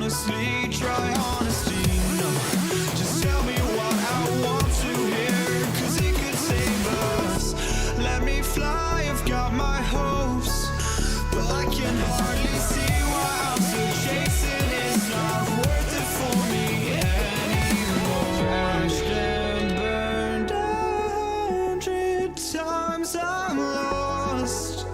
honestly try honesty. No, just tell me what I want to hear, 'cause it could save us. Let me fly, I've got my hopes, but I can hardly see why I'm still chasing. It's not worth it for me anymore. Crashed and burned 100 times, I'm lost.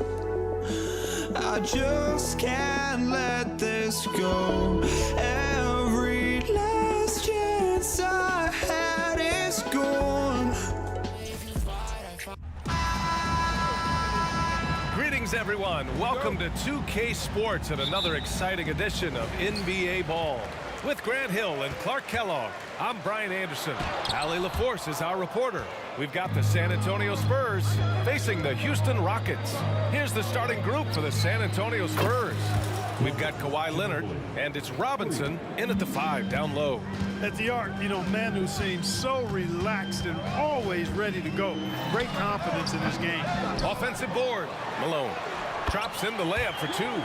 I just can't let this go. Every last chance I had is gone. Greetings, everyone. Welcome to 2K Sports and another exciting edition of NBA Ball. With Grant Hill and Clark Kellogg, I'm Brian Anderson. Allie LaForce is our reporter. We've got the San Antonio Spurs facing the Houston Rockets. Here's the starting group for the San Antonio Spurs. We've got Kawhi Leonard, and it's Robinson in at the 5 down low. At the arc, man who seems so relaxed and always ready to go. Great confidence in his game. Offensive board, Malone drops in the layup for 2.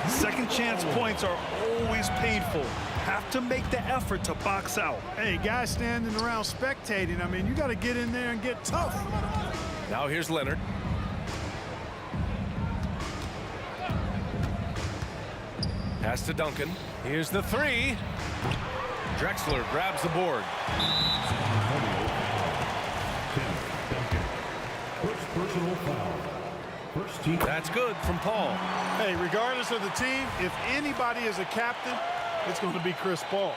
Second chance points are always painful. Have to make the effort to box out. Hey, guys standing around spectating, you got to get in there and get tough. Now here's Leonard. Pass to Duncan. Here's the 3. Drexler grabs the board. First personal foul. First team. That's good from Paul. Hey, regardless of the team, if anybody is a captain, it's going to be Chris Paul.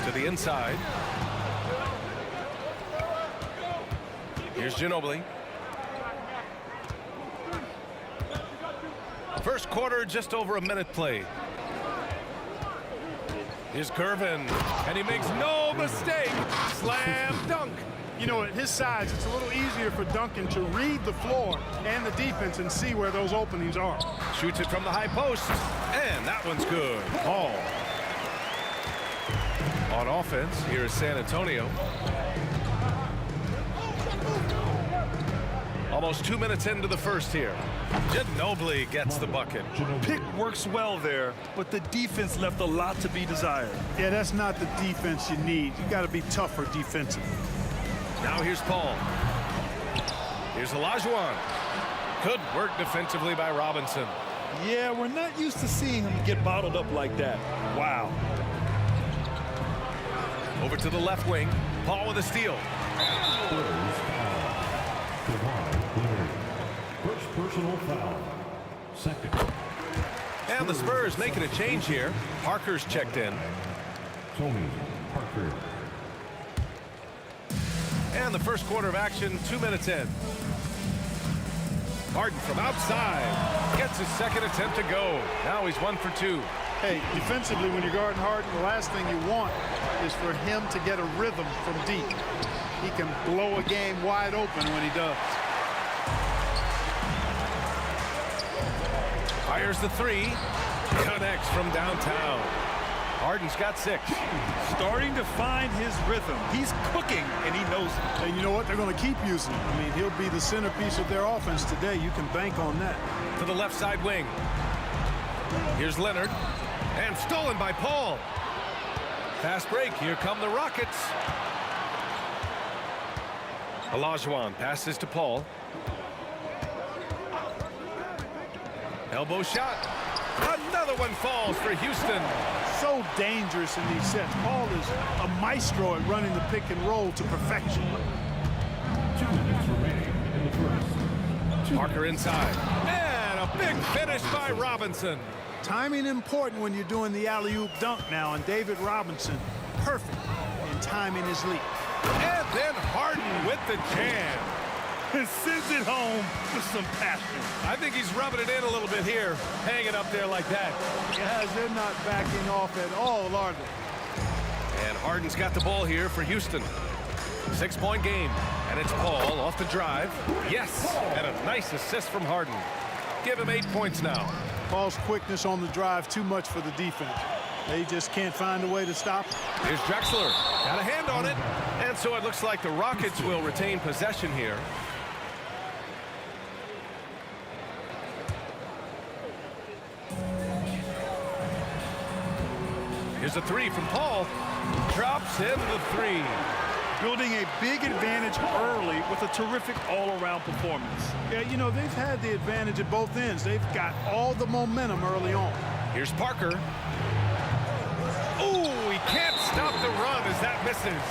To the inside. Here's Ginobili. First quarter, just over a minute played. Here's Gervin, and he makes no mistake. Slam dunk. At his size, it's a little easier for Duncan to read the floor and the defense and see where those openings are. Shoots it from the high post, and that one's good. Paul. On offense, here is San Antonio. Almost 2 minutes into the first here. Ginobili gets the bucket. Pick works well there, but the defense left a lot to be desired. Yeah, that's not the defense you need. You got to be tougher defensively. Now here's Paul. Here's Olajuwon. Good work defensively by Robinson. Yeah, we're not used to seeing him get bottled up like that. Wow. Over to the left wing. Paul with a steal. First personal foul. Second. And the Spurs making a change here. Parker's checked in. Tony Parker. And the first quarter of action, 2 minutes in. Harden from outside. Gets his second attempt to go. Now he's 1 for 2. Hey, defensively, when you're guarding Harden, the last thing you want is for him to get a rhythm from deep. He can blow a game wide open when he does. Fires the 3. Connects from downtown. Harden's got 6. Starting to find his rhythm. He's cooking, and he knows it. And you know what? They're going to keep using him. He'll be the centerpiece of their offense today. You can bank on that. To the left side wing. Here's Leonard. And stolen by Paul. Fast break. Here come the Rockets. Olajuwon passes to Paul. Elbow shot. Another one falls for Houston. So dangerous in these sets. Paul is a maestro at running the pick and roll to perfection. 2 minutes remaining in the first. Parker inside. And a big finish by Robinson. Timing important when you're doing the alley-oop dunk now, and David Robinson, perfect in timing his leap. And then Harden with the jam. And sends it home with some passion. I think he's rubbing it in a little bit here, hanging up there like that. Guys, they're not backing off at all, are they? And Harden's got the ball here for Houston. 6-point game, and it's Paul off the drive. Yes, and a nice assist from Harden. Give him 8 points now. Paul's quickness on the drive, too much for the defense. They just can't find a way to stop him. Here's Drexler. Got a hand on it. And so it looks like the Rockets will retain possession here. Here's a three from Paul. Drops in the three. Building a big advantage early with a terrific all-around performance. Yeah, you know, they've had the advantage at both ends. They've got all the momentum early on. Here's Parker. Ooh, he can't stop the run as that misses.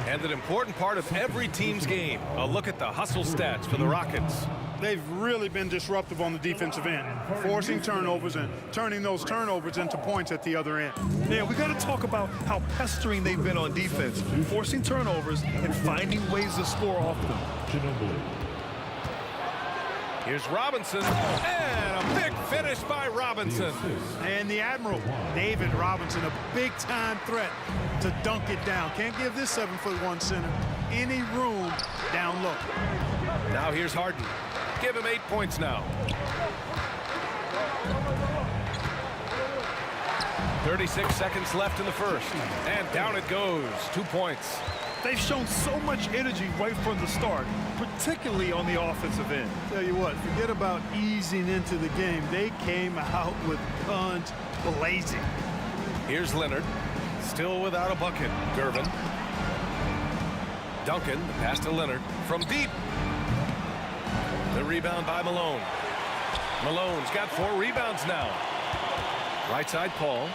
And an important part of every team's game. A look at the hustle stats for the Rockets. They've really been disruptive on the defensive end, forcing turnovers and turning those turnovers into points at the other end. Yeah, we got to talk about how pestering they've been on defense, forcing turnovers and finding ways to score off them. Ginobili. Here's Robinson, and a big finish by Robinson. And the Admiral, David Robinson, a big-time threat to dunk it down. Can't give this 7'1" center any room down low. Now here's Harden. Give him 8 points now. 36 seconds left in the first. And down it goes. 2 points. They've shown so much energy right from the start, particularly on the offensive end. Tell you what, forget about easing into the game. They came out with guns blazing. Here's Leonard. Still without a bucket. Gervin. Duncan, the pass to Leonard from deep. The rebound by Malone. Malone's got 4 rebounds now. Right side, Paul.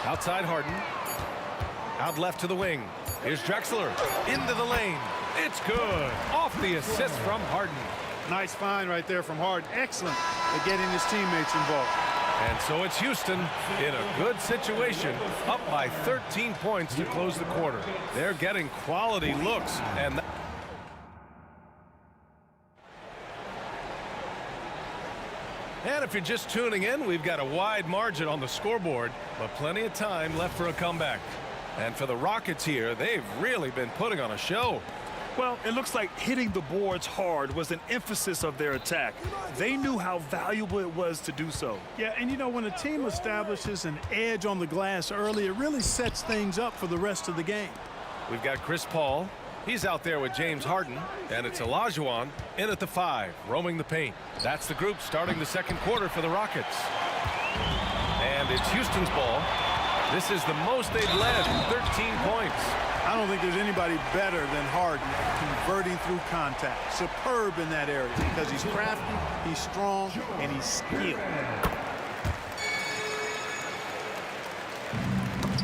Outside, Harden. Out left to the wing. Here's Drexler. Into the lane. It's good. Off the assist from Harden. Nice find right there from Harden. Excellent at getting his teammates involved. And so it's Houston in a good situation, up by 13 points to close the quarter. They're getting quality looks, and if you're just tuning in, we've got a wide margin on the scoreboard, but plenty of time left for a comeback. And for the Rockets here, they've really been putting on a show. Well, it looks like hitting the boards hard was an emphasis of their attack. They knew how valuable it was to do so. Yeah, and you know, when a team establishes an edge on the glass early, it really sets things up for the rest of the game. We've got Chris Paul. He's out there with James Harden, and it's Olajuwon in at the 5, roaming the paint. That's the group starting the second quarter for the Rockets. And it's Houston's ball. This is the most they've led, 13 points. I don't think there's anybody better than Harden converting through contact. Superb in that area because he's crafty, he's strong, and he's skilled.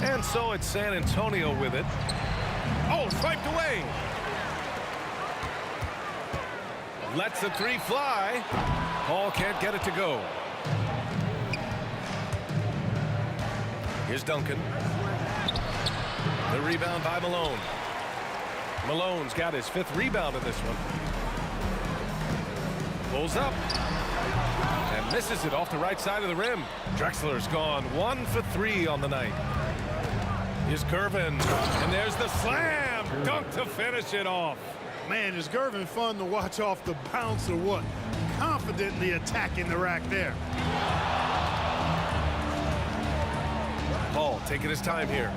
And so it's San Antonio with it. Oh, swiped away. Lets the 3 fly. Paul can't get it to go. Here's Duncan. The rebound by Malone. Malone's got his 5th rebound in this one. Pulls up. And misses it off the right side of the rim. Drexler's gone 1 for 3 on the night. Here's Gervin. And there's the slam. Dunk to finish it off. Man, is Gervin fun to watch off the bounce or what? Confidently attacking the rack there. Paul taking his time here.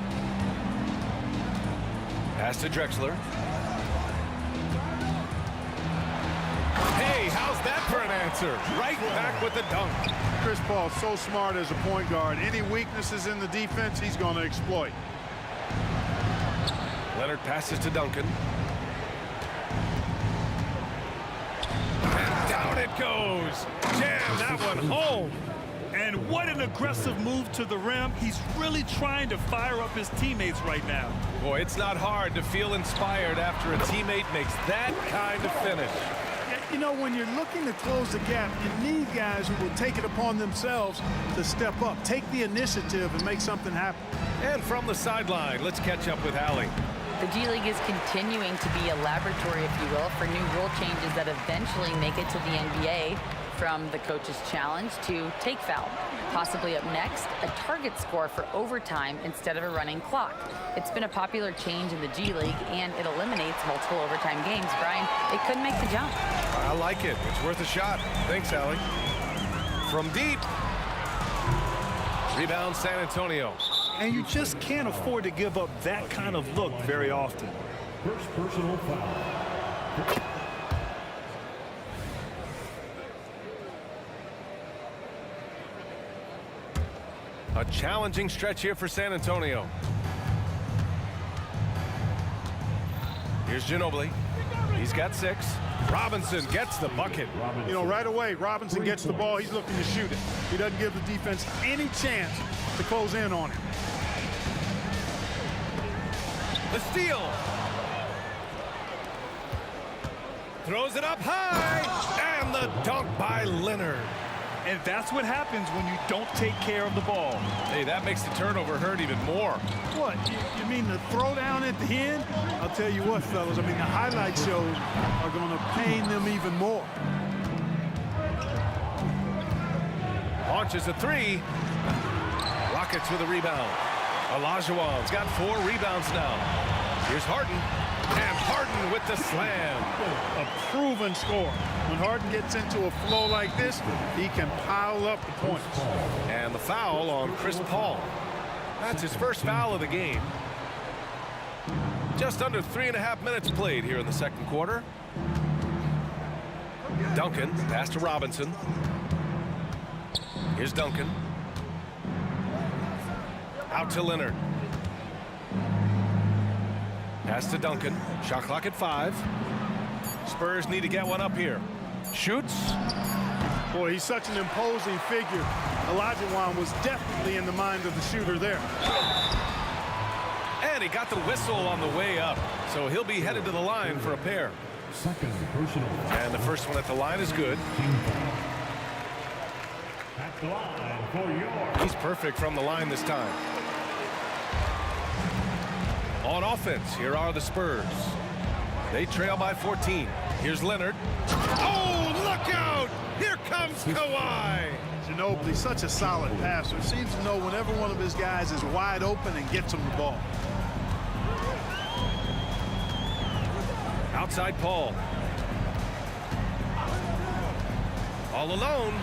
Pass to Drexler. Hey, how's that for an answer? Right back with the dunk. Chris Paul so smart as a point guard. Any weaknesses in the defense, he's going to exploit. Leonard passes to Duncan. And down it goes. Jam that one home. And what an aggressive move to the rim. He's really trying to fire up his teammates right now. Boy, it's not hard to feel inspired after a teammate makes that kind of finish. You know, when you're looking to close the gap, you need guys who will take it upon themselves to step up, take the initiative, and make something happen. And from the sideline, let's catch up with Allie. The G League is continuing to be a laboratory, if you will, for new rule changes that eventually make it to the NBA. From the coach's challenge to take foul. Possibly up next, a target score for overtime instead of a running clock. It's been a popular change in the G League, and it eliminates multiple overtime games. Brian, it could make the jump. I like it. It's worth a shot. Thanks, Allie. From deep. Rebound, San Antonio. And you just can't afford to give up that kind of look very often. First personal foul. Challenging stretch here for San Antonio. Here's Ginobili. He's got 6. Robinson gets the bucket. You know, right away, Robinson gets the ball. He's looking to shoot it. He doesn't give the defense any chance to close in on him. The steal. Throws it up high. And the dunk by Leonard. And that's what happens when you don't take care of the ball. Hey, that makes the turnover hurt even more. What? You mean the throwdown at the end? I'll tell you what, fellas. I mean, the highlight shows are going to pain them even more. Launches a 3. Rockets with a rebound. Olajuwon's got 4 rebounds now. Here's Harden. And Harden with the slam. A proven score. When Harden gets into a flow like this, he can pile up the points. And the foul on Chris Paul. That's his first foul of the game. Just under 3.5 minutes played here in the second quarter. Duncan, pass to Robinson. Here's Duncan. Out to Leonard. Pass to Duncan. Shot clock at 5. Spurs need to get one up here. Shoots. Boy, he's such an imposing figure. Olajuwon was definitely in the mind of the shooter there. And he got the whistle on the way up. So he'll be headed to the line for a pair. Second personal. And the first one at the line is good. At the line for your. He's perfect from the line this time. On offense, here are the Spurs. They trail by 14. Here's Leonard. Oh, look out! Here comes Kawhi. Ginobili, such a solid passer. Seems to know whenever one of his guys is wide open and gets him the ball. Outside Paul. All alone.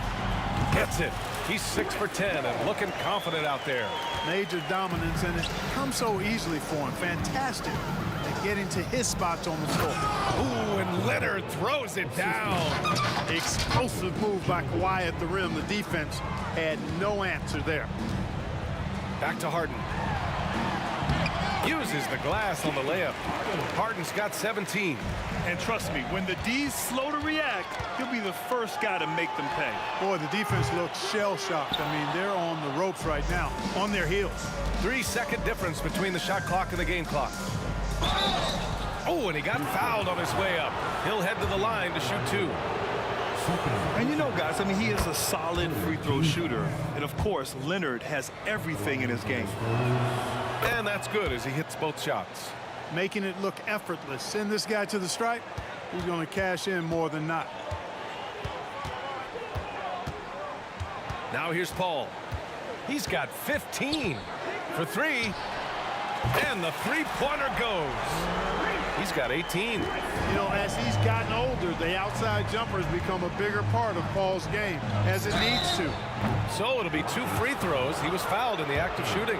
Gets it. He's 6 for 10 and looking confident out there. Major dominance, and it comes so easily for him. Fantastic at getting to his spots on the floor. Ooh, and Leonard throws it down. Explosive move by Kawhi at the rim. The defense had no answer there. Back to Harden. Uses the glass on the layup. Harden's got 17. And trust me, when the D's slow to react, he'll be the first guy to make them pay. Boy, the defense looks shell-shocked. I mean, they're on the ropes right now, on their heels. 3-second difference between the shot clock and the game clock. Oh, and he got fouled on his way up. He'll head to the line to shoot 2. And you know, guys, I mean, he is a solid free throw shooter. And of course, Leonard has everything in his game. And that's good as he hits both shots. Making it look effortless. Send this guy to the stripe, he's going to cash in more than not. Now here's Paul. He's got 15 for 3. And the three-pointer goes. He's got 18. You know, as he's gotten older, the outside jumper has become a bigger part of Paul's game, as it needs to. So it'll be 2 free throws. He was fouled in the act of shooting.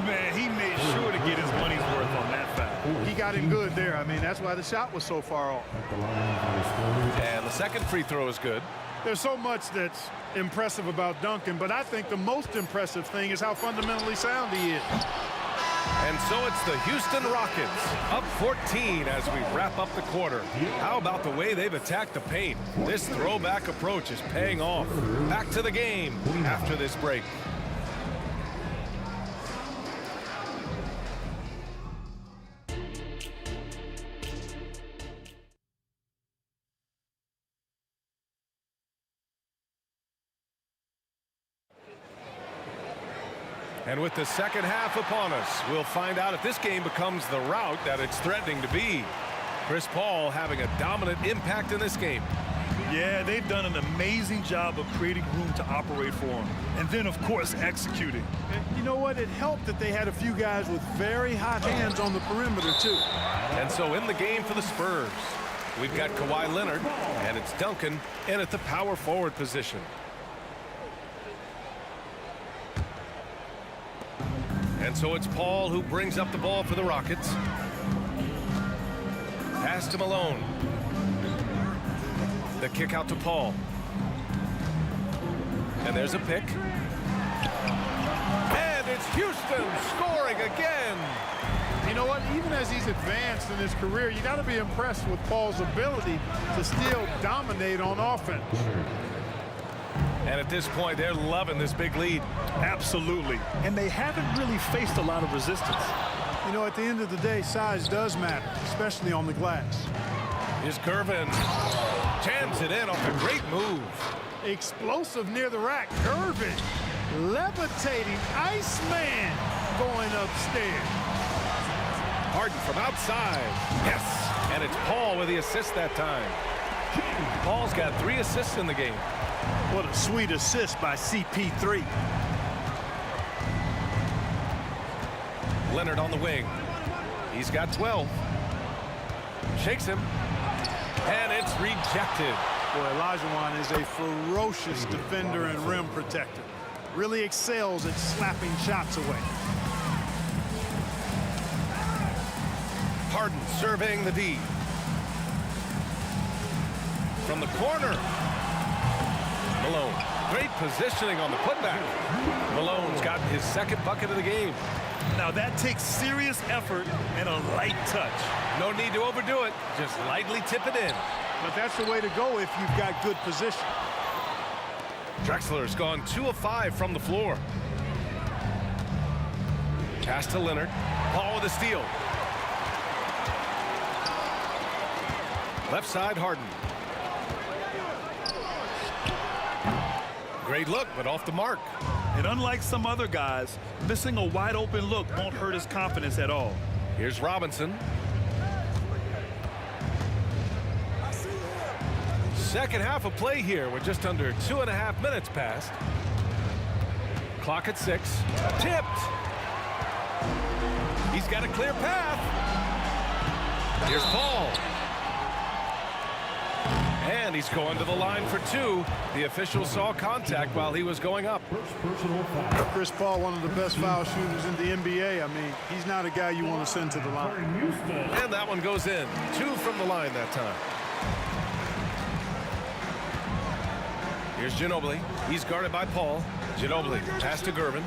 Man, he made sure to get his money's worth on that foul. He got him good there. I mean, that's why the shot was so far off. At the line for the Spurs. And the second free throw is good. There's so much that's impressive about Duncan, but I think the most impressive thing is how fundamentally sound he is. And so it's the Houston Rockets up 14 as we wrap up the quarter. How about the way they've attacked the paint? This throwback approach is paying off. Back to the game after this break. And with the second half upon us, we'll find out if this game becomes the rout that it's threatening to be. Chris Paul having a dominant impact in this game. Yeah, they've done an amazing job of creating room to operate for him. And then, of course, executing. And you know what? It helped that they had a few guys with very hot hands on the perimeter, too. And so in the game for the Spurs, we've got Kawhi Leonard, and it's Duncan in at the power forward position. And so it's Paul who brings up the ball for the Rockets. Pass to Malone. The kick out to Paul. And there's a pick. And it's Houston scoring again. You know what? Even as he's advanced in his career, you got to be impressed with Paul's ability to still dominate on offense. And at this point, they're loving this big lead. Absolutely. And they haven't really faced a lot of resistance. You know, at the end of the day, size does matter, especially on the glass. Here's Gervin. Jams it in off a great move. Explosive near the rack. Gervin, levitating Iceman going upstairs. Harden from outside. Yes. And it's Paul with the assist that time. Paul's got 3 assists in the game. What a sweet assist by CP3. Leonard on the wing. He's got 12. Shakes him. And it's rejected. Boy, Olajuwon is a ferocious defender and rim protector. Really excels at slapping shots away. Harden surveying the D. From the corner. Malone. Great positioning on the putback. Malone's gotten his 2nd bucket of the game. Now that takes serious effort and a light touch. No need to overdo it. Just lightly tip it in. But that's the way to go if you've got good position. Drexler's gone 2 of 5 from the floor. Pass to Leonard. Paul with a steal. Left side, Harden. Great look, but off the mark. And unlike some other guys, missing a wide open look won't hurt his confidence at all. Here's Robinson. Second half of play here with just under 2.5 minutes passed. Clock at 6. Tipped. He's got a clear path. Here's Paul. And he's going to the line for 2. The official saw contact while he was going up. Chris Paul, one of the best foul shooters in the NBA. I mean, he's not a guy you want to send to the line. And that one goes in. 2 from the line that time. Here's Ginobili. He's guarded by Paul. Ginobili, pass to Gervin.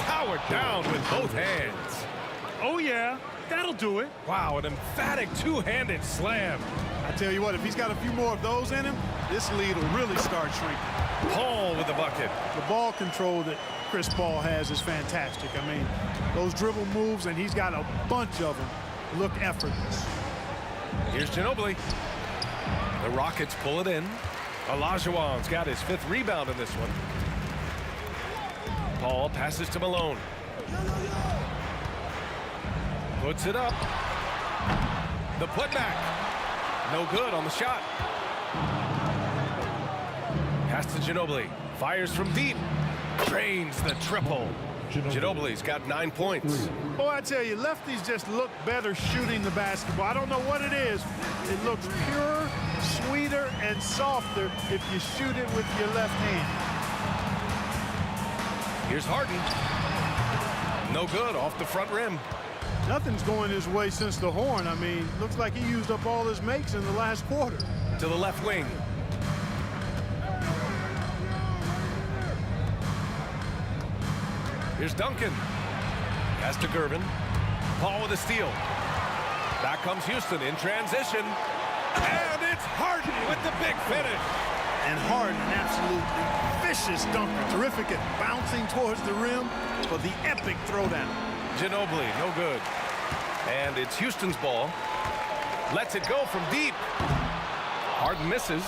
Powered down with both hands. Oh, yeah, that'll do it. Wow, an emphatic 2-handed slam. I tell you what, if he's got a few more of those in him, this lead will really start shrinking. Paul with the bucket. The ball control that Chris Paul has is fantastic. I mean, those dribble moves, and he's got a bunch of them, look effortless. Here's Ginobili. The Rockets pull it in. Olajuwon's got his 5th rebound in this one. Paul passes to Malone. Puts it up. The putback. No good on the shot. Pass to Ginobili. Fires from deep. Drains the triple. Ginobili's got 9 points. Boy, I tell you, lefties just look better shooting the basketball. I don't know what it is. It looks purer, sweeter, and softer if you shoot it with your left hand. Here's Harden. No good off the front rim. Nothing's going his way since the horn. I mean, looks like he used up all his makes in the last quarter. To the left wing. Here's Duncan. Pass to Gervin. Paul with a steal. Back comes Houston in transition. And it's Harden with the big finish. And Harden, an absolutely vicious dunker. Terrific at bouncing towards the rim for the epic throwdown. Ginobili, no good. And it's Houston's ball. Lets it go from deep. Harden misses.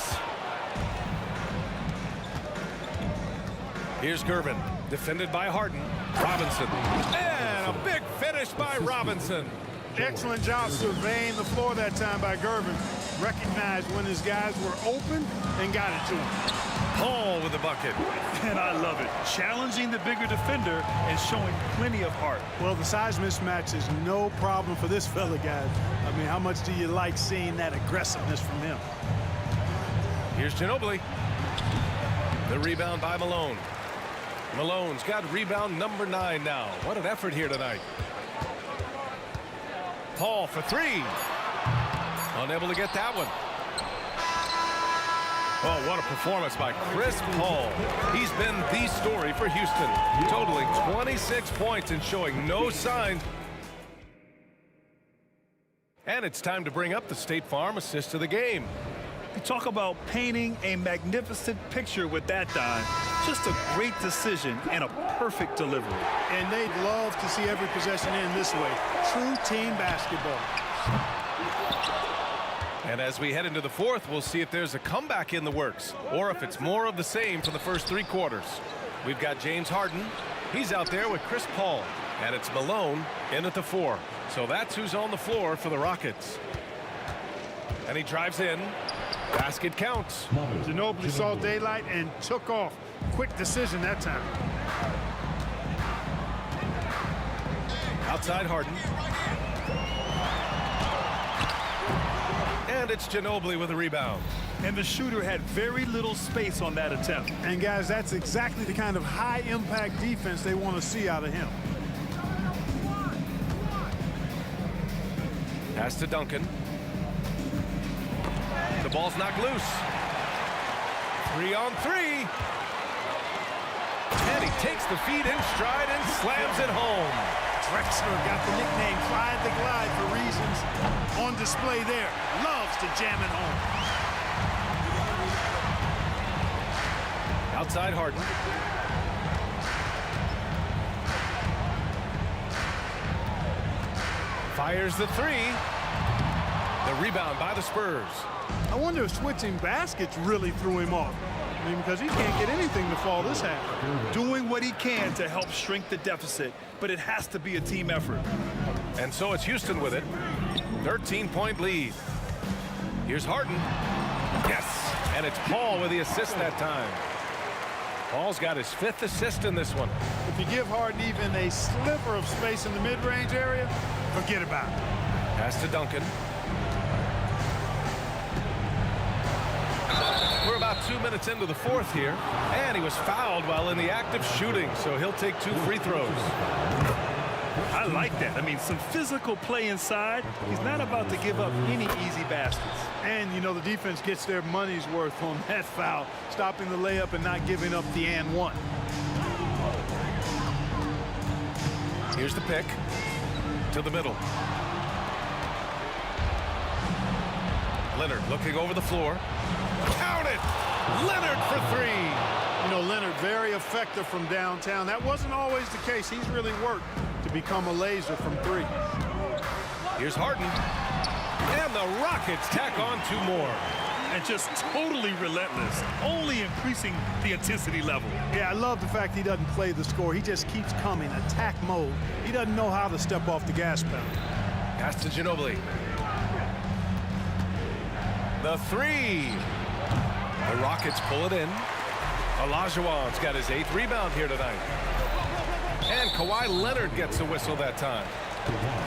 Here's Gervin, defended by Harden. Robinson. And a big finish by Robinson. Excellent job surveying the floor that time by Gervin. Recognized when his guys were open and got it to him. Paul with the bucket. And I love it. Challenging the bigger defender and showing plenty of heart. Well, the size mismatch is no problem for this fella, guys. I mean, how much do you like seeing that aggressiveness from him? Here's Ginobili. The rebound by Malone. Malone's got rebound number 9 now. What an effort here tonight. Paul for 3. Unable to get that one. Oh, what a performance by Chris Paul. He's been the story for Houston, totaling 26 points and showing no signs. And it's time to bring up the State Farm assist of the game. You talk about painting a magnificent picture with that dime. Just a great decision and a perfect delivery. And they'd love to see every possession end this way. True team basketball. And as we head into the fourth, we'll see if there's a comeback in the works or if it's more of the same for the first 3 quarters. We've got James Harden. He's out there with Chris Paul. And it's Malone in at the 4. So that's who's on the floor for the Rockets. And he drives in. Basket counts. Ginobili saw daylight and took off. Quick decision that time. Outside Harden. And it's Ginobili with a rebound. And the shooter had very little space on that attempt. And guys, that's exactly the kind of high-impact defense they want to see out of him. Pass to Duncan. The ball's knocked loose. 3 on 3. And he takes the feed in stride and slams it home. Drexler got the nickname Clyde the Glide for reasons on display there. Loves to jam it home. Outside Harden. Fires the 3. The rebound by the Spurs. I wonder if switching baskets really threw him off. I mean, because he can't get anything to fall this half. Doing what he can to help shrink the deficit, but it has to be a team effort. And so it's Houston with it. 13-point lead. Here's Harden. Yes. And it's Paul with the assist that time. Paul's got his 5th assist in this one. If you give Harden even a sliver of space in the mid-range area, forget about it. Pass to Duncan. We're about 2 minutes into the fourth here, and he was fouled while in the act of shooting, so he'll take 2 free throws. I like that. I mean, some physical play inside. He's not about to give up any easy baskets. And, you know, the defense gets their money's worth on that foul, stopping the layup and not giving up the and one. Here's the pick to the middle. Leonard looking over the floor. Count it! Leonard for 3. You know, Leonard very effective from downtown. That wasn't always the case. He's really worked to become a laser from 3. Here's Harden. And the Rockets tack on 2 more. And just totally relentless, only increasing the intensity level. Yeah, I love the fact he doesn't play the score. He just keeps coming, attack mode. He doesn't know how to step off the gas pedal. Pass to Ginobili. The 3. The Rockets pull it in. Olajuwon's got his 8th rebound here tonight. And Kawhi Leonard gets a whistle that time.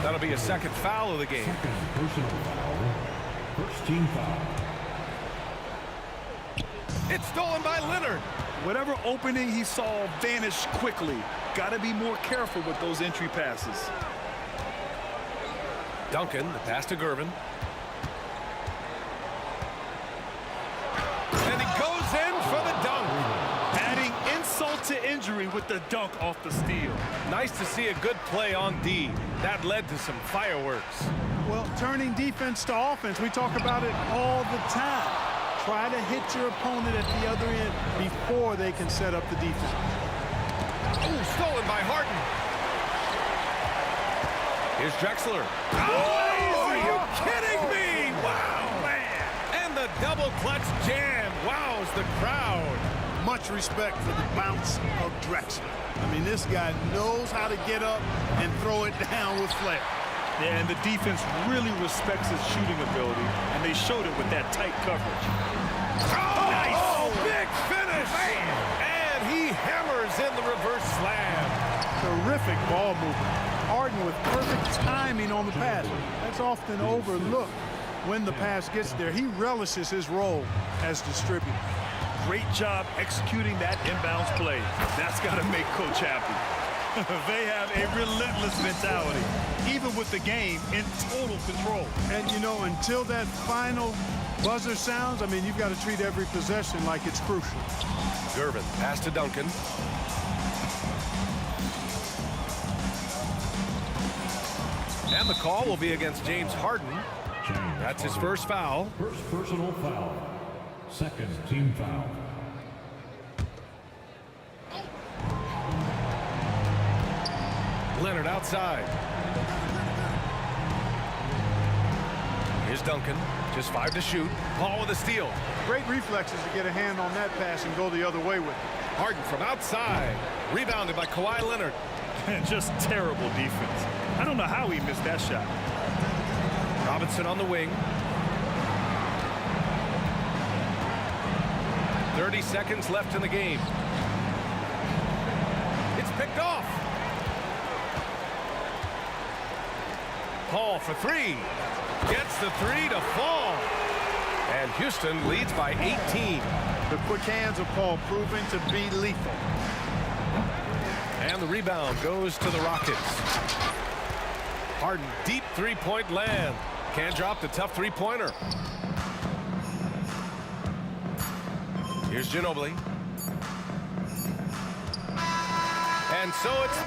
That'll be a 2nd foul of the game. Personal foul. First team foul. It's stolen by Leonard. Whatever opening he saw vanished quickly. Got to be more careful with those entry passes. Duncan, the pass to Gervin. And he goes in for the dunk. Adding insult to injury with the dunk off the steal. Nice to see a good play on D. That led to some fireworks. Well, turning defense to offense, we talk about it all the time. Try to hit your opponent at the other end before they can set up the defense. Ooh, stolen by Harden. Here's Drexler. Oh, are you kidding me? Wow, man. And the double clutch jam wows the crowd. Much respect for the bounce of Drexler. I mean, this guy knows how to get up and throw it down with flair. Yeah, and the defense really respects his shooting ability, and they showed it with that tight coverage. Oh, nice. Oh, big finish. Man. And he hammers in the reverse slam. Terrific ball movement. Harden with perfect timing on the pass. That's often overlooked when the pass gets there. He relishes his role as distributor. Great job executing that inbounds play. That's got to make Coach happy. They have a relentless mentality, even with the game in total control. And, you know, until that final Buzzer sounds, I mean, you've got to treat every possession like it's crucial. Gervin, pass to Duncan. And the call will be against James Harden. That's his first foul. First personal foul. Second team foul. Leonard outside. Here's Duncan. Just 5 to shoot. Paul with a steal. Great reflexes to get a hand on that pass and go the other way with it. Harden from outside. Rebounded by Kawhi Leonard. Just terrible defense. I don't know how he missed that shot. Robinson on the wing. 30 seconds left in the game. It's picked off. Paul for 3. Gets the 3 to fall. And Houston leads by 18. The quick hands of Paul proving to be lethal. And the rebound goes to the Rockets. Harden, deep three-point land. Can't drop the tough three-pointer. Here's Ginobili. And so it's...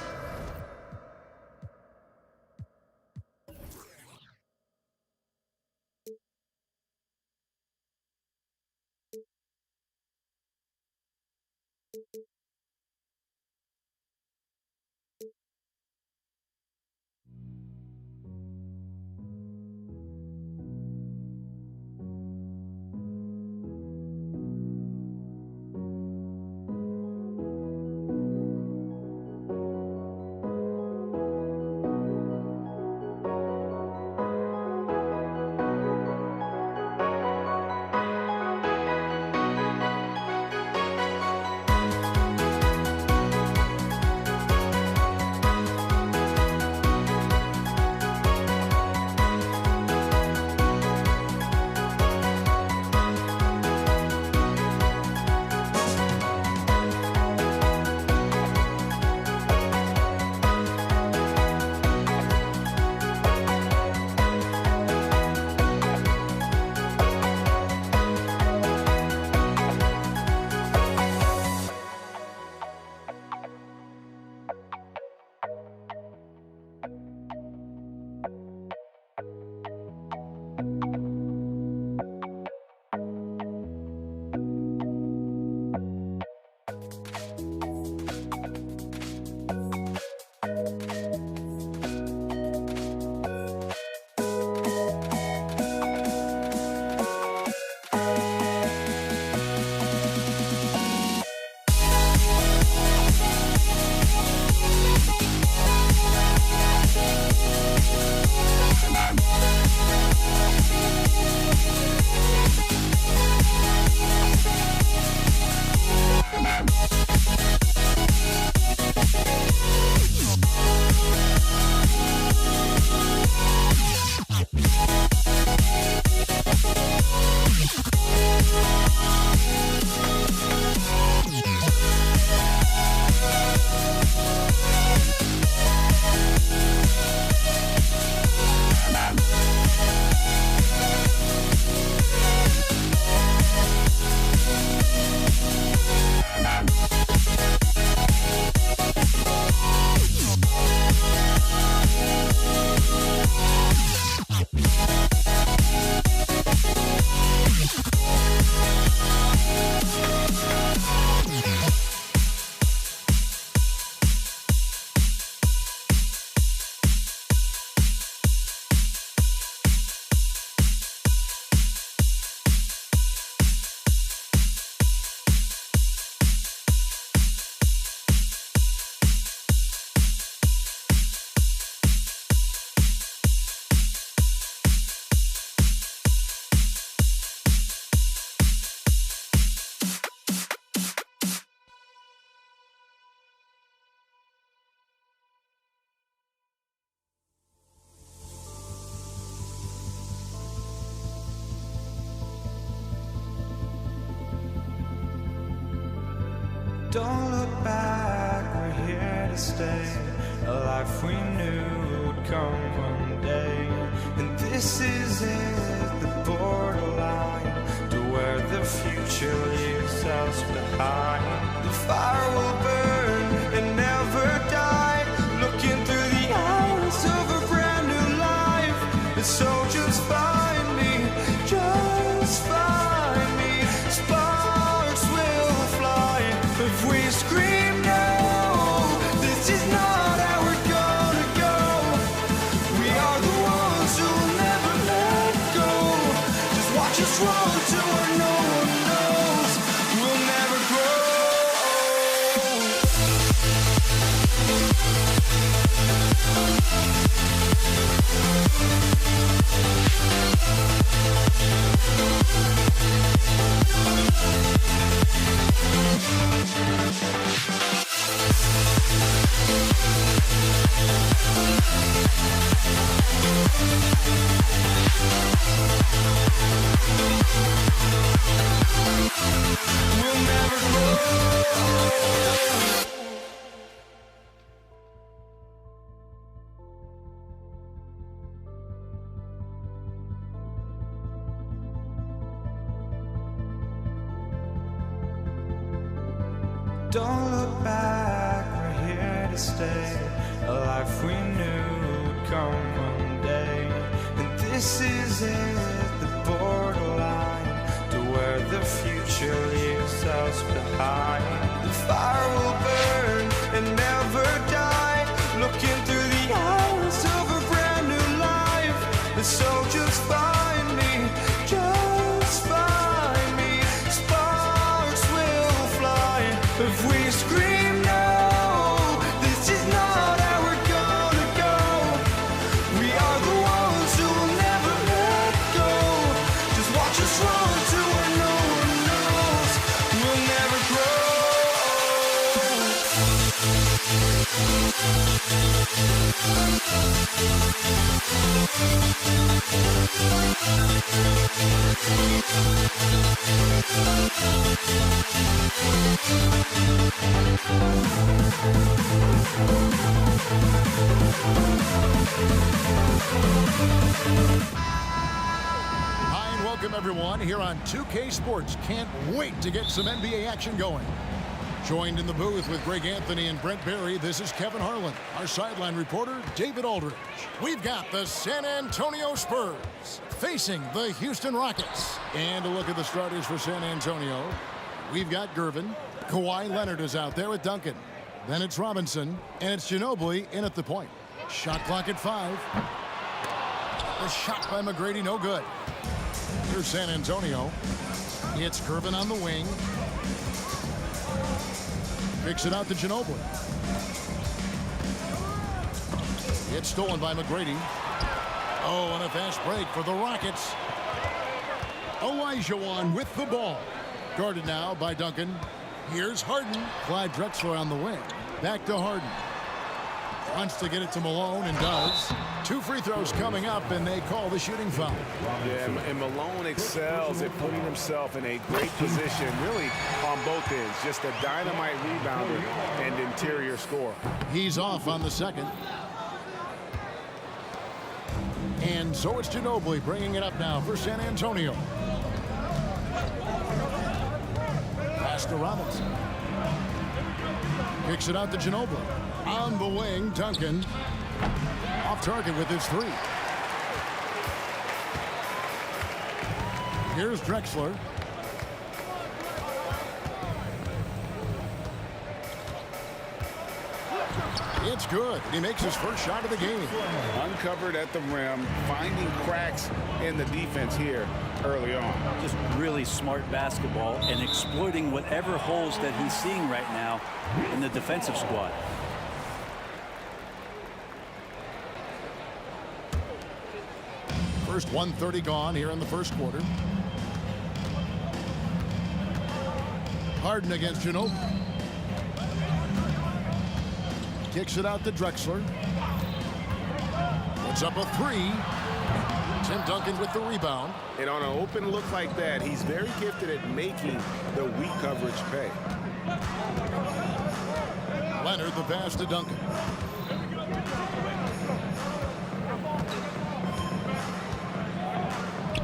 Don't look back, we're here to stay. A life we knew would come one day. and this is it, the borderline to where the future leaves us behind. The fire will burn and never die, looking through the eyes of a brand new life. And so just find me, just find me. Sparks will fly if we scream no. This is not how we're gonna go. We are the ones who will never let go. Just watch us run to where no one knows. We'll never grow. We'll never grow. Don't look back, we're here to stay. A life we knew would come one day. And this is it, the borderline to where the future leaves us behind. The fire will burn and never die, looking through the eyes of a brand new life. And so just find me, just find me. Sparks will fly if we scream no. This is not how we're gonna go. We are the ones who will never let go. Just watch us run to where no one knows. We'll never grow. Hi, and welcome everyone here on 2K Sports. Can't wait to get some NBA action going. Joined in the booth with Greg Anthony and Brent Barry, this is Kevin Harlan. Our sideline reporter, David Aldridge. We've got the San Antonio Spurs facing the Houston Rockets. And a look at the starters for San Antonio. We've got Gervin. Kawhi Leonard is out there with Duncan. Then it's Robinson, and it's Ginobili in at the point. Shot clock at 5. The shot by McGrady, no good. Here's San Antonio. It's Gervin on the wing. Kicks it out to Ginobili. It's stolen by McGrady. Oh, and a fast break for the Rockets. Olajuwon with the ball. Guarded now by Duncan. Here's Harden. Clyde Drexler on the wing. Back to Harden. Wants to get it to Malone and does. 2 free throws coming up, and they call the shooting foul. Yeah, and Malone excels at putting himself in a great position, really on both ends. Just a dynamite rebounder and interior scorer. He's off on the second. And so it's Ginobili bringing it up now for San Antonio. Pass to Robinson. Kicks it out to Ginobili. On the wing, Duncan. Off target with his 3. Here's Drexler. It's good. He makes his first shot of the game. Uncovered at the rim, finding cracks in the defense here early on. Just really smart basketball and exploiting whatever holes that he's seeing right now in the defensive squad. First 1:30 gone here in the first quarter. Harden against Ginobili. Kicks it out to Drexler. Puts up a 3. Tim Duncan with the rebound. And on an open look like that, he's very gifted at making the weak coverage pay. Leonard the pass to Duncan.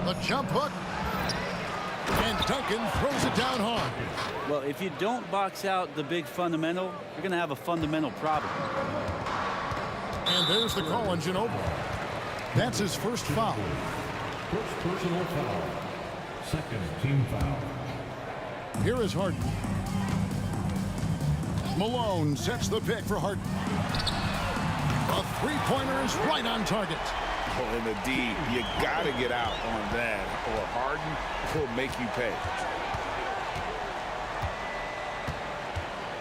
The jump hook. And Duncan throws it down hard. Well, if you don't box out the big fundamental, you're going to have a fundamental problem. And there's the call on Ginobili. That's his first foul. First personal foul. Second team foul. Here is Harden. Malone sets the pick for Harden. A three-pointer is right on target. Oh, in the D, you got to get out on that, or Harden will make you pay.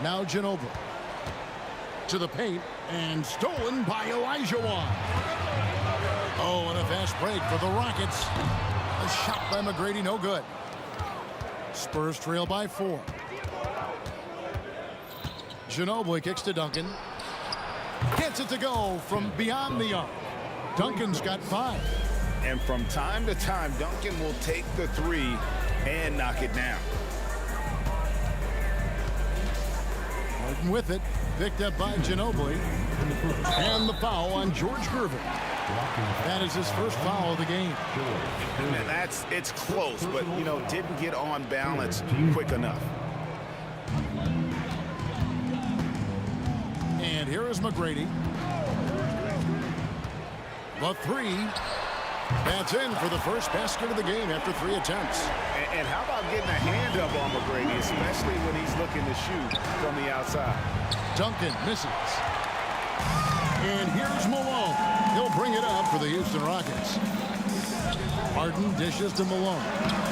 Now Ginobili. To the paint, and stolen by Elijah Wan. Oh, and a fast break for the Rockets. A shot by McGrady, no good. Spurs trail by 4. Ginobili kicks to Duncan. Gets it to go from beyond the arc. Duncan's got 5. And from time to time, Duncan will take the 3 and knock it down. Harden with it. Picked up by Ginobili. And the foul on George Gervin. That is his first foul of the game. And it's close, but, you know, didn't get on balance quick enough. And here is McGrady. The 3. That's in for the first basket of the game after 3 attempts. And how about getting a hand up on McGrady, especially when he's looking to shoot from the outside. Duncan misses. And here's Malone. He'll bring it up for the Houston Rockets. Harden dishes to Malone.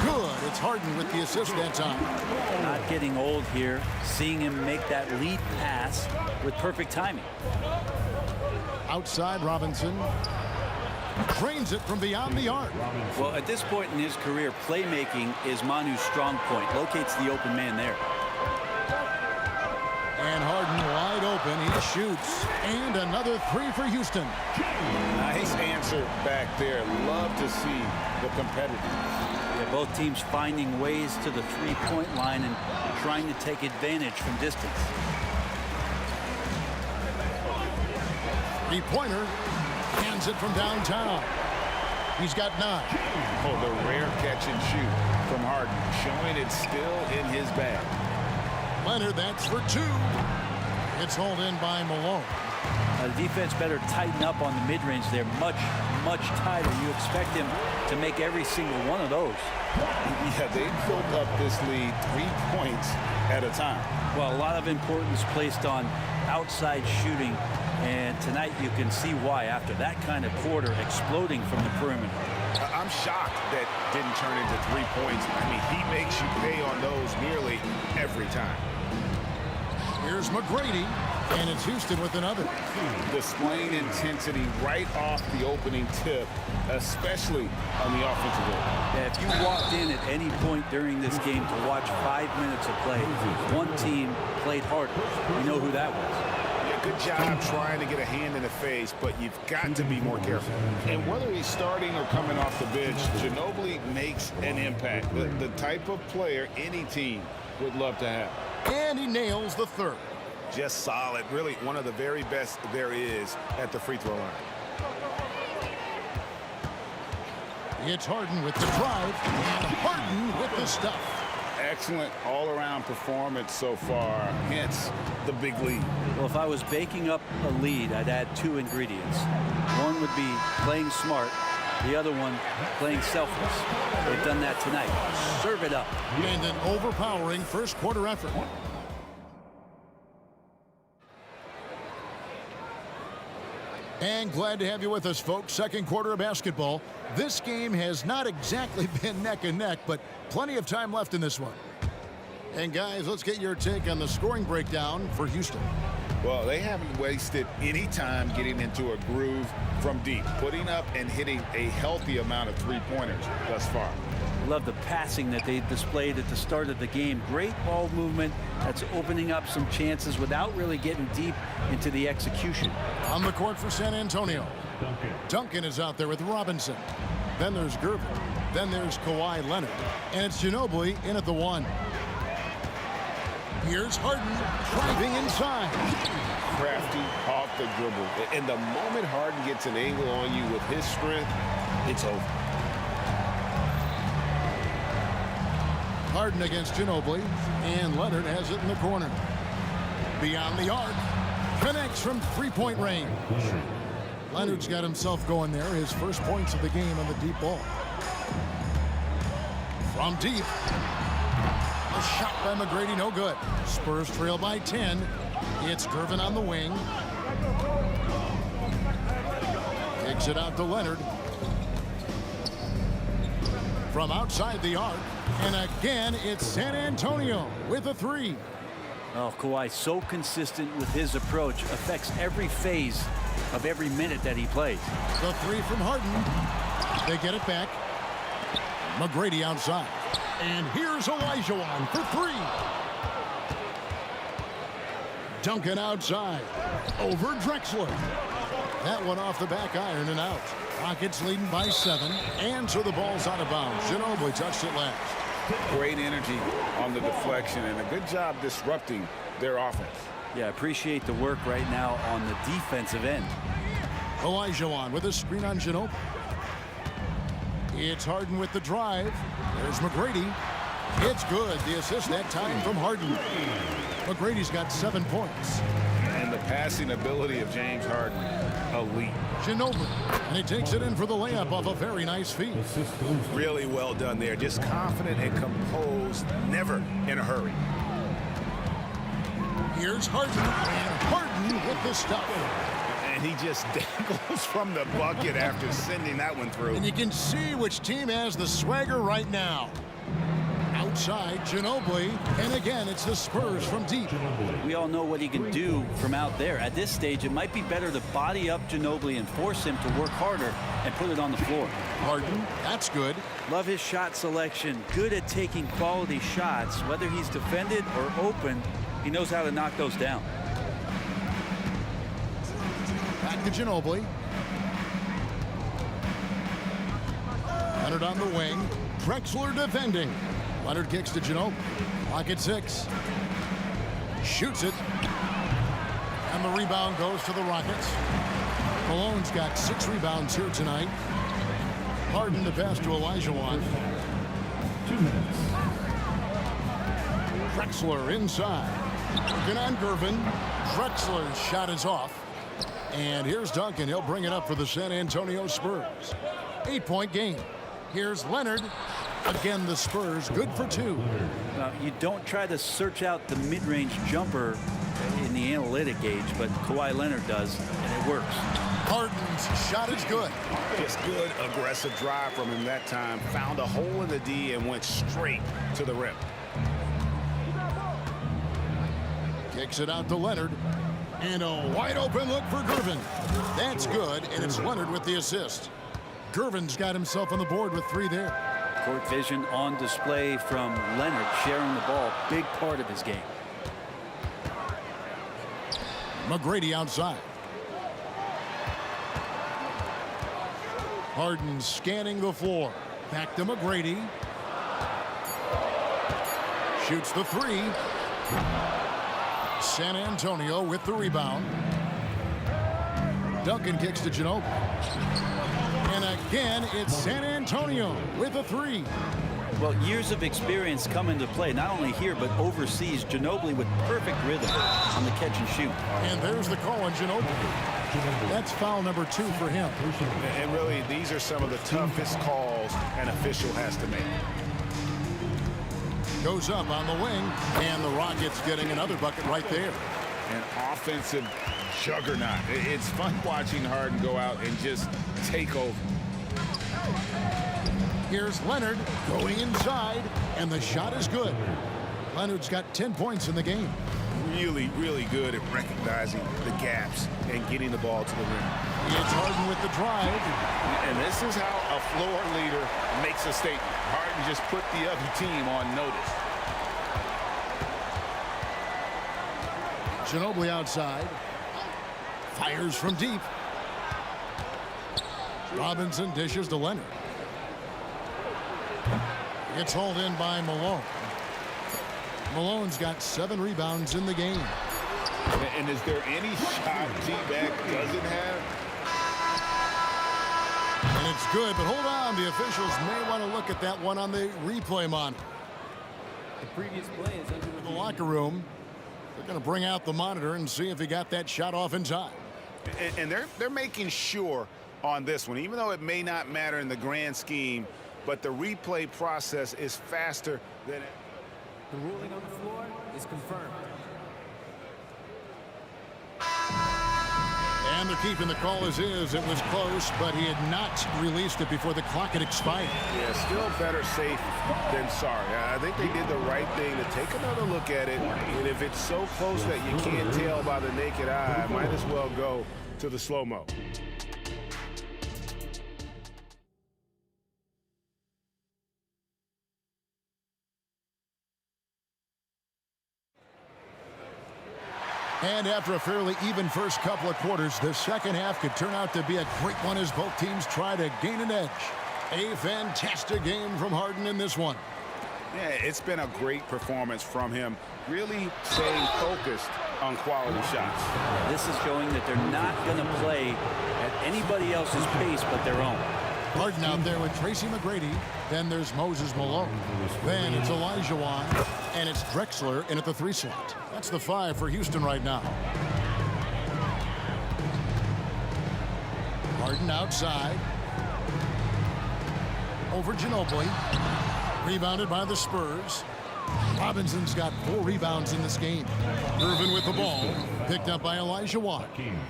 Good. It's Harden with the assist that time. Not getting old here. Seeing him make that lead pass with perfect timing. Outside Robinson. Drains it from beyond the arc. Well, at this point in his career, playmaking is Manu's strong point. Locates the open man there. And Harden wide open. He shoots. And another 3 for Houston. Nice answer back there. Love to see the competitive. Yeah, both teams finding ways to the three-point line and trying to take advantage from distance. 3-pointer. Hands it from downtown. He's got 9. Oh, the rare catch and shoot from Harden, showing it's still in his bag. Leonard, that's for 2. It's hauled in by Malone. The defense better tighten up on the mid-range there. Much tighter. You expect him to make every single one of those. Yeah, they built up this lead 3 points at a time. Well, a lot of importance placed on outside shooting. And tonight you can see why after that kind of quarter exploding from the perimeter. I'm shocked that didn't turn into 3 points. I mean, he makes you pay on those nearly every time. Here's McGrady, and it's Houston with another. Displaying intensity right off the opening tip, especially on the offensive end. Yeah, if you walked in at any point during this game to watch 5 minutes of play, one team played harder. You know who that was. Good job trying to get a hand in the face, but you've got to be more careful. And whether he's starting or coming off the bench, Ginobili makes an impact. The type of player any team would love to have. And he nails the 3rd. Just solid. Really one of the very best there is at the free throw line. It's Harden with the drive, and Harden with the stuff. Excellent all-around performance so far, hence the big lead. Well, if I was baking up a lead, I'd add 2 ingredients. One would be playing smart, the other one playing selfless. They've done that tonight. Serve it up. And an overpowering first quarter effort. And glad to have you with us, folks. Second quarter of basketball. This game has not exactly been neck and neck, but plenty of time left in this one. And guys, let's get your take on the scoring breakdown for Houston. Well, they haven't wasted any time getting into a groove from deep, putting up and hitting a healthy amount of three-pointers thus far. Love the passing that they displayed at the start of the game. Great ball movement that's opening up some chances without really getting deep into the execution. On the court for San Antonio. Duncan is out there with Robinson. Then there's Gervin. Then there's Kawhi Leonard. And it's Ginobili in at the 1. Here's Harden driving inside. Crafty off the dribble. And the moment Harden gets an angle on you with his strength, it's over. Harden against Ginobili, and Leonard has it in the corner. Beyond the arc, connects from three-point range. Leonard's got himself going there, his first points of the game on the deep ball. From deep, a shot by McGrady, no good. Spurs trail by 10. It's Gervin on the wing. Kicks it out to Leonard. From outside the arc, and again, it's San Antonio with a three. Oh, Kawhi, so consistent with his approach, affects every phase of every minute that he plays. The three from Harden. They get it back. McGrady outside. And here's Olajuwon for three. Duncan outside. Over Drexler. That one off the back iron and out. Rockets leading by 7. And so the ball's out of bounds. Ginobili touched it last. Great energy on the deflection and a good job disrupting their offense. Yeah, appreciate the work right now on the defensive end. Olajuwon with a screen on Ginobili. It's Harden with the drive. There's McGrady. It's good. The assist that time from Harden. McGrady's got 7 points. And the passing ability of James Harden, elite. Ginobili, and he takes it in for the layup off a very nice feed. Really well done there. Just confident and composed, never in a hurry. Here's Harden, and Harden with the stuff. And he just dangles from the bucket after sending that one through. And you can see which team has the swagger right now. Outside, Ginobili, and again, it's the Spurs from deep. We all know what he can do from out there. At this stage, it might be better to body up Ginobili and force him to work harder and put it on the floor. Harden, that's good. Love his shot selection. Good at taking quality shots. Whether he's defended or open, he knows how to knock those down. Back to Ginobili. Leonard on the wing. Drexler defending. Leonard kicks to Ginobili. Clock at 6. Shoots it. And the rebound goes to the Rockets. Malone's got 6 rebounds here tonight. Harden to pass to Olajuwon. 2 minutes. Drexler inside. Working on Gervin. Drexler's shot is off. And here's Duncan. He'll bring it up for the San Antonio Spurs. 8-point game. Here's Leonard. Again, the Spurs good for 2. You don't try to search out the mid-range jumper in the analytic age, but Kawhi Leonard does, and it works. Harden's shot is good. Just good, aggressive drive from him that time. Found a hole in the D and went straight to the rim. Kicks it out to Leonard. And a wide open look for Gervin. That's good, and it's Leonard with the assist. Gervin's got himself on the board with 3 there. Court vision on display from Leonard, sharing the ball, big part of his game. McGrady outside. Harden scanning the floor. Back to McGrady. Shoots the 3. San Antonio with the rebound. Duncan kicks to Ginobili. And again, it's San Antonio with a 3. Well, years of experience come into play, not only here, but overseas. Ginobili with perfect rhythm on the catch and shoot. And there's the call on Ginobili. That's foul number 2 for him. And really, these are some of the toughest calls an official has to make. Goes up on the wing, and the Rockets getting another bucket right there. An offensive juggernaut. It's fun watching Harden go out and just take over. Here's Leonard going inside, and the shot is good. Leonard's got 10 points in the game. Really, really good at recognizing the gaps and getting the ball to the rim. It's Harden with the drive. And this is how a floor leader makes a statement. Harden just put the other team on notice. Ginobili outside. Fires from deep. Robinson dishes to Leonard. It's hauled in by Malone. Malone's got 7 rebounds in the game. And is there any shot T-Mac doesn't have? And it's good, but hold on. The officials may want to look at that one on the replay monitor. In the locker room, they're going to bring out the monitor and see if he got that shot off in time. And they're making sure on this one, even though it may not matter in the grand scheme, but the replay process is faster than it. The ruling on the floor is confirmed. And they're keeping the call as is. It was close, but he had not released it before the clock had expired. Yeah, still better safe than sorry. I think they did the right thing to take another look at it. And if it's so close that you can't tell by the naked eye, might as well go to the slow-mo. And after a fairly even first couple of quarters, the second half could turn out to be a great one as both teams try to gain an edge. A fantastic game from Harden in this one. Yeah, it's been a great performance from him, really staying focused on quality shots. This is showing that they're not going to play at anybody else's pace but their own. Harden out there with Tracy McGrady. Then there's Moses Malone. Then it's Olajuwon. And it's Drexler in at the 3 slot. That's the 5 for Houston right now. Harden outside. Over Ginobili. Rebounded by the Spurs. Robinson's got 4 rebounds in this game. Irvin with the ball. Picked up by Olajuwon.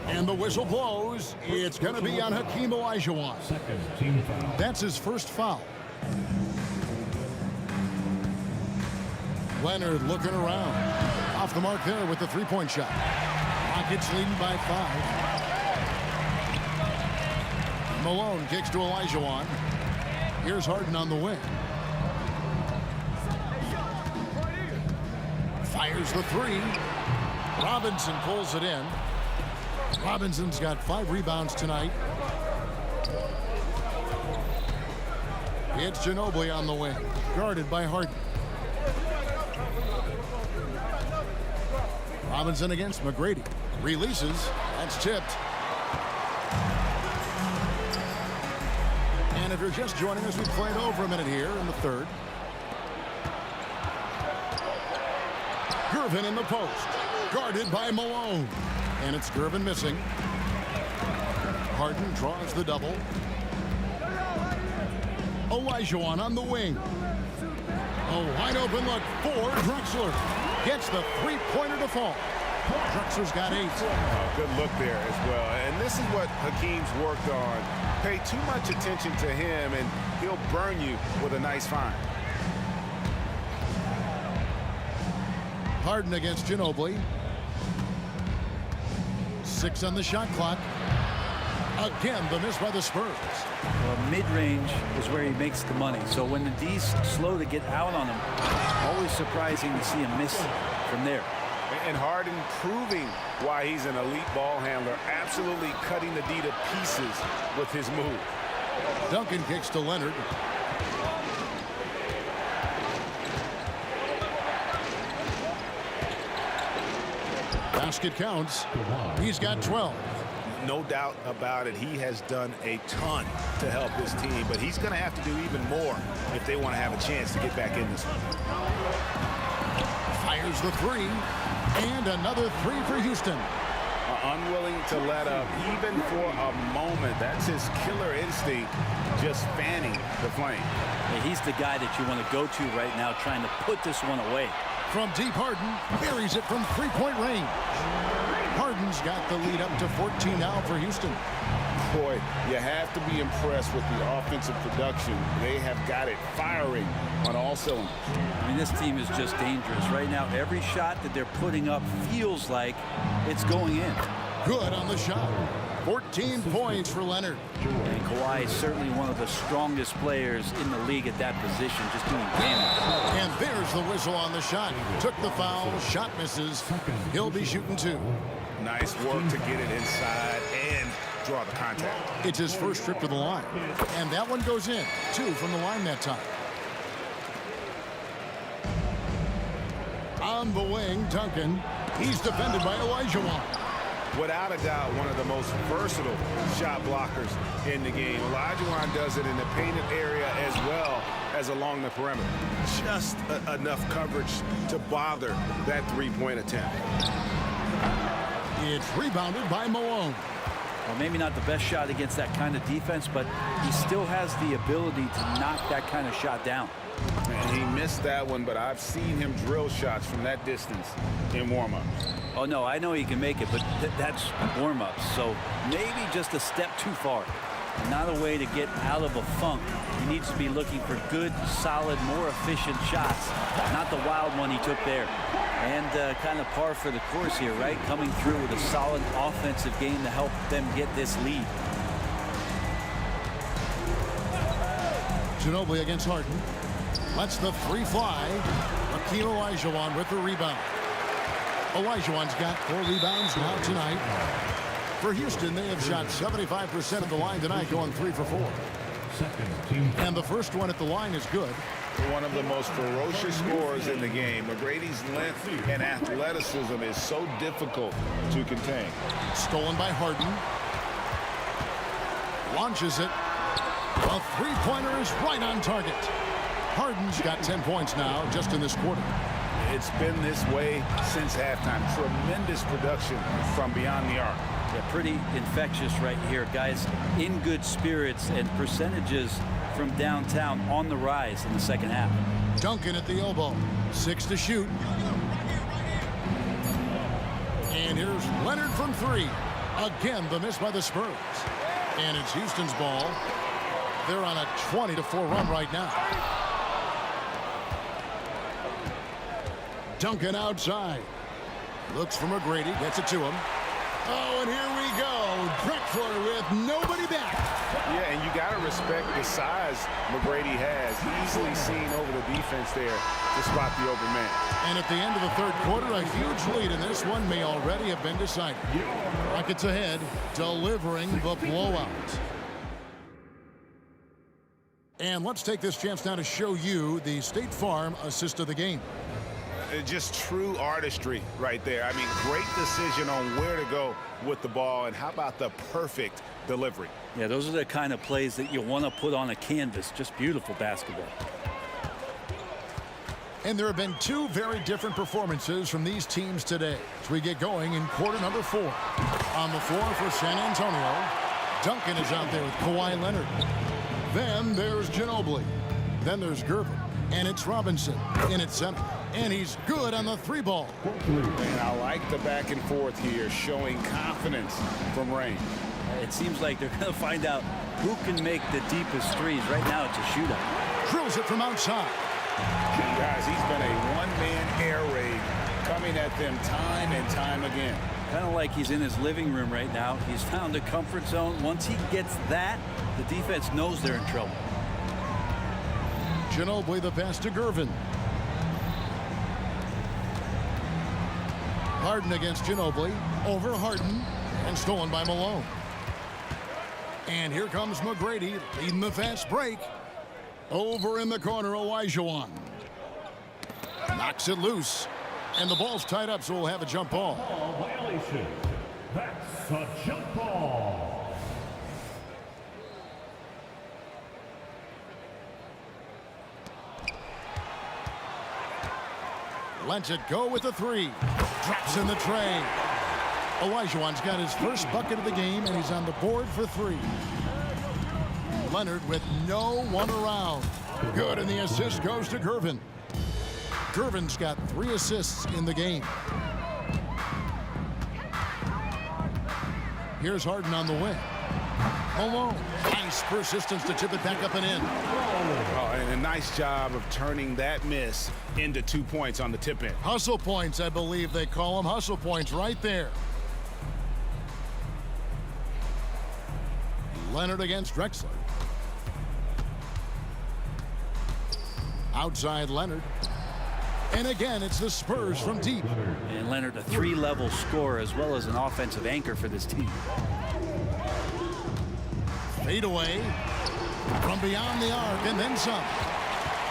And the whistle blows. It's going to be on Hakeem Olajuwon. Second team foul. That's his first foul. Leonard looking around. Off the mark there with the 3-point shot. Rockets leading by 5. Malone kicks to Olajuwon. Here's Harden on the wing. Fires the 3. Robinson pulls it in. Robinson's got 5 rebounds tonight. It's Ginobili on the wing, guarded by Harden. Robinson against McGrady. Releases. That's tipped. And if you're just joining us, we've played over a minute here in the third. Gervin in the post. Guarded by Malone. And it's Gervin missing. Harden draws the double. Olajuwon on the wing. A wide open look for Drexler. Gets the 3-pointer to fall. Drexler's got 8. Oh, good look there as well. And this is what Hakeem's worked on. Pay too much attention to him, and he'll burn you with a nice find. Harden against Ginobili. 6 on the shot clock. Again, the miss by the Spurs. Well, mid-range is where he makes the money. So when the D's slow to get out on him, always surprising to see him miss from there. And Harden proving why he's an elite ball handler, absolutely cutting the D to pieces with his move. Duncan kicks to Leonard. Basket counts. He's got 12. No doubt about it, he has done a ton to help his team, but he's going to have to do even more if they want to have a chance to get back in this one. Fires the 3, and another 3 for Houston. Unwilling to let up even for a moment. That's his killer instinct, just fanning the flame. Yeah, he's the guy that you want to go to right now, trying to put this one away. From deep, Harden buries it from 3-point range. Harden's got the lead up to 14 now for Houston. Boy, you have to be impressed with the offensive production. They have got it firing on all cylinders. I mean, this team is just dangerous. Right now, every shot that they're putting up feels like it's going in. Good on the shot. 14 points for Leonard. And Kawhi is certainly one of the strongest players in the league at that position, just doing damage. And there's the whistle on the shot. Took the foul, shot misses. He'll be shooting 2. Nice work to get it inside and draw the contact. It's his first trip to the line. And that one goes in. 2 from the line that time. On the wing, Duncan. He's defended by Olajuwon. without a doubt, one of the most versatile shot blockers in the game. Olajuwon does it in the painted area as well as along the perimeter. Just enough coverage to bother that three-point attempt. It's rebounded by Malone. Well, maybe not the best shot against that kind of defense, but he still has the ability to knock that kind of shot down. And he missed that one, but I've seen him drill shots from that distance in warm-ups. Oh, no, I know he can make it, but that's warm-ups. So maybe just a step too far. Not a way to get out of a funk. He needs to be looking for good, solid, more efficient shots, not the wild one he took there. And kind of par for the course here, right? Coming through with a solid offensive game to help them get this lead. Ginobili against Harden. Lets the three fly. Hakeem Olajuwon with the rebound. Olajuwon's got 4 rebounds now tonight. For Houston, they have shot 75% of the line tonight, going 3 for 4. And the first one at the line is good. One of the most ferocious scorers in the game. McGrady's length and athleticism is so difficult to contain. Stolen by Harden. Launches it. A three-pointer is right on target. Harden's got 10 points now just in this quarter. It's been this way since halftime. Tremendous production from beyond the arc. Yeah, pretty infectious right here. Guys in good spirits, and percentages from downtown on the rise in the second half. Duncan at the elbow. 6 to shoot. And here's Leonard from 3. Again, the miss by the Spurs. And it's Houston's ball. They're on a 20-4 run right now. Duncan outside. Looks for McGrady. Gets it to him. Oh, and here we go. Drexler with nobody back. Yeah, and you got to respect the size McGrady has. Easily seen over the defense there to spot the open man. And at the end of the third quarter, a huge lead in this one may already have been decided. Rockets ahead, delivering the blowout. And let's take this chance now to show you the State Farm assist of the game. Just true artistry right there. I mean, great decision on where to go with the ball, and how about the perfect delivery? Yeah, those are the kind of plays that you want to put on a canvas. Just beautiful basketball. And there have been 2 very different performances from these teams today as we get going in quarter number 4. On the floor for San Antonio, Duncan is out there with Kawhi Leonard. Then there's Ginobili. Then there's Gervin. And it's Robinson in at center. And he's good on the 3-ball. And I like the back and forth here, showing confidence from Rain. It seems like they're going to find out who can make the deepest threes. Right now, it's a shootout. Drills it from outside. Guys, he's been a one-man air raid coming at them time and time again. Kind of like he's in his living room right now. He's found a comfort zone. Once he gets that, the defense knows they're in trouble. Ginobili the pass to Gervin. Harden against Ginobili. Over Harden. And stolen by Malone. And here comes McGrady leading the fast break. Over in the corner, Olajuwon. Knocks it loose. And the ball's tied up, so we'll have a jump ball. Violation. That's a jump ball. Lets it go with the 3. Drops in the tray. Olajuwon's got his first bucket of the game, and he's on the board for 3. Leonard with no one around. Good, and the assist goes to Gervin. Gervin's got 3 assists in the game. Here's Harden on the wing. Malone. Nice persistence to chip it back up and in. Oh, and a nice job of turning that miss into 2 points on the tip in. Hustle points, I believe they call them. Hustle points right there. Leonard against Drexler. Outside Leonard. And again, it's the Spurs from deep. And Leonard, a 3-level scorer as well as an offensive anchor for this team. Fade away from beyond the arc and then some.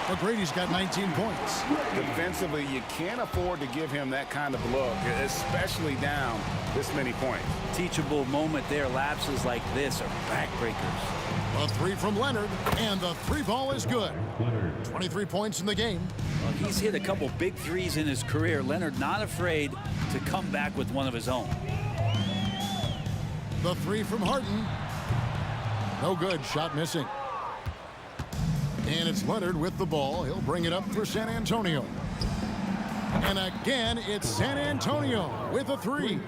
McGrady's got 19 points. Defensively, you can't afford to give him that kind of look, especially down this many points. Teachable moment there. Lapses like this are backbreakers. A three from Leonard, and the three ball is good. 23 points in the game. Well, he's hit a couple big threes in his career. Leonard not afraid to come back with one of his own. The three from Harden. No good. Shot missing. And it's Leonard with the ball. He'll bring it up for San Antonio. And again, it's San Antonio with a three.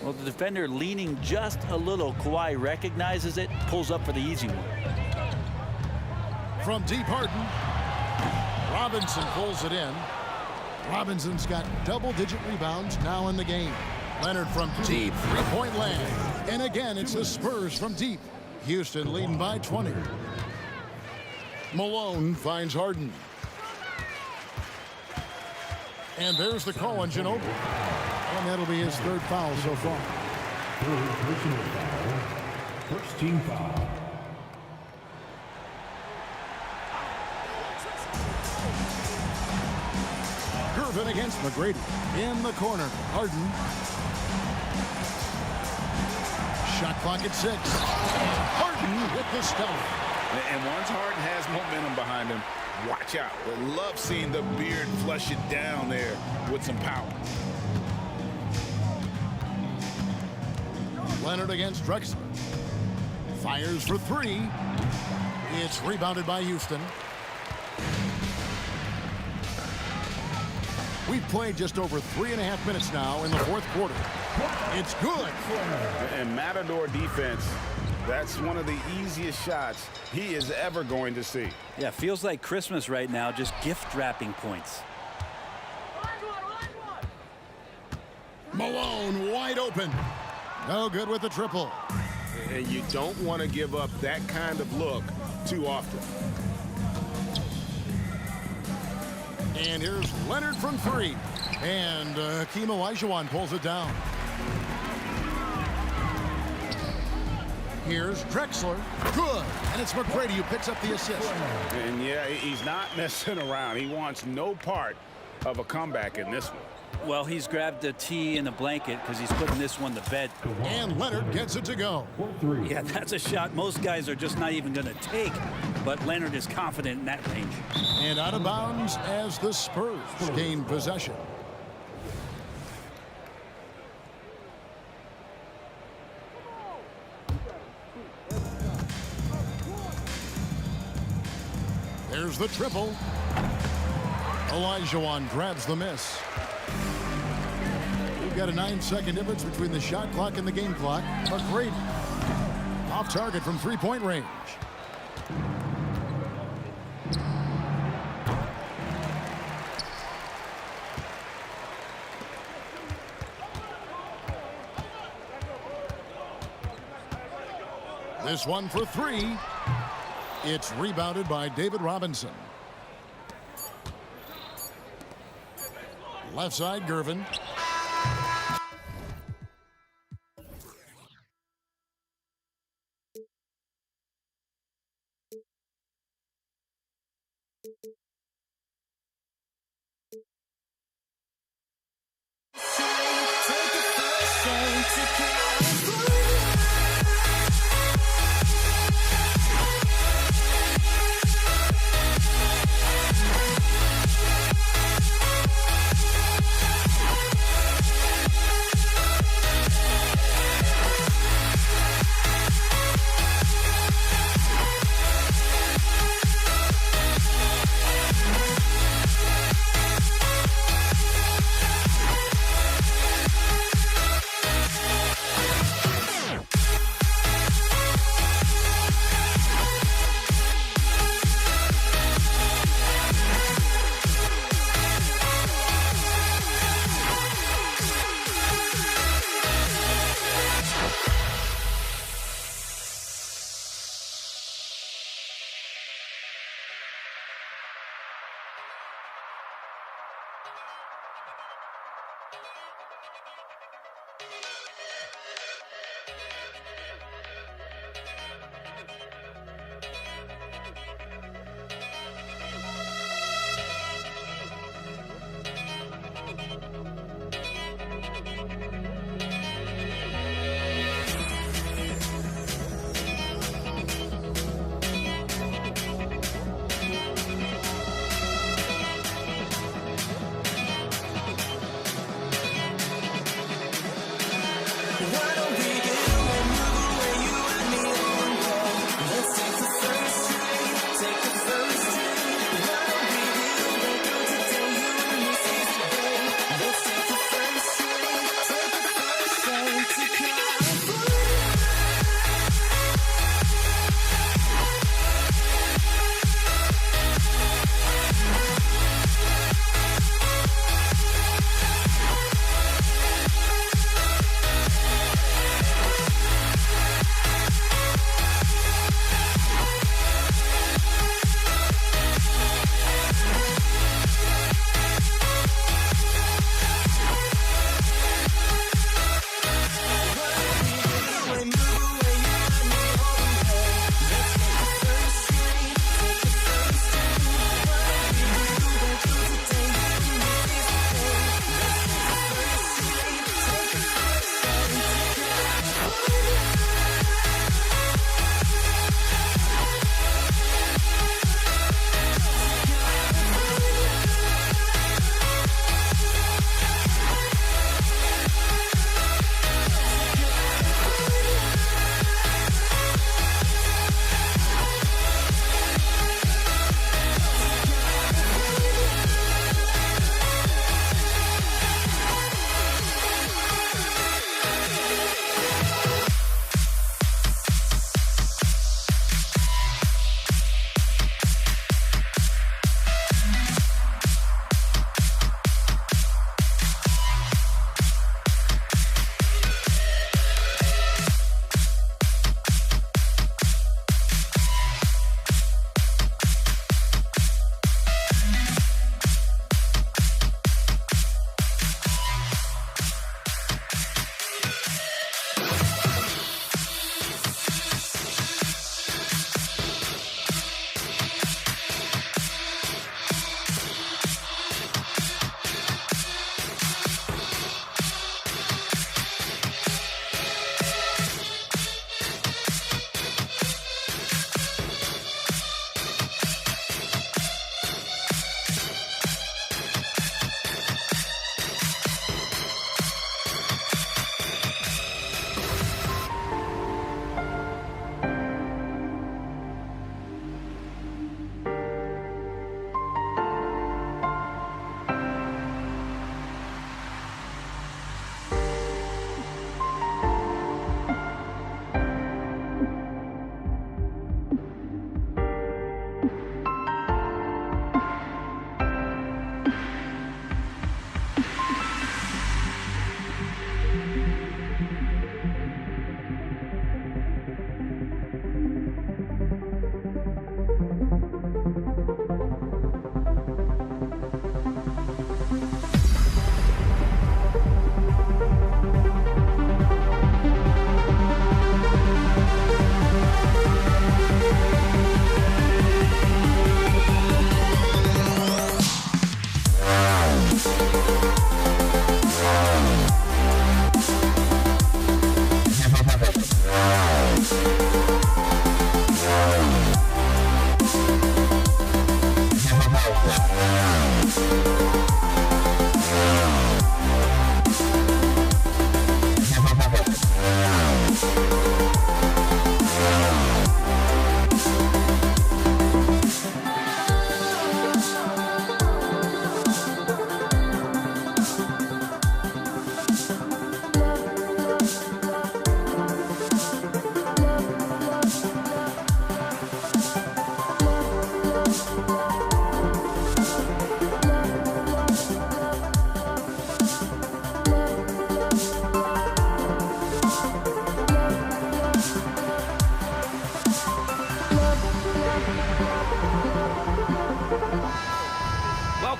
Well, the defender leaning just a little. Kawhi recognizes it, pulls up for the easy one. From deep, Harden. Robinson pulls it in. Robinson's got double-digit rebounds now in the game. Leonard from deep, three-point land. And again, it's the Spurs from deep. Houston leading by 20. Malone finds Harden. And there's the call on Ginobili. And that'll be his third foul so far. Third personal foul. First team foul. Gervin against McGrady. In the corner, Harden. Shot clock at 6. Harden with the stuff. And once Harden has momentum behind him, watch out. I love seeing the beard flush it down there with some power. Leonard against Drexler. Fires for three. It's rebounded by Houston. We've played just over 3.5 minutes now in the fourth quarter. It's good. And Matador defense, that's one of the easiest shots he is ever going to see. Yeah, feels like Christmas right now, just gift wrapping points. Malone wide open. No good with the triple. And you don't want to give up that kind of look too often. And here's Leonard from three. And Hakeem Olajuwon pulls it down. Here's Drexler. Good. And it's McGrady who picks up the assist. And yeah, he's not messing around. He wants no part of a comeback in this one. Well, he's grabbed the tee and the blanket because he's putting this one to bed. And Leonard gets it to go. Yeah, that's a shot most guys are just not even going to take. But Leonard is confident in that range. And out of bounds as the Spurs gain possession. There's the triple. Olajuwon grabs the miss. We've got a 9-second difference between the shot clock and the game clock. McGrady off target from three-point range. This one for three. It's rebounded by David Robinson. Left side, Gervin.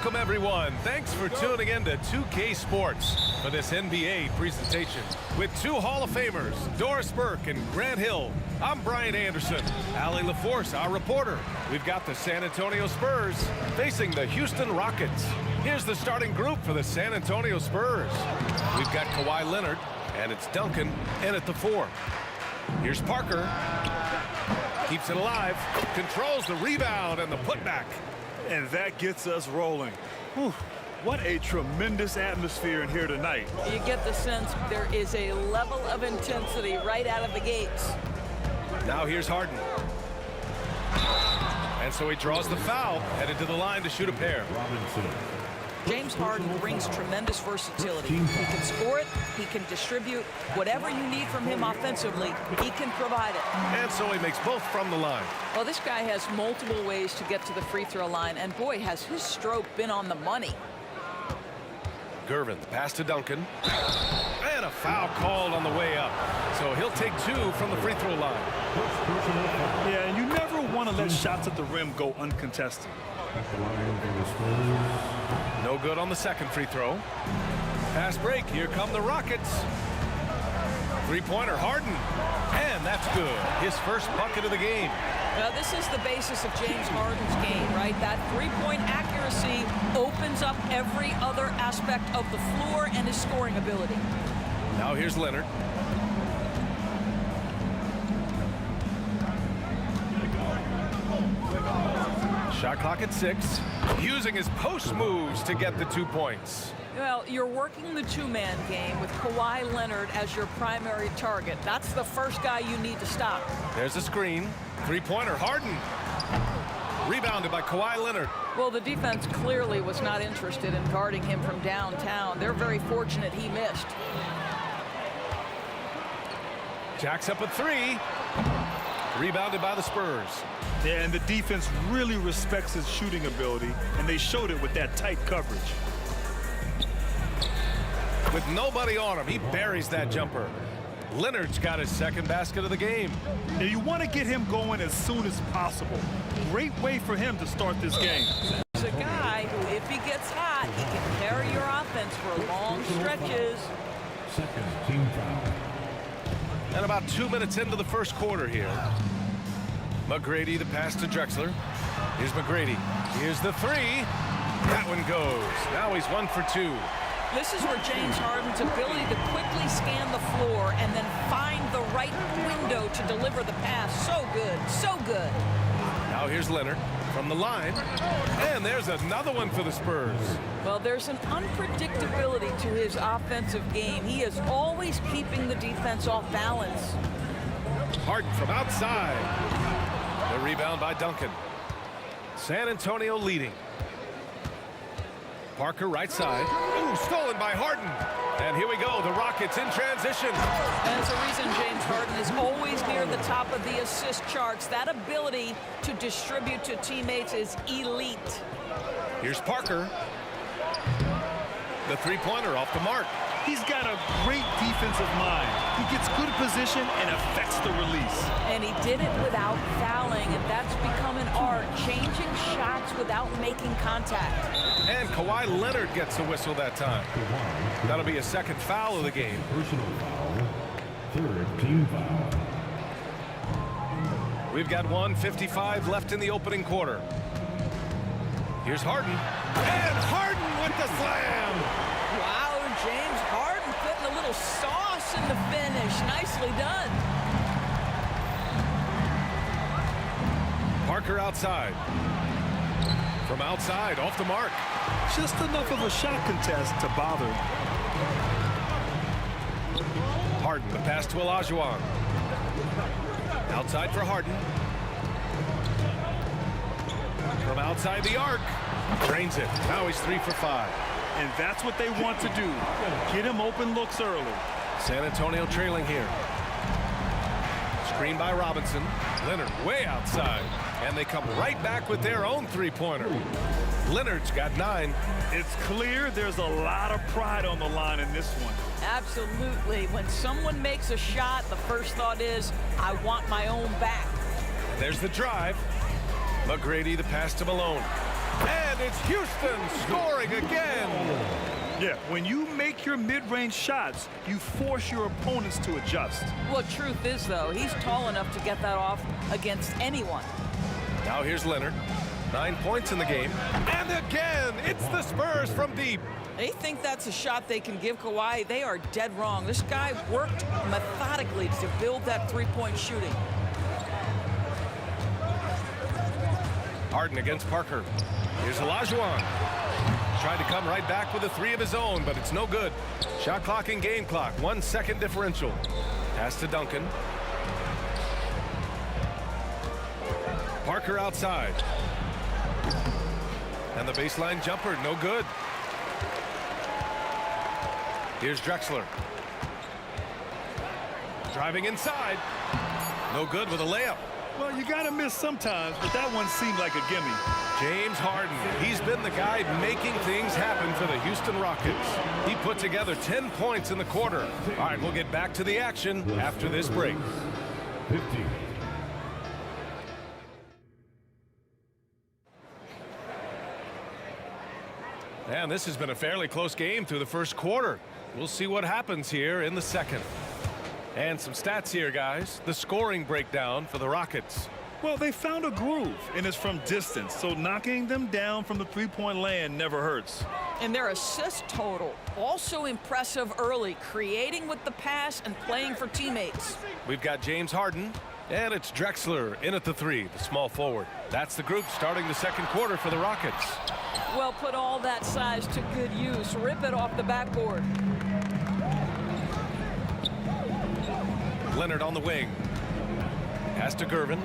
Welcome, everyone. Thanks for tuning in to 2K Sports for this NBA presentation. With two Hall of Famers, Doris Burke and Grant Hill, I'm Brian Anderson. Allie LaForce, our reporter. We've got the San Antonio Spurs facing the Houston Rockets. Here's the starting group for the San Antonio Spurs. We've got Kawhi Leonard, and it's Duncan in at the 4. Here's Parker. Keeps it alive, controls the rebound and the putback. And that gets us rolling. Whew. What a tremendous atmosphere in here tonight. You get the sense there is a level of intensity right out of the gates. Now here's Harden. And so he draws the foul, headed to the line to shoot a pair. James Harden brings tremendous versatility. He can score it, he can distribute. Whatever you need from him offensively, he can provide it. And so he makes both from the line. Well, this guy has multiple ways to get to the free throw line, and boy, has his stroke been on the money. Gervin, the pass to Duncan. And a foul called on the way up. So he'll take 2 from the free throw line. Yeah, and you never want to let shots at the rim go uncontested. No good on the second free throw. Pass break. Here come the Rockets. Three-pointer, Harden. And that's good. His first bucket of the game. Now, this is the basis of James Harden's game, right? That three-point accuracy opens up every other aspect of the floor and his scoring ability. Now here's Leonard. Shot clock at 6. Using his post moves to get the 2 points. Well, you're working the two-man game with Kawhi Leonard as your primary target. That's the first guy you need to stop. There's a screen. Three-pointer, Harden. Rebounded by Kawhi Leonard. Well, the defense clearly was not interested in guarding him from downtown. They're very fortunate he missed. Jacks up at 3. Rebounded by the Spurs. Yeah, and the defense really respects his shooting ability, and they showed it with that tight coverage. With nobody on him, he buries that jumper. Leonard's got his second basket of the game. Now you want to get him going as soon as possible. Great way for him to start this game. He's a guy who, if he gets hot, he can carry your offense for long stretches. Second team foul. And about 2 minutes into the first quarter here. McGrady, the pass to Drexler. Here's McGrady. Here's the 3. That one goes. Now he's 1 for 2. This is where James Harden's ability to quickly scan the floor and then find the right window to deliver the pass. So good, so good. Now here's Leonard from the line. And there's another one for the Spurs. Well, there's an unpredictability to his offensive game. He is always keeping the defense off balance. Harden from outside. The rebound by Duncan. San Antonio leading. Parker right side. Ooh, stolen by Harden. And here we go, the Rockets in transition. And there's a reason James Harden is always near the top of the assist charts. That ability to distribute to teammates is elite. Here's Parker. The three-pointer off the mark. He's got a great defensive mind. He gets good position and affects the release. And he did it without fouling, and that's become an art, changing shots without making contact. And Kawhi Leonard gets a whistle that time. That'll be a second foul of the game. Personal foul. Third team foul. We've got 1:55 left in the opening quarter. Here's Harden. And Harden with the slam. Wow, James Harden putting a little sauce in the finish. Nicely done. Parker outside. From outside, off the mark. Just enough of a shot contest to bother. Harden, the pass to Olajuwon. Outside for Harden. From outside the arc. Drains it. Now he's 3 for 5. And that's what they want to do. Get him open looks early. San Antonio trailing here. Screen by Robinson. Leonard way outside. And they come right back with their own three-pointer. Leonard's got 9. It's clear there's a lot of pride on the line in this one. Absolutely. When someone makes a shot, the first thought is, I want my own back. There's the drive. McGrady, the pass to Malone. And it's Houston scoring again. Yeah, when you make your mid-range shots, you force your opponents to adjust. Well, truth is, though, he's tall enough to get that off against anyone. Now here's Leonard. 9 points in the game. And again, it's the Spurs from deep. They think that's a shot they can give Kawhi. They are dead wrong. This guy worked methodically to build that three-point shooting. Harden against Parker. Here's Olajuwon. Tried to come right back with a three of his own, but it's no good. Shot clock and game clock, 1 second differential. Pass to Duncan. Parker outside. And the baseline jumper, no good. Here's Drexler. Driving inside. No good with a layup. Well, you got to miss sometimes, but that one seemed like a gimme. James Harden, he's been the guy making things happen for the Houston Rockets. He put together 10 points in the quarter. All right, we'll get back to the action after this break. 50. And this has been a fairly close game through the first quarter. We'll see what happens here in the second. And some stats here, guys. The scoring breakdown for the Rockets. Well, they found a groove, and it's from distance, so knocking them down from the three-point land never hurts. And their assist total, also impressive early, creating with the pass and playing for teammates. We've got James Harden, and it's Drexler in at the three, the small forward. That's the group starting the second quarter for the Rockets. Well, put all that size to good use. Rip it off the backboard. Leonard on the wing. Pass to Gervin.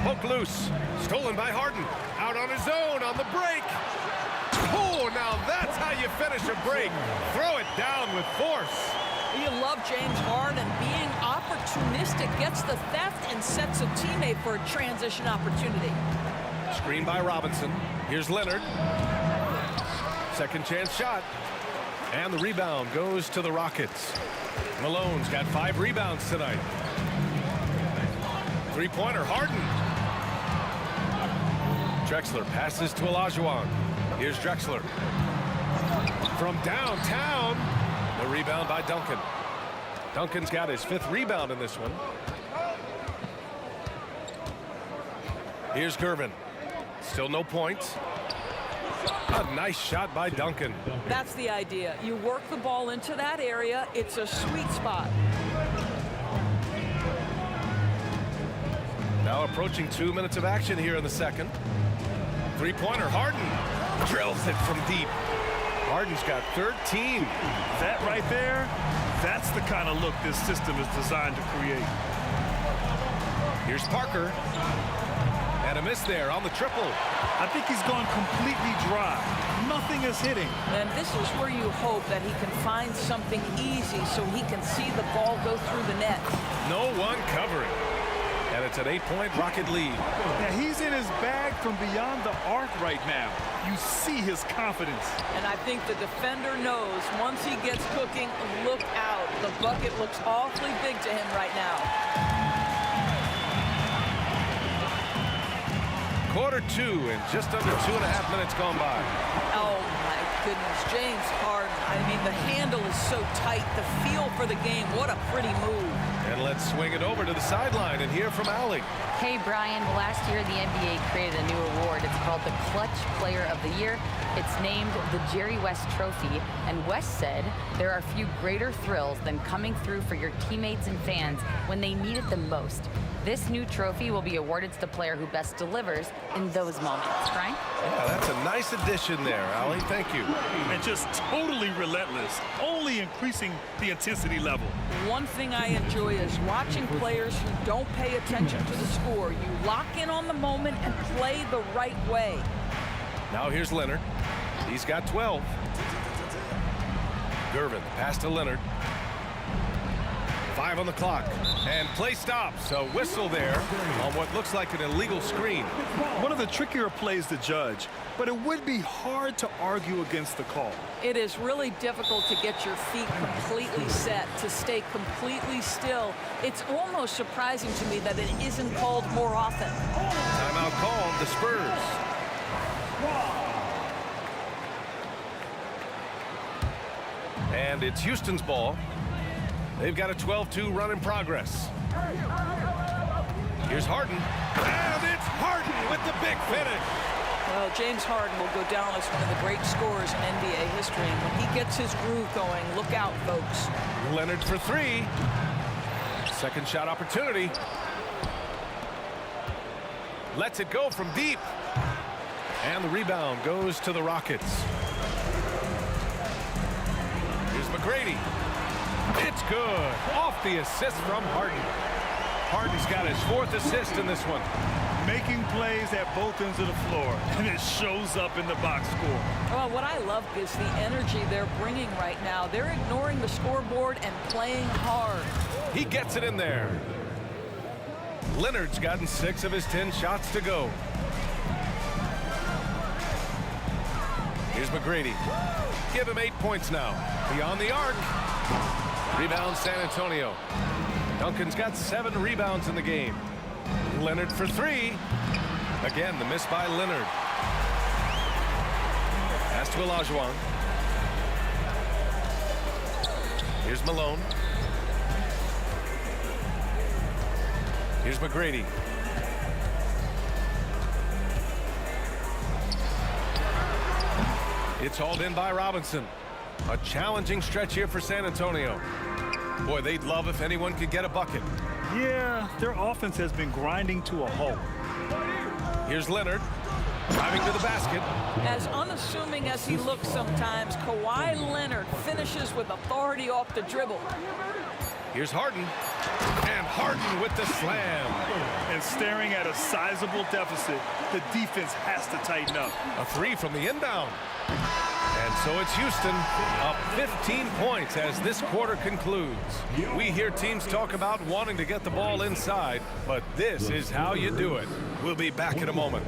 Poke loose. Stolen by Harden. Out on his own on the break. Oh, now that's how you finish a break. Throw it down with force. You love James Harden being opportunistic, gets the theft and sets a teammate for a transition opportunity. Screen by Robinson. Here's Leonard. Second chance shot. And the rebound goes to the Rockets. Malone's got 5 rebounds tonight. Three-pointer, Harden. Drexler passes to Olajuwon. Here's Drexler. From downtown. The rebound by Duncan. Duncan's got his 5th rebound in this one. Here's Gervin. Still no points. A nice shot by Duncan. That's the idea. You work the ball into that area. It's a sweet spot. Now approaching 2 minutes of action here in the second. Three-pointer, Harden drills it from deep. Harden's got 13. That right there, that's the kind of look this system is designed to create. Here's Parker. And a miss there on the triple. I think he's gone completely dry. Nothing is hitting. And this is where you hope that he can find something easy so he can see the ball go through the net. No one covering. And it's an 8-point Rocket lead. Yeah, he's in his bag from beyond the arc right now. You see his confidence. And I think the defender knows once he gets cooking, look out. The bucket looks awfully big to him right now. Quarter 2 and just under 2.5 minutes gone by. Oh my goodness, James Harden. I mean, the handle is so tight. The feel for the game, what a pretty move. And let's swing it over to the sideline and hear from Allie. Hey, Brian. Well, last year, the NBA created a new award. It's called the Clutch Player of the Year. It's named the Jerry West Trophy. And West said there are few greater thrills than coming through for your teammates and fans when they need it the most. This new trophy will be awarded to the player who best delivers in those moments. Brian? Yeah, that's a nice addition there, Allie. Thank you. And just totally relentless, only increasing the intensity level. One thing I enjoy is watching players who don't pay attention to the score. You lock in on the moment and play the right way. Now here's Leonard. He's got 12. Gervin, pass to Leonard. 5 on the clock. And play stops. A whistle there on what looks like an illegal screen. One of the trickier plays to judge, but it would be hard to argue against the call. It is really difficult to get your feet completely set, to stay completely still. It's almost surprising to me that it isn't called more often. Timeout called, the Spurs. And it's Houston's ball. They've got a 12-2 run in progress. Here's Harden. And it's Harden with the big finish. Well, James Harden will go down as one of the great scorers in NBA history. And when he gets his groove going, look out, folks. Leonard for 3. Second shot opportunity. Lets it go from deep. And the rebound goes to the Rockets. Here's McGrady. It's good. Off the assist from Harden. Harden's got his 4th assist in this one. Making plays at both ends of the floor, and it shows up in the box score. Well, what I love is the energy they're bringing right now. They're ignoring the scoreboard and playing hard. He gets it in there. Leonard's gotten 6 of his 10 shots to go. Here's McGrady. Give him 8 points now. Beyond the arc. Rebound San Antonio. Duncan's got 7 rebounds in the game. Leonard for 3. Again, the miss by Leonard. Pass to Olajuwon. Here's Malone. Here's McGrady. It's hauled in by Robinson. A challenging stretch here for San Antonio. Boy, they'd love if anyone could get a bucket. Yeah, their offense has been grinding to a halt. Here's Leonard. Driving to the basket. As unassuming as he looks sometimes, Kawhi Leonard finishes with authority off the dribble. Here's Harden. And Harden with the slam. And staring at a sizable deficit, the defense has to tighten up. A 3 from the inbound. And so it's Houston up 15 points as this quarter concludes. We hear teams talk about wanting to get the ball inside, but this is how you do it. We'll be back in a moment.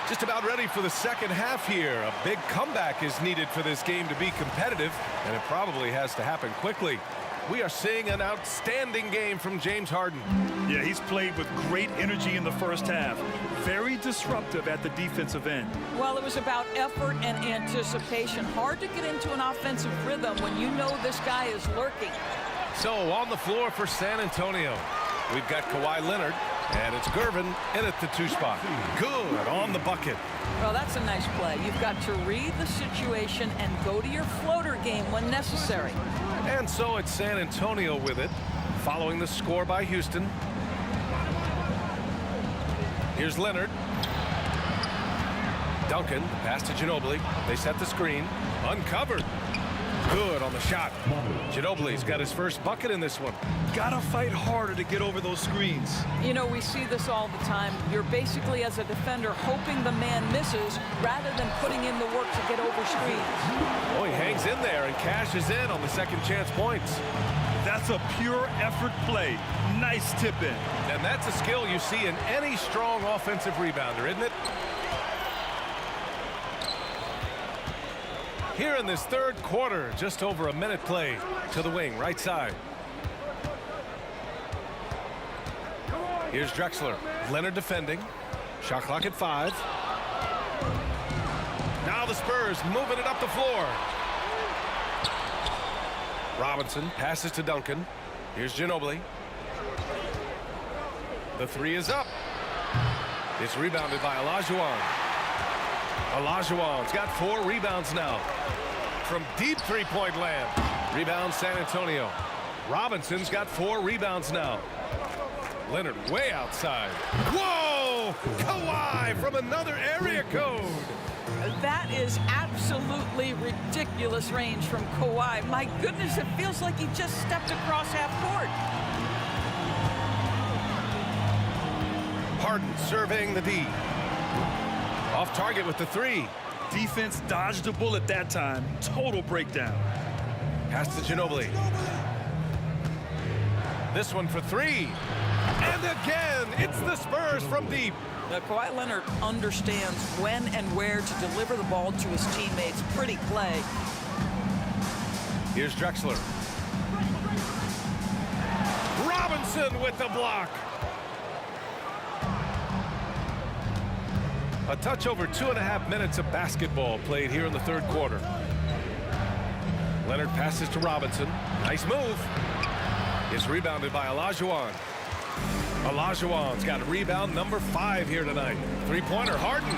Just about ready for the second half here. A big comeback is needed for this game to be competitive, and it probably has to happen quickly. We are seeing an outstanding game from James Harden. Yeah, he's played with great energy in the first half. Very disruptive at the defensive end. Well, it was about effort and anticipation. Hard to get into an offensive rhythm when you know this guy is lurking. So on the floor for San Antonio, we've got Kawhi Leonard. And it's Gervin in at the 2 spot. Good on the bucket. Well, that's a nice play. You've got to read the situation and go to your floater game when necessary. And so it's San Antonio with it, following the score by Houston. Here's Leonard. Duncan, pass to Ginobili. They set the screen. Uncovered. Good on the shot. Ginobili's got his first bucket in this one. Gotta fight harder to get over those screens. You know, we see this all the time. You're basically, as a defender, hoping the man misses rather than putting in the work to get over screens. Oh, he hangs in there and cashes in on the second chance points. That's a pure effort play. Nice tip in. And that's a skill you see in any strong offensive rebounder, isn't it? Here in this third quarter, just over a minute play to the wing, right side. Here's Drexler. Leonard defending. Shot clock at 5. Now the Spurs moving it up the floor. Robinson passes to Duncan. Here's Ginobili. The 3 is up. It's rebounded by Olajuwon. Olajuwon's got 4 rebounds now. From deep three-point land. Rebound San Antonio. Robinson's got 4 rebounds now. Leonard way outside. Whoa! Kawhi from another area code. That is absolutely ridiculous range from Kawhi. My goodness, it feels like he just stepped across half court. Harden surveying the D. Off target with the 3. Defense dodged a bullet that time. Total breakdown. Pass to Ginobili. This one for 3. And again, it's the Spurs from deep. Now, Kawhi Leonard understands when and where to deliver the ball to his teammates. Pretty play. Here's Drexler. Robinson with the block. A touch over 2.5 minutes of basketball played here in the third quarter. Leonard passes to Robinson. Nice move. It's rebounded by Olajuwon. Olajuwon's got rebound number 5 here tonight. Three-pointer, Harden.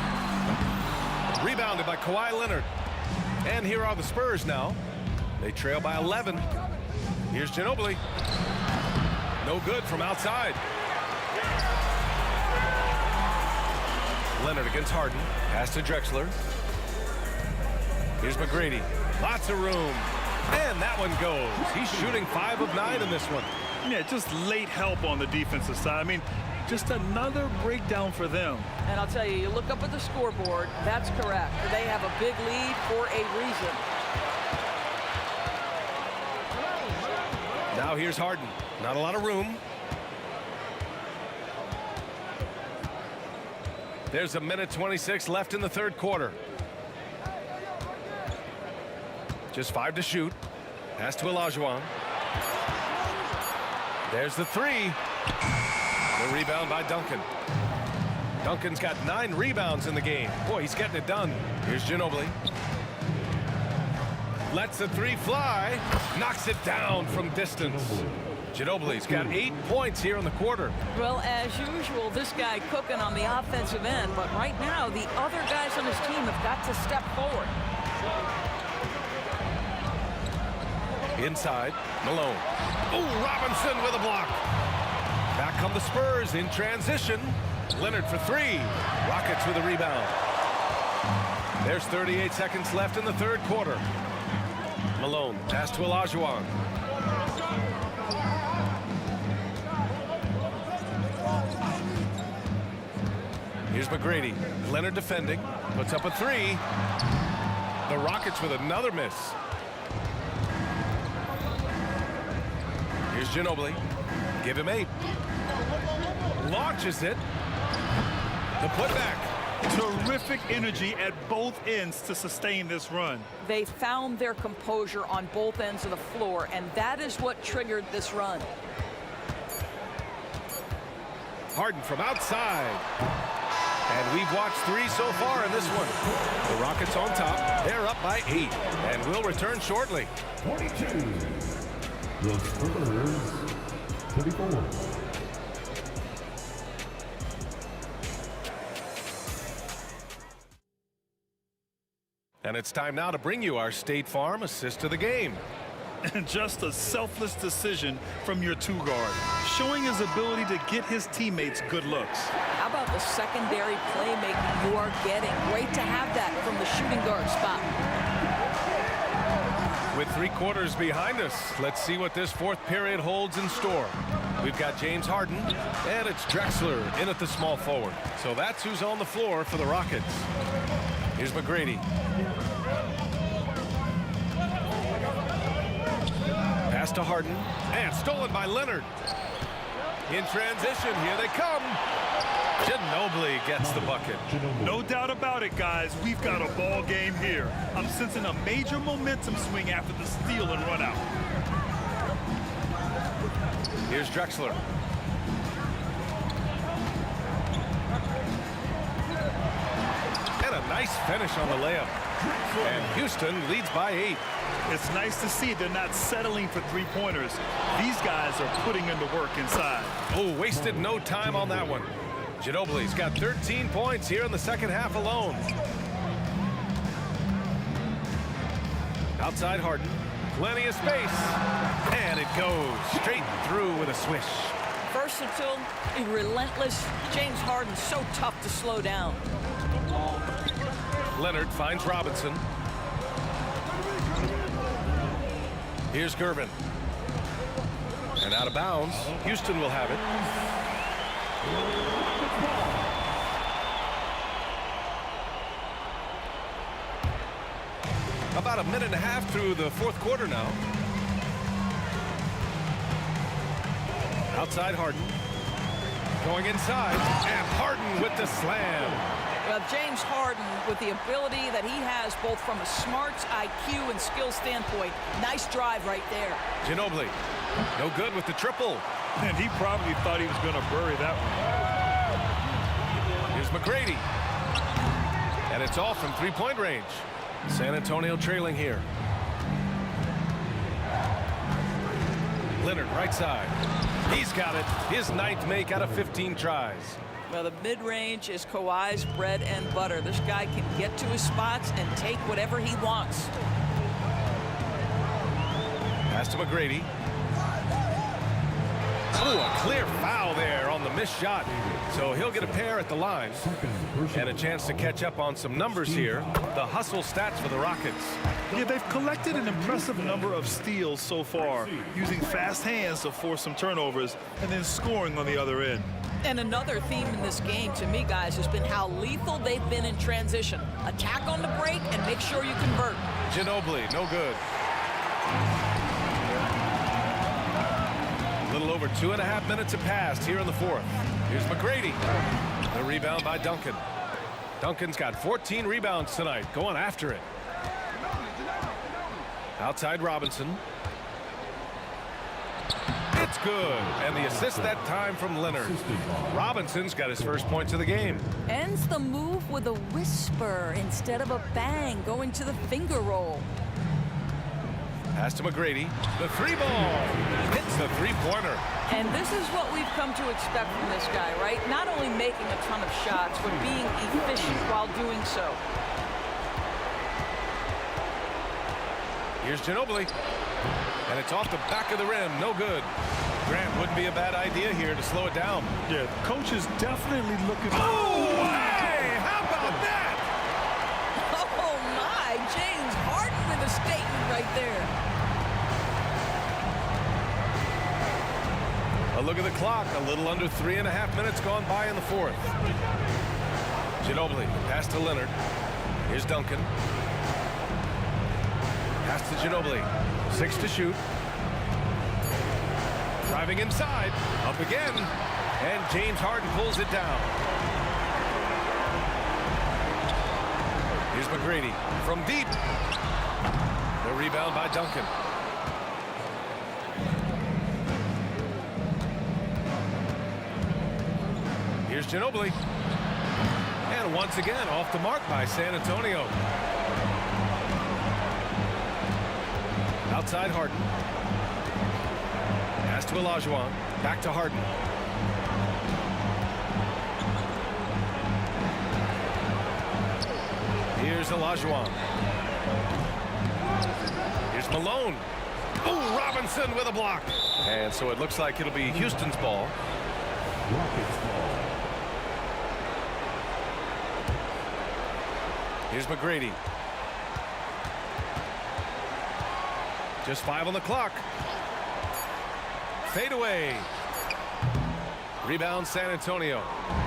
Rebounded by Kawhi Leonard. And here are the Spurs now. They trail by 11. Here's Ginobili. No good from outside. Leonard against Harden. Pass to Drexler. Here's McGrady. Lots of room. And that one goes. He's shooting 5 of 9 in this one. Yeah, just late help on the defensive side. I mean, just another breakdown for them. And I'll tell you, you look up at the scoreboard, that's correct. They have a big lead for a reason. Now here's Harden. Not a lot of room. There's 1:26 left in the third quarter. Just 5 to shoot. Pass to Olajuwon. There's the 3. The rebound by Duncan. Duncan's got 9 rebounds in the game. Boy, he's getting it done. Here's Ginobili. Lets the 3 fly. Knocks it down from distance. Ginobili's got 8 points here in the quarter. Well, as usual, this guy cooking on the offensive end, but right now the other guys on his team have got to step forward. Inside, Malone. Oh, Robinson with a block. Back come the Spurs in transition. Leonard for 3. Rockets with a rebound. There's 38 seconds left in the third quarter. Malone, pass to Olajuwon. Here's McGrady. Leonard defending. Puts up a 3. The Rockets with another miss. Here's Ginobili. Give him 8. Launches it. The putback. Terrific energy at both ends to sustain this run. They found their composure on both ends of the floor, and that is what triggered this run. Harden from outside. And we've watched 3 so far in this one. The Rockets on top. They're up by 8. And we'll return shortly. 22. The Spurs, 34. And it's time now to bring you our State Farm assist of the game. And just a selfless decision from your 2-guard, showing his ability to get his teammates good looks. How about the secondary playmaking you are getting? Great to have that from the shooting guard spot. With 3 quarters behind us, let's see what this fourth period holds in store. We've got James Harden, and it's Drexler in at the small forward. So that's who's on the floor for the Rockets. Here's McGrady. Pass to Harden, and stolen by Leonard. In transition, here they come. Ginobili gets the bucket. No doubt about it, guys. We've got a ball game here. I'm sensing a major momentum swing after the steal and run out. Here's Drexler. And a nice finish on the layup. And Houston leads by 8. It's nice to see they're not settling for 3-pointers. These guys are putting in the work inside. Oh, wasted no time on that one. Ginobili's got 13 points here in the second half alone. Outside Harden. Plenty of space. And it goes straight through with a swish. Versatile, relentless. James Harden so tough to slow down. Leonard finds Robinson. Here's Gervin. And out of bounds. Houston will have it. About a minute and a half through the fourth quarter now. Outside Harden. Going inside. And Harden with the slam. James Harden, with the ability that he has both from a smarts, IQ, and skill standpoint, nice drive right there. Ginobili, no good with the triple. And he probably thought he was going to bury that one. Here's McGrady. And it's off from 3-point range. San Antonio trailing here. Leonard right side. He's got it. His 9th make out of 15 tries. Well, the mid-range is Kawhi's bread and butter. This guy can get to his spots and take whatever he wants. Pass to McGrady. Oh, a clear foul there on the missed shot. So he'll get a pair at the line. And a chance to catch up on some numbers here. The hustle stats for the Rockets. Yeah, they've collected an impressive number of steals so far, using fast hands to force some turnovers and then scoring on the other end. And another theme in this game, to me, guys, has been how lethal they've been in transition. Attack on the break and make sure you convert. Ginobili, no good. A little over 2.5 minutes have passed here in the 4th. Here's McGrady. The rebound by Duncan. Duncan's got 14 rebounds tonight, going after it. Outside Robinson. It's good. And the assist that time from Leonard. Robinson's got his first points of the game. Ends the move with a whisper instead of a bang, going to the finger roll. Pass to McGrady. The 3-ball. Hits the 3-pointer. And this is what we've come to expect from this guy, right? Not only making a ton of shots, but being efficient while doing so. Here's Ginobili. And it's off the back of the rim. No good. Grant, wouldn't be a bad idea here to slow it down. Yeah, the coach is definitely looking for... Oh, hey! How about that? Oh, my. James Harden with a statement right there. A look at the clock. A little under 3.5 minutes gone by in the 4th. Ginobili. Pass to Leonard. Here's Duncan. Pass to Ginobili. 6 to shoot. Driving inside. Up again. And James Harden pulls it down. Here's McGrady from deep. The rebound by Duncan. Here's Ginobili. And once again off the mark by San Antonio. Outside Harden. Pass to Olajuwon. Back to Harden. Here's Olajuwon. Here's Malone. Oh, Robinson with a block. And so it looks like it'll be Houston's ball. Rockets ball. Here's McGrady. Just 5 on the clock. Fade away. Rebound San Antonio.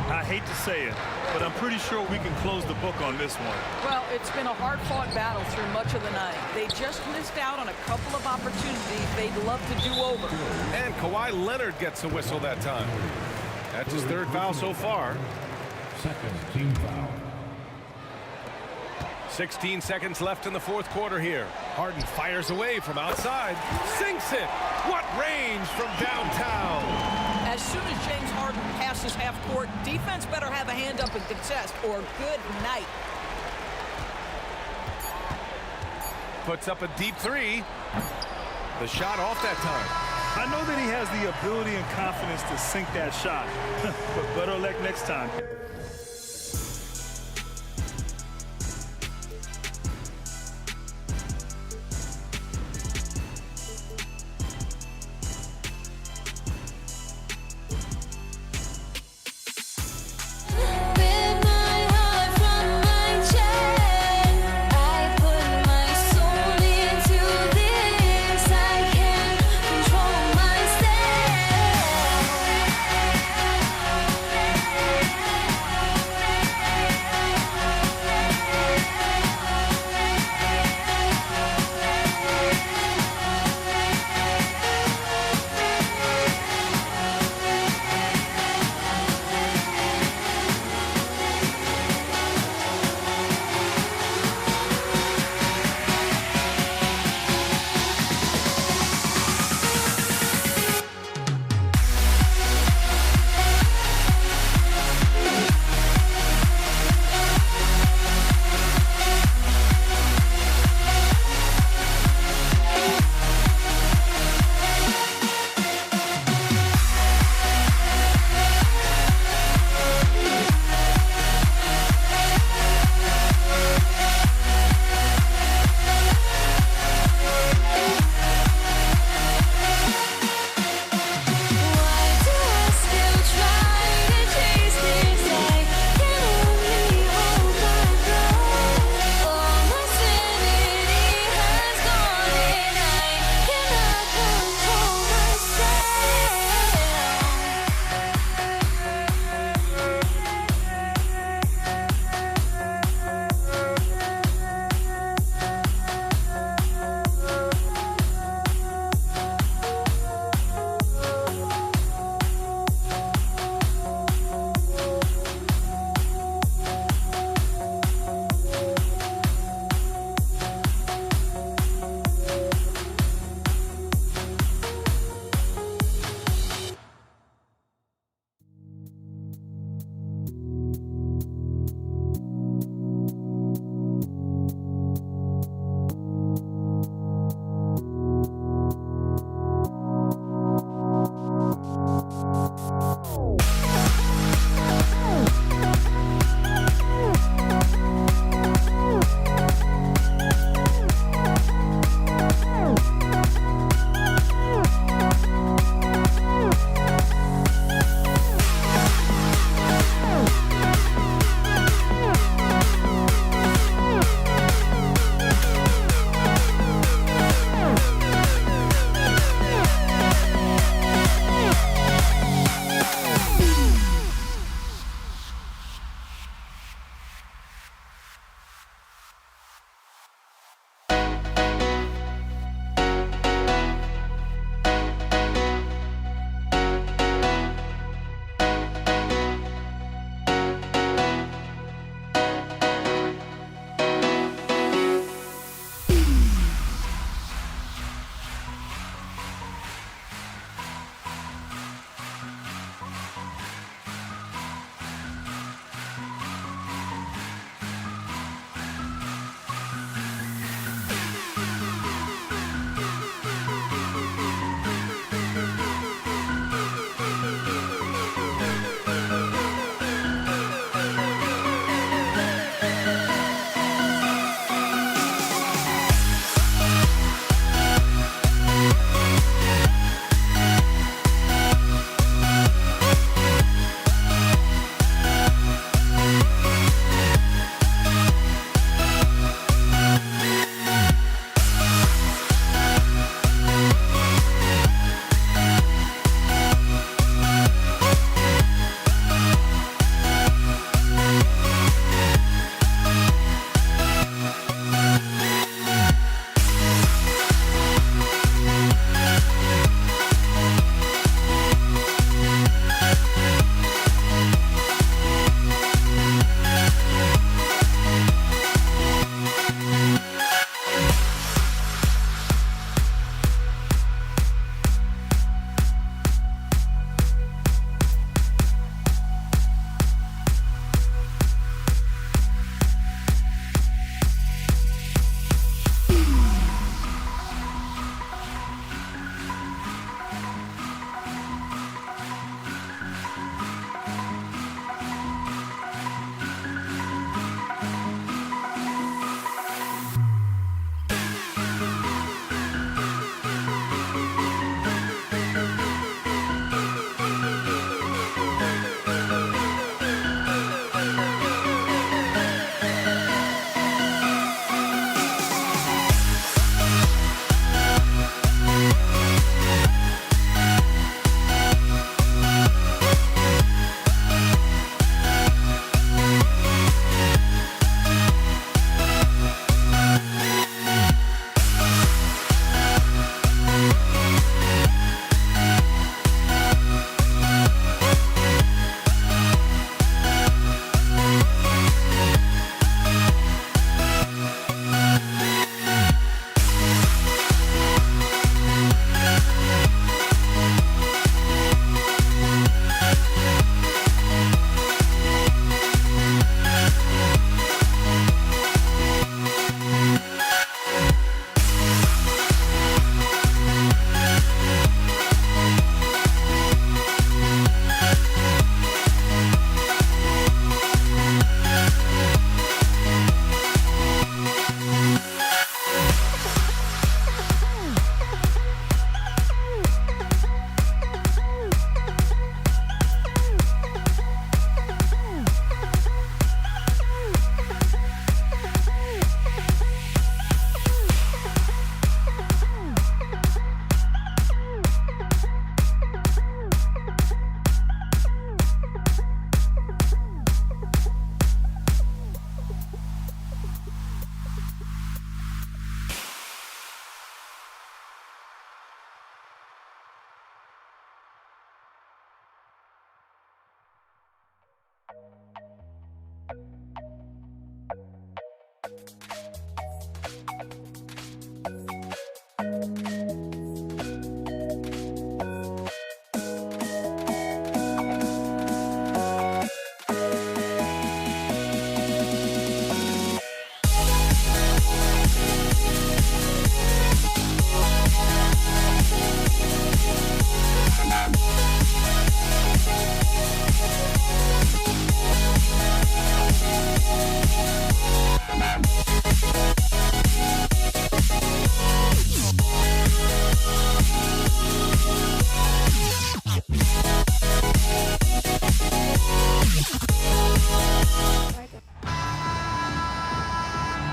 I hate to say it, but I'm pretty sure we can close the book on this one. Well, it's been a hard-fought battle through much of the night. They just missed out on a couple of opportunities they'd love to do over. And Kawhi Leonard gets a whistle that time. That's his 3rd foul so far. Second team foul. 16 seconds left in the 4th quarter here. Harden fires away from outside. Sinks it. What range from downtown. As soon as James Harden passes half court, defense better have a hand up and contest, or good night. Puts up a deep 3. The shot off that time. I know that he has the ability and confidence to sink that shot, but better luck next time.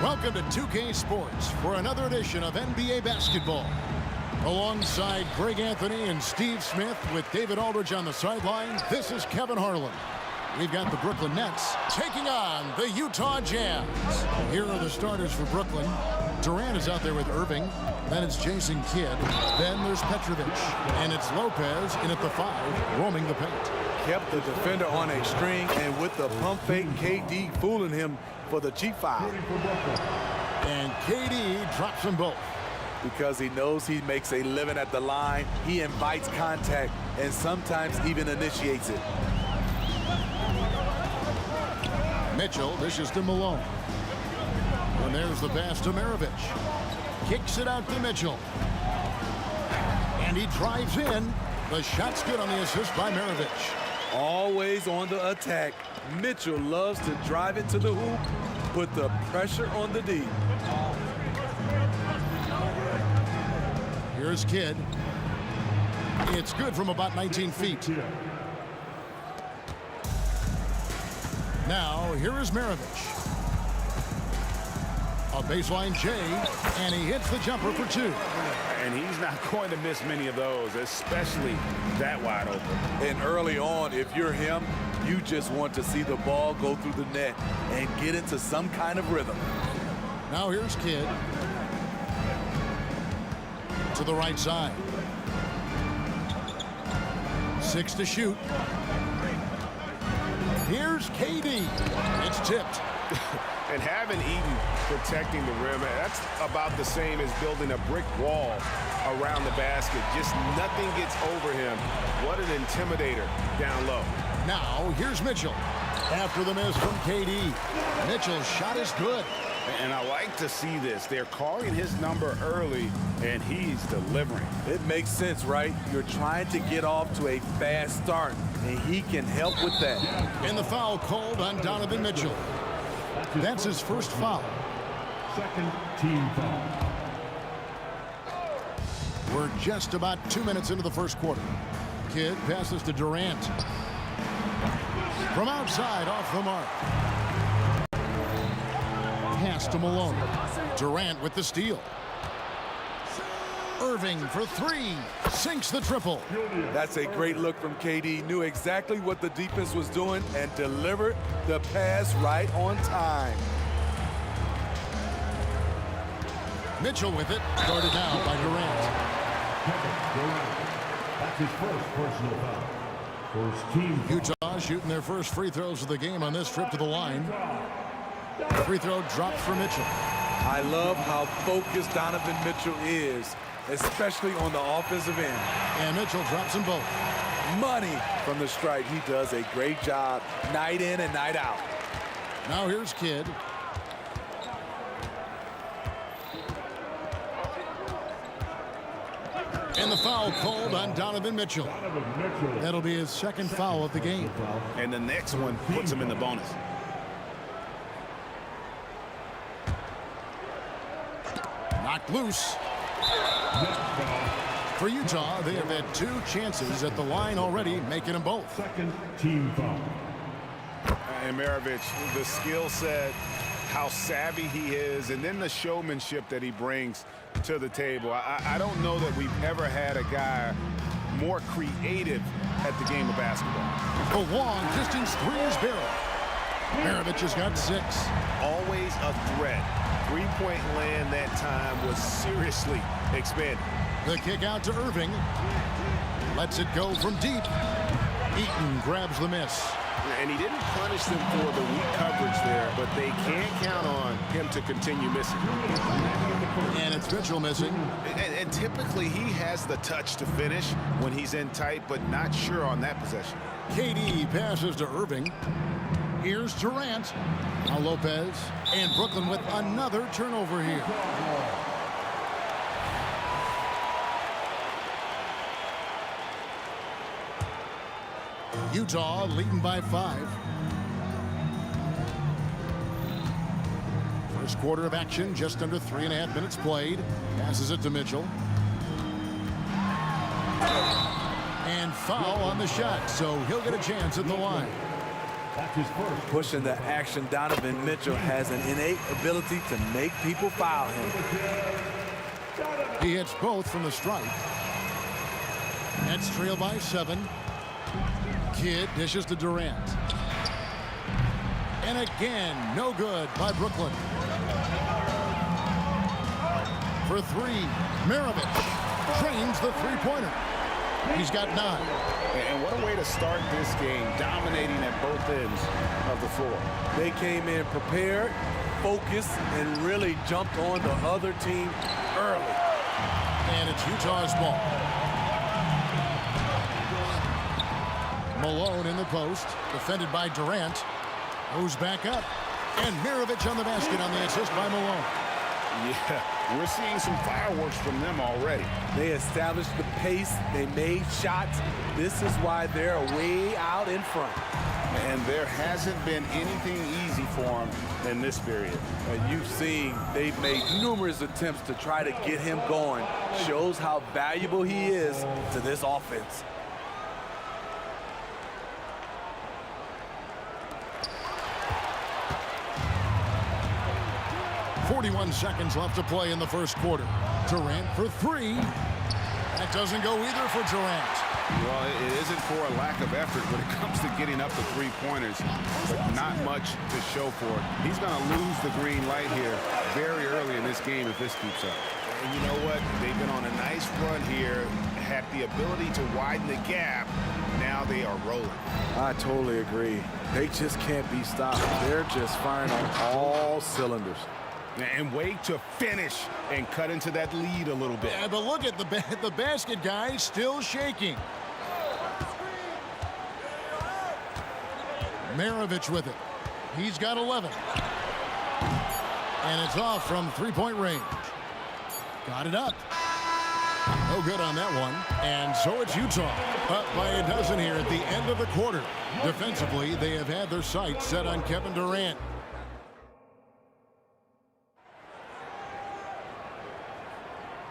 Welcome to 2K Sports for another edition of NBA basketball. Alongside Greg Anthony and Steve Smith with David Aldridge on the sideline, this is Kevin Harlan. We've got the Brooklyn Nets taking on the Utah Jazz. Here are the starters for Brooklyn. Durant is out there with Irving. Then it's Jason Kidd. Then there's Petrovic. And it's Lopez in at the 5, roaming the paint. Kept the defender on a string, and with the pump fake, KD fooling him for the cheap foul. And KD drops them both. Because he knows he makes a living at the line, he invites contact and sometimes even initiates it. Mitchell dishes to Malone. And there's the pass to Maravich. Kicks it out to Mitchell. And he drives in. The shot's good on the assist by Maravich. Always on the attack. Mitchell loves to drive it to the hoop, put the pressure on the D. Here's Kidd. It's good from about 19 feet. Now, here is Maravich. A baseline J, and he hits the jumper for 2. And he's not going to miss many of those, especially that wide open. And early on, if you're him, you just want to see the ball go through the net and get into some kind of rhythm. Now here's Kidd. To the right side. 6 to shoot. Here's KD. It's tipped. And having Eaton protecting the rim, that's about the same as building a brick wall around the basket. Just nothing gets over him. What an intimidator down low. Now, here's Mitchell. After the miss from KD. Mitchell's shot is good. And I like to see this. They're calling his number early, and he's delivering. It makes sense, right? You're trying to get off to a fast start, and he can help with that. And the foul called on Donovan Mitchell. That's his first foul. Second team foul. We're just about 2 minutes into the first quarter. Kidd passes to Durant. From outside, off the mark. Pass to Malone. Durant with the steal. Irving for 3. Sinks the triple. That's a great look from KD. Knew exactly what the defense was doing and delivered the pass right on time. Mitchell with it. Guarded now by Durant. That's his first personal foul. First team. Utah shooting their first free throws of the game on this trip to the line. The free throw drops for Mitchell. I love how focused Donovan Mitchell is, especially on the offensive end. And Mitchell drops them both. Money from the stripe. He does a great job night in and night out. Now here's Kidd. And the foul called on Donovan Mitchell. That'll be his second foul of the game. And the next one puts him in the bonus. Knocked loose. For Utah, they have had 2 chances at the line already, making them both. Second team foul. And Maravich, the skill set, how savvy he is, and then the showmanship that he brings to the table. I don't know that we've ever had a guy more creative at the game of basketball. A long distance 3 is barrel. Maravich has got 6. Always a threat. Three-point land that time was seriously expanded. The kick out to Irving. Lets it go from deep. Eaton grabs the miss. And he didn't punish them for the weak coverage there, but they can't count on him to continue missing. And it's Mitchell missing. And typically he has the touch to finish when he's in tight, but not sure on that possession. KD passes to Irving. Here's Durant. Now Lopez. And Brooklyn with another turnover here. Utah leading by 5. First quarter of action, just under 3.5 minutes played. Passes it to Mitchell. And foul on the shot, so he'll get a chance at the line. Pushing the action, Donovan Mitchell has an innate ability to make people foul him. He hits both from the stripe. Nets trail by 7. Kidd dishes to Durant. And again, no good by Brooklyn. For 3, Maravich trains the three-pointer. He's got 9. And what a way to start this game, dominating at both ends of the floor. They came in prepared, focused, and really jumped on the other team early. And it's Utah's ball. Malone in the post, defended by Durant. Goes back up. And Maravich on the basket on the assist by Malone. Yeah, we're seeing some fireworks from them already. They established the pace. They made shots. This is why they're way out in front. And there hasn't been anything easy for them in this period. And you've seen they've made numerous attempts to try to get him going. Shows how valuable he is to this offense. 41 seconds left to play in the first quarter. Durant for 3. That doesn't go either for Durant. Well, it isn't for a lack of effort when it comes to getting up to three-pointers, but not much to show for it. He's going to lose the green light here very early in this game if this keeps up. And you know what? They've been on a nice run here, had the ability to widen the gap. Now they are rolling. I totally agree. They just can't be stopped. They're just firing on all cylinders. And wait to finish and cut into that lead a little bit. Yeah, but look at the basket guy still shaking. Maravich with it. He's got 11. And it's off from three-point range. Got it up. No good on that one. And so it's Utah. Up by a dozen here at the end of the quarter. Defensively, they have had their sights set on Kevin Durant.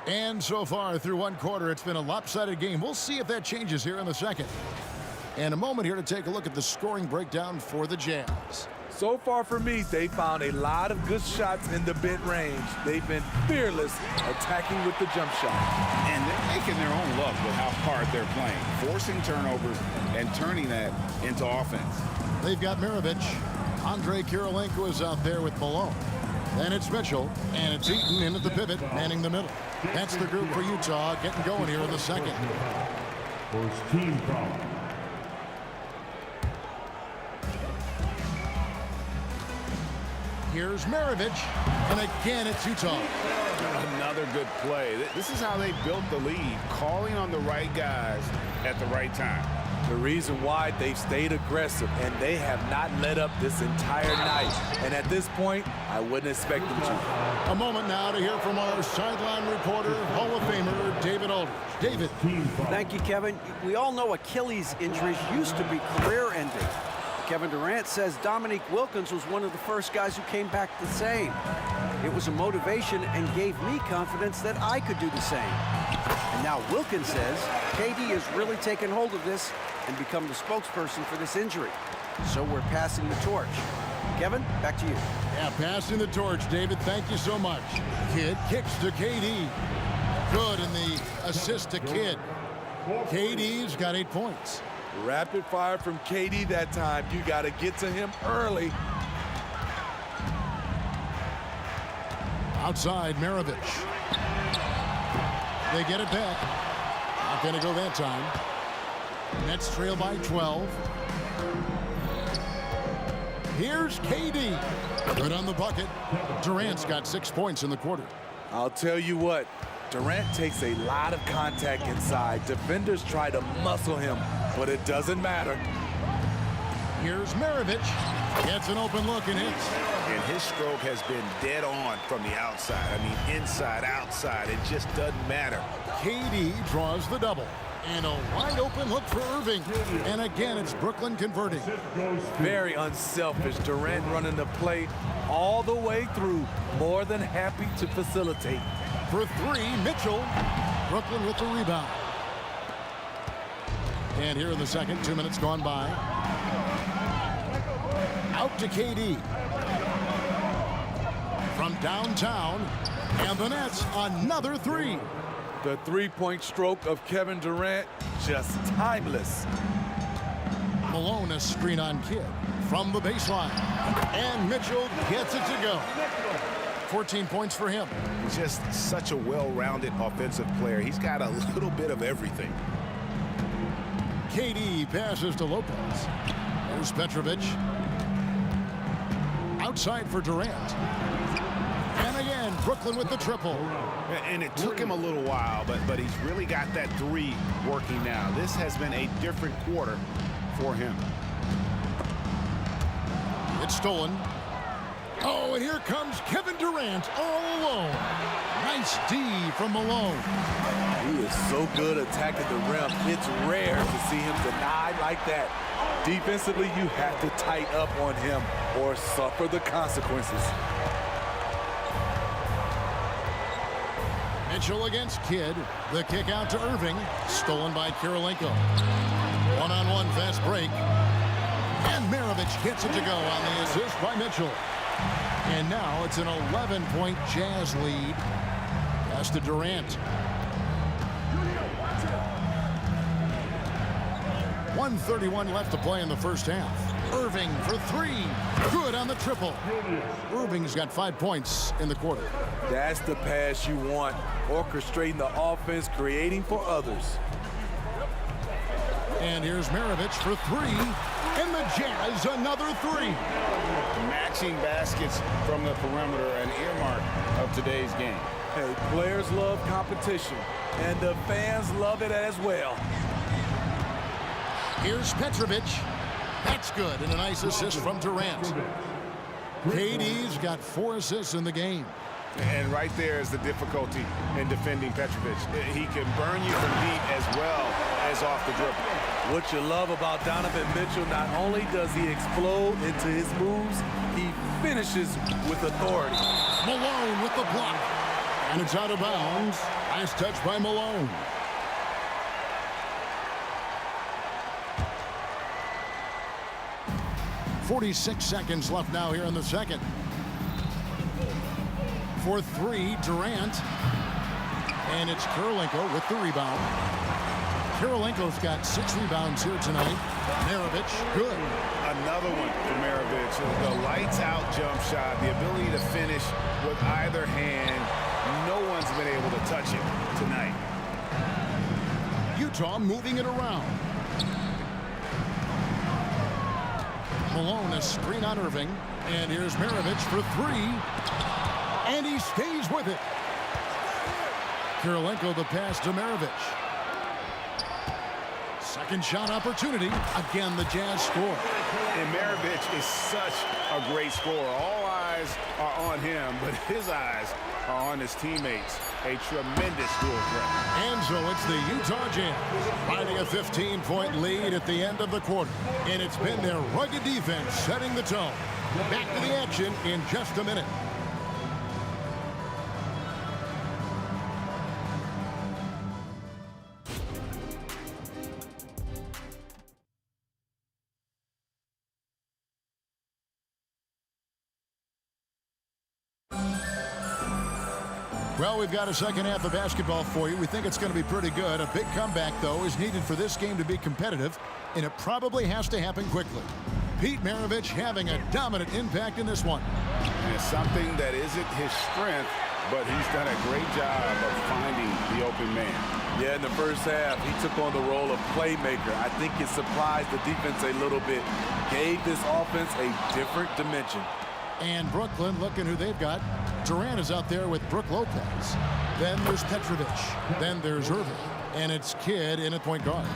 And so far through one quarter, it's been a lopsided game. We'll see if that changes here in the second. And a moment here to take a look at the scoring breakdown for the Jazz. So far for me, they found a lot of good shots in the mid-range. They've been fearless attacking with the jump shot. And they're making their own luck with how hard they're playing, forcing turnovers and turning that into offense. They've got Maravich. Andre Kirilenko is out there with Malone. Then it's Mitchell, and it's Eaton in at the pivot, manning the middle. That's the group for Utah getting going here in the second. First team foul. Here's Maravich, and again it's Utah. Another good play. This is how they built the lead, calling on the right guys at the right time. The reason why they've stayed aggressive, and they have not let up this entire night. And at this point, I wouldn't expect them to. A moment now to hear from our sideline reporter, Hall of Famer David Aldridge. David. Thank you, Kevin. We all know Achilles injuries used to be career-ending. Kevin Durant says Dominique Wilkins was one of the first guys who came back the same. It was a motivation and gave me confidence that I could do the same. And now Wilkins says KD has really taken hold of this and become the spokesperson for this injury. So we're passing the torch. Kevin, back to you. Yeah, passing the torch, David. Thank you so much. Kidd kicks to KD. Good in the assist to Kidd. KD's got 8 points. Rapid fire from KD that time. You got to get to him early. Outside, Maravich. They get it back. Not going to go that time. Nets trail by 12. Here's KD. Good on the bucket. Durant's got 6 points in the quarter. I'll tell you what, Durant takes a lot of contact inside. Defenders try to muscle him, but it doesn't matter. Here's Maravich. Gets an open look and hits. And his stroke has been dead on from the outside. I mean, inside, outside, it just doesn't matter. KD draws the double. And a wide open look for Irving. And again, it's Brooklyn converting. Very unselfish. Durant running the play all the way through. More than happy to facilitate. For three, Mitchell. Brooklyn with the rebound. And here in the second, 2 minutes gone by. Out to KD. From downtown. And the Nets, another three. The three-point stroke of Kevin Durant, just timeless. Malone, a screen on Kidd from the baseline. And Mitchell gets it to go. 14 points for him. Just such a well-rounded offensive player. He's got a little bit of everything. KD passes to Lopez. There's Petrovic. Outside for Durant. And again, Brooklyn with the triple. And it took him a little while, but he's really got that three working now. This has been a different quarter for him. It's stolen. Oh, and here comes Kevin Durant all alone. Nice D from Malone. He is so good attacking the rim. It's rare to see him denied like that. Defensively, you have to tighten up on him or suffer the consequences. Mitchell against Kidd. The kick out to Irving. Stolen by Kirilenko. One-on-one fast break. And Maravich gets it to go on the assist by Mitchell. And now it's an 11-point Jazz lead. Pass to Durant. 1:31 left to play in the first half. Irving for three. Good on the triple. Irving's got 5 points in the quarter. That's the pass you want. Orchestrating the offense, creating for others. And here's Maravich for three. And the Jazz another three. Matching baskets from the perimeter, an earmark of today's game. Hey, players love competition, and the fans love it as well. Here's Petrovic. That's good, and a nice assist from Durant. KD's got 4 assists in the game. And right there is the difficulty in defending Petrovic. He can burn you from deep as well as off the dribble. What you love about Donovan Mitchell, not only does he explode into his moves, he finishes with authority. Malone with the block. And it's out of bounds. Nice touch by Malone. .46 seconds left now here in the second. For three, Durant. And it's Kirilenko with the rebound. Kirilenko's got 6 rebounds here tonight. Maravich, good. Another one for Maravich. The lights-out jump shot, the ability to finish with either hand. No one's been able to touch it tonight. Utah moving it around. Malone, a screen on Irving. And here's Maravich for three. And he stays with it. Kirilenko the pass to Maravich. Second shot opportunity. Again, the Jazz score. And Maravich is such a great scorer. All eyes are on him, but his eyes are on his teammates. A tremendous dual threat. And so it's the Utah Jazz riding a 15-point lead at the end of the quarter. And it's been their rugged defense setting the tone. Back to the action in just a minute. Well, we've got a second half of basketball for you. We think it's going to be pretty good. A big comeback, though, is needed for this game to be competitive, and it probably has to happen quickly. Pete Maravich having a dominant impact in this one. It's something that isn't his strength, but he's done a great job of finding the open man. Yeah, in the first half, he took on the role of playmaker. I think it surprised the defense a little bit, gave this offense a different dimension. And Brooklyn, looking who they've got. Durant is out there with Brook Lopez. Then there's Petrovic. Then there's Irving. And it's Kidd in at point guard.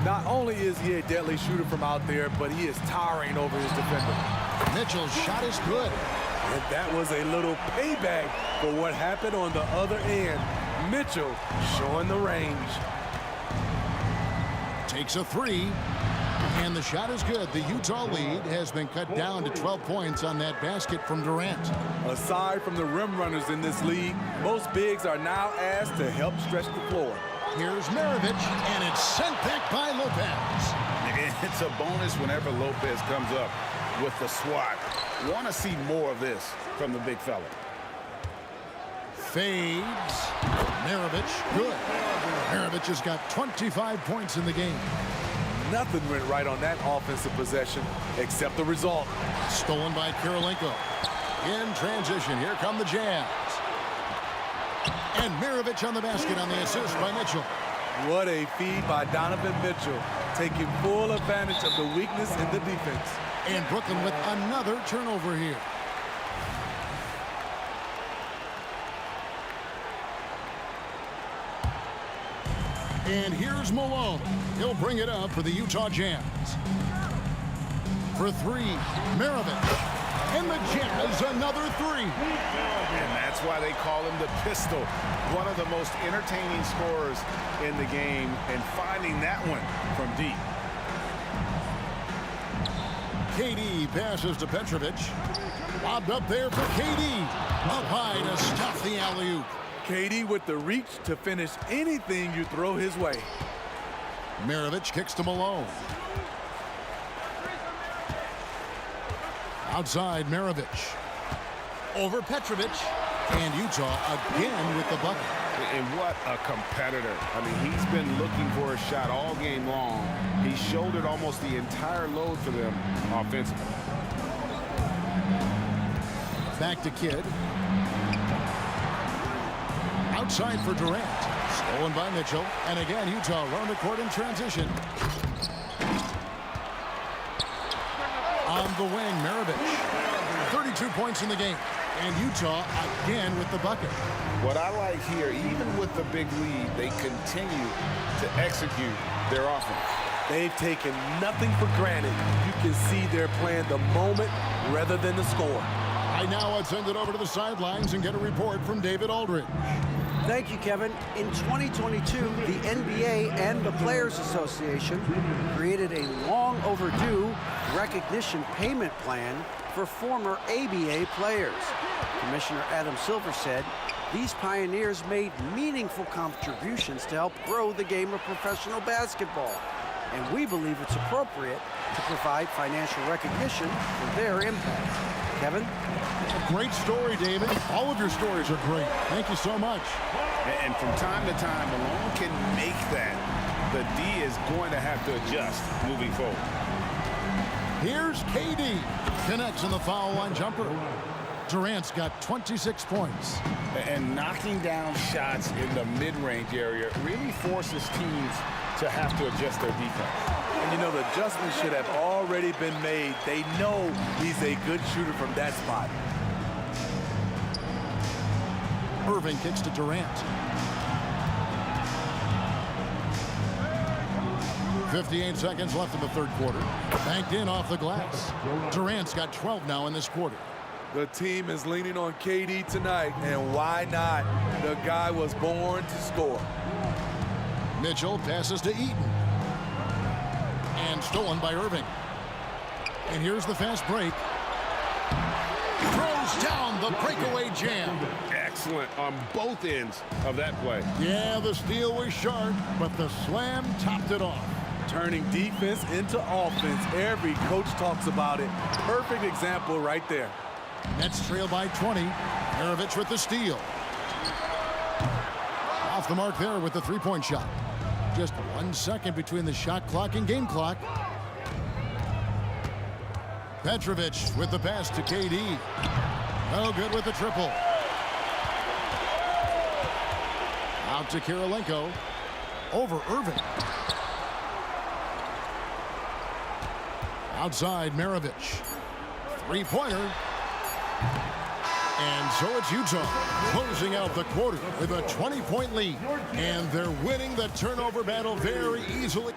Not only is he a deadly shooter from out there, but he is towering over his defender. Mitchell's shot is good. And that was a little payback for what happened on the other end. Mitchell showing the range. Takes a three. And the shot is good. The Utah lead has been cut down to 12 points on that basket from Durant. Aside from the rim runners in this league, most bigs are now asked to help stretch the floor. Here's Maravich, and it's sent back by Lopez. It's a bonus whenever Lopez comes up with the swat. Want to see more of this from the big fella. Fades. Maravich, good. Maravich has got 25 points in the game. Nothing went right on that offensive possession except the result. Stolen by Kirilenko. In transition, here come the Jazz. And Maravich on the basket on the assist by Mitchell. What a feed by Donovan Mitchell, taking full advantage of the weakness in the defense. And Brooklyn with another turnover here. And here's Malone. He'll bring it up for the Utah Jazz. For three, Maravich. And the Jazz another three. And that's why they call him the pistol. One of the most entertaining scorers in the game, and finding that one from deep. KD passes to Petrovic. Lobbed up there for KD. Up high to stuff the alley-oop. KD with the reach to finish anything you throw his way. Maravich kicks to Malone. Outside Maravich. Over Petrovic. And Utah again with the bucket. And what a competitor. I mean, he's been looking for a shot all game long. He shouldered almost the entire load for them offensively. Back to Kidd. Outside for Durant. Stolen by Mitchell. And again, Utah around the court in transition. On the wing, Maravich. 32 points in the game. And Utah again with the bucket. What I like here, even with the big lead, they continue to execute their offense. They've taken nothing for granted. You can see they're playing the moment rather than the score. I now would send it over to the sidelines and get a report from David Aldridge. Thank you, Kevin. In 2022, the NBA and the Players Association created a long overdue recognition payment plan for former ABA players. Commissioner Adam Silver said these pioneers made meaningful contributions to help grow the game of professional basketball. And we believe it's appropriate to provide financial recognition for their impact. Kevin? Great story, David. All of your stories are great. Thank you so much. And from time to time, Malone can make that. The D is going to have to adjust moving forward. Here's KD. Connects in the foul line jumper. Durant's got 26 points. And knocking down shots in the mid-range area really forces teams to have to adjust their defense. And you know, the adjustment should have already been made. They know he's a good shooter from that spot. Irving kicks to Durant. 58 seconds left in the third quarter. Banked in off the glass. Durant's got 12 now in this quarter. The team is leaning on KD tonight, and why not? The guy was born to score. Mitchell passes to Eaton. And stolen by Irving. And here's the fast break. Throws down the breakaway jam. Excellent on both ends of that play. Yeah, the steal was sharp, but the slam topped it off. Turning defense into offense. Every coach talks about it. Perfect example right there. Nets trail by 20. Maravich with the steal. Off the mark there with the three-point shot. Just 1 second between the shot clock and game clock. Petrovic with the pass to KD. No good with the triple. Out to Kirilenko. over Irving. Outside Maravich. Three-pointer. And so it's Utah closing out the quarter with a 20-point lead. And they're winning the turnover battle very easily.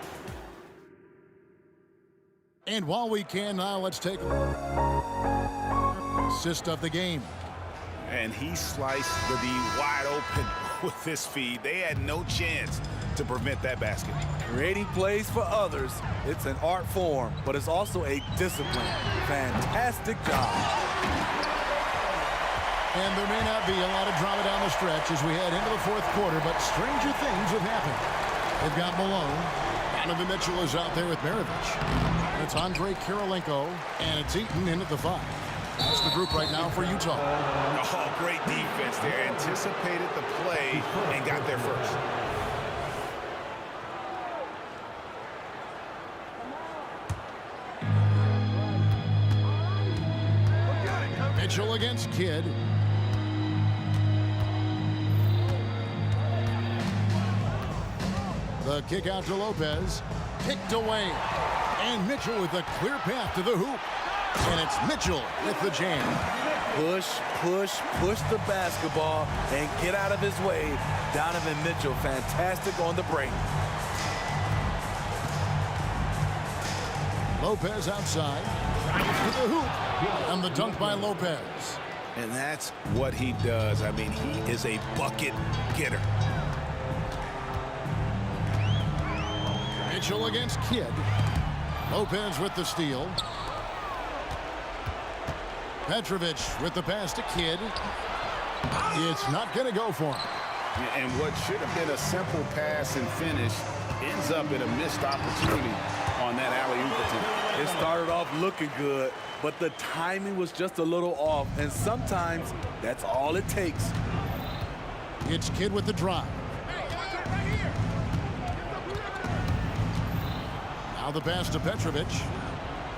And while we can now, let's take assist of the game. And he sliced the D wide open with his feed. They had no chance to prevent that basket. Creating plays for others, it's an art form, but it's also a discipline. Fantastic job. And there may not be a lot of drama down the stretch as we head into the fourth quarter, but stranger things have happened. They've got Malone. Donovan Mitchell is out there with Maravich. It's Andre Kirilenko, and it's Eaton in at the 5. That's the group right now for Utah. Oh, great defense there. Anticipated the play and got there first. Mitchell against Kidd. The kick out to Lopez. Kicked away. And Mitchell with a clear path to the hoop. And it's Mitchell with the jam. Push, push, push the basketball and get out of his way. Donovan Mitchell, fantastic on the break. Lopez outside. To the hoop. And the dunk by Lopez. And that's what he does. I mean, he is a bucket getter. Mitchell against Kidd. Lopez with the steal. Petrovic with the pass to Kidd. It's not going to go for him. And what should have been a simple pass and finish ends up in a missed opportunity on that alley-oop attempt. It started off looking good, but the timing was just a little off, and sometimes that's all it takes. It's Kidd with the drive. Now the pass to Petrovic.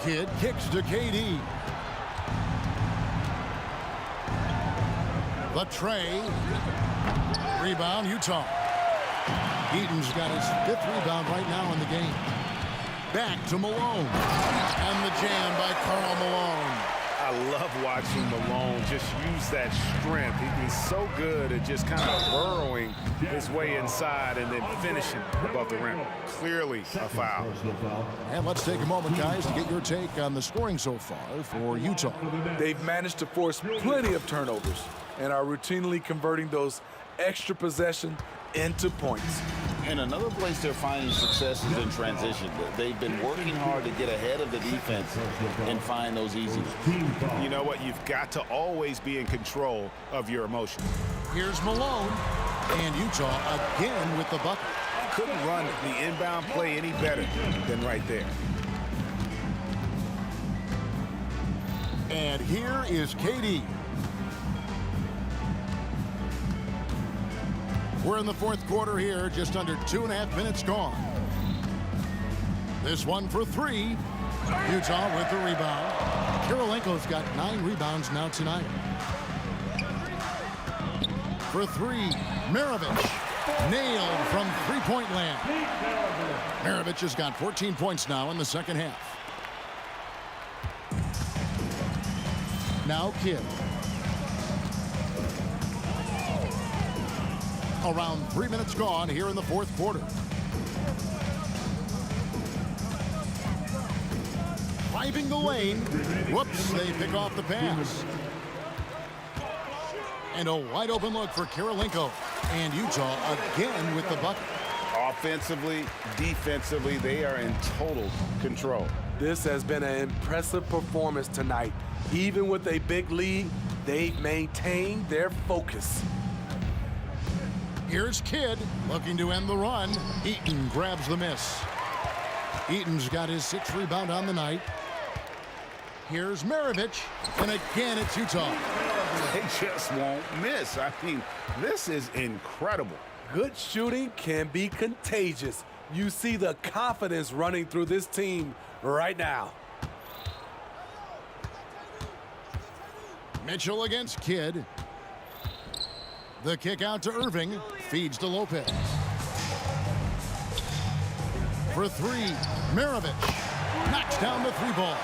Kidd kicks to KD. The tray. Rebound, Utah. Eaton's got his 5th rebound right now in the game. Back to Malone. And the jam by Karl Malone. I love watching Malone just use that strength. He's so good at just kind of burrowing his way inside and then finishing above the rim. Clearly a foul. And let's take a moment, guys, to get your take on the scoring so far for Utah. They've managed to force plenty of turnovers and are routinely converting those extra possessions into points. And another place they're finding success is in transition. They've been working hard to get ahead of the defense and find those easy ones. You know what? You've got to always be in control of your emotions. Here's Malone, and Utah again with the bucket. Couldn't run the inbound play any better than right there. And here is KD. We're in the fourth quarter here, just under 2.5 minutes gone. This one for 3. Utah with the rebound. Kirilenko's got 9 rebounds now tonight. For 3, Maravich. Nailed from three-point land. Maravich has got 14 points now in the second half. Now Kidd. Around 3 minutes gone here in the fourth quarter. Driving the lane. Whoops, they pick off the pass. And a wide open look for Kirilenko. And Utah again with the bucket. Offensively, defensively, they are in total control. This has been an impressive performance tonight. Even with a big lead, they've maintained their focus. Here's Kidd looking to end the run. Eaton grabs the miss. Eaton's got his 6th rebound on the night. Here's Maravich, and again it's Utah. They just won't miss. I mean, this is incredible. Good shooting can be contagious. You see the confidence running through this team right now. Mitchell against Kidd. The kick out to Irving. Feeds to Lopez. for three. Maravich knocks down the three ball.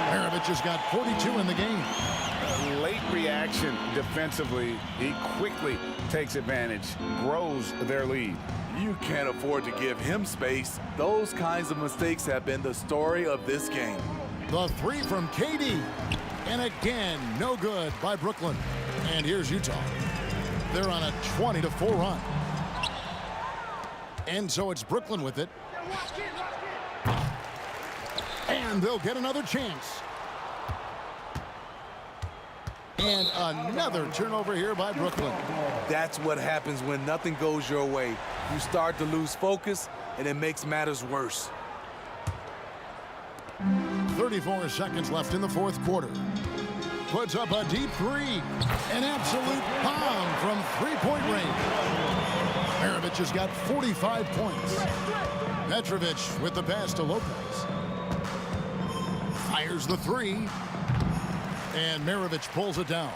Maravich has got 42 in the game. Late reaction defensively. He quickly takes advantage, grows their lead. You can't afford to give him space. Those kinds of mistakes have been the story of this game. The three from KD. And again, no good by Brooklyn. And here's Utah. They're on a 20-4 run. And so it's Brooklyn with it. And they'll get another chance. And another turnover here by Brooklyn. That's what happens when nothing goes your way. You start to lose focus, and it makes matters worse. 34 seconds left in the fourth quarter. Puts up a deep three. An absolute bomb from three-point range. Maravich has got 45 points. Petrovic with the pass to Lopez. Fires the three. And Maravich pulls it down.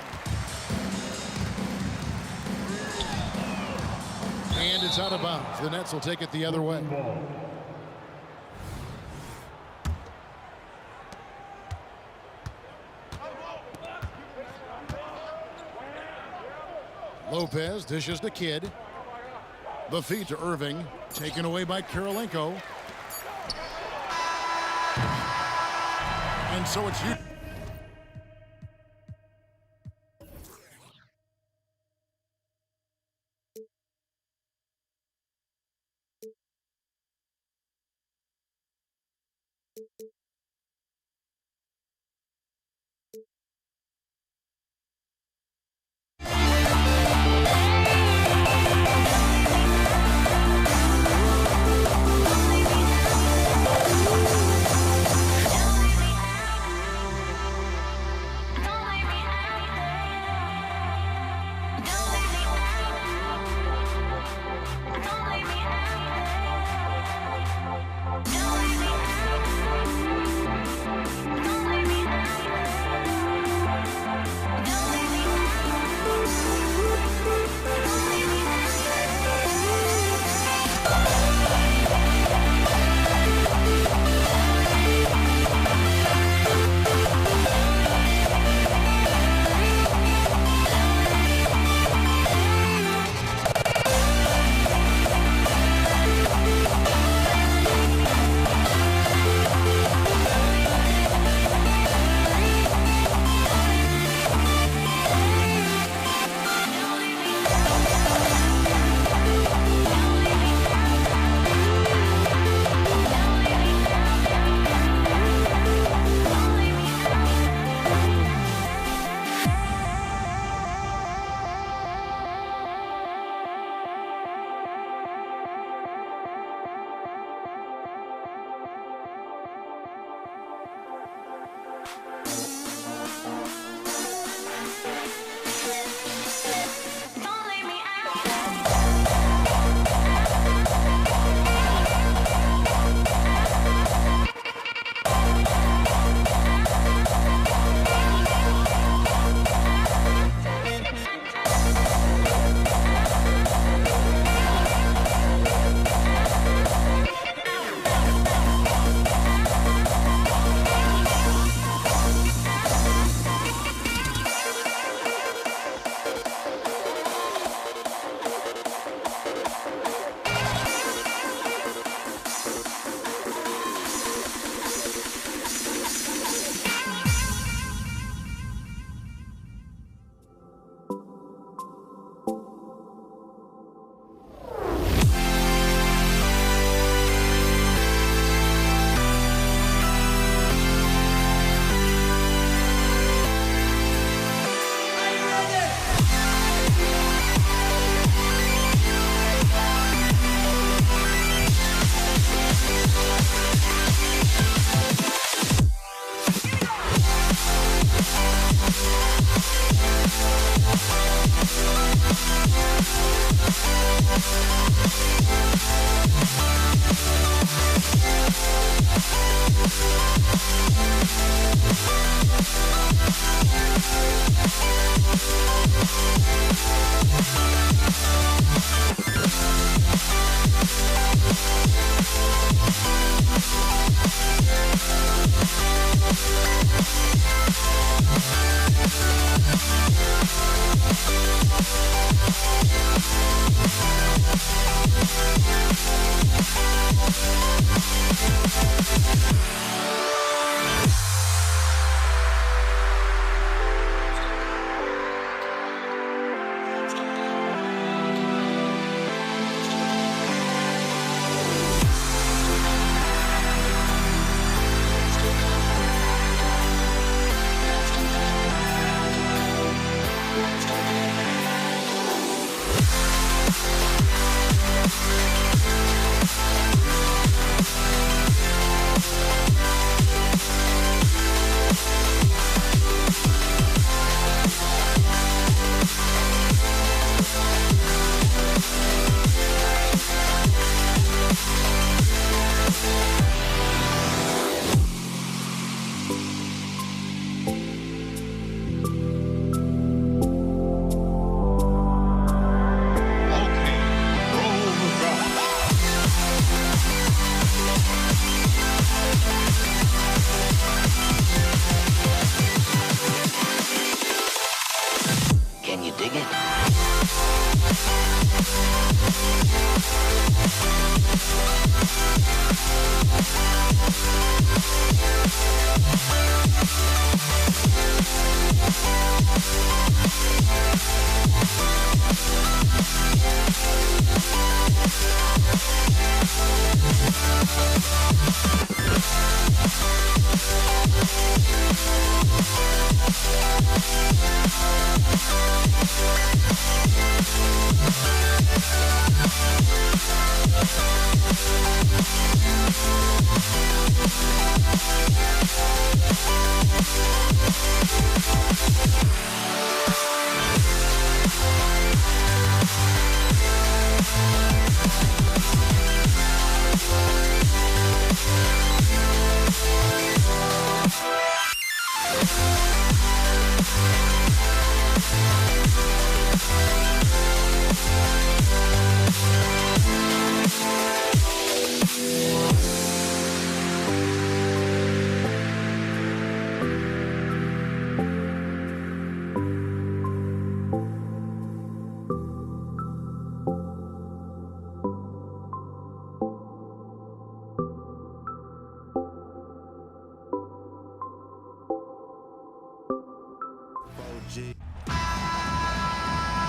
And it's out of bounds. The Nets will take it the other way. Lopez dishes to Kidd. The feed to Irving. Taken away by Kirilenko. And so it's you.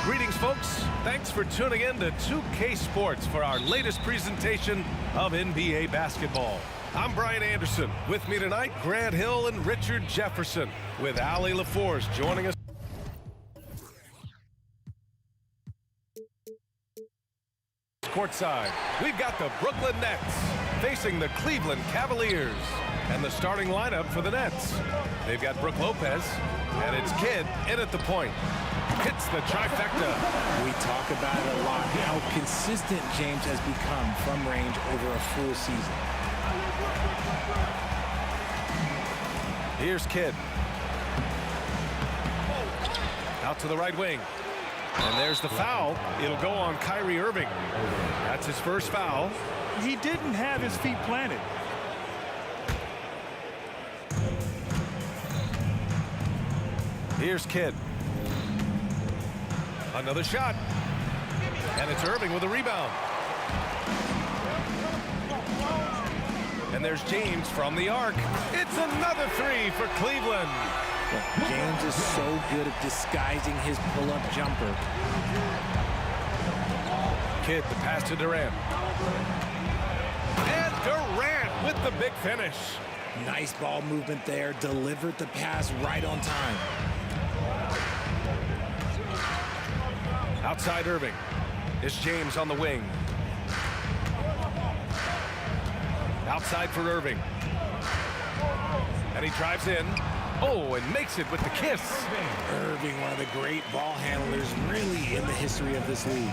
Greetings, folks. Thanks for tuning in to 2K Sports for our latest presentation of NBA basketball. I'm Brian Anderson. With me tonight, Grant Hill and Richard Jefferson, with Allie LaForce joining us. Courtside, we've got the Brooklyn Nets facing the Cleveland Cavaliers. And the starting lineup for the Nets. They've got Brook Lopez, and it's Kidd in at the point. Hits the trifecta. We talk about it a lot, how consistent James has become from range over a full season. Here's Kidd. Out to the right wing. And there's the foul. It'll go on Kyrie Irving. That's his first foul. He didn't have his feet planted. Here's Kidd. Another shot. And it's Irving with a rebound. And there's James from the arc. It's another three for Cleveland. James is so good at disguising his pull-up jumper. Kidd, the pass to Durant. And Durant with the big finish. Nice ball movement there. Delivered the pass right on time. Outside Irving. It's James on the wing. Outside for Irving. And he drives in. Oh, and makes it with the kiss. Irving, one of the great ball handlers really in the history of this league.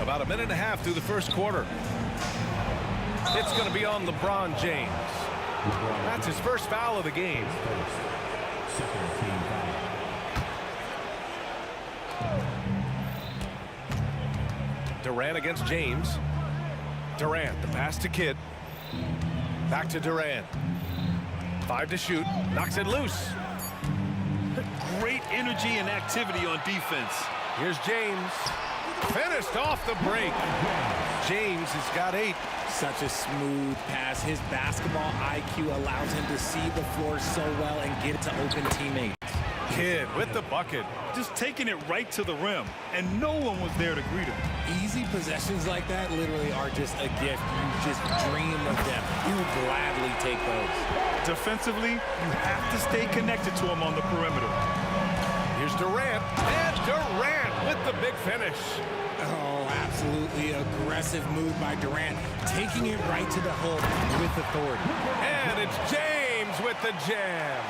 About a minute and a half through the first quarter. It's going to be on LeBron James. That's his first foul of the game. Durant against James. Durant, the pass to Kidd. Back to Durant. 5 to shoot. Knocks it loose. Great energy and activity on defense. Here's James. Finished off the break. James has got 8. Such a smooth pass. His basketball IQ allows him to see the floor so well and get it to open teammates. Kidd with the bucket. Just taking it right to the rim, and no one was there to greet him. Easy possessions like that literally are just a gift. You just dream of them. You would gladly take those. Defensively, you have to stay connected to him on the perimeter. Here's Durant, and Durant with the big finish. Oh, absolutely aggressive move by Durant, taking it right to the hook with authority. And it's James with the jam.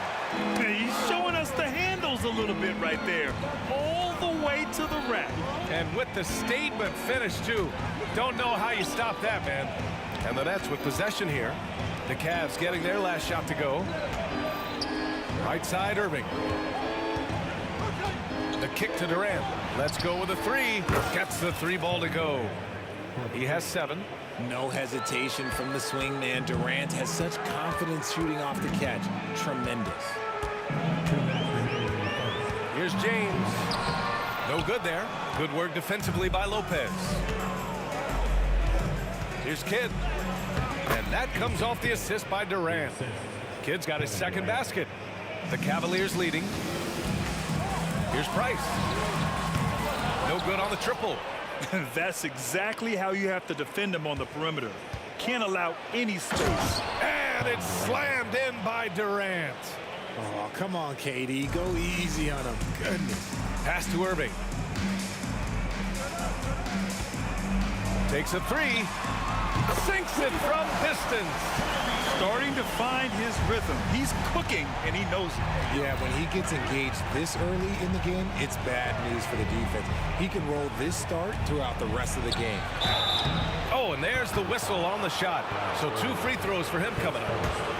He's showing us the handles a little bit right there, all the way to the rack. And with the statement finish, too. Don't know how you stop that, man. And the Nets with possession here. The Cavs getting their last shot to go. Right side, Irving. The kick to Durant. Let's go with a 3. Gets the 3 ball to go. He has 7. No hesitation from the swing man. Durant has such confidence shooting off the catch. Tremendous. Here's James. No good there. Good work defensively by Lopez. Here's Kidd. And that comes off the assist by Durant. Kidd's got his second basket. The Cavaliers leading. Here's Price. No good on the triple. That's exactly how you have to defend him on the perimeter. Can't allow any space. And it's slammed in by Durant. Oh, come on, KD. Go easy on him. Goodness. Pass to Irving. Takes a 3. Sinks it from distance. Starting to find his rhythm. He's cooking, and he knows it. Yeah, when he gets engaged this early in the game, it's bad news for the defense. He can roll this start throughout the rest of the game. Oh, and there's the whistle on the shot. So 2 free throws for him coming up.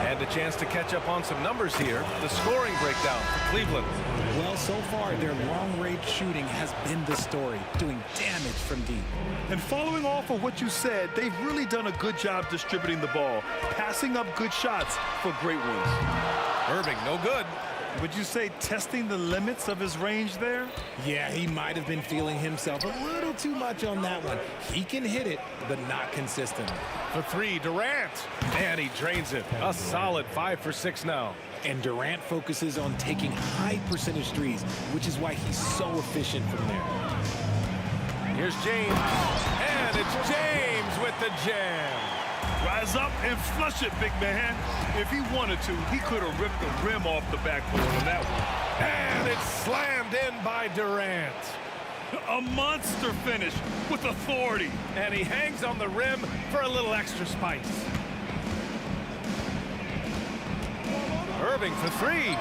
And a chance to catch up on some numbers here. The scoring breakdown for Cleveland. Well, so far, their long-range shooting has been the story, doing damage from deep. And following off of what you said, they've really done a good job distributing the ball, passing up good shots for great wins. Irving, no good. Would you say testing the limits of his range there? Yeah, he might have been feeling himself a little too much on that one. He can hit it, but not consistently. For 3, Durant. And he drains it. A solid 5 for 6 now. And Durant focuses on taking high percentage threes, which is why he's so efficient from there. Here's James. And it's James with the jam. Rise up and flush it, big man. If he wanted to, he could have ripped the rim off the backboard on that one. And it's slammed in by Durant. A monster finish with authority. And he hangs on the rim for a little extra spice. Irving for 3.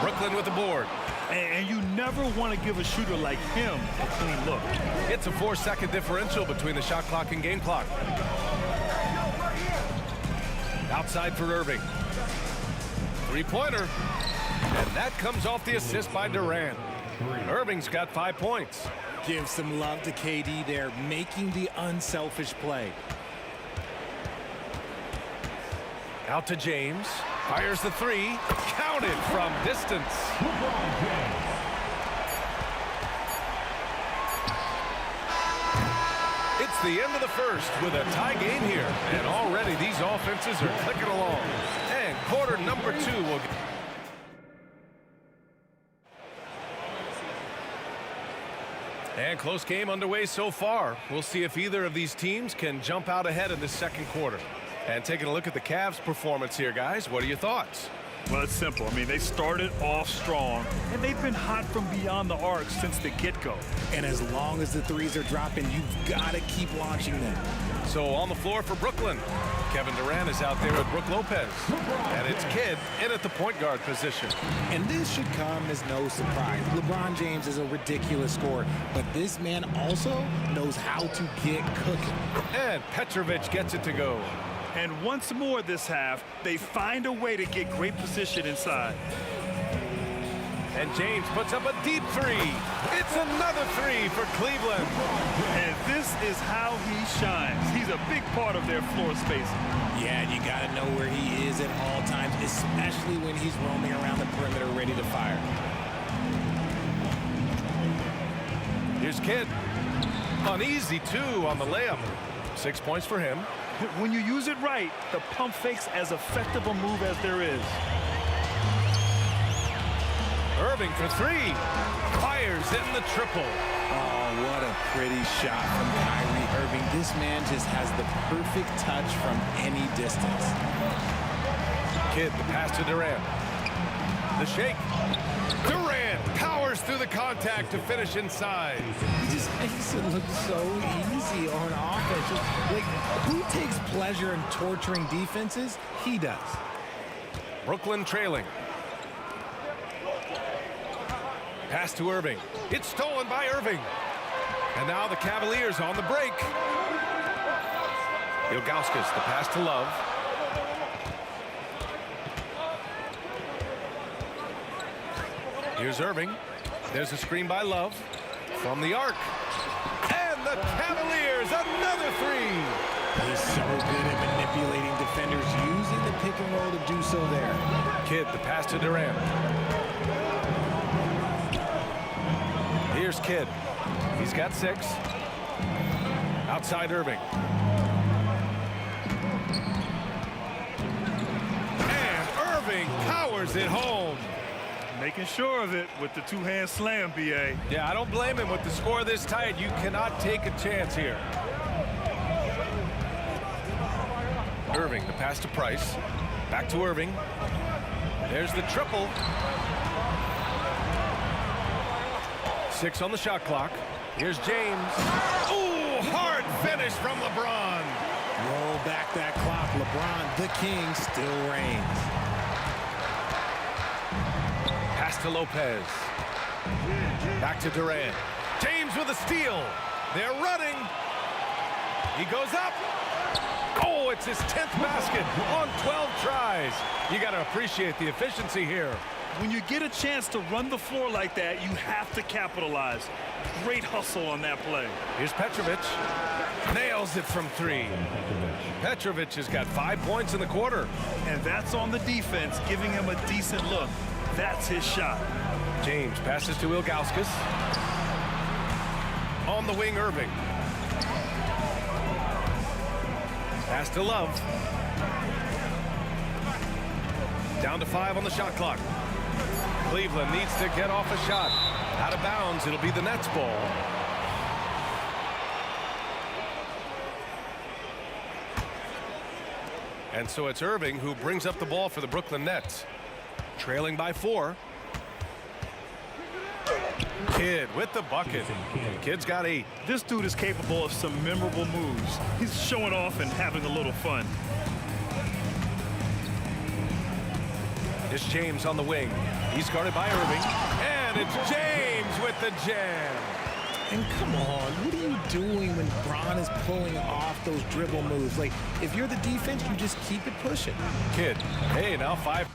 Brooklyn with the board. And you never want to give a shooter like him a clean look. It's a 4-second differential between the shot clock and game clock. Outside for Irving. 3-pointer. And that comes off the assist by Durant. Irving's got 5 points. Give some love to KD there, making the unselfish play. Out to James. Fires the 3. Counted from distance. It's the end of the first with a tie game here. And already these offenses are clicking along. And quarter number 2 will get... And close game underway so far. We'll see if either of these teams can jump out ahead in the second quarter. And taking a look at the Cavs' performance here, guys, what are your thoughts? Well, it's simple. I mean, they started off strong, and they've been hot from beyond the arc since the get-go. And as long as the threes are dropping, you've got to keep launching them. So on the floor for Brooklyn, Kevin Durant is out there with Brook Lopez. And it's Kidd in at the point guard position. And this should come as no surprise. LeBron James is a ridiculous scorer, but this man also knows how to get cooking. And Petrovic gets it to go. And once more this half, they find a way to get great position inside. And James puts up a deep three. It's another three for Cleveland. And this is how he shines. He's a big part of their floor spacing. Yeah, and you got to know where he is at all times, especially when he's roaming around the perimeter ready to fire. Here's Kidd. An easy 2 on the layup. 6 points for him. When you use it right, the pump fake's as effective a move as there is. Irving for 3. Fires in the triple. Oh, what a pretty shot from Kyrie Irving. This man just has the perfect touch from any distance. Kidd, the pass to Durant. The shake. Durant powers through the contact to finish inside. He just makes it look so easy on offense. Like, who takes pleasure in torturing defenses? He does. Brooklyn trailing. Pass to Irving. It's stolen by Irving. And now the Cavaliers on the break. Ilgauskas, the pass to Love. Here's Irving. There's a screen by Love from the arc. And the Cavaliers, another 3. He's so good at manipulating defenders, using the pick and roll to do so there. Kidd, the pass to Durant. Here's Kidd. He's got 6. Outside Irving. And Irving powers it home. Making sure of it with the two-hand slam, B.A. Yeah, I don't blame him. With the score this tight, you cannot take a chance here. Irving, the pass to Price. Back to Irving. There's the triple. 6 on the shot clock. Here's James. Ooh, hard finish from LeBron. Roll back that clock. LeBron, the king, still reigns. Pass to Lopez. Back to Durant. James with a steal. They're running. He goes up. Oh, it's his 10th basket on 12 tries. You got to appreciate the efficiency here. When you get a chance to run the floor like that, you have to capitalize. Great hustle on that play. Here's Petrovic. Nails it from 3. Petrovic has got 5 points in the quarter. And that's on the defense, giving him a decent look. That's his shot. James passes to Ilgauskas. On the wing, Irving. Pass to Love. Down to 5 on the shot clock. Cleveland needs to get off a shot. Out of bounds, it'll be the Nets ball. And so it's Irving who brings up the ball for the Brooklyn Nets. Trailing by 4. Kidd with the bucket. Kidd's got 8. This dude is capable of some memorable moves. He's showing off and having a little fun. It's James on the wing. He's guarded by Irving. And it's James with the jam. And come on, what are you doing when Bron is pulling off those dribble moves? Like, if you're the defense, you just keep it pushing. Kidd, hey, now 5.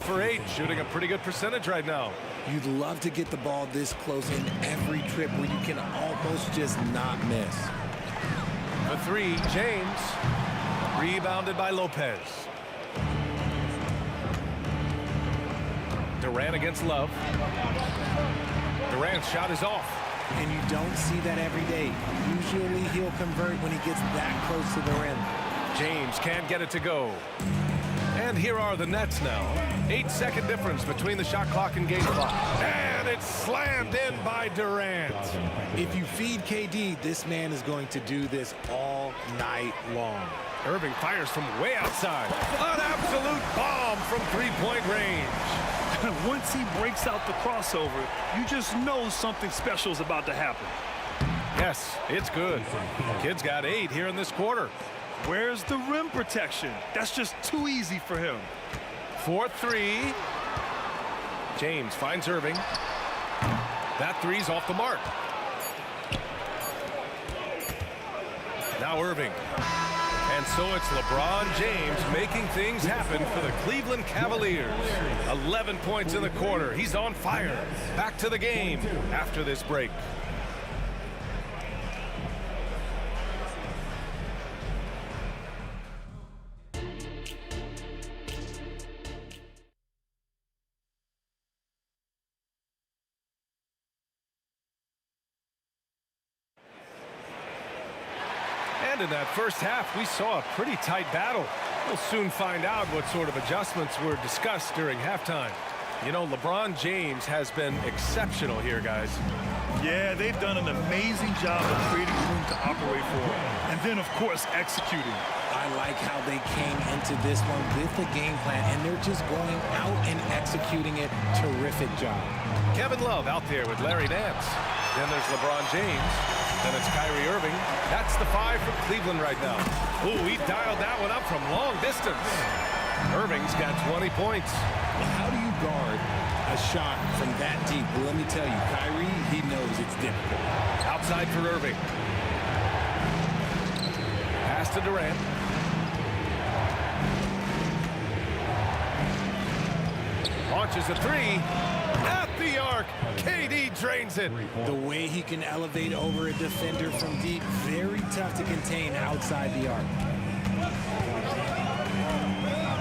For 8, shooting a pretty good percentage right now. You'd love to get the ball this close in every trip where you can almost just not miss. The 3, James. Rebounded by Lopez. Durant against Love. Durant's shot is off. And you don't see that every day. Usually he'll convert when he gets that close to the rim. James can't get it to go. And here are the Nets now. 8-second difference between the shot clock and game clock. And it's slammed in by Durant. If you feed KD, this man is going to do this all night long. Irving fires from way outside. An absolute bomb from three-point range. Once he breaks out the crossover, you just know something special is about to happen. Yes, it's good. Kid's got 8 here in this quarter. Where's the rim protection? That's just too easy for him. 4-3. James finds Irving. That 3's off the mark. Now Irving. And And so it's LeBron James making things happen for the Cleveland Cavaliers. 11 points in the quarter. He's on fire. Back to the game after this break. And in that first half, we saw a pretty tight battle. We'll soon find out what sort of adjustments were discussed during halftime. You know, LeBron James has been exceptional here, guys. Yeah, they've done an amazing job of creating room to operate for. And then, of course, executing. I like how they came into this one with the game plan, and they're just going out and executing it. Terrific job. Kevin Love out there with Larry Nance. Then there's LeBron James. Then it's Kyrie Irving. That's the 5 from Cleveland right now. Ooh, he dialed that one up from long distance. Irving's got 20 points. Well, how do you guard a shot from that deep? Well, let me tell you, Kyrie, he knows it's difficult. Outside for Irving. Pass to Durant. Launches a 3. At the arc. KD drains it. The way he can elevate over a defender from deep, very tough to contain outside the arc.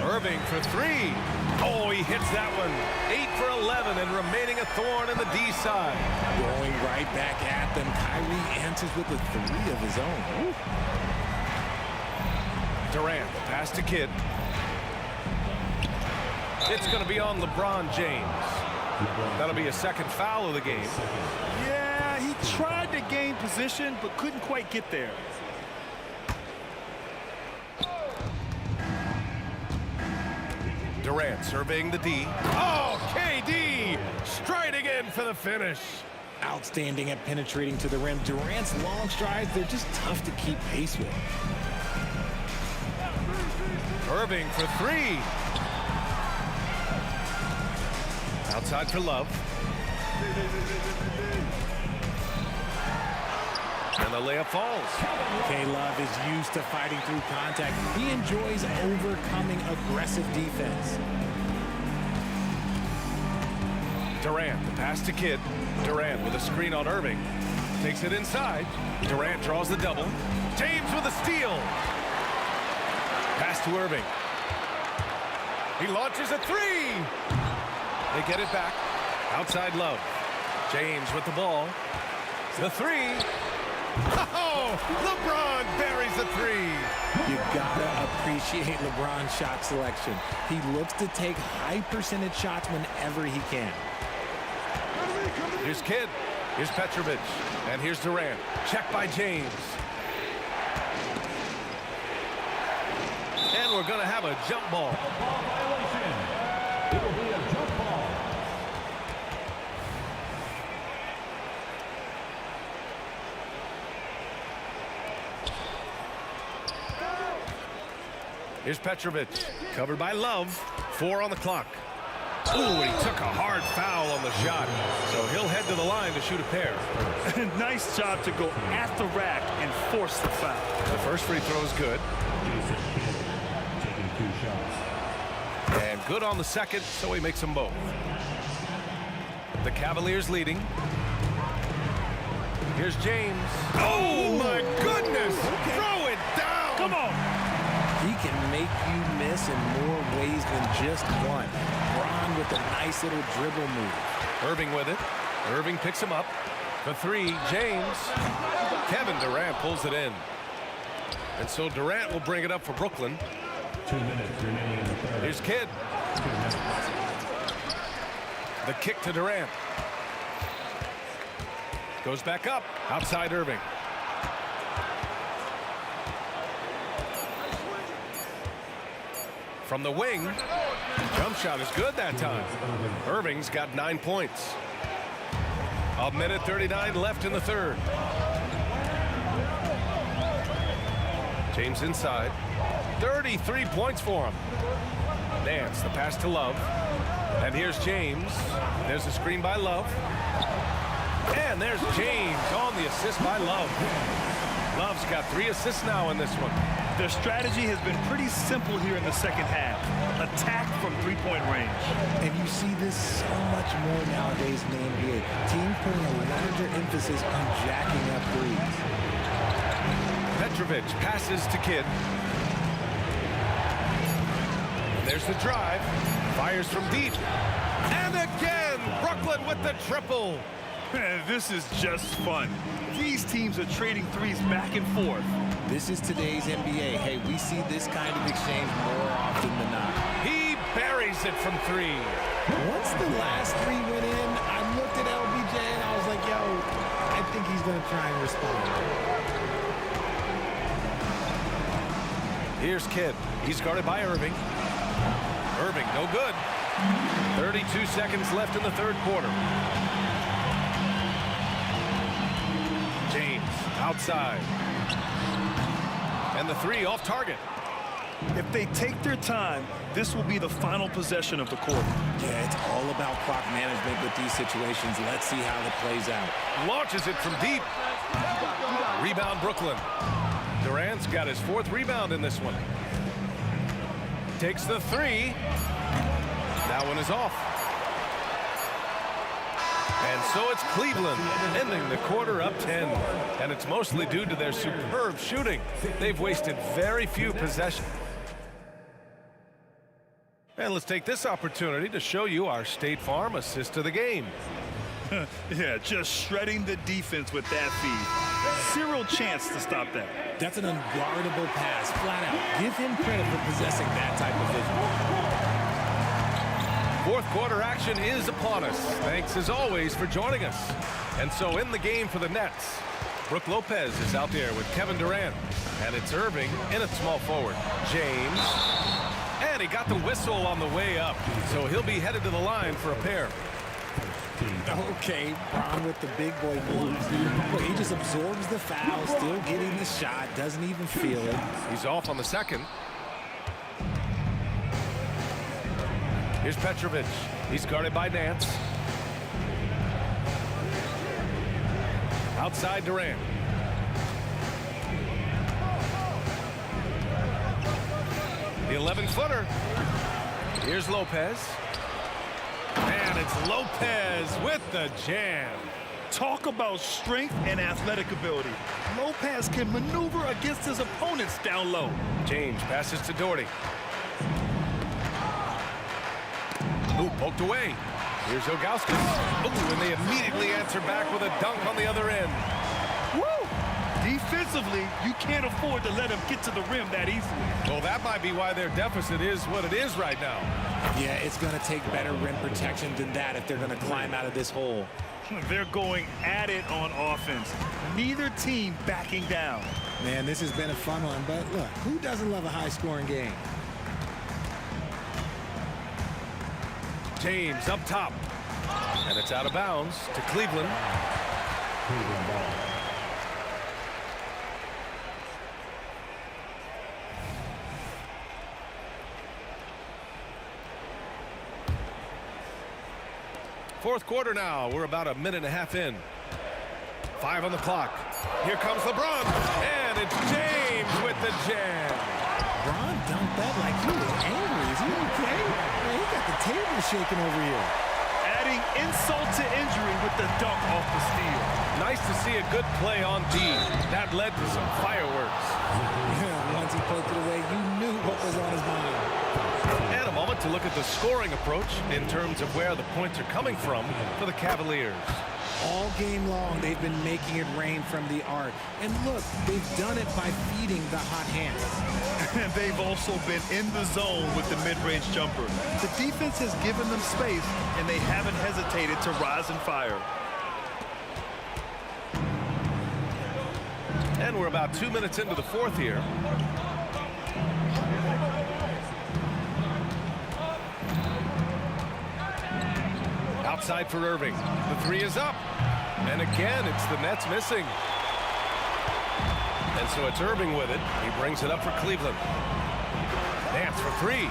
Irving for 3. Oh, he hits that one. 8 for 11 and remaining a thorn in the D side. Going right back at them. Kyrie answers with a 3 of his own. Woo. Durant, pass to Kidd. It's going to be on LeBron James. That'll be a second foul of the game. Yeah, he tried to gain position, but couldn't quite get there. Durant surveying the D. Oh, KD striding in for the finish. Outstanding at penetrating to the rim. Durant's long strides, they're just tough to keep pace with. Irving for 3. Outside for Love. And the layup falls. K-Love is used to fighting through contact. He enjoys overcoming aggressive defense. Durant, the pass to Kidd. Durant with a screen on Irving. Takes it inside. Durant draws the double. James with a steal. Pass to Irving. He launches a 3. They get it back. Outside Love. James with the ball. The 3. Oh, LeBron buries a 3. You gotta appreciate LeBron's shot selection. He looks to take high percentage shots whenever he can. Here's Kidd. Here's Petrovic. And here's Durant. Check by James. And we're going to have a jump ball. It will be a jump ball. Here's Petrovic. Covered by Love. 4 on the clock. Ooh, he took a hard foul on the shot. So he'll head to the line to shoot a pair. Nice job to go at the rack and force the foul. The first free throw is good. Jason Kidd taking 2 shots. And good on the second, so he makes them both. The Cavaliers leading. Here's James. Oh, my goodness! Okay. Throw it down! Come on! He can make you miss in more ways than just one. Bron with a nice little dribble move. Irving with it. Irving picks him up. For 3, James. Kevin Durant pulls it in. And so Durant will bring it up for Brooklyn. 2 minutes remaining in the third. Here's Kidd. 2 minutes. The kick to Durant. Goes back up. Outside Irving. From the wing. Jump shot is good that time. Irving's got 9 points. 1:39 left in the third. James inside. 33 points for him. Nance, the pass to Love. And here's James. There's a screen by Love. And there's James on the assist by Love. Love's got 3 assists now in this one. Their strategy has been pretty simple here in the second half. Attack from three-point range. And you see this so much more nowadays in the NBA. Teams putting a larger emphasis on jacking up threes. Petrovic passes to Kidd. There's the drive. Fires from deep. And again, Brooklyn with the triple. This is just fun. These teams are trading threes back and forth. This is today's NBA. Hey, we see this kind of exchange more often than not. He buries it from three. Once the last three went in, I looked at LBJ and I was like, yo, I think he's going to try and respond. Here's Kidd. He's guarded by Irving. Irving, no good. 32 seconds left in the third quarter. James outside. And the three off target. If they take their time, this will be the final possession of the quarter. Yeah, it's all about clock management with these situations. Let's see how it plays out. Launches it from deep. Rebound Brooklyn. Durant's got his fourth rebound in this one. Takes the three. That one is off. And so it's Cleveland ending the quarter up 10. And it's mostly due to their superb shooting. They've wasted very few possessions. And let's take this opportunity to show you our State Farm assist of the game. Yeah, just shredding the defense with that feed. Zero chance to stop that. That's an unguardable pass, flat out. Give him credit for possessing that type of vision. Fourth quarter action is upon us. Thanks as always for joining us. And so in the game for the Nets, Brook Lopez is out there with Kevin Durant. And it's Irving in at small forward. James. And he got the whistle on the way up. So he'll be headed to the line for a pair. Okay, Bron with the big boy moves. Look, he just absorbs the foul, still getting the shot, doesn't even feel it. He's off on the second. Here's Petrovic. He's guarded by Nance. Outside Durant. The 11-footer. Here's Lopez. And it's Lopez with the jam. Talk about strength and athletic ability. Lopez can maneuver against his opponents down low. James passes to Doherty. Ooh, poked away. Here's Ilgauskas. Ooh, and they immediately answer back with a dunk on the other end. Woo! Defensively, you can't afford to let him get to the rim that easily. Well, that might be why their deficit is what it is right now. Yeah, it's going to take better rim protection than that if they're going to climb out of this hole. They're going at it on offense. Neither team backing down. Man, this has been a fun one, but look, who doesn't love a high-scoring game? James up top. And it's out of bounds to Cleveland. Cleveland ball. Fourth quarter now. We're about a minute and a half in. 5 on the clock. Here comes LeBron. And it's James with the jam. Bron dunked that like he was angry. Is he okay? Man, he got the table shaking over here. Adding insult to injury with the dunk off the steal. Nice to see a good play on D. That led to some fireworks. Yeah, once he poked it away, you knew what was on his mind. And a moment to look at the scoring approach in terms of where the points are coming from for the Cavaliers. All game long, they've been making it rain from the arc. And look, they've done it by feeding the hot hand. And they've also been in the zone with the mid-range jumper. The defense has given them space, and they haven't hesitated to rise and fire. And we're about 2 minutes into the fourth here. Outside for Irving. The three is up. And again, it's the Nets missing. And so it's Irving with it. He brings it up for Cleveland. Nance for three.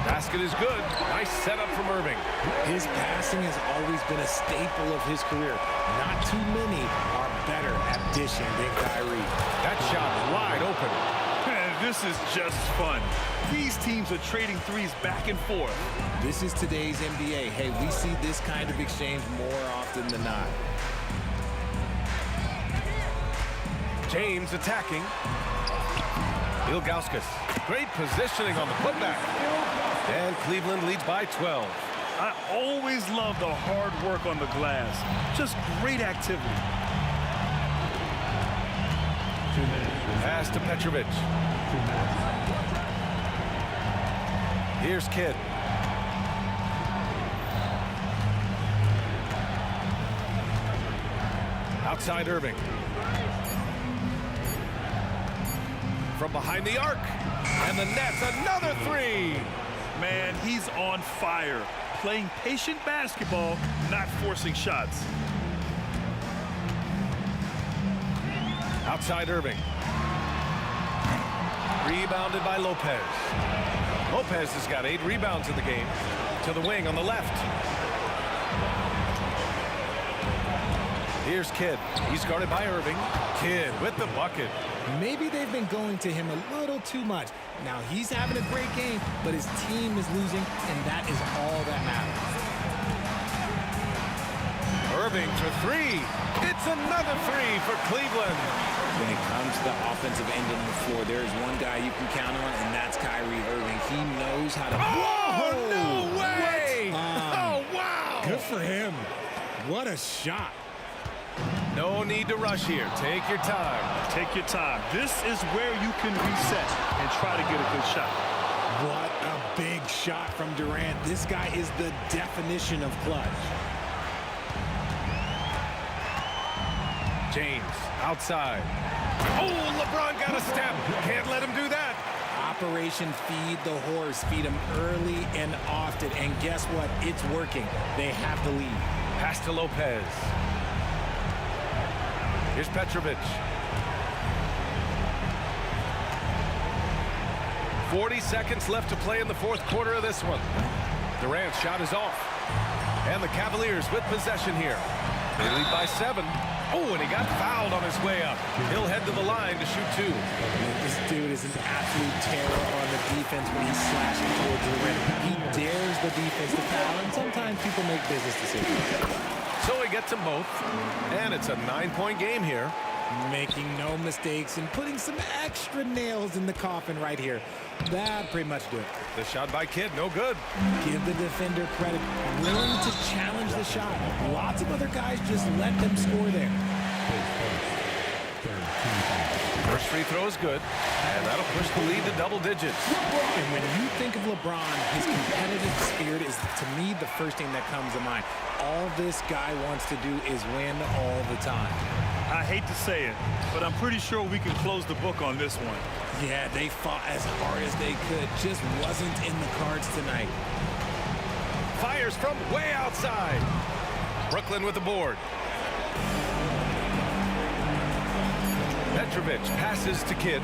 Basket is good. Nice setup from Irving. His passing has always been a staple of his career. Not too many are better at dishing than Kyrie. That shot wide open. this is just fun. These teams are trading threes back and forth. This is today's NBA. Hey, we see this kind of exchange more often than not. James attacking. Ilgauskas. Great positioning on the putback. And Cleveland leads by 12. I always love the hard work on the glass. Just great activity. Pass to Petrovic. Here's Kidd. Outside Irving. From behind the arc. And the net's another three. Man, he's on fire. Playing patient basketball, not forcing shots. Outside Irving. Rebounded by Lopez. Lopez has got 8 rebounds in the game. To the wing on the left. Here's Kidd. He's guarded by Irving. Kidd with the bucket. Maybe they've been going to him a little too much. Now he's having a great game, but his team is losing, and that is all that matters. Irving for 3. It's another 3 for Cleveland. When it comes to the offensive end of the floor, there is one guy you can count on, and that's Kyrie Irving. He knows how to... Oh, no way! Oh, wow! Good for him. What a shot. No need to rush here. Take your time. Take your time. This is where you can reset and try to get a good shot. What a big shot from Durant. This guy is the definition of clutch. James outside. Oh, LeBron got a step. Can't let him do that. Operation Feed the Horse. Feed him early and often. And guess what? It's working. They have the lead. Pass to Lopez. Here's Petrovic. 40 seconds left to play in the fourth quarter of this one. Durant's shot is off. And the Cavaliers with possession here. They lead by 7. Oh, and he got fouled on his way up. He'll head to the line to shoot 2. This dude is an absolute terror on the defense when he's slashing towards the rim. He dares the defense to foul, and sometimes people make business decisions. So he gets them both, and it's a 9-point game here. Making no mistakes and putting some extra nails in the coffin right here. That pretty much do it. The shot by Kidd, no good. Give the defender credit. Willing to challenge the shot. Lots of other guys just let them score there. First free throw is good, and that'll push the lead to double digits. And when you think of LeBron, his competitive spirit is, to me, the first thing that comes to mind. All this guy wants to do is win all the time. I hate to say it, but I'm pretty sure we can close the book on this one. Yeah, they fought as hard as they could. Just wasn't in the cards tonight. Fires from way outside. Brooklyn with the board. Petrovic passes to Kidd.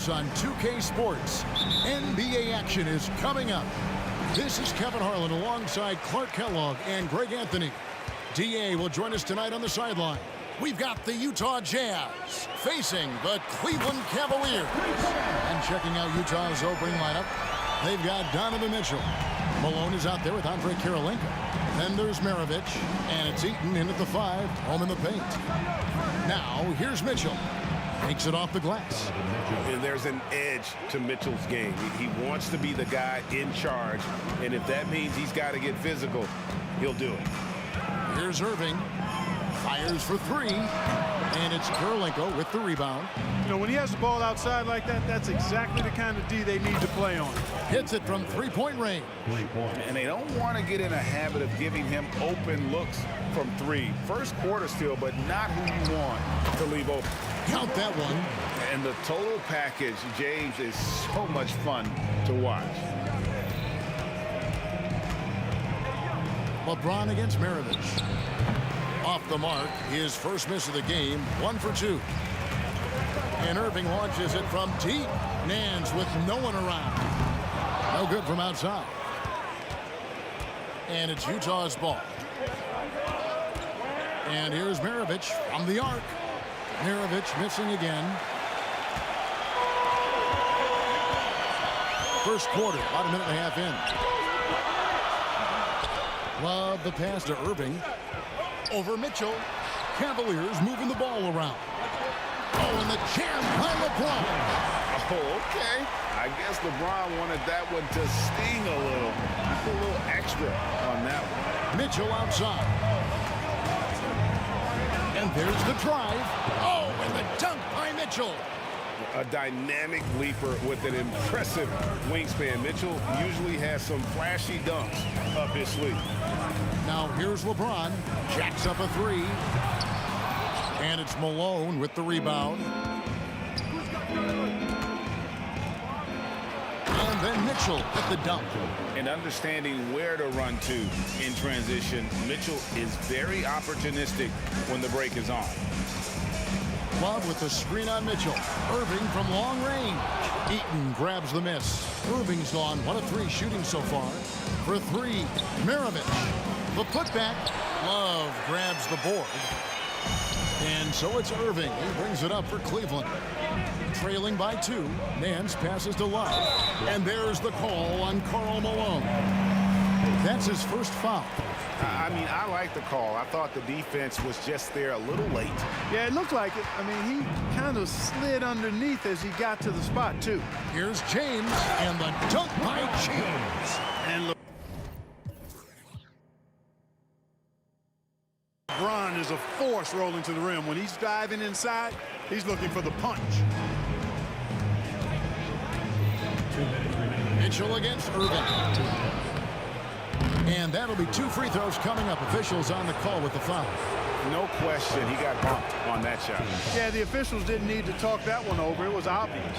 this on 2K Sports. NBA action is coming up. This is Kevin Harlan alongside Clark Kellogg and Greg Anthony. DA will join us tonight on the sideline. We've got the Utah Jazz facing the Cleveland Cavaliers. And checking out Utah's opening lineup, they've got Donovan Mitchell. Malone is out there with Andre Kirilenko. Then there's Maravich, and it's Eaton in at the 5, home in the paint. Now, here's Mitchell. Takes it off the glass. And there's an edge to Mitchell's game. He wants to be the guy in charge, and if that means he's got to get physical, he'll do it. Here's Irving. Fires for 3, and it's Kirilenko with the rebound. You know, when he has the ball outside like that, that's exactly the kind of D they need to play on. Hits it from 3-point range. And they don't want to get in a habit of giving him open looks from 3. First quarter still, but not who you want to leave open. Count that one. And the total package, James, is so much fun to watch. LeBron against Maravich. Off the mark, his first miss of the game, 1 for 2. And Irving launches it from deep. Nance with no one around. No good from outside. And it's Utah's ball. And here's Maravich from the arc. Maravich missing again. First quarter, about a minute and a half in. Love the pass to Irving. Over Mitchell. Cavaliers moving the ball around. Oh, and the jam by LeBron. Oh, okay. I guess LeBron wanted that one to sting a little. Put a little extra on that one. Mitchell outside. And there's the drive. Oh, and the dunk by Mitchell. A dynamic leaper with an impressive wingspan. Mitchell usually has some flashy dunks up his sleeve. Now here's LeBron. Jacks up a 3. And it's Malone with the rebound. And then Mitchell at the dunk. And understanding where to run to in transition, Mitchell is very opportunistic when the break is on. Love with the screen on Mitchell. Irving from long range. Eaton grabs the miss. Irving's gone 1 of 3 shooting so far. For 3, Maravich. The putback. Love grabs the board. And so it's Irving. He brings it up for Cleveland. Trailing by 2. Nance passes to Love. And there's the call on Karl Malone. That's his first foul. I mean, I like the call. I thought the defense was just there a little late. Yeah, it looked like it. I mean, he kind of slid underneath as he got to the spot, too. Here's James, and the dunk by James. And LeBron is a force rolling to the rim. When he's diving inside, he's looking for the punch. Mitchell against Irving. And that'll be 2 free throws coming up. Officials on the call with the foul. No question, he got bumped on that shot. Yeah, the officials didn't need to talk that one over. It was obvious.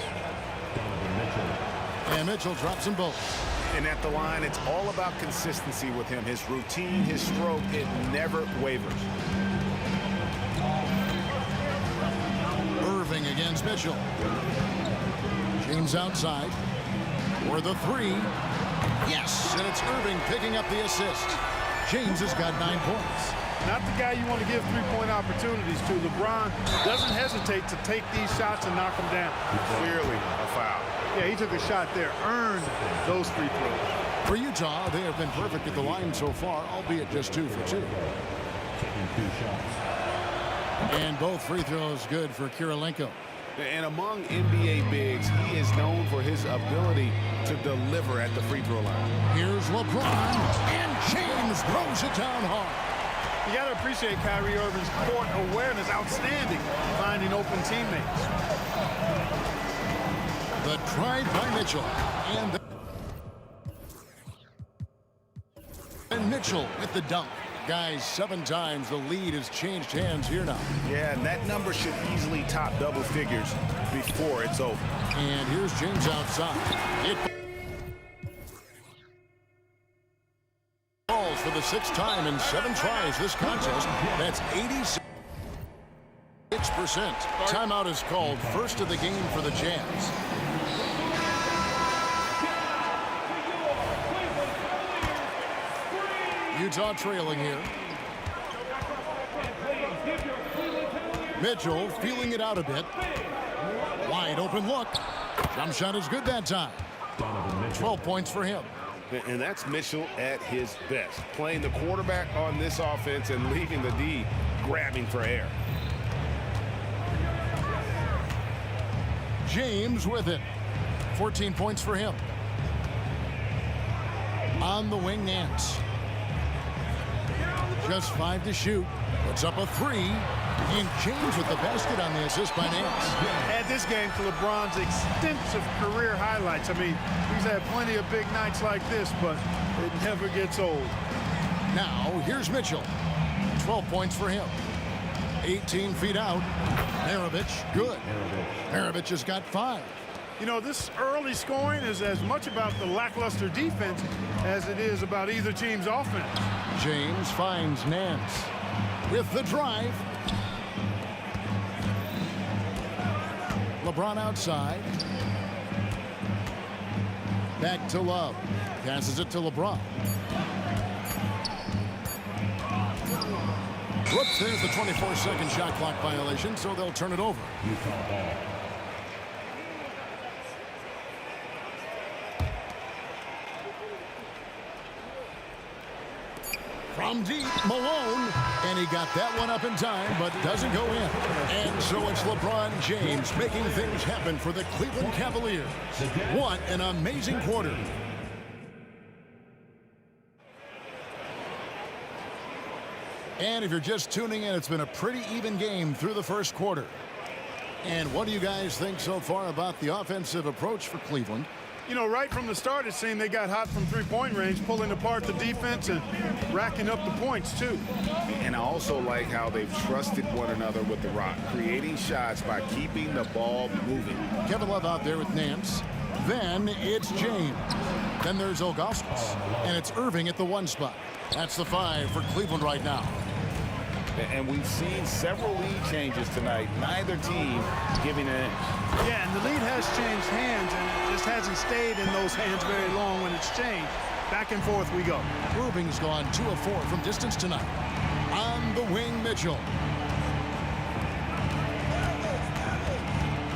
And Mitchell drops them both. And at the line, it's all about consistency with him. His routine, his stroke, it never wavers. Irving against Mitchell. James outside. For the 3. Yes, and it's Irving picking up the assist. James has got 9 points. Not the guy you want to give 3-point opportunities to. LeBron doesn't hesitate to take these shots and knock them down. Clearly a foul. Yeah, he took a shot there, earned those free throws. For Utah, they have been perfect at the line so far, albeit just 2 for 2. And both free throws good for Kirilenko. And among NBA bigs, he is known for his ability to deliver at the free throw line. Here's LeBron, and James throws it down hard. You got to appreciate Kyrie Irving's court awareness, outstanding, finding open teammates. The drive by Mitchell, and Mitchell with the dunk. Guys, 7 times the lead has changed hands here now. Yeah, and that number should easily top double figures before it's over. And here's James outside. It falls for the 6th time in 7 tries this contest. That's 86 6%. Timeout is called, first of the game for the Jazz. Utah trailing here. Mitchell feeling it out a bit. Wide open look. Jump shot is good that time. 12 points for him. And that's Mitchell at his best, playing the quarterback on this offense and leaving the D grabbing for air. James with it. 14 points for him. On the wing, Nance. Just 5 to shoot. Puts up a 3. And James with the basket on the assist by Nance. Add this game to LeBron's extensive career highlights. I mean, he's had plenty of big nights like this, but it never gets old. Now, here's Mitchell. 12 points for him. 18 feet out. Maravich, good. Maravich has got 5. You know, this early scoring is as much about the lackluster defense as it is about either team's offense. James finds Nance with the drive. LeBron outside. Back to Love. Passes it to LeBron. Whoops, there's the 24-second shot clock violation, so they'll turn it over. Utah ball. From deep, Malone, and he got that one up in time, but doesn't go in. And so it's LeBron James making things happen for the Cleveland Cavaliers. What an amazing quarter. And if you're just tuning in, it's been a pretty even game through the first quarter. And what do you guys think so far about the offensive approach for Cleveland? You know, right from the start, it seemed they got hot from three-point range, pulling apart the defense and racking up the points, too. And I also like how they've trusted one another with the rock, creating shots by keeping the ball moving. Kevin Love out there with Nance. Then it's James. Then there's Ilgauskas. And it's Irving at the 1 spot. That's the 5 for Cleveland right now. And we've seen several lead changes tonight. Neither team giving an inch. Yeah, and the lead has changed hands, and it just hasn't stayed in those hands very long when it's changed. Back and forth we go. Irving's gone 2 of 4 from distance tonight. On the wing, Mitchell.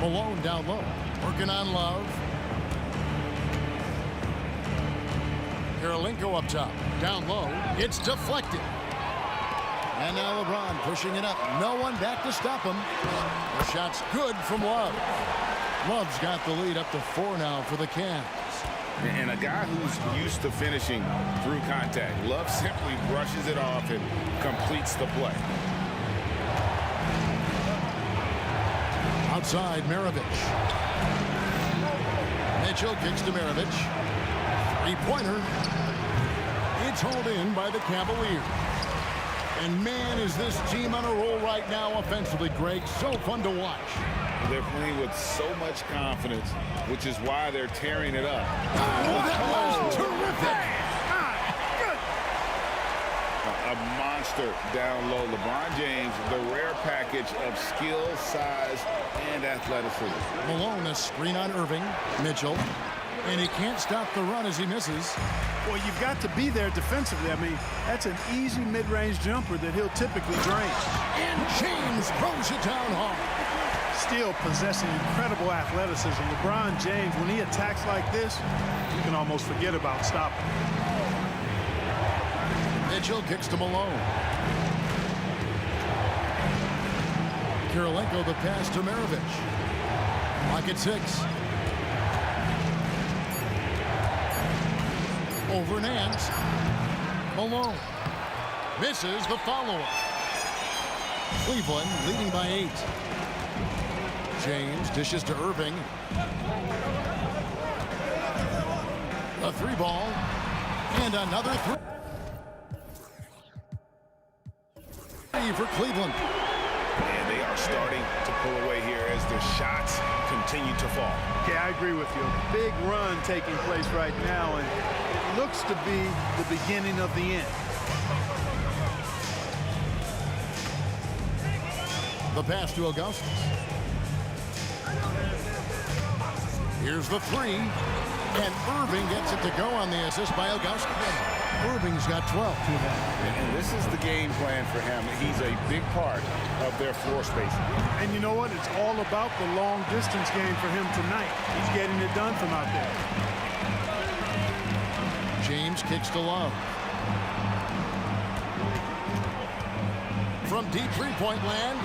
Malone down low. Working on Love. Karolinko up top. Down low. It's deflected. And now LeBron pushing it up. No one back to stop him. The shot's good from Love. Love's got the lead up to 4 now for the Cavs. And a guy who's used to finishing through contact. Love simply brushes it off and completes the play. Outside, Maravich. Mitchell kicks to Maravich. 3-pointer. It's hauled in by the Cavaliers. And man, is this team on a roll right now offensively, Greg. So fun to watch. They're playing with so much confidence, which is why they're tearing it up. Oh, that was terrific. A monster down low. LeBron James, the rare package of skill, size, and athleticism. Malone, a screen on Irving. Mitchell. And he can't stop the run as he misses. Well, you've got to be there defensively. I mean, that's an easy mid-range jumper that he'll typically drain. And James throws it down hard. Still possessing incredible athleticism. LeBron James, when he attacks like this, you can almost forget about stopping. Mitchell kicks to Malone. Karolinko the pass to Maravich. Lock at 6. Over Nance. Malone. Misses the follow-up. Cleveland leading by 8. James dishes to Irving. A 3-ball. And another 3. For Cleveland. And they are starting to pull away here as their shots continue to fall. Yeah, I agree with you. A big run taking place right now, and it looks to be the beginning of the end. The pass to Augustus. Here's the three. And Irving gets it to go on the assist by Augustus. Irving's got 12. And this is the game plan for him. He's a big part of their floor spacing. And you know what? It's all about the long distance game for him tonight. He's getting it done from out there. James kicks to Love. From deep three-point land,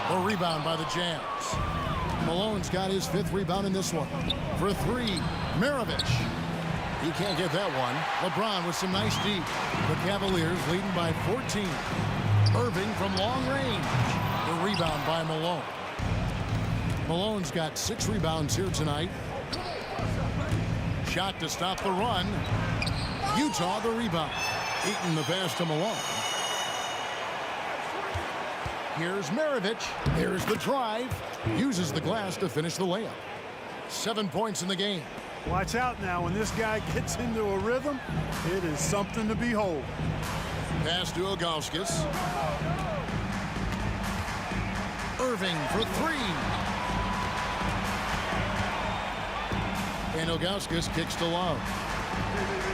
a rebound by the Jazz. Malone's got his 5th rebound in this one. For three, Maravich. He can't get that one. LeBron with some nice deep. The Cavaliers leading by 14. Irving from long range. The rebound by Malone. Malone's got 6 rebounds here tonight. Shot to stop the run. Utah the rebound. Eaton the pass to Malone. Here's Maravich. Here's the drive. Uses the glass to finish the layup. 7 points in the game. Watch out now. When this guy gets into a rhythm, it is something to behold. Pass to Ilgauskas. Irving for three. And Ilgauskas kicks to Love.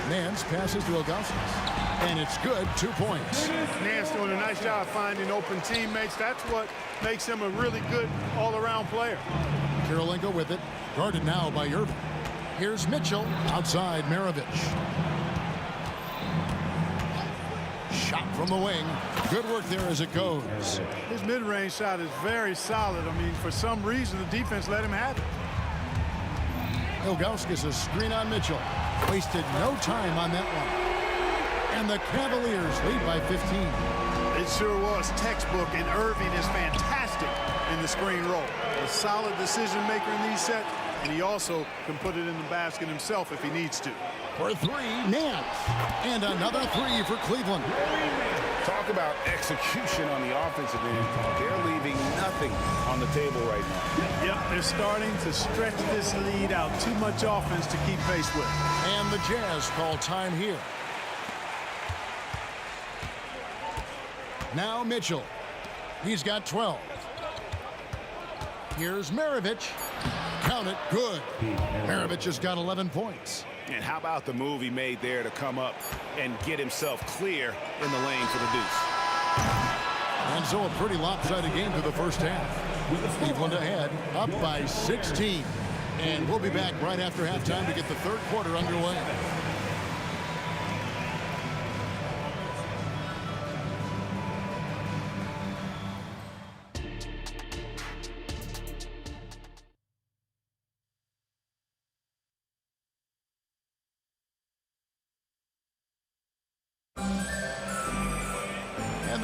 Nance passes to Ilgauskas. And it's good, 2 points. Nance doing a nice job finding open teammates. That's what makes him a really good all-around player. Kirilenko with it. Guarded now by Irving. Here's Mitchell outside Maravich. Shot from the wing. Good work there as it goes. His mid-range shot is very solid. I mean, for some reason, the defense let him have it. Ilgauskas a screen on Mitchell. Wasted no time on that one. And the Cavaliers lead by 15. It sure was textbook, and Irving is fantastic in the screen roll. A solid decision maker in these sets, and he also can put it in the basket himself if he needs to. For three, Nance. And another three for Cleveland. Talk about execution on the offensive end. They're leaving nothing on the table right now. Yep, they're starting to stretch this lead out. Too much offense to keep pace with. And the Jazz call time here. Now Mitchell. He's got 12. Here's Maravich. Count it, good. Maravich has got 11 points. And how about the move he made there to come up and get himself clear in the lane for the deuce? And so a pretty lopsided game through the first half. Cleveland ahead, up by 16. And we'll be back right after halftime to get the third quarter underway.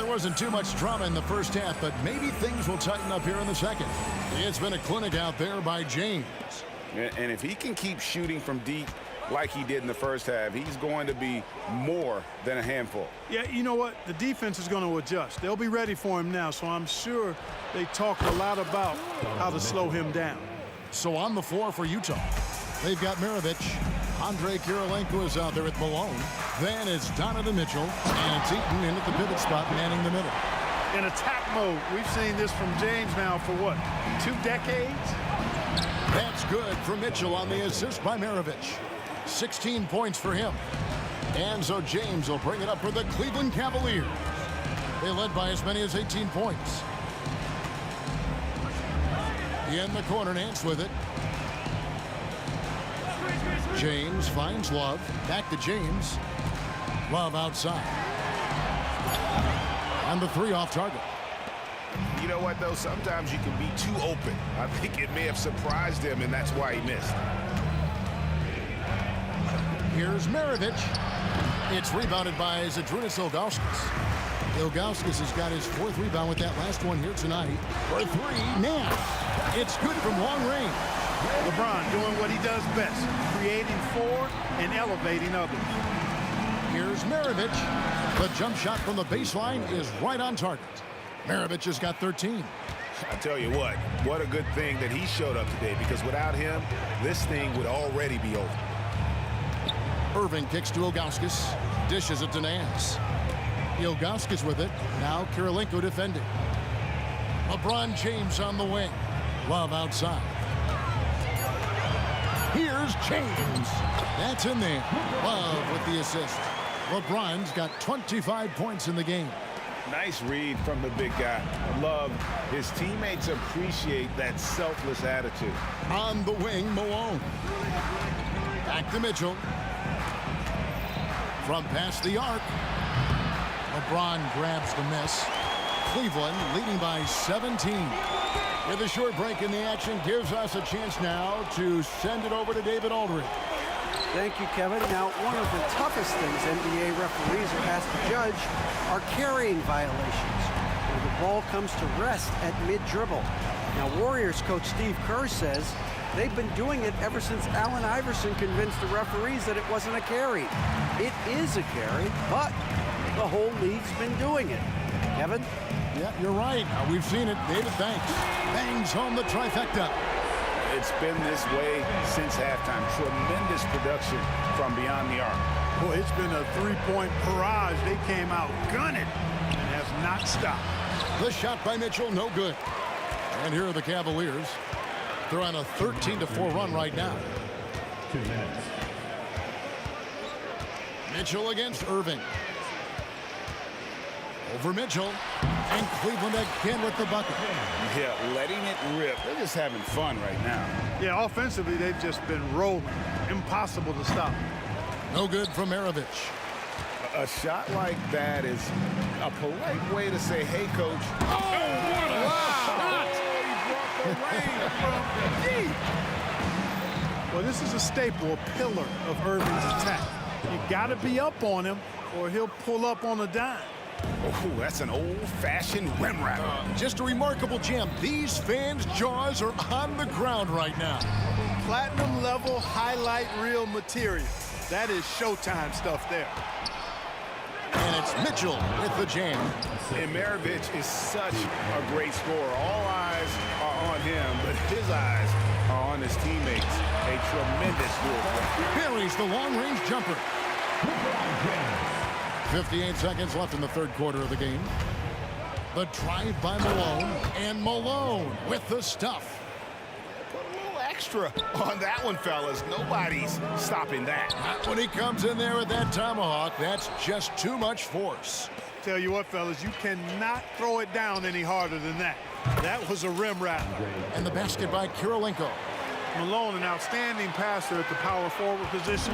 Wasn't too much drama in the first half, but maybe things will tighten up here in the second. It's been a clinic out there by James. And if he can keep shooting from deep like he did in the first half, he's going to be more than a handful. Yeah, you know what? The defense is going to adjust. They'll be ready for him now, so I'm sure they talked a lot about how to slow him down. So on the floor for Utah, they've got Maravich. Andre Kirilenko is out there at Malone. Then it's Donovan Mitchell, and it's Eaton in at the pivot spot, manning the middle. In attack mode, we've seen this from James now for what, 2 decades? That's good for Mitchell on the assist by Maravich. 16 points for him. And so James will bring it up for the Cleveland Cavaliers. They led by as many as 18 points. In the corner, Nance with it. James finds Love. Back to James. Love outside. And the three off target. You know what, though? Sometimes you can be too open. I think it may have surprised him, and that's why he missed. Here's Maravich. It's rebounded by Zydrunas Ilgauskas. Ilgauskas has got his 4th rebound with that last one here tonight. For three, Nance. It's good from long range. LeBron doing what he does best, creating for and elevating others. Here's Maravich. The jump shot from the baseline is right on target. Maravich has got 13. I tell you what a good thing that he showed up today, because without him, this thing would already be over. Irving kicks to Ilgauskas. Dishes it to Nance. Ilgauskas with it. Now Kirilenko defending. LeBron James on the wing. Love outside. Here's James. That's in there. Love with the assist. LeBron's got 25 points in the game. Nice read from the big guy. Love. His teammates appreciate that selfless attitude. On the wing, Malone. Back to Mitchell. From past the arc. LeBron grabs the miss. Cleveland leading by 17. With a short break in the action, gives us a chance now to send it over to David Aldridge. Thank you, Kevin. Now, one of the toughest things NBA referees are asked to judge are carrying violations, where the ball comes to rest at mid-dribble. Now, Warriors coach Steve Kerr says they've been doing it ever since Allen Iverson convinced the referees that it wasn't a carry. It is a carry, but the whole league's been doing it. Kevin? Yeah, you're right. We've seen it. David, thanks. Bangs home the trifecta. It's been this way since halftime. Tremendous production from beyond the arc. Boy, it's been a three-point barrage. They came out gunning and have not stopped. The shot by Mitchell, no good. And here are the Cavaliers. They're on a 13-4 run right now. 2 minutes. Mitchell against Irving. Over Mitchell. And Cleveland again with the bucket. Yeah, letting it rip. They're just having fun right now. Yeah, offensively, they've just been rolling. Impossible to stop. No good from Maravich. A shot like that is a polite way to say, hey, coach. Oh, what a shot! He brought the rain from deep. Well, this is a staple, a pillar of Irving's attack. You got to be up on him, or he'll pull up on a dime. Oh, that's an old-fashioned rim rattler. Just a remarkable gem. These fans' jaws are on the ground right now. Platinum level highlight reel material. That is Showtime stuff there. And it's Mitchell with the jam. And Maravich is such a great scorer. All eyes are on him, but his eyes are on his teammates. A tremendous move. Buries the long-range jumper. 58 seconds left in the third quarter of the game. The drive by Malone, and Malone with the stuff. Put a little extra on that one, fellas. Nobody's stopping that. Not when he comes in there with that tomahawk. That's just too much force. Tell you what, fellas, you cannot throw it down any harder than that. That was a rim rattler. And the basket by Kirilenko. Malone, an outstanding passer at the power forward position.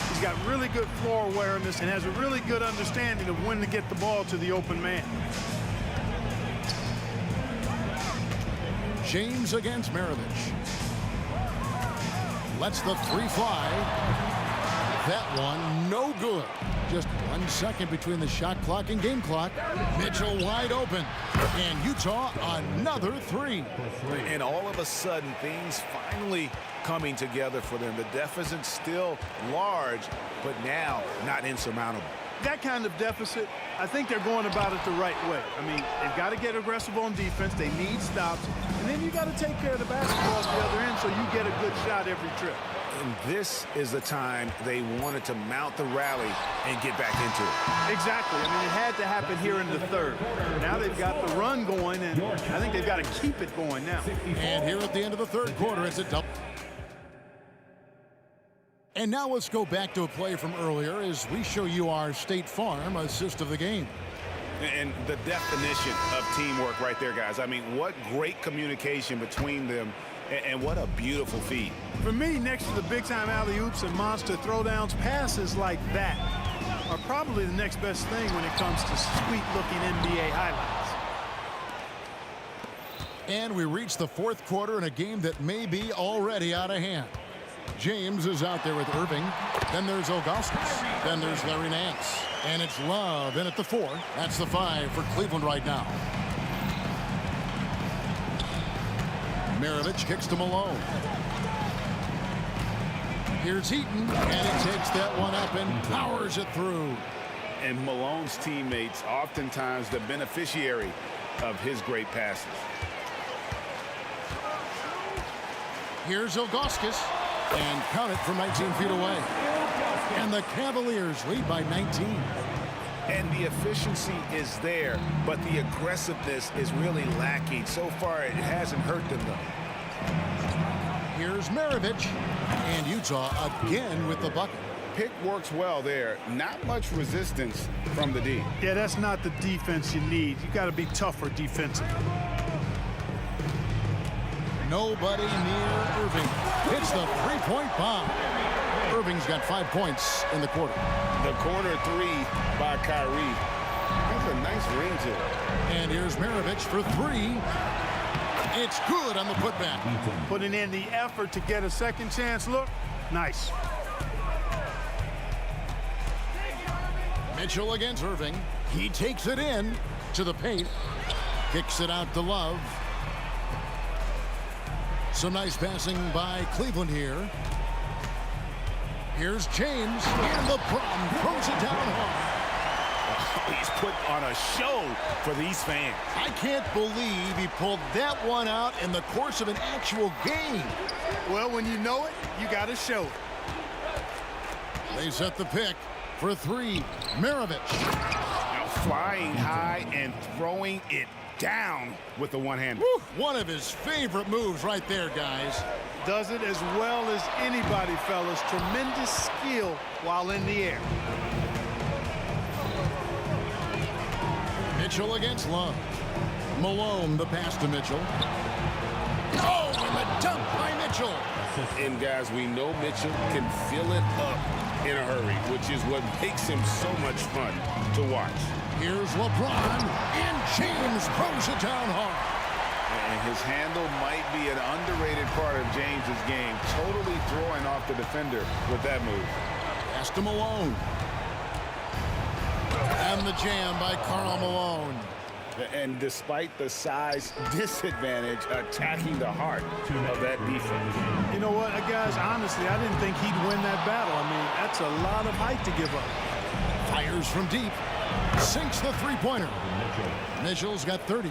He's got really good floor awareness and has a really good understanding of when to get the ball to the open man. James against Maravich. Lets the three fly. That one no good. Just 1 second between the shot clock and game clock. Mitchell wide open. And Utah another three. And all of a sudden, things finally coming together for them. The deficit's still large, but now not insurmountable. That kind of deficit, I think they're going about it the right way. I mean, they've got to get aggressive on defense. They need stops. And then you got to take care of the basketball at the other end so you get a good shot every trip. And this is the time they wanted to mount the rally and get back into it. Exactly. I mean, it had to happen here in the third. Now they've got the run going, and I think they've got to keep it going now. And here at the end of the third quarter, it's a double. And now let's go back to a play from earlier as we show you our State Farm assist of the game. And the definition of teamwork right there, guys. I mean, what great communication between them, and what a beautiful feed. For me, next to the big-time alley-oops and monster throwdowns, passes like that are probably the next best thing when it comes to sweet-looking NBA highlights. And we reach the fourth quarter in a game that may be already out of hand. James is out there with Irving. Then there's Augustus. Then there's Larry Nance. And it's Love in at the 4. That's the 5 for Cleveland right now. Maravich kicks to Malone. Here's Heaton, and he takes that one up and powers it through. And Malone's teammates, oftentimes the beneficiary of his great passes. Here's Augustus, and count it from 19 feet away. And the Cavaliers lead by 19. and the efficiency is there, but the aggressiveness is really lacking. So far, it hasn't hurt them, though. Here's Maravich, and Utah again with the bucket. Pick works well there. Not much resistance from the D. Yeah, that's not the defense you need. You got to be tougher defensively. Nobody near Irving. Hits the three-point bomb. Irving's got 5 points in the quarter. The corner three by Kyrie. That's a nice ring to it. And here's Maravich for three. It's good on the putback. Putting in the effort to get a second chance look. Nice. Mitchell against Irving. He takes it in to the paint. Kicks it out to Love. Some nice passing by Cleveland here. Here's James, and LeBron throws it down hard. He's put on a show for these fans. I can't believe he pulled that one out in the course of an actual game. Well, when you know it, you got to show it. They set the pick for three. Maravich. Now flying high and throwing it down with the one-hander. One of his favorite moves right there, guys. Does it as well as anybody, fellas. Tremendous skill while in the air. Mitchell against Love. Malone, the pass to Mitchell. Oh, and the dunk by Mitchell. And guys, we know Mitchell can fill it up in a hurry, which is what makes him so much fun to watch. Here's LeBron, and James throws it down hard. And his handle might be an underrated part of James's game, totally throwing off the defender with that move. Pass to Malone. And the jam by Karl Malone. And despite the size disadvantage, attacking the heart of that defense. You know what, guys, honestly, I didn't think he'd win that battle. I mean, that's a lot of height to give up. Fires from deep. Sinks the three-pointer. Mitchell's got 30.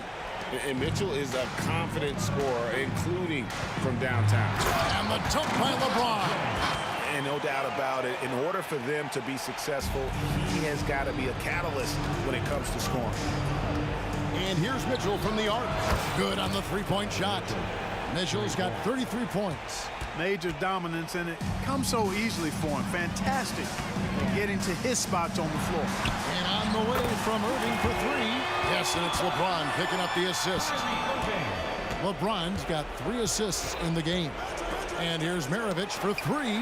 And Mitchell is a confident scorer, including from downtown. And the dunk by LeBron. And no doubt about it, in order for them to be successful, he has got to be a catalyst when it comes to scoring. And here's Mitchell from the arc. Good on the three-point shot. Mitchell's got 33 points. Major dominance, and it comes so easily for him. Fantastic at getting to his spots on the floor. And on the way from Irving for three. Yes, and it's LeBron picking up the assist. LeBron's got 3 assists in the game. And here's Maravich for three.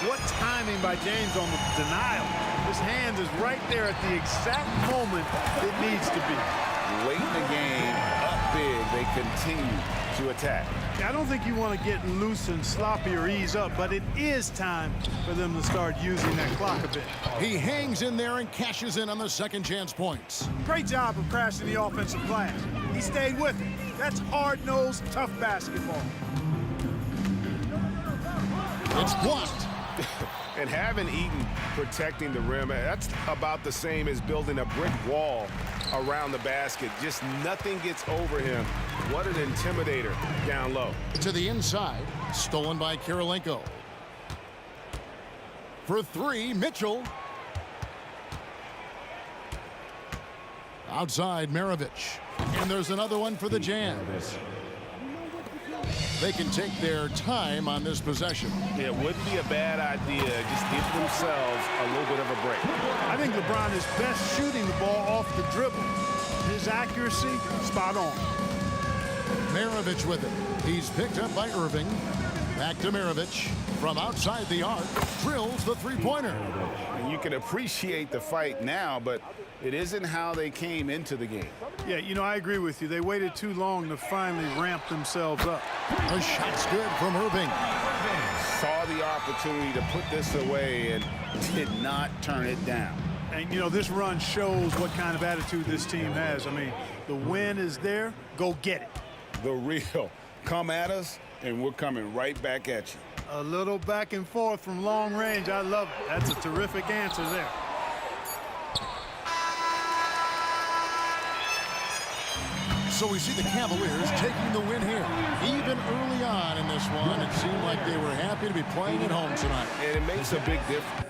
What timing by James on the denial. His hand is right there at the exact moment it needs to be. Late in the game, up big, they continue to attack. I don't think you want to get loose and sloppy or ease up, but it is time for them to start using that clock a bit. He hangs in there and cashes in on the second chance points. Great job of crashing the offensive glass. He stayed with it. That's hard-nosed, tough basketball. It's blocked. And having Eaton protecting the rim, that's about the same as building a brick wall around the basket. Just nothing gets over him. What an intimidator down low. To the inside, stolen by Kirilenko. For three, Mitchell. Outside, Maravich. And there's another one for the Jam. They can take their time on this possession. Yeah, it wouldn't be a bad idea. Just give themselves a little bit of a break. I think LeBron is best shooting the ball off the dribble. His accuracy, spot on. Maravich with it. He's picked up by Irving. Back to Maravich. From outside the arc, drills the three-pointer. And you can appreciate the fight now, but it isn't how they came into the game. Yeah, you know, I agree with you. They waited too long to finally ramp themselves up. The shot's good from Irving. Saw the opportunity to put this away and did not turn it down. And, you know, this run shows what kind of attitude this team has. I mean, the win is there. Go get it. The real. Come at us, and we're coming right back at you. A little back and forth from long range. I love it. That's a terrific answer there. So we see the Cavaliers taking the win here. Even early on in this one, it seemed like they were happy to be playing at home tonight. And it makes a big difference.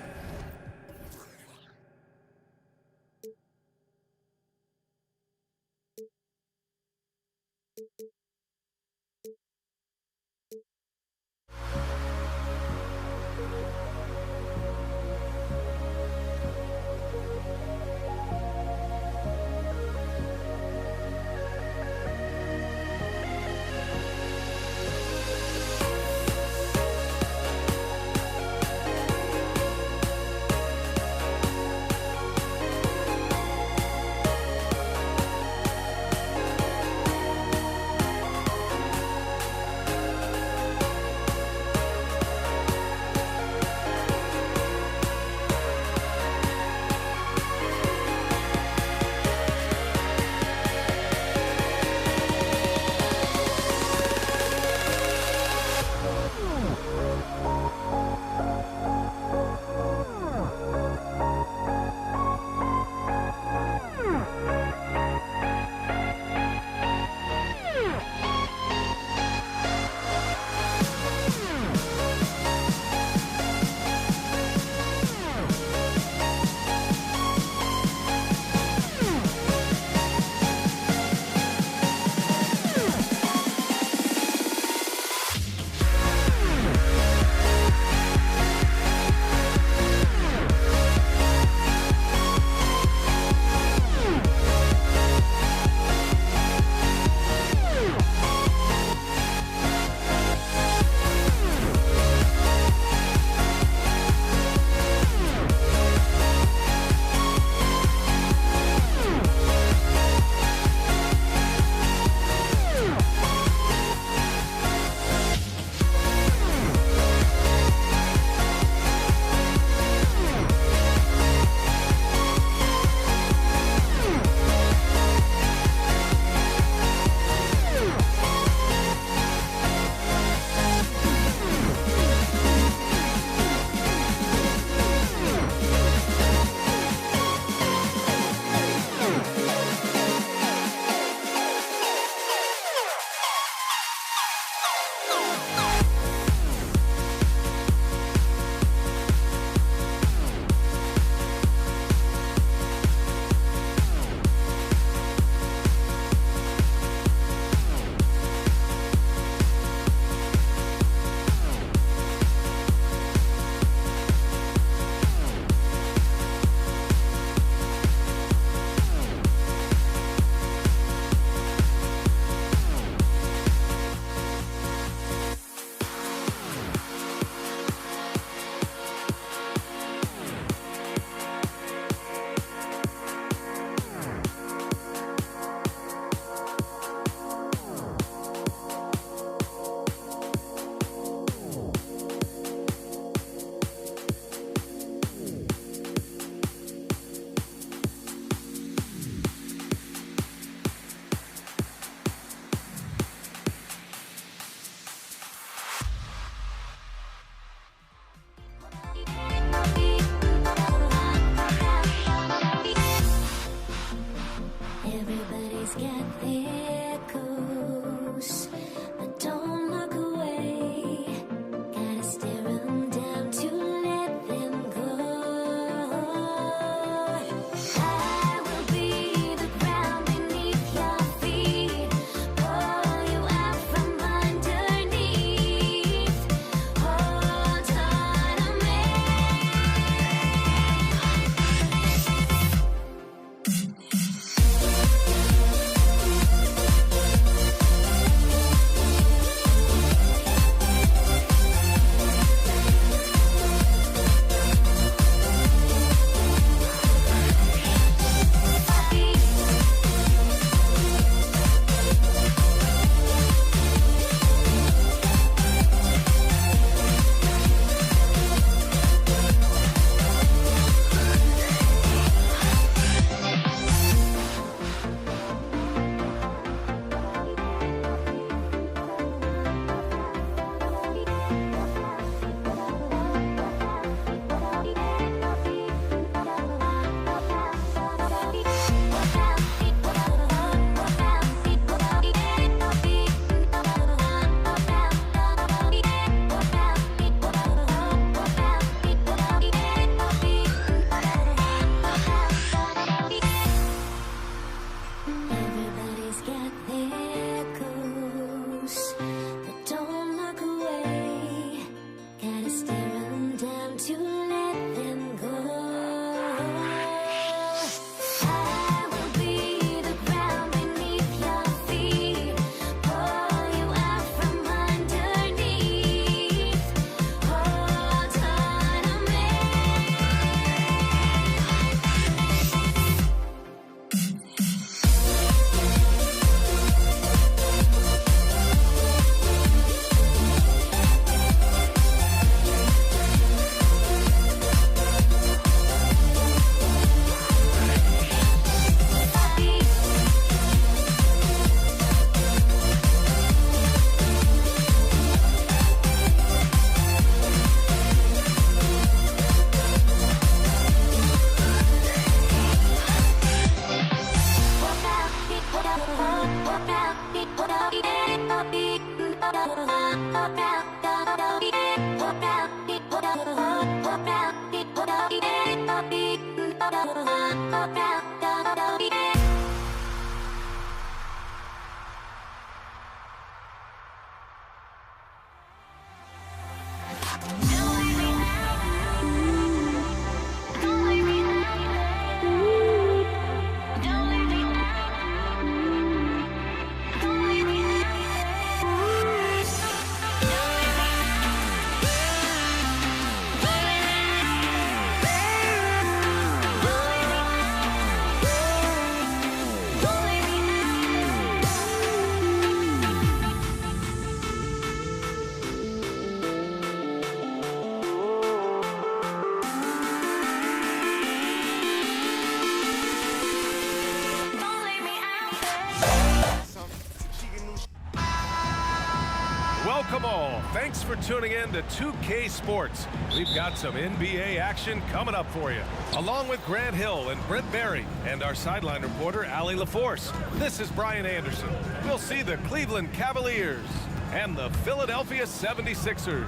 Welcome all. Thanks for tuning in to 2K Sports. We've got some NBA action coming up for you. Along with Grant Hill and Brent Barry and our sideline reporter, Allie LaForce. This is Brian Anderson. We'll see the Cleveland Cavaliers and the Philadelphia 76ers.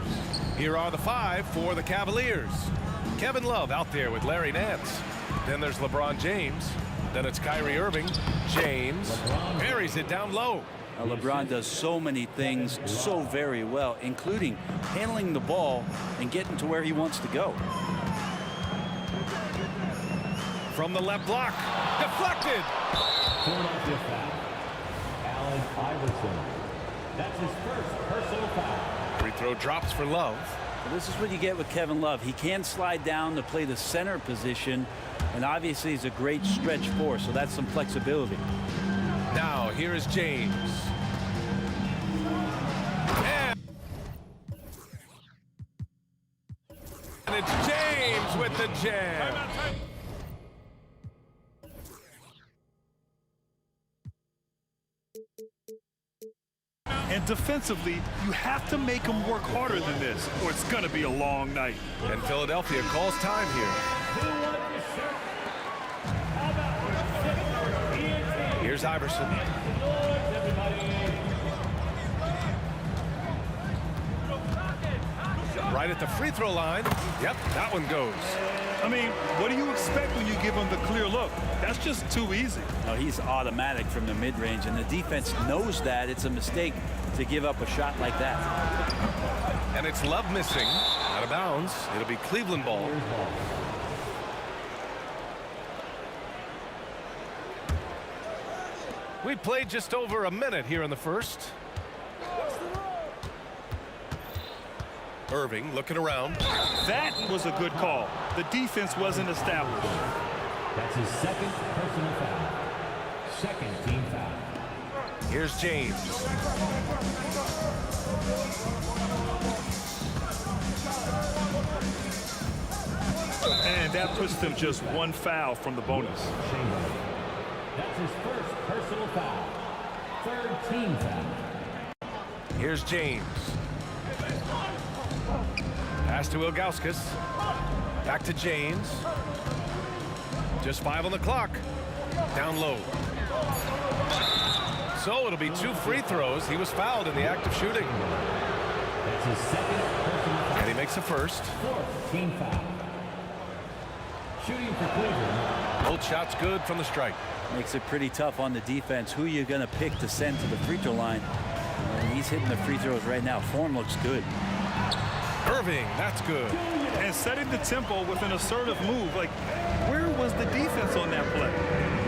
Here are the five for the Cavaliers. Kevin Love out there with Larry Nance. Then there's LeBron James. Then it's Kyrie Irving. James buries it down low. LeBron does so many things so very well, including handling the ball and getting to where he wants to go. From the left block, deflected. Philadelphia foul. Allen Iverson. That's his first personal foul. Free throw drops for Love. Well, this is what you get with Kevin Love. He can slide down to play the center position, and obviously he's a great stretch four, so that's some flexibility. Now, here is James. And it's James with the jam. And defensively, you have to make them work harder than this, or it's going to be a long night. And Philadelphia calls time here. Here's Iverson. Right at the free throw line. Yep, that one goes. I mean, what do you expect when you give him the clear look? That's just too easy. No, he's automatic from the mid-range, and the defense knows that it's a mistake to give up a shot like that. And it's Love missing. Out of bounds. It'll be Cleveland ball. We played just over a minute here in the first. Irving looking around. That was a good call. The defense wasn't established. That's his second personal foul. Second team foul. Here's James. And that puts them just one foul from the bonus. That's his first personal foul. Third team foul. Here's James. Pass to Ilgauskas. Back to James. Just 5 on the clock. Down low. So it'll be 2 free throws. He was fouled in the act of shooting. That's his second personal foul. And he makes a first. Fourth team foul. Shooting for Cleveland. Both shots good from the strike. Makes it pretty tough on the defense. Who you're going to pick to send to the free throw line. And he's hitting the free throws right now. Form looks good. Irving, that's good. And setting the tempo with an assertive move. Like, where was the defense on that play?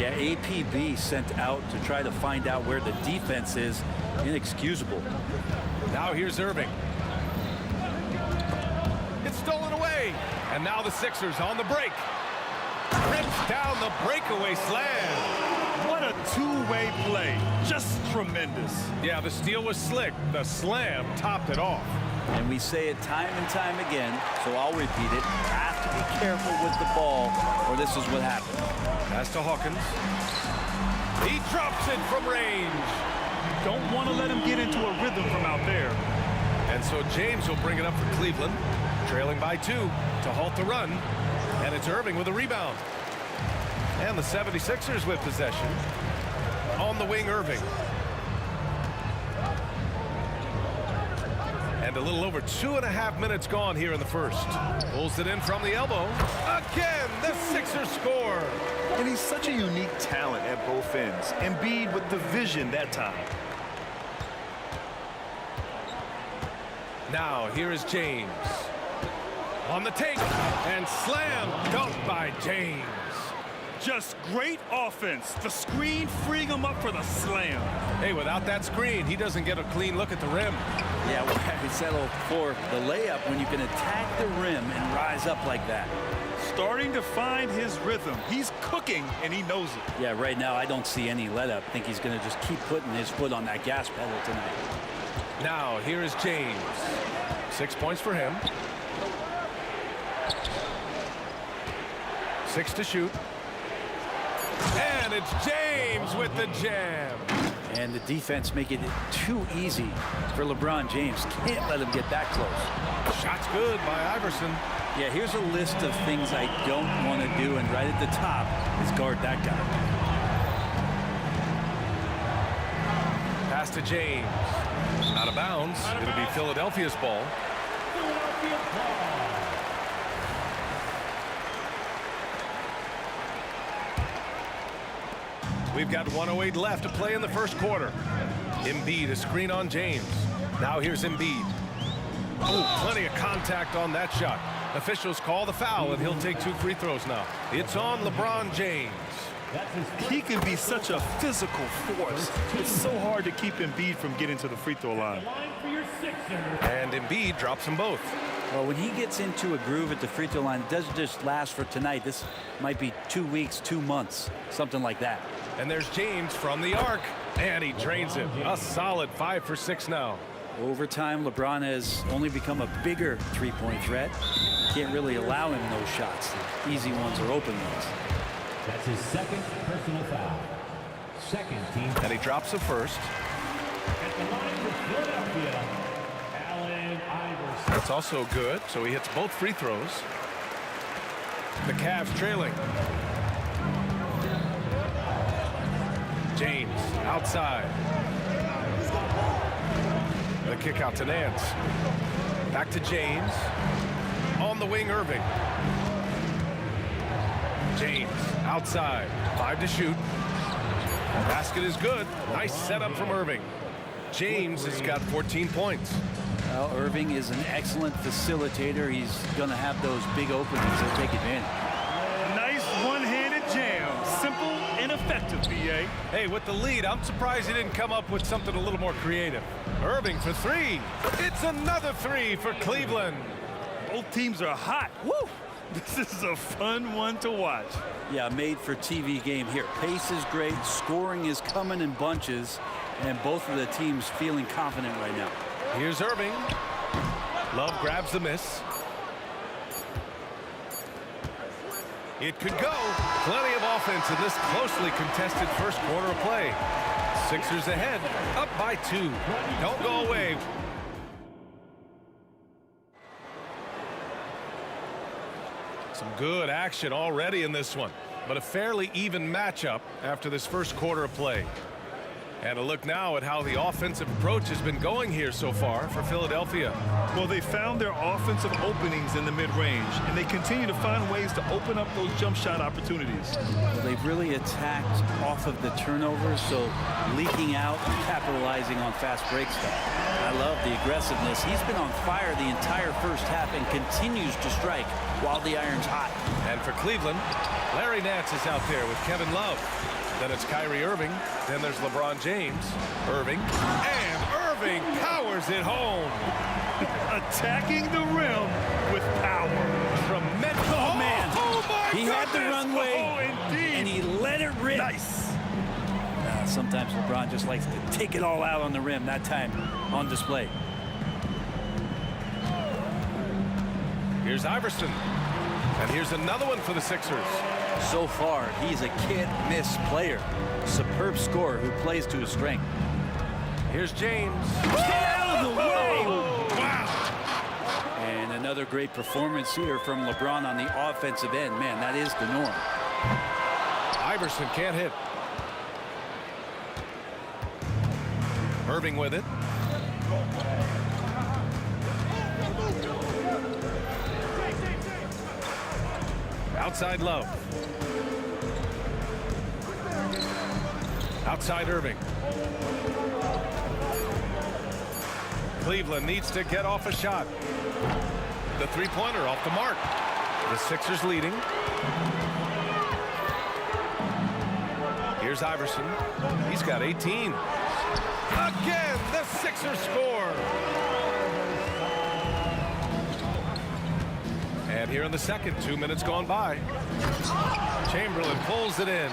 Yeah, APB sent out to try to find out where the defense is. Inexcusable. Now here's Irving. It's stolen away. And now the Sixers on the break. Rips down the breakaway slam. What a two-way play. Just tremendous. Yeah, the steal was slick. The slam topped it off. And we say it time and time again, so I'll repeat it. Have to be careful with the ball, or this is what happens. Pass to Hawkins. He drops it from range. Don't want to let him get into a rhythm from out there. And so James will bring it up for Cleveland, trailing by 2 to halt the run. And it's Irving with a rebound. And the 76ers with possession. On the wing, Irving. And a little over 2.5 minutes gone here in the first. Pulls it in from the elbow. Again, the Sixers score. And he's such a unique talent at both ends. Embiid with the vision that time. Now, here is James. On the take, and slam dunk by James. Just great offense. The screen freeing him up for the slam. Hey, without that screen, he doesn't get a clean look at the rim. Yeah, well, we settle for the layup when you can attack the rim and rise up like that. Starting to find his rhythm. He's cooking, and he knows it. Yeah, right now I don't see any let up. I think he's going to just keep putting his foot on that gas pedal tonight. Now, here is James. 6 points for him. 6 to shoot. And it's James with the jam. And the defense making it too easy for LeBron James. Can't let him get that close. Shot's good by Iverson. Yeah, here's a list of things I don't want to do, and right at the top is guard that guy. Pass to James. Out of bounds. It'll be Philadelphia's ball. We've got 1:08 left to play in the first quarter. Embiid, a screen on James. Now here's Embiid. Oh, plenty of contact on that shot. Officials call the foul, and he'll take 2 free throws now. It's on LeBron James. He can be such a physical force. It's so hard to keep Embiid from getting to the free throw line. And Embiid drops them both. Well, when he gets into a groove at the free throw line, it doesn't just last for tonight. This might be 2 weeks, 2 months, something like that. And there's James from the arc, and he drains it. A solid 5 for 6 now. Over time, LeBron has only become a bigger three-point threat. Can't really allow him those shots. The easy ones are open ones. That's his second personal foul. Second team. And he drops the first. At the line for Philadelphia, Allen Iverson. That's also good, so he hits both free throws. The Cavs trailing. James outside. The kick out to Nance. Back to James. On the wing, Irving. James outside. 5 to shoot. Basket is good. Nice setup from Irving. James has got 14 points. Well, Irving is an excellent facilitator. He's going to have those big openings. He'll take advantage. Nice one-handed jam. Simple and effective, B.A. Hey, with the lead, I'm surprised he didn't come up with something a little more creative. Irving for 3. It's another 3 for Cleveland. Both teams are hot. Woo! This is a fun one to watch. Yeah, made for TV game here. Pace is great. Scoring is coming in bunches. And both of the teams feeling confident right now. Here's Irving. Love grabs the miss. It could go. Plenty of offense in this closely contested first quarter of play. Sixers ahead, up by 2. Don't go away. Some good action already in this one, but a fairly even matchup after this first quarter of play. And a look now at how the offensive approach has been going here so far for Philadelphia. Well, they found their offensive openings in the mid-range, and they continue to find ways to open up those jump shot opportunities. Well, they've really attacked off of the turnovers, so leaking out and capitalizing on fast break stuff. I love the aggressiveness. He's been on fire the entire first half and continues to strike while the iron's hot. And for Cleveland, Larry Nance is out there with Kevin Love. Then it's Kyrie Irving. Then there's LeBron James. Irving. And Irving powers it home. Attacking the rim with power. Tremendous. Oh, man. Oh, my He had the runway, indeed. and he let it rip. Nice. Sometimes LeBron just likes to take it all out on the rim, that time on display. Here's Iverson. And here's another one for the Sixers. So far, he's a can't-miss player. Superb scorer who plays to his strength. Here's James. Get out of the way! Wow! And another great performance here from LeBron on the offensive end. Man, that is the norm. Iverson can't hit. Irving with it. Outside Love. Outside Irving. Cleveland needs to get off a shot. The three-pointer off the mark. The Sixers leading. Here's Iverson. He's got 18. Again, the Sixers score. And here in the second, 2 minutes gone by. Chamberlain pulls it in.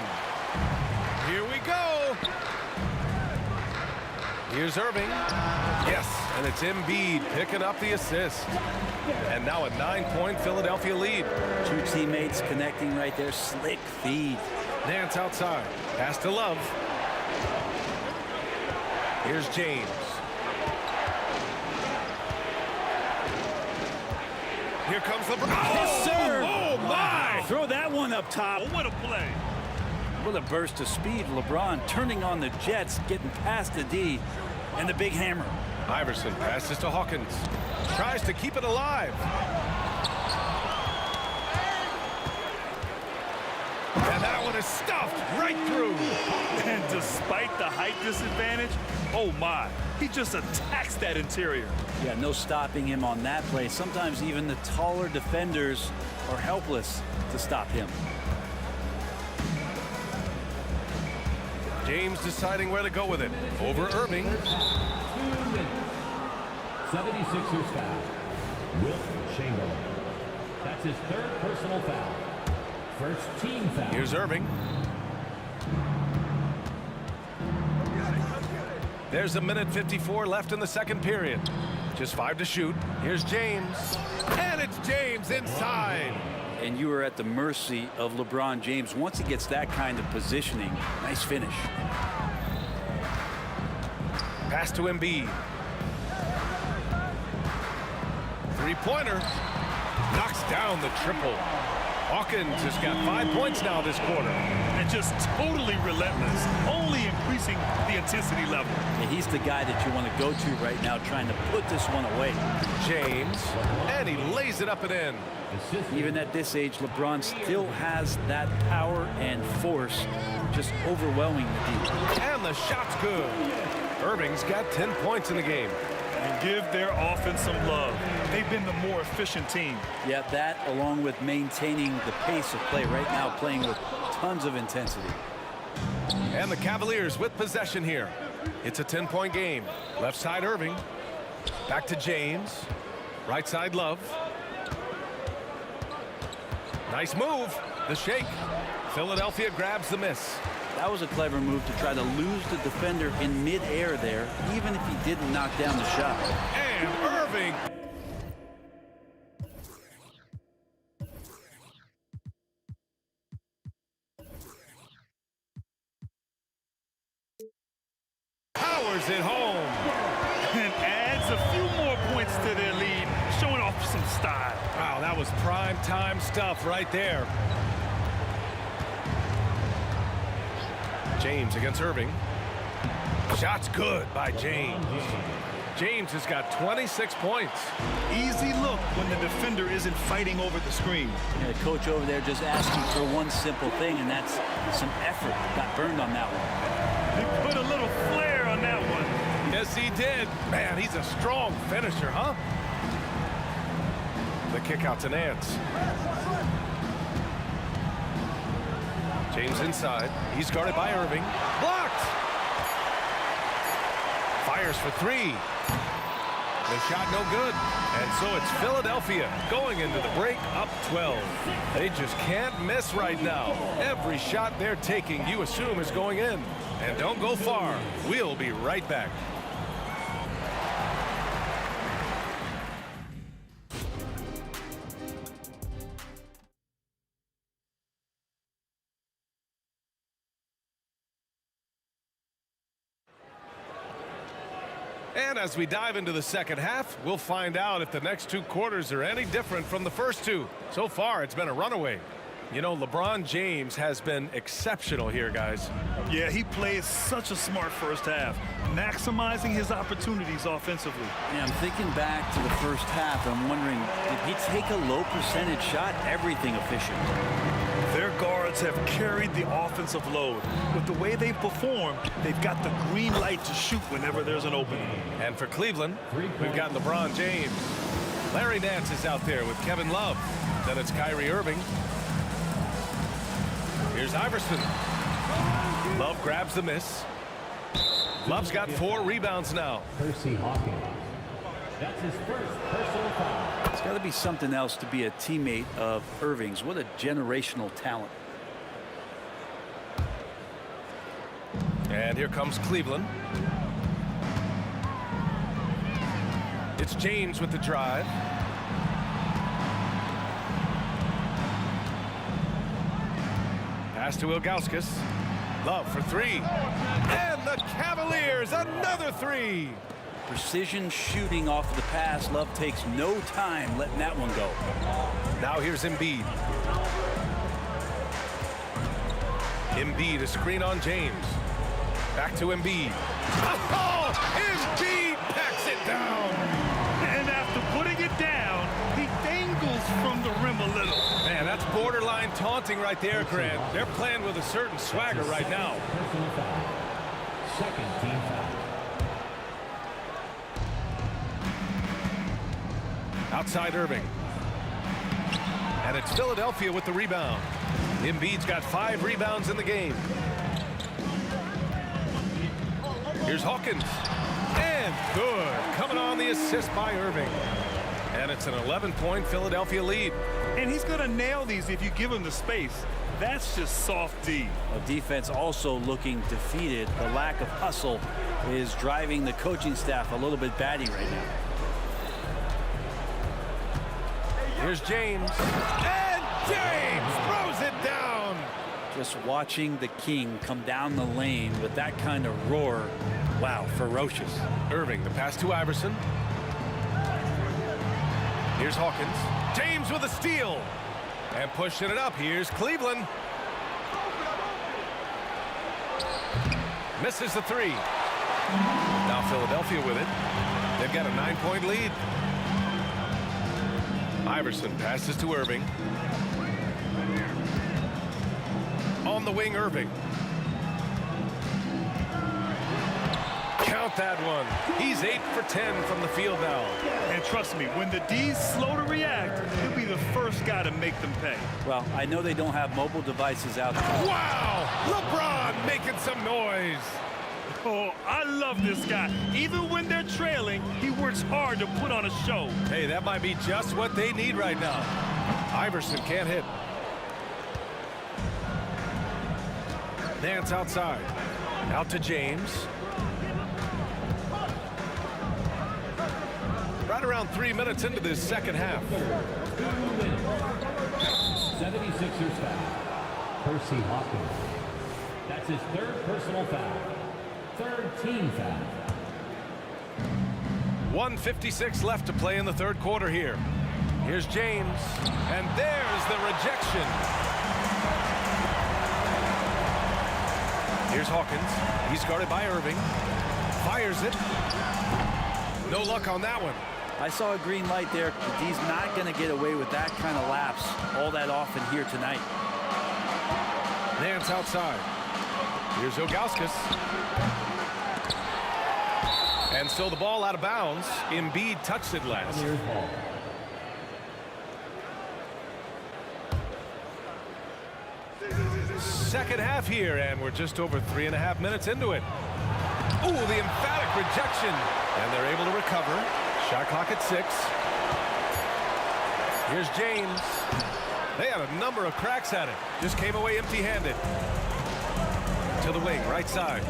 Here we go. Here's Irving. Yes, and it's Embiid picking up the assist. And now a 9-point Philadelphia lead. Two teammates connecting right there. Slick feed. Nance outside. Pass to Love. Here's James. Here comes LeBron. Yes, sir. Oh, my. Throw that one up top. Oh, what a play. What a burst of speed. LeBron turning on the Jets, getting past the D, and the big hammer. Iverson passes to Hawkins. Tries to keep it alive. And that one is stuffed right through. And despite the height disadvantage, oh my, he just attacks that interior. Yeah, no stopping him on that play. Sometimes even the taller defenders are helpless to stop him. James deciding where to go with it. Over Irving. 76ers foul. Wilt Chamberlain. That's his third personal foul. First team foul. Here's Irving. There's a minute 54 left in the second period. Just 5 to shoot. Here's James. And it's James inside. And you are at the mercy of LeBron James. Once he gets that kind of positioning, nice finish. Pass to Embiid. Three-pointer. Knocks down the triple. Hawkins has got 5 points now this quarter. And just totally relentless, only increasing the intensity level. Yeah, he's the guy that you want to go to right now, trying to put this one away. James, and he lays it up and in. Even at this age, LeBron still has that power and force, just overwhelming the D. And the shot's good. Irving's got 10 points in the game. And give their offense some love. They've been the more efficient team. Yeah, that along with maintaining the pace of play right now, playing with tons of intensity. And the Cavaliers with possession here. It's a 10-point game. Left side Irving. Back to James. Right side Love. Nice move. The shake. Philadelphia grabs the miss. That was a clever move to try to lose the defender in midair there, even if he didn't knock down the shot. And Irving. Powers it home. And adds a few more points to their lead, showing off some style. Wow, that was prime time stuff right there. James against Irving. Shot's good by James. James has got 26 points. Easy look when the defender isn't fighting over the screen. Yeah, the coach over there just asking for one simple thing, and that's some effort. Got burned on that one. He put a little flair on that one. Yes, he did. Man, he's a strong finisher, huh? The kick out to Nance. James inside. He's guarded by Irving. Blocked! Fires for three. The shot no good. And so it's Philadelphia going into the break up 12. They just can't miss right now. Every shot they're taking you assume is going in. And don't go far. We'll be right back. And as we dive into the second half, we'll find out if the next two quarters are any different from the first two. So far, it's been a runaway. You know, LeBron James has been exceptional here, guys. Yeah, he plays such a smart first half, maximizing his opportunities offensively. Yeah, I'm thinking back to the first half. I'm wondering, did he take a low percentage shot? Everything efficient. Their guards have carried the offensive load. With the way they perform, they've got the green light to shoot whenever there's an opening. And for Cleveland, we've got LeBron James. Larry Nance is out there with Kevin Love. Then it's Kyrie Irving. Here's Iverson. Love grabs the miss. Love's got 4 rebounds now. Percy Hawkins. That's his first personal foul. It's got to be something else to be a teammate of Irving's. What a generational talent. And here comes Cleveland. It's James with the drive. Pass to Ilgauskas. Love for 3. And the Cavaliers, another 3. Precision shooting off of the pass. Love takes no time letting that one go. Now here's Embiid. Embiid, a screen on James. Back to Embiid. Oh, Embiid packs it down. And after putting it down, he dangles from the rim a little. Man, that's borderline taunting right there, Grant. They're playing with a certain swagger right now. Personal foul. Second team foul. Outside Irving. And it's Philadelphia with the rebound. Embiid's got 5 rebounds in the game. Here's Hawkins. And good. Coming on the assist by Irving. And it's an 11-point Philadelphia lead. And he's going to nail these if you give him the space. That's just soft D. A defense also looking defeated. The lack of hustle is driving the coaching staff a little bit batty right now. Here's James. And James throws it down. Just watching the King come down the lane with that kind of roar. Wow, ferocious. Irving, the pass to Iverson. Here's Hawkins. James with a steal. And pushing it up. Here's Cleveland. Misses the 3. Now Philadelphia with it. They've got a 9-point lead. Iverson passes to Irving. On the wing, Irving. Count that one. He's 8 for 10 from the field now. And trust me, when the D's slow to react, he'll be the first guy to make them pay. Well, I know they don't have mobile devices out there. Wow! LeBron making some noise. Oh, I love this guy. Even when they're trailing, he works hard to put on a show. Hey, that might be just what they need right now. Iverson can't hit. Nance outside. Out to James. Right around 3 minutes into this second half. 76ers foul. Percy Hawkins. That's his 3rd personal foul. 3rd team foul. 1:56 left to play in the 3rd quarter here. Here's James. And there's the rejection. Here's Hawkins. He's guarded by Irving. Fires it. No luck on that one. I saw a green light there. He's not going to get away with that kind of lapse all that often here tonight. Nance outside. Here's Ilgauskas. And so the ball out of bounds. Embiid touched it last. Second half here, and we're just over 3.5 minutes into it. Ooh, the emphatic rejection. And they're able to recover. Shot clock at 6. Here's James. They had a number of cracks at it. Just came away empty-handed. To the wing, right side.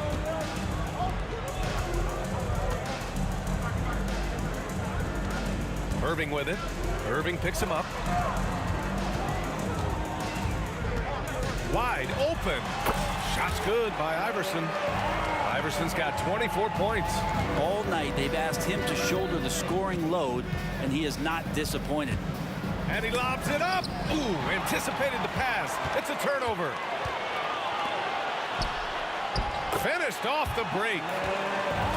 Irving with it. Irving picks him up. Wide open. Shot's good by Iverson. Iverson's got 24 points. All night they've asked him to shoulder the scoring load, and he is not disappointed. And he lobs it up. Ooh, anticipated the pass. It's a turnover. Finished off the break.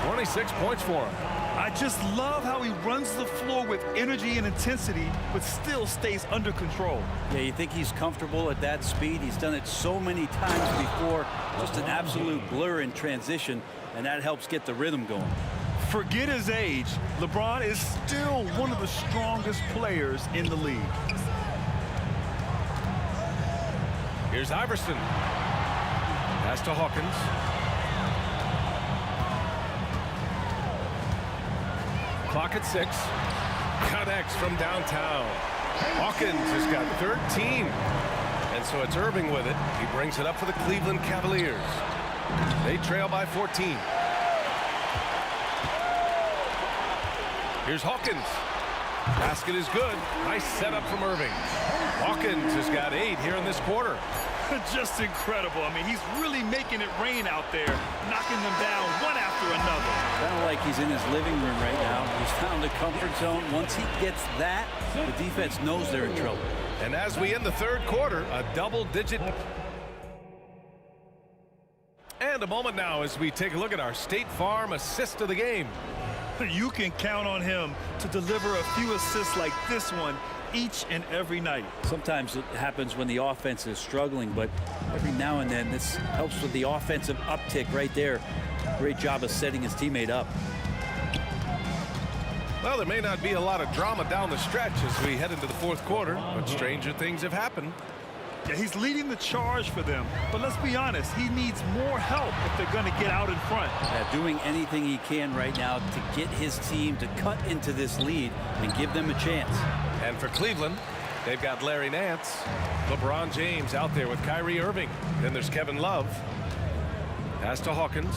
26 points for him. I just love how he runs the floor with energy and intensity, but still stays under control. Yeah, you think he's comfortable at that speed? He's done it so many times before. Just an absolute blur in transition, and that helps get the rhythm going. Forget his age. LeBron is still one of the strongest players in the league. Here's Iverson. Pass to Hawkins. Clock at 6. Connects from downtown. Hawkins has got 13. And so it's Irving with it. He brings it up for the Cleveland Cavaliers. They trail by 14. Here's Hawkins. Basket is good. Nice setup from Irving. Hawkins has got 8 here in this quarter. Just incredible. I mean, he's really making it rain out there, knocking them down one after another. Kind of like he's in his living room right now. He's found a comfort zone. Once he gets that, the defense knows they're in trouble. And as we end the third quarter, a double-digit. And a moment now as we take a look at our State Farm assist of the game. You can count on him to deliver a few assists like this one each and every night. Sometimes it happens when the offense is struggling, but every now and then this helps with the offensive uptick right there. Great job of setting his teammate up. Well, there may not be a lot of drama down the stretch as we head into the fourth quarter, but stranger things have happened. Yeah, he's leading the charge for them, but let's be honest, he needs more help if they're going to get out in front. Yeah, doing anything he can right now to get his team to cut into this lead and give them a chance. And for Cleveland, they've got Larry Nance, LeBron James out there with Kyrie Irving. Then there's Kevin Love. Pass to Hawkins.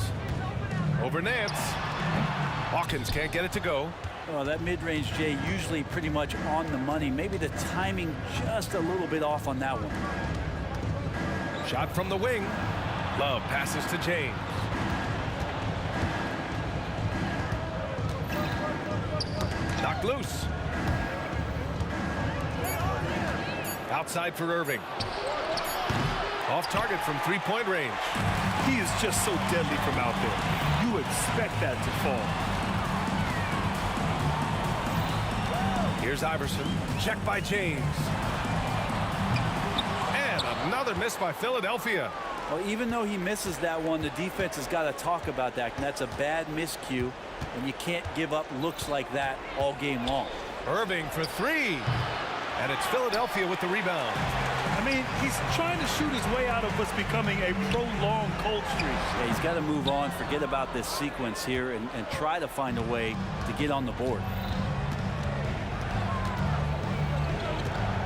Over Nance. Hawkins can't get it to go. Well, that mid-range, Jay, usually pretty much on the money. Maybe the timing just a little bit off on that one. Shot from the wing. Love passes to James. Knocked loose. Outside for Irving. Off target from three-point range. He is just so deadly from out there. You expect that to fall. Here's Iverson. Checked by James. And another miss by Philadelphia. Well, even though he misses that one, the defense has got to talk about that. And that's a bad miscue. And you can't give up looks like that all game long. Irving for 3. And it's Philadelphia with the rebound. I mean, he's trying to shoot his way out of what's becoming a prolonged cold streak. Yeah, he's got to move on, forget about this sequence here, and try to find a way to get on the board.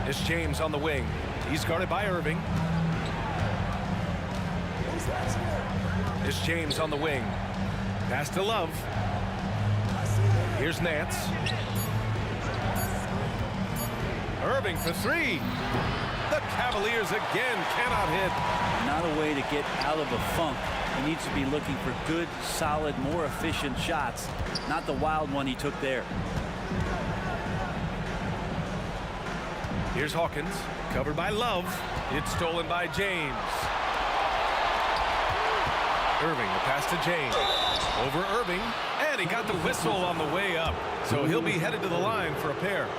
It's James on the wing. He's guarded by Irving. It's James on the wing. Pass to Love. Here's Nance. Irving for 3. The Cavaliers again cannot hit. Not a way to get out of a funk. He needs to be looking for good, solid, more efficient shots. Not the wild one he took there. Here's Hawkins, covered by Love. It's stolen by James. Irving, the pass to James. Over Irving, and he got the whistle on the way up. So he'll be headed to the line for a pair.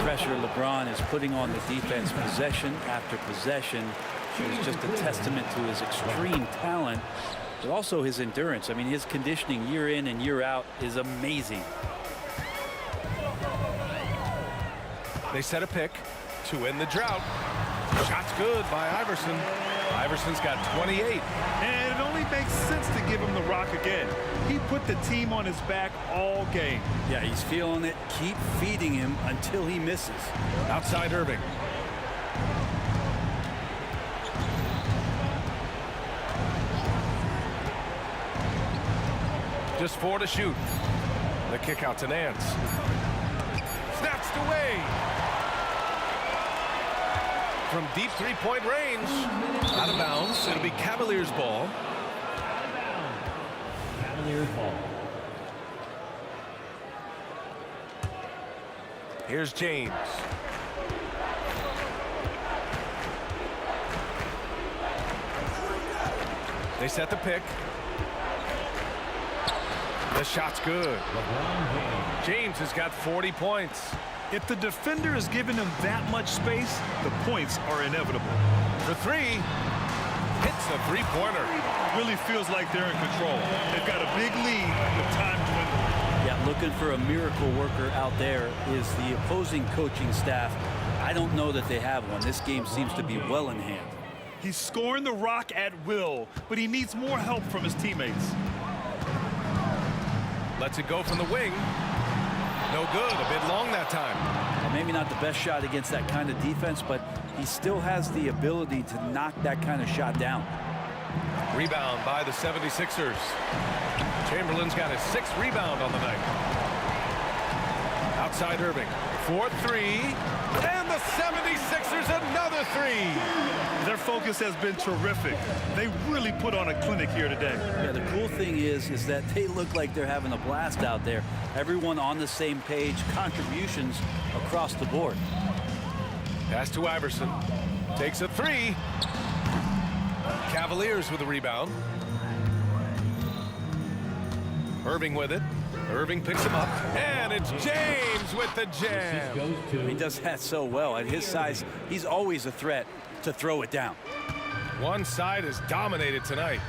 Pressure LeBron is putting on the defense possession after possession. It's just a testament to his extreme talent, but also his endurance. I mean, his conditioning year in and year out is amazing. They set a pick to end the drought. Shot's good by Iverson. Iverson's got 28. And it only makes sense to give him the rock again. He put the team on his back all game. Yeah, he's feeling it. Keep feeding him until he misses. Outside Irving. Just 4 to shoot. The kick out to Nance. Snatched away. From deep three-point range. Out of bounds. It'll be Cavaliers ball. Cavaliers ball. Here's James. They set the pick. The shot's good. James has got 40 points. If the defender is giving him that much space, the points are inevitable. For three, hits a three-pointer. Really feels like they're in control. They've got a big lead with time dwindling. Yeah, looking for a miracle worker out there is the opposing coaching staff. I don't know that they have one. This game seems to be well in hand. He's scoring the rock at will, but he needs more help from his teammates. Lets it go from the wing. No good, a bit long that time. Well, maybe not the best shot against that kind of defense, but he still has the ability to knock that kind of shot down. Rebound by the 76ers. Chamberlain's got his 6th rebound on the night. Outside Irving, 4-3, and the 76ers another 3. Their focus has been terrific. They really put on a clinic here today. Yeah, the cool thing is that they look like they're having a blast out there. Everyone on the same page, contributions across the board. Pass to Iverson. Takes a 3. Cavaliers with a rebound. Irving with it. Irving picks him up, and it's James with the jam. He does that so well. At his size, he's always a threat to throw it down. One side is dominated tonight.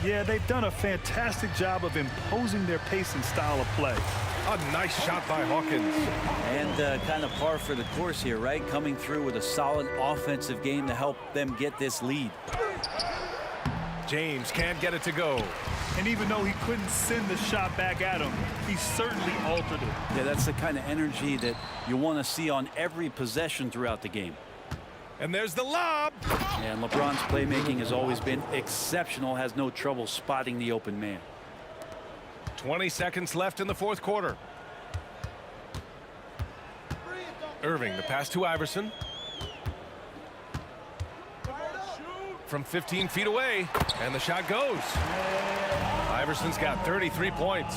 Yeah, they've done a fantastic job of imposing their pace and style of play. A nice shot by Hawkins. And kind of par for the course here, right? Coming through with a solid offensive game to help them get this lead. James can't get it to go. And even though he couldn't send the shot back at him, he certainly altered it. Yeah, that's the kind of energy that you want to see on every possession throughout the game. And there's the lob. And LeBron's playmaking has always been exceptional, has no trouble spotting the open man. 20 seconds left in the 4th quarter. Irving, the pass to Iverson. From 15 feet away, and the shot goes. Iverson's got 33 points.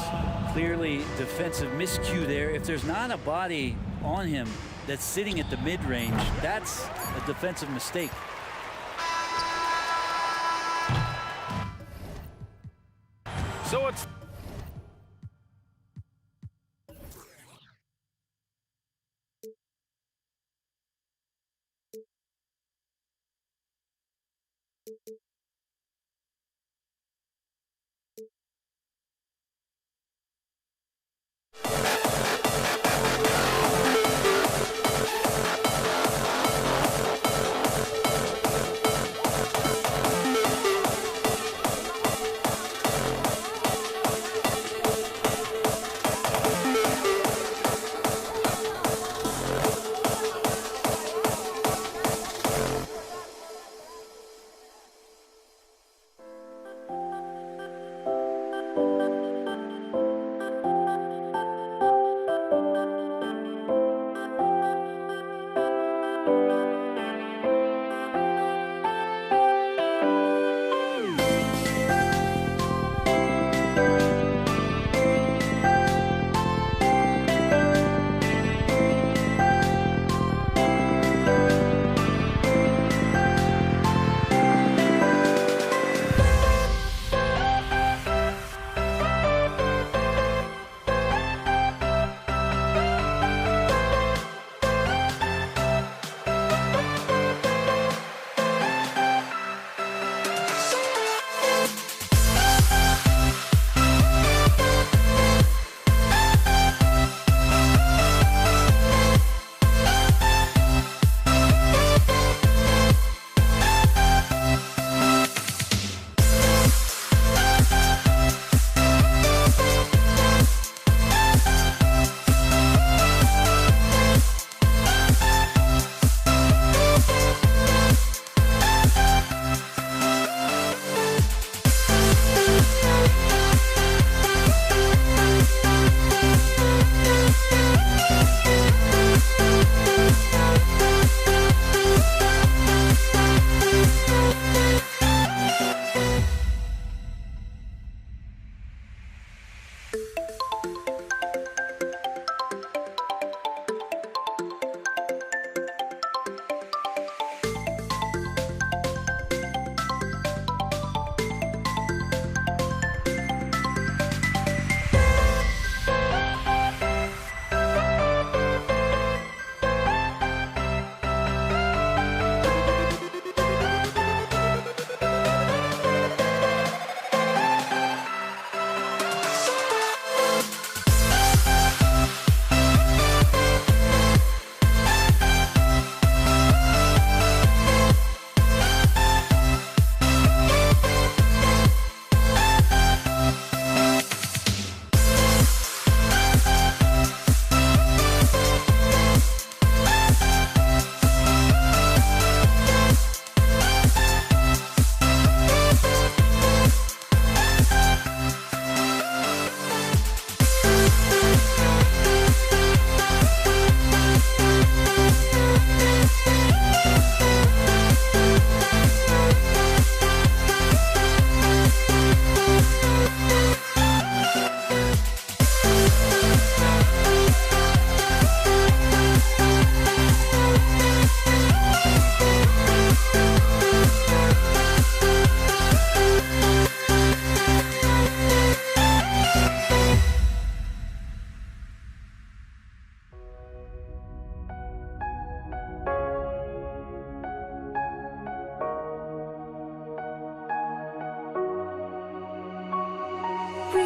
Clearly defensive miscue there. If there's not a body on him that's sitting at the mid-range, that's a defensive mistake. So it's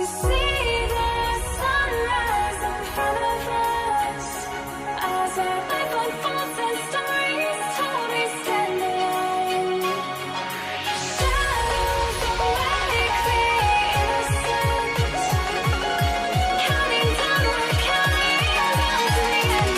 we see the sunrise in front of us. As our life unfolds and stories told, we stand alone. Shadows away, innocence. Counting down, we're counting down to the end.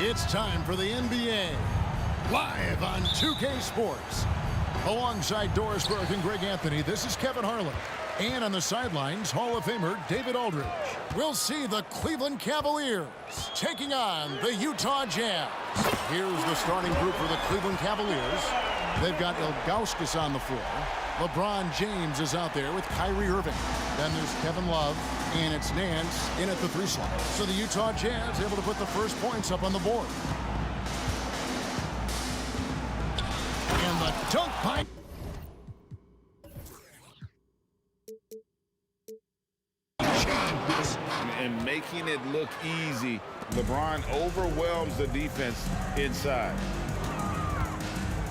It's time for the NBA, live on 2K Sports. Alongside Doris Burke and Greg Anthony, this is Kevin Harlan. And on the sidelines, Hall of Famer David Aldridge. We'll see the Cleveland Cavaliers taking on the Utah Jazz. Here's the starting group for the Cleveland Cavaliers. They've got Ilgauskas on the floor. LeBron James is out there with Kyrie Irving. Then there's Kevin Love, and it's Nance in at the 3 slot. So the Utah Jazz able to put the first points up on the board. And the dunk by... And making it look easy, LeBron overwhelms the defense inside.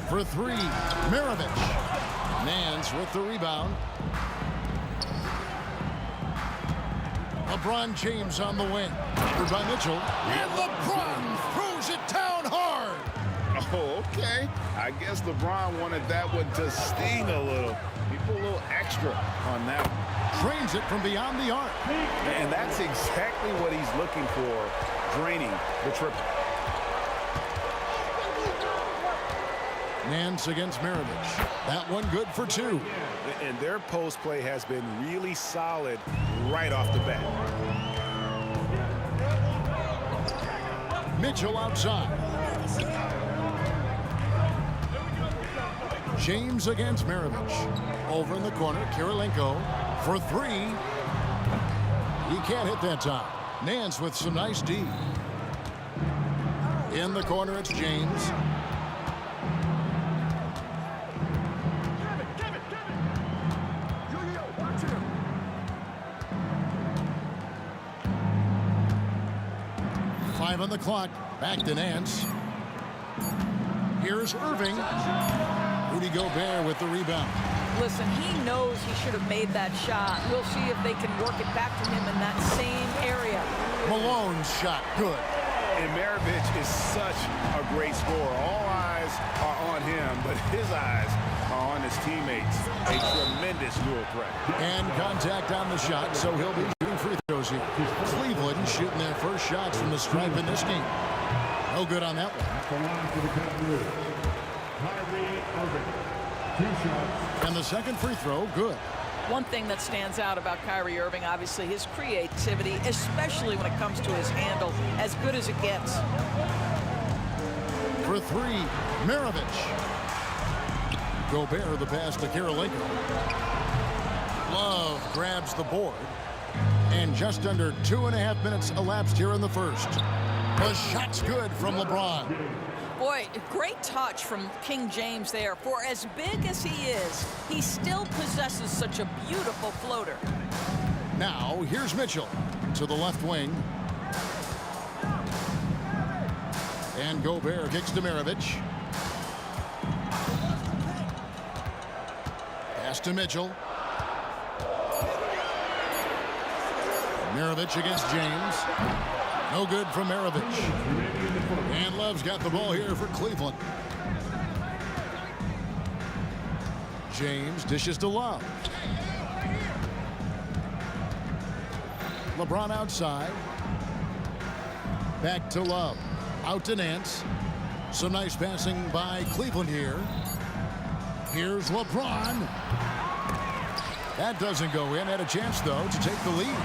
For 3, Maravich. Nance with the rebound. LeBron James on the wing. Covered by Mitchell. And LeBron throws it down hard. Oh, okay. I guess LeBron wanted that one to sting a little. He put a little extra on that one. Drains it from beyond the arc. And that's exactly what he's looking for, draining the triple. Nance against Maravich. That one good for 2. And their post play has been really solid right off the bat. Mitchell outside. James against Maravich. Over in the corner, Kirilenko for 3. He can't hit that time. Nance with some nice D. In the corner, it's James. On the clock, back to Nance. Here's Irving. Rudy Gobert with the rebound. Listen, he knows he should have made that shot. We'll see if they can work it back to him in that same area. Malone's shot, good. And Maravich is such a great scorer. All eyes are on him, but his eyes are on his teammates. A tremendous dual threat. And contact on the shot, so he'll be shooting free throws here. Cleveland shooting their first shots from the stripe in this game. No good on that one. And the second free throw, good. One thing that stands out about Kyrie Irving, obviously, his creativity, especially when it comes to his handle, as good as it gets. For 3, Maravich. Gobert the pass to Kirilenko. Love grabs the board. And just under 2.5 minutes elapsed here in the first. The shot's good from LeBron. Boy, great touch from King James there. For as big as he is, he still possesses such a beautiful floater. Now, here's Mitchell to the left wing. And Gobert kicks to Maravich. Pass to Mitchell. Maravich against James. No good from Maravich. And Love's got the ball here for Cleveland. James dishes to Love. LeBron outside. Back to Love. Out to Nance. Some nice passing by Cleveland here. Here's LeBron. That doesn't go in. Had a chance, though, to take the lead.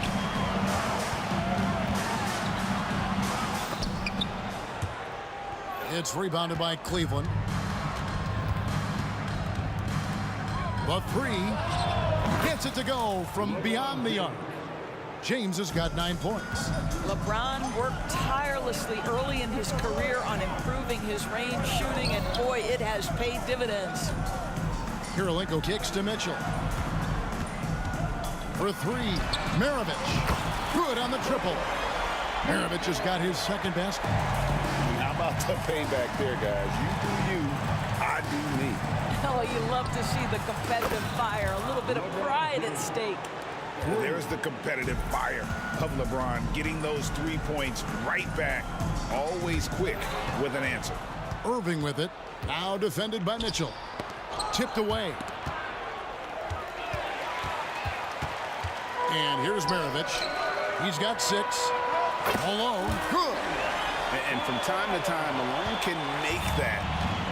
It's rebounded by Cleveland. The three gets it to go from beyond the arc. James has got 9 points. LeBron worked tirelessly early in his career on improving his range shooting, and boy, it has paid dividends. Kirilenko kicks to Mitchell. For three, Maravich. Good on the triple. Maravich has got his second basket. How about the payback there, guys? You do you, I do me. Oh, you love to see the competitive fire, a little bit of pride at stake. And there's the competitive fire of LeBron, getting those 3 points right back. Always quick with an answer. Irving with it. Now defended by Mitchell. Tipped away. And here's Maravich. He's got 6. Malone. Good. And from time to time, Malone can make that.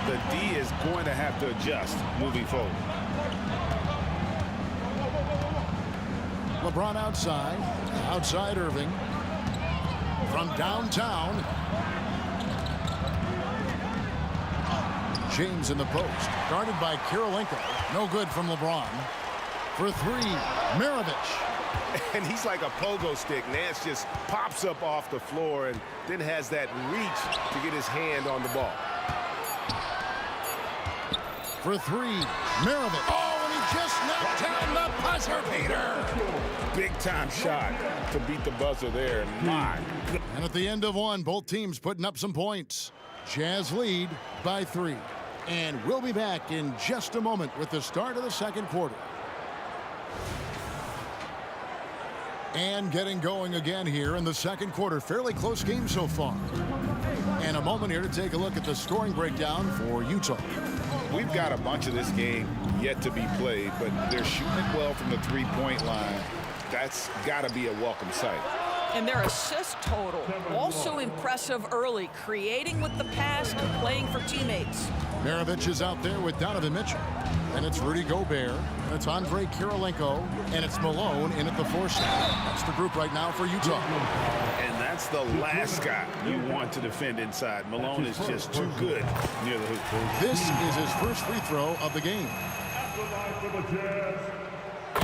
The D is going to have to adjust moving forward. LeBron outside. Outside Irving. From downtown. James in the post. Guarded by Kirilenko. No good from LeBron. For three, Maravich. And he's like a pogo stick. Nance just pops up off the floor and then has that reach to get his hand on the ball. For three, Maravich. Oh, and he just knocked down the buzzer beater. Big time shot to beat the buzzer there. My. And at the end of one, both teams putting up some points. Jazz lead by 3. And we'll be back in just a moment with the start of the second quarter. And getting going again here in the second quarter. Fairly close game so far. And a moment here to take a look at the scoring breakdown for Utah. We've got a bunch of this game yet to be played, but they're shooting it well from the three-point line. That's got to be a welcome sight. And their assist total, also impressive early, creating with the pass and playing for teammates. Maravich is out there with Donovan Mitchell. And it's Rudy Gobert, and it's Andre Kirilenko, and it's Malone in at the 4 spot. That's the group right now for Utah. And that's the last guy you want to defend inside. Malone is just too good near the hoop. This is his first free throw of the game.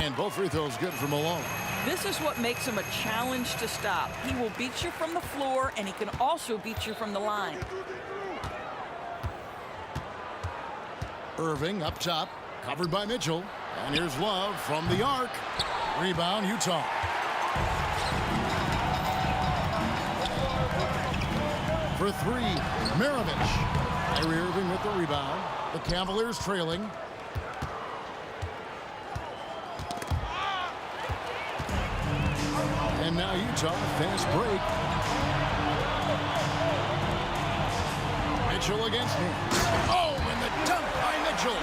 And both free throws good for Malone. This is what makes him a challenge to stop. He will beat you from the floor, and he can also beat you from the line. Irving up top, covered by Mitchell. And here's Love from the arc. Rebound, Utah. For 3, Maravich. Kyrie Irving with the rebound. The Cavaliers trailing. And now Utah, fast break. Mitchell against him. Oh, and the dunk by Mitchell.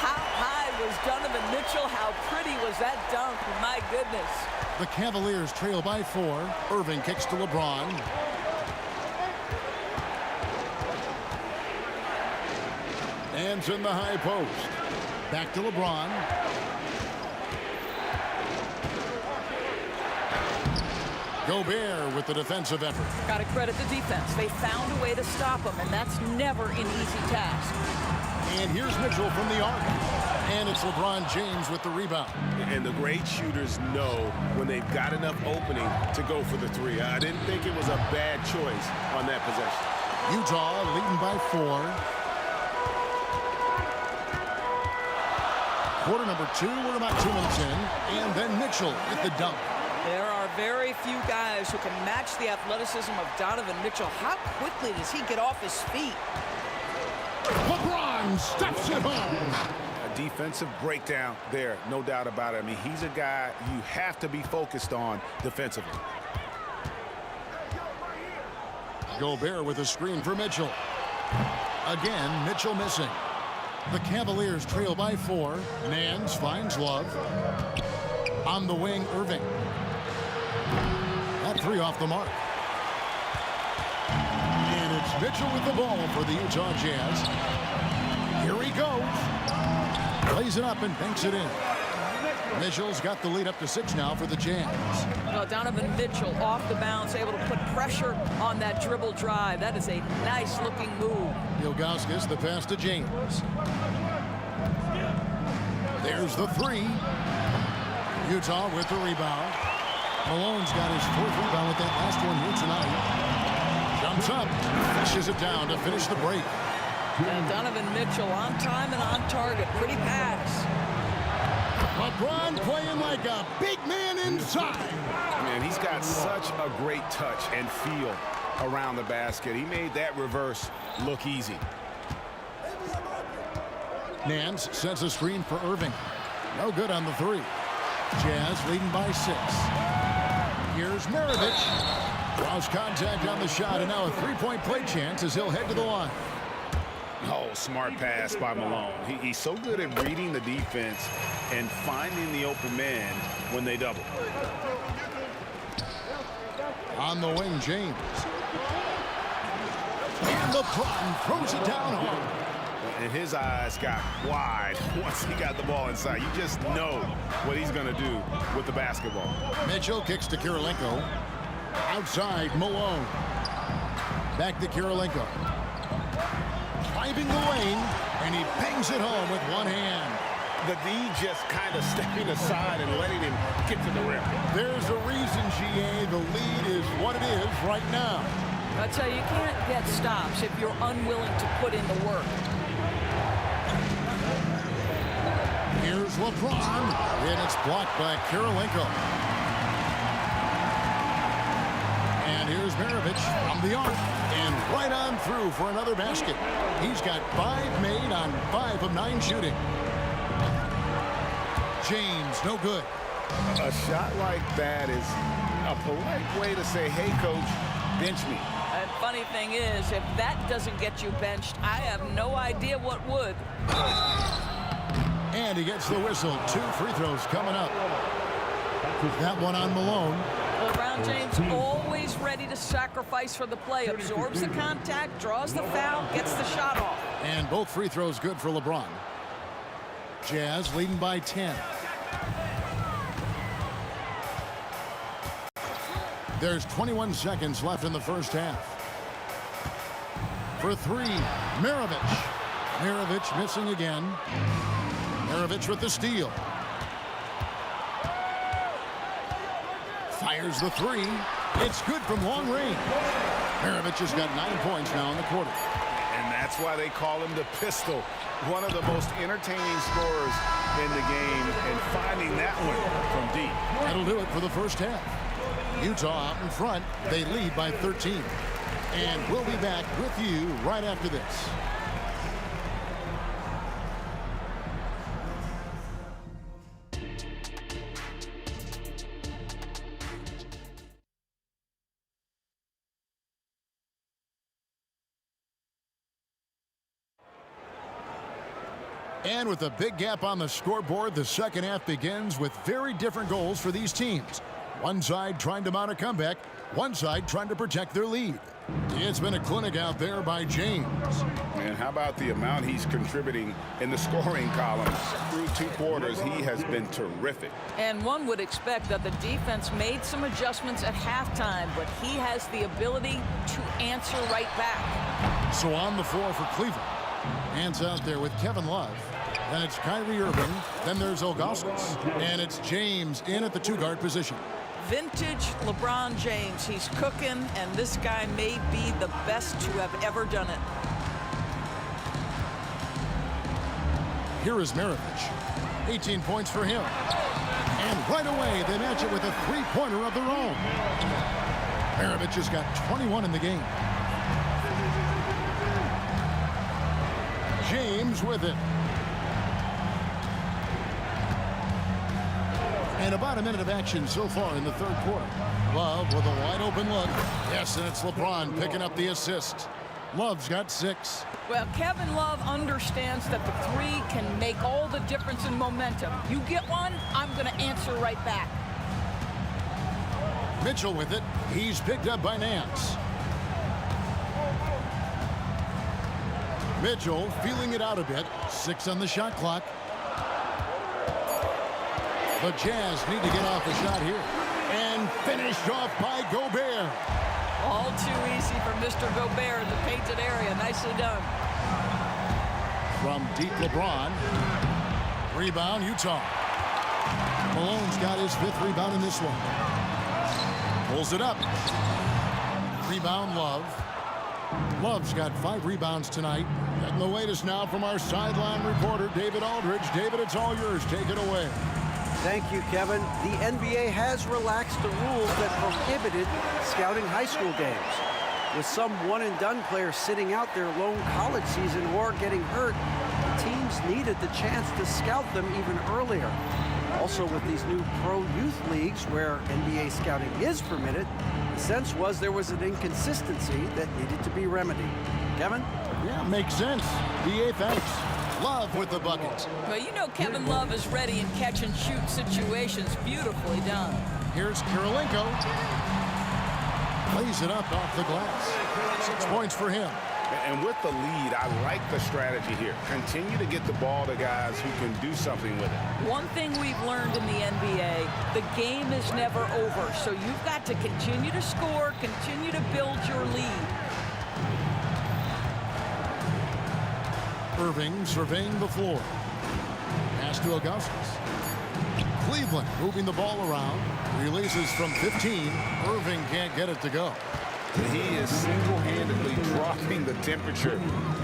How high was Donovan Mitchell? How pretty was that dunk? My goodness. The Cavaliers trail by 4. Irving kicks to LeBron. Hands in the high post. Back to LeBron. Gobert with the defensive effort. Got to credit the defense. They found a way to stop him, and that's never an easy task. And here's Mitchell from the arc. And it's LeBron James with the rebound. And the great shooters know when they've got enough opening to go for the 3. I didn't think it was a bad choice on that possession. Utah leading by 4. Quarter number 2, we're about 2 minutes in. And then Mitchell with the dunk. There are very few guys who can match the athleticism of Donovan Mitchell. How quickly does he get off his feet? LeBron steps it home. defensive breakdown there, no doubt about it. I mean, he's a guy you have to be focused on defensively. Gobert with a screen for Mitchell. Again, Mitchell missing. The Cavaliers trail by 4. Nance finds Love. On the wing, Irving. That 3 off the mark. And it's Mitchell with the ball for the Utah Jazz. Here he goes. Plays it up and banks it in. Mitchell's got the lead up to 6 now for the Jazz. Well, Donovan Mitchell off the bounce, able to put pressure on that dribble drive. That is a nice-looking move. Ilgauskas the pass to James. There's the 3. Utah with the rebound. Malone's got his 4th rebound with that last one here tonight. Jumps up, fishes it down to finish the break. And Donovan Mitchell on time and on target. Pretty pass. LeBron playing like a big man inside. Man, he's got such a great touch and feel around the basket. He made that reverse look easy. Nance sets a screen for Irving. No good on the 3. Jazz leading by 6. Here's Maravich. Draws contact on the shot, and now a 3-point play chance as he'll head to the line. Oh, smart pass by Malone. He's so good at reading the defense and finding the open man when they double. On the wing, James. And LeBron throws it down hard. And his eyes got wide once he got the ball inside. You just know what he's going to do with the basketball. Mitchell kicks to Kirilenko. Outside, Malone. Back to Kirilenko. Driving the lane, and he bangs it home with one hand. The D just kind of stepping aside and letting him get to the rim. There's a reason, GA, the lead is what it is right now. I tell you, you can't get stops if you're unwilling to put in the work. Here's LeBron, and it's blocked by Kirilenko. And here's Maravich from the arc, and right on through for another basket. He's got 5 made on 5 of 9 shooting. James, no good. A shot like that is a polite way to say, hey, coach, bench me. And funny thing is, if that doesn't get you benched, I have no idea what would. And he gets the whistle. 2 free throws coming up. That one on Malone. LeBron James always ready to sacrifice for the play. Absorbs the contact, draws the foul, gets the shot off. And both free throws good for LeBron. Jazz leading by 10. There's 21 seconds left in the first half. For 3, Maravich. Maravich missing again. Maravich with the steal. Fires the 3. It's good from long range. Maravich has got 9 points now in the quarter. And that's why they call him the pistol. One of the most entertaining scorers in the game, and finding that one from deep. That'll do it for the first half. Utah out in front. They lead by 13. And we'll be back with you right after this. And with a big gap on the scoreboard, the second half begins with very different goals for these teams. One side trying to mount a comeback, one side trying to protect their lead. It's been a clinic out there by James. And how about the amount he's contributing in the scoring column? Through 2 quarters, he has been terrific. And one would expect that the defense made some adjustments at halftime, but he has the ability to answer right back. So on the floor for Cleveland. Hands out there with Kevin Love. Then it's Kyrie Irving. Then there's Ilgauskas. And it's James in at the 2-guard position. Vintage LeBron James. He's cooking, and this guy may be the best to have ever done it. Here is Maravich. 18 points for him. And right away, they match it with a 3-pointer of their own. Maravich has got 21 in the game. James with it. And about a minute of action so far in the third quarter. Love with a wide open look. Yes, and it's LeBron picking up the assist. Love's got 6. Well, Kevin Love understands that the three can make all the difference in momentum. You get one, I'm going to answer right back. Mitchell with it. He's picked up by Nance. Mitchell feeling it out a bit. 6 on the shot clock. The Jazz need to get off a shot here. And finished off by Gobert. All too easy for Mr. Gobert in the painted area. Nicely done. From deep, LeBron. Rebound, Utah. Malone's got his 5th rebound in this one. Pulls it up. Rebound, Love. Love's got 5 rebounds tonight. And the latest now from our sideline reporter, David Aldridge. David, it's all yours. Take it away. Thank you, Kevin. The NBA has relaxed the rules that prohibited scouting high school games. With some one-and-done players sitting out their lone college season or getting hurt, the teams needed the chance to scout them even earlier. Also, with these new pro youth leagues where NBA scouting is permitted, the sense was there was an inconsistency that needed to be remedied. Kevin? Yeah, makes sense. DA, thanks. Love with the bucket. Well, you know Kevin Love is ready in catch-and-shoot situations. Beautifully done. Here's Kirilenko. Plays it up off the glass. 6 points for him. And with the lead, I like the strategy here. Continue to get the ball to guys who can do something with it. One thing we've learned in the NBA, the game is never over. So you've got to continue to score, continue to build your lead. Irving surveying the floor. Pass to Augustus. Cleveland moving the ball around. Releases from 15. Irving can't get it to go. He is single-handedly dropping the temperature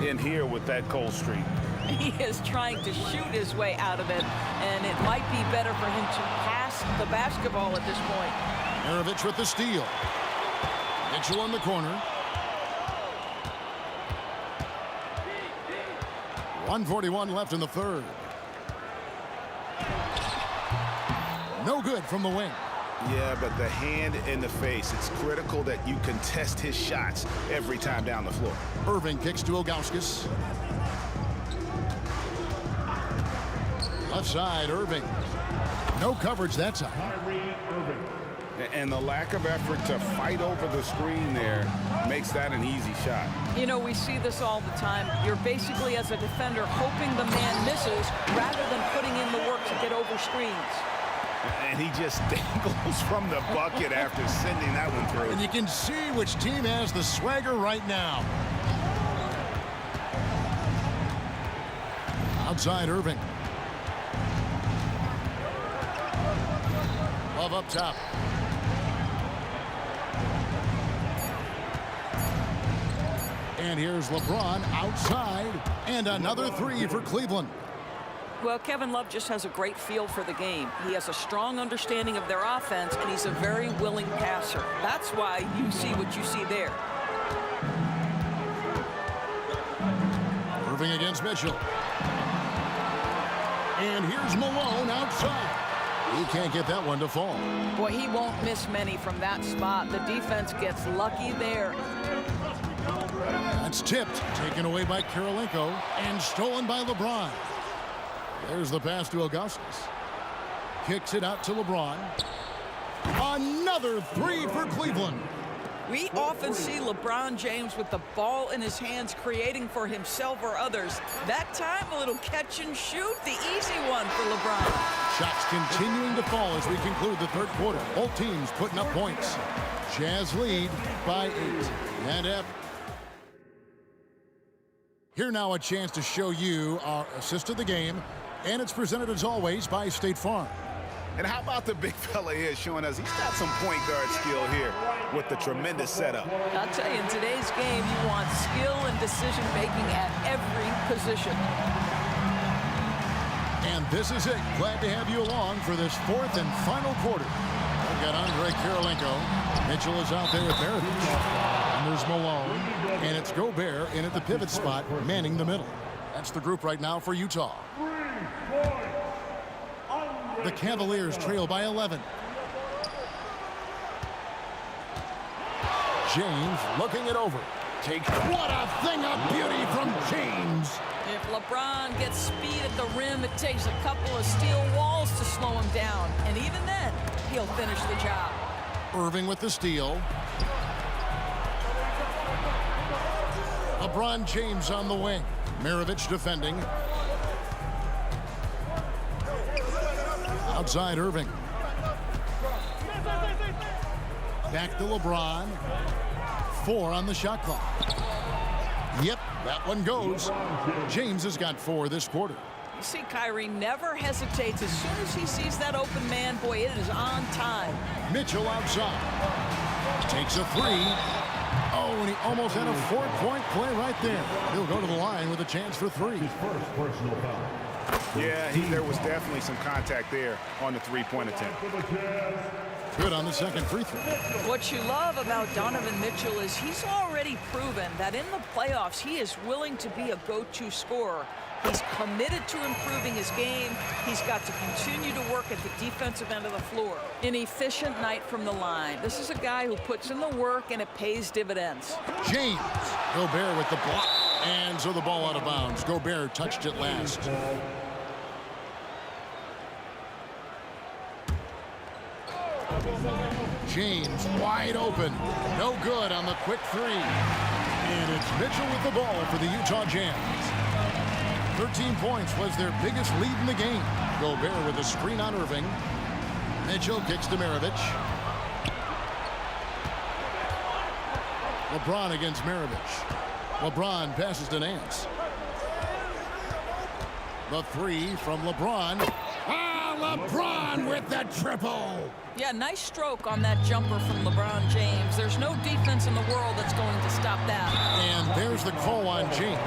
in here with that cold streak. He is trying to shoot his way out of it, and it might be better for him to pass the basketball at this point. Maravich with the steal. Mitchell in the corner. 1:41 left in the third. No good from the wing. Yeah, but the hand in the face, it's critical that you contest his shots every time down the floor. Irving kicks to Ilgauskas. Left side, Irving. No coverage that side. And the lack of effort to fight over the screen there makes that an easy shot. You know, we see this all the time. You're basically, as a defender, hoping the man misses rather than putting in the work to get over screens. And he just dangles from the bucket after sending that one through. And you can see which team has the swagger right now. Outside, Irving. Love up top. And here's LeBron outside. And another 3 for Cleveland. Well, Kevin Love just has a great feel for the game. He has a strong understanding of their offense, and he's a very willing passer. That's why you see what you see there. Irving against Mitchell. And here's Malone outside. He can't get that one to fall. Boy, he won't miss many from that spot. The defense gets lucky there. That's tipped, taken away by Kirilenko, and stolen by LeBron. There's the pass to Augustus. Kicks it out to LeBron. Another 3 for Cleveland. We often see LeBron James with the ball in his hands, creating for himself or others. That time, a little catch and shoot, the easy one for LeBron. Shots continuing to fall as we conclude the third quarter. Both teams putting up points. Jazz lead by 8. And here now a chance to show you our assist of the game. And it's presented as always by State Farm. And how about the big fella here showing us he's got some point guard skill here with the tremendous setup. I'll tell you, in today's game, you want skill and decision-making at every position. And this is it. Glad to have you along for this 4th and final quarter. We've got Andre Kirilenko. Mitchell is out there with Maravich. And there's Malone. And it's Gobert in at the pivot spot, manning the middle. That's the group right now for Utah. The Cavaliers trail by 11. James looking it over. What a thing of beauty from James. If LeBron gets speed at the rim, it takes a couple of steel walls to slow him down. And even then, he'll finish the job. Irving with the steal. LeBron James on the wing. Maravich defending. Outside Irving. Back to LeBron. 4 on the shot clock. Yep, that one goes. James has got 4 this quarter. You see, Kyrie never hesitates. As soon as he sees that open man, boy, it is on time. Mitchell outside. Takes a 3. Oh, and he almost had a 4-point play right there. He'll go to the line with a chance for 3. His first personal foul. Yeah, there was definitely some contact there on the three-point attempt. Good on the second free throw. What you love about Donovan Mitchell is he's already proven that in the playoffs he is willing to be a go-to scorer. He's committed to improving his game. He's got to continue to work at the defensive end of the floor. An efficient night from the line. This is a guy who puts in the work and it pays dividends. James. Gobert with the block. And so the ball out of bounds. Gobert touched it last. James wide open. No good on the quick 3. And it's Mitchell with the ball for the Utah Jazz. 13 points was their biggest lead in the game. Gobert with a screen on Irving. Mitchell kicks to Maravich. LeBron against Maravich. LeBron passes to Nance. The 3 from LeBron. LeBron with the triple. Yeah, nice stroke on that jumper from LeBron James. There's no defense in the world that's going to stop that. And there's the call on James.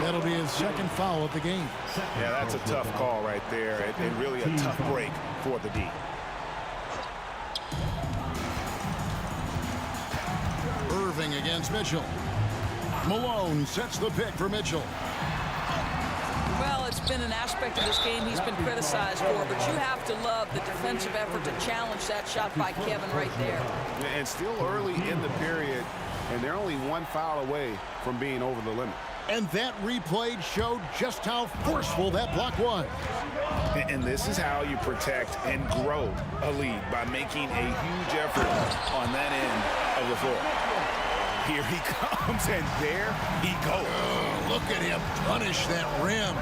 That'll be his second foul of the game. Yeah, that's a tough call right there, and really a tough break for the D. Irving against Mitchell. Malone sets the pick for Mitchell. Well, it's been an aspect of this game he's been criticized for, but you have to love the defensive effort to challenge that shot by Kevin right there. And still early in the period, and they're only 1 foul away from being over the limit. And that replay showed just how forceful that block was. And this is how you protect and grow a lead, by making a huge effort on that end of the floor. Here he comes, and there he goes. Oh, look at him punish that rim.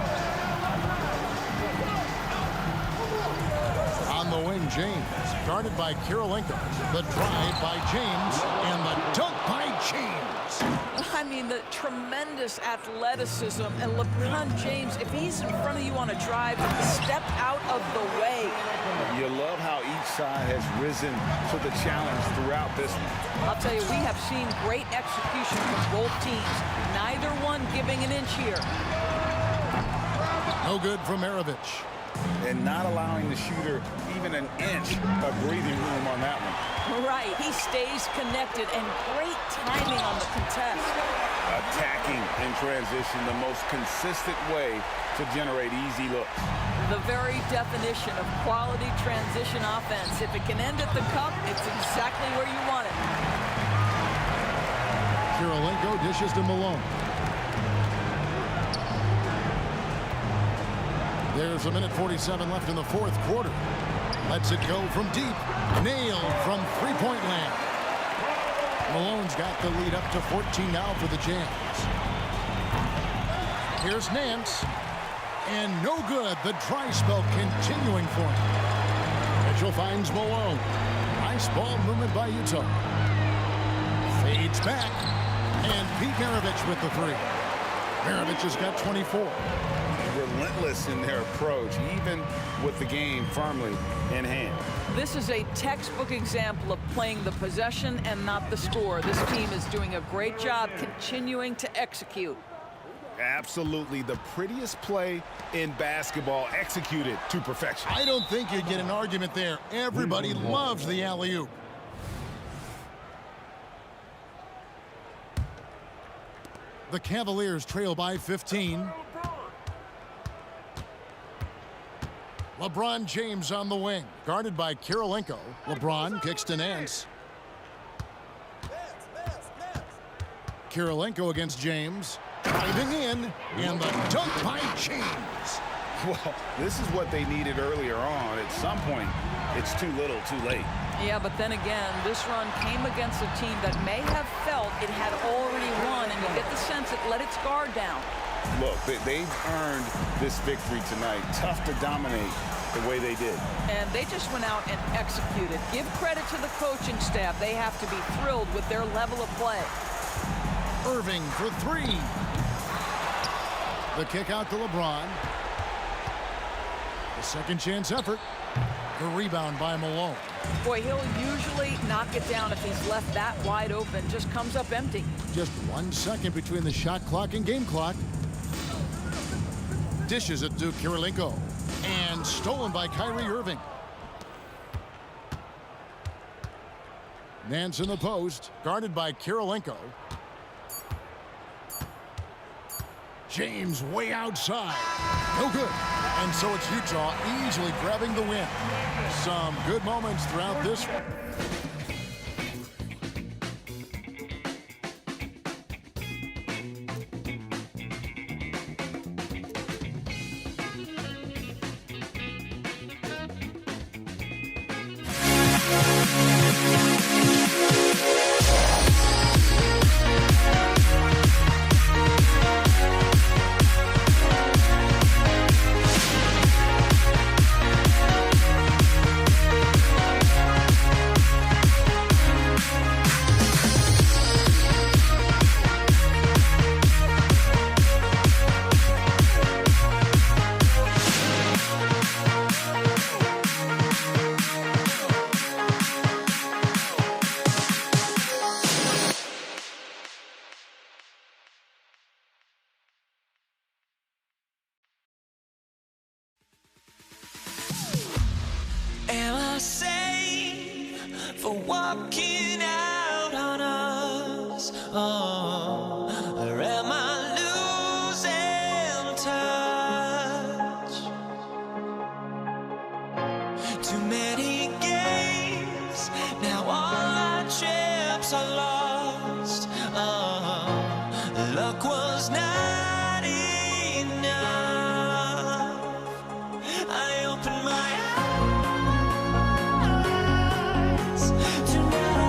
On the wing, James. Guarded by Kirilenko. The drive by James, and the dunk by James. I mean, the tremendous athleticism, and LeBron James, if he's in front of you on a drive, step out of the way. You love how each side has risen to the challenge throughout this one. I'll tell you, we have seen great execution from both teams. Neither one giving an inch here. No good from Maravich. And not allowing the shooter even an inch of breathing room on that one. Right, he stays connected, and great timing on the contest. Attacking in transition, the most consistent way to generate easy looks. The very definition of quality transition offense. If it can end at the cup, it's exactly where you want it. Kirilenko dishes to Malone. There's 1:47 left in the fourth quarter. Lets it go from deep. Nailed from three-point land. Malone's got the lead up to 14 now for the Jazz. Here's Nance. And no good. The dry spell continuing for him. Mitchell finds Malone. Nice ball movement by Utah. Fades back. And Pete Maravich with the 3. Maravich has got 24. Relentless in their approach, even with the game firmly in hand. This is a textbook example of playing the possession and not the score. This team is doing a great job continuing to execute. Absolutely the prettiest play in basketball, executed to perfection. I don't think you'd get an argument there. Everybody loves the alley-oop. The Cavaliers trail by 15. LeBron James on the wing, guarded by Kirilenko. LeBron kicks to Nance. Kirilenko against James. Diving in, and the dunk by James. Well, this is what they needed earlier on. At some point, it's too little, too late. Yeah, but then again, this run came against a team that may have felt it had already won, and you get the sense it let its guard down. Look, they've earned this victory tonight. Tough to dominate the way they did. And they just went out and executed. Give credit to the coaching staff. They have to be thrilled with their level of play. Irving for three. The kick out to LeBron. The second chance effort. The rebound by Malone. Boy, he'll usually knock it down if he's left that wide open. Just comes up empty. Just 1 second between the shot clock and game clock. Dishes it to Kirilenko. And stolen by Kyrie Irving. Nance in the post, guarded by Kirilenko. James way outside. No good. And so it's Utah easily grabbing the win. Some good moments throughout this. Am I safe for walking out on us? Oh, or am I losing touch? Too many games, now all our chips are lost. Oh, luck was not enough. I opened my eyes tonight.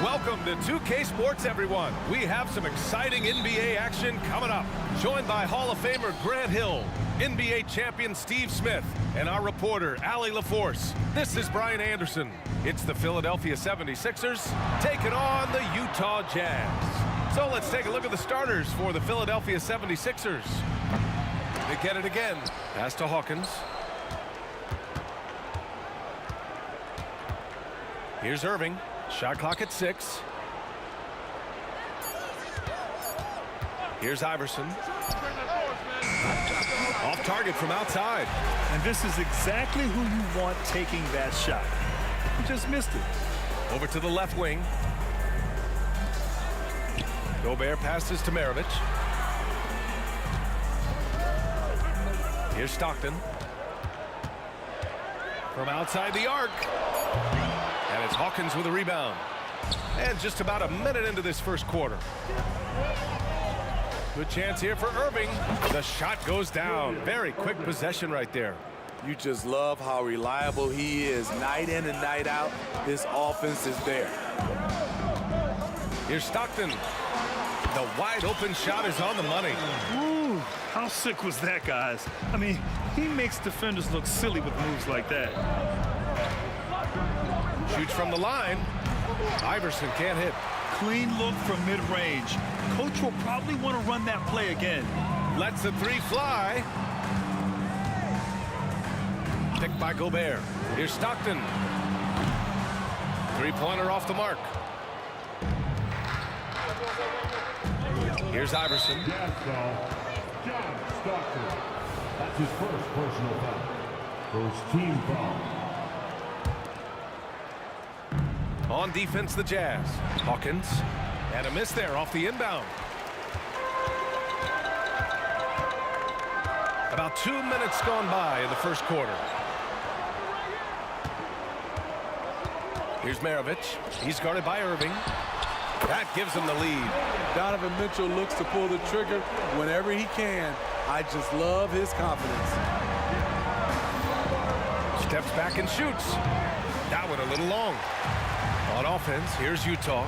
Welcome to 2K Sports, everyone. We have some exciting NBA action coming up. Joined by Hall of Famer Grant Hill, NBA champion Steve Smith, and our reporter, Allie LaForce. This is Brian Anderson. It's the Philadelphia 76ers taking on the Utah Jazz. So let's take a look at the starters for the Philadelphia 76ers. They get it again. Pass to Hawkins. Here's Irving. Shot clock at 6. Here's Iverson. Off target from outside. And this is exactly who you want taking that shot. He just missed it. Over to the left wing. Gobert passes to Maravich. Here's Stockton. From outside the arc. And it's Hawkins with a rebound. And just about a minute into this first quarter. Good chance here for Irving. The shot goes down. Very quick possession right there. You just love how reliable he is night in and night out. His offense is there. Here's Stockton. The wide open shot is on the money. Ooh, how sick was that, guys? I mean, he makes defenders look silly with moves like that. Shoots from the line. Iverson can't hit. Clean look from mid-range. Coach will probably want to run that play again. Lets the three fly. Picked by Gobert. Here's Stockton. Three-pointer off the mark. Here's Iverson. John Stockton. That's his first personal foul. First team foul. On defense, the Jazz. Hawkins. And a miss there off the inbound. About 2 minutes gone by in the first quarter. Here's Maravich. He's guarded by Irving. That gives him the lead. Donovan Mitchell looks to pull the trigger whenever he can. I just love his confidence. Steps back and shoots. That one a little long. On offense, here's Utah.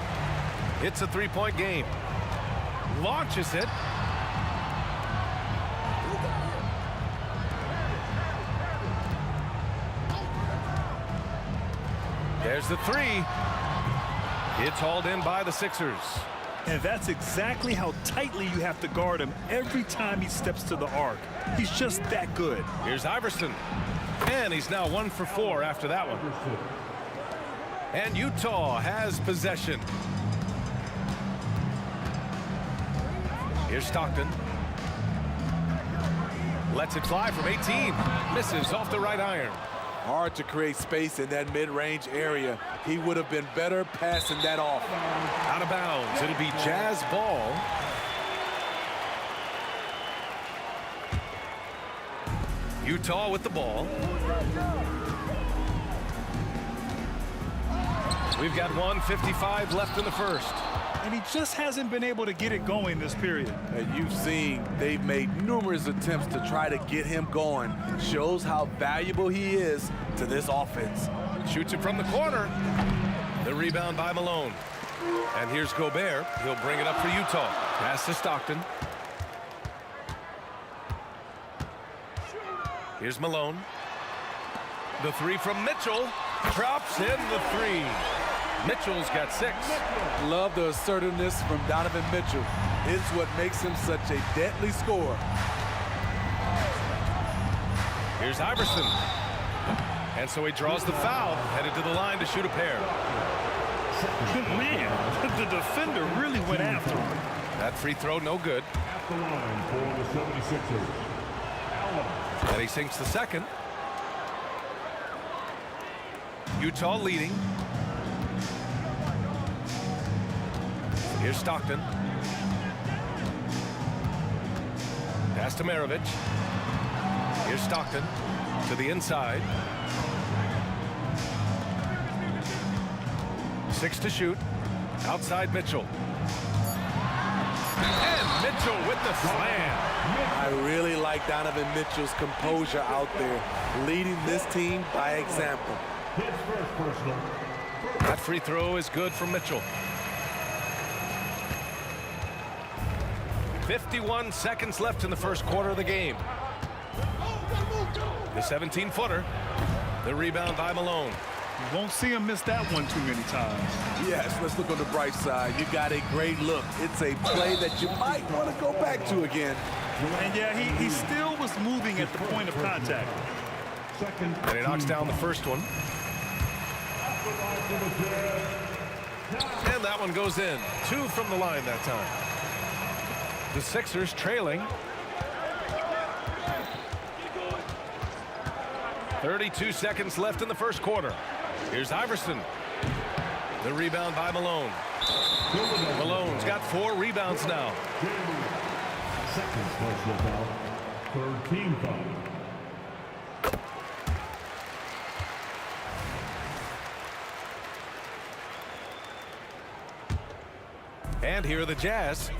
It's a three-point game. Launches it. There's the three. It's hauled in by the Sixers. And that's exactly how tightly you have to guard him every time he steps to the arc. He's just that good. Here's Iverson. And he's now 1 for 4 after that one. And Utah has possession. Here's Stockton. Lets it fly from 18. Misses off the right iron. Hard to create space in that mid-range area. He would have been better passing that off. Out of bounds. It'll be Jazz ball. Utah with the ball. We've got 1:55 left in the first. And he just hasn't been able to get it going this period. And you've seen they've made numerous attempts to try to get him going. Shows how valuable he is to this offense. Shoots it from the corner. The rebound by Malone. And here's Gobert. He'll bring it up for Utah. Pass to Stockton. Here's Malone. The three from Mitchell. Drops in the three. Mitchell's got 6. Love the assertiveness from Donovan Mitchell. It's what makes him such a deadly scorer. Here's Iverson. And so he draws the foul, headed to the line to shoot a pair. Man, the defender really went after him. That free throw, no good. At the line for the 76ers. Allen. And he sinks the second. Utah leading. Here's Stockton. Pass to Maravich. Here's Stockton to the inside. 6 to shoot. Outside Mitchell. And Mitchell with the slam. I really like Donovan Mitchell's composure out there, leading this team by example. His first personal. That free throw is good from Mitchell. 51 seconds left in the first quarter of the game. The 17-footer. The rebound by Malone. You won't see him miss that one too many times. Yes, let's look on the bright side. You got a great look. It's a play that you might want to go back to again. And yeah, he still was moving at the point of contact. And he knocks down the first one. And that one goes in. 2 from the line that time. The Sixers trailing. 32 seconds left in the first quarter. Here's Iverson. The rebound by Malone. Malone's got 4 rebounds now. Second personal foul. Third team foul. And here are the Jazz.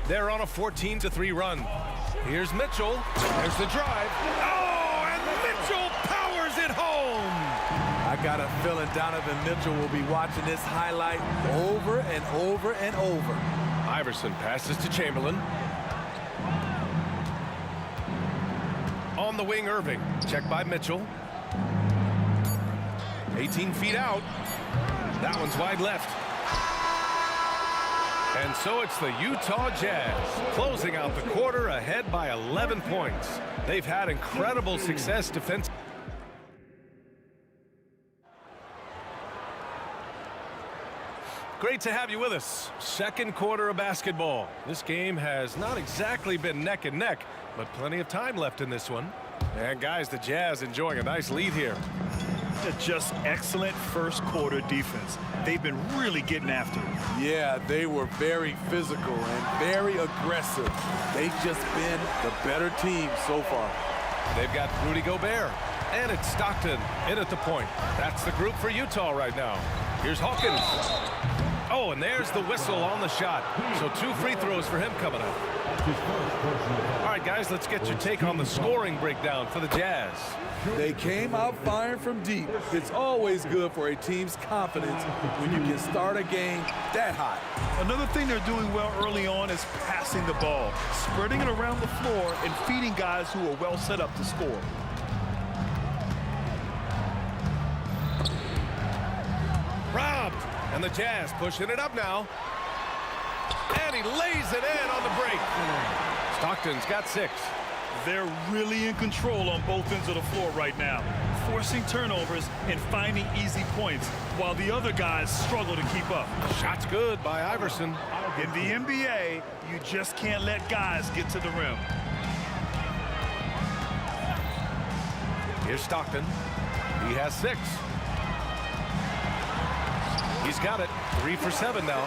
They're on a 14-3 run. Here's Mitchell. There's the drive. Oh, and Mitchell powers it home. I got a feeling Donovan Mitchell will be watching this highlight over and over and over. Iverson passes to Chamberlain. On the wing, Irving. Checked by Mitchell. 18 feet out. That one's wide left. And so it's the Utah Jazz closing out the quarter ahead by 11 points. They've had incredible success defensively. Great to have you with us. Second quarter of basketball. This game has not exactly been neck and neck, but plenty of time left in this one. And guys, the Jazz enjoying a nice lead here. Just excellent first quarter defense. They've been really getting after it. Yeah, they were very physical and very aggressive. They've just been the better team so far. They've got Rudy Gobert, and it's Stockton in at the point. That's the group for Utah right now. Here's Hawkins. Oh, and there's the whistle on the shot. So 2 free throws for him coming up. All right, guys, let's get your take on the scoring breakdown for the Jazz. They came out firing from deep. It's always good for a team's confidence when you can start a game that hot. Another thing they're doing well early on is passing the ball, spreading it around the floor and feeding guys who are well set up to score. Robbed. And the Jazz pushing it up now. And he lays it in on the break. Stockton's got 6. They're really in control on both ends of the floor right now, forcing turnovers and finding easy points while the other guys struggle to keep up. Shot's good by Iverson. In the NBA, you just can't let guys get to the rim. Here's Stockton. He has 6. He's got it. 3 for 7 now.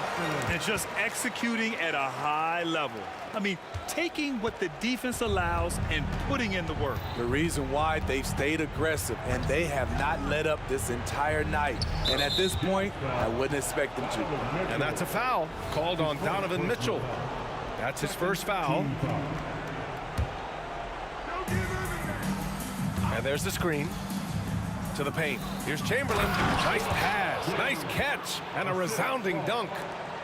And just executing at a high level. I mean, taking what the defense allows and putting in the work. The reason why they've stayed aggressive, and they have not let up this entire night. And at this point, I wouldn't expect them to. And that's a foul called on Donovan Mitchell. That's his first foul. And there's the screen to the paint. Here's Chamberlain. Nice pass, nice catch, and a resounding dunk.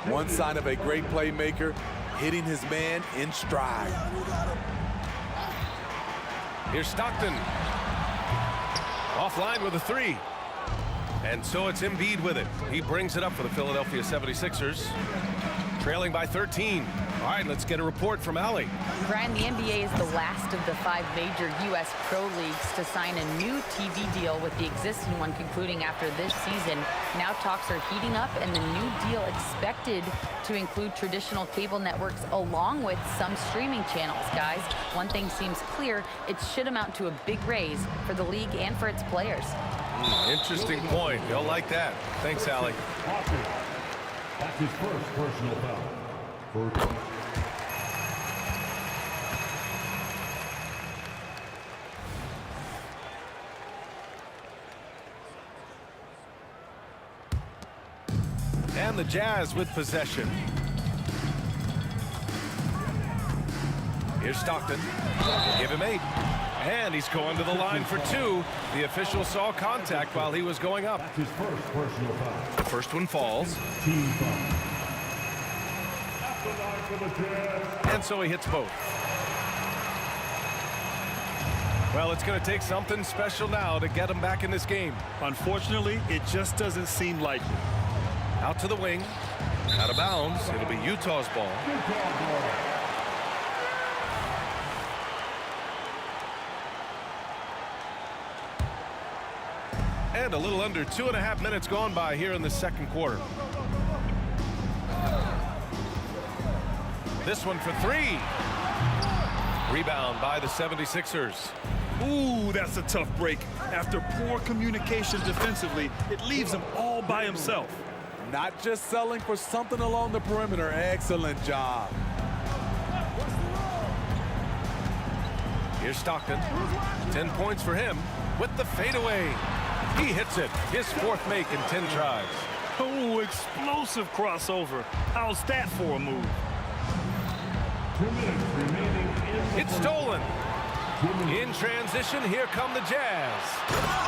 One sign of a great playmaker, hitting his man in stride. Here's Stockton. Offline with a 3. And so it's Embiid with it. He brings it up for the Philadelphia 76ers. Trailing by 13. All right, let's get a report from Allie. Brian, the NBA is the last of the 5 major U.S. pro leagues to sign a new TV deal, with the existing one concluding after this season. Now talks are heating up, and the new deal expected to include traditional cable networks along with some streaming channels. Guys, one thing seems clear: it should amount to a big raise for the league and for its players. Interesting point. You'll like that. Thanks, Allie. That's his first personal foul. And the Jazz with possession. Here's Stockton. Give him 8. And he's going to the line for 2. The official saw contact while he was going up. That's his first personal foul. The first one falls. Team foul. And so he hits both. Well, it's going to take something special now to get him back in this game. Unfortunately, it just doesn't seem likely. Out to the wing. Out of bounds. It'll be Utah's ball. And a little under 2.5 minutes gone by here in the second quarter. This one for 3. Rebound by the 76ers. Ooh, that's a tough break. After poor communication defensively, it leaves him all by himself. Not just selling for something along the perimeter. Excellent job. Here's Stockton. 10 points for him with the fadeaway. He hits it. His 4th make in 10 tries. Oh, explosive crossover. How's that for a move? 2 minutes remaining in It's stolen. In transition, here come the Jazz.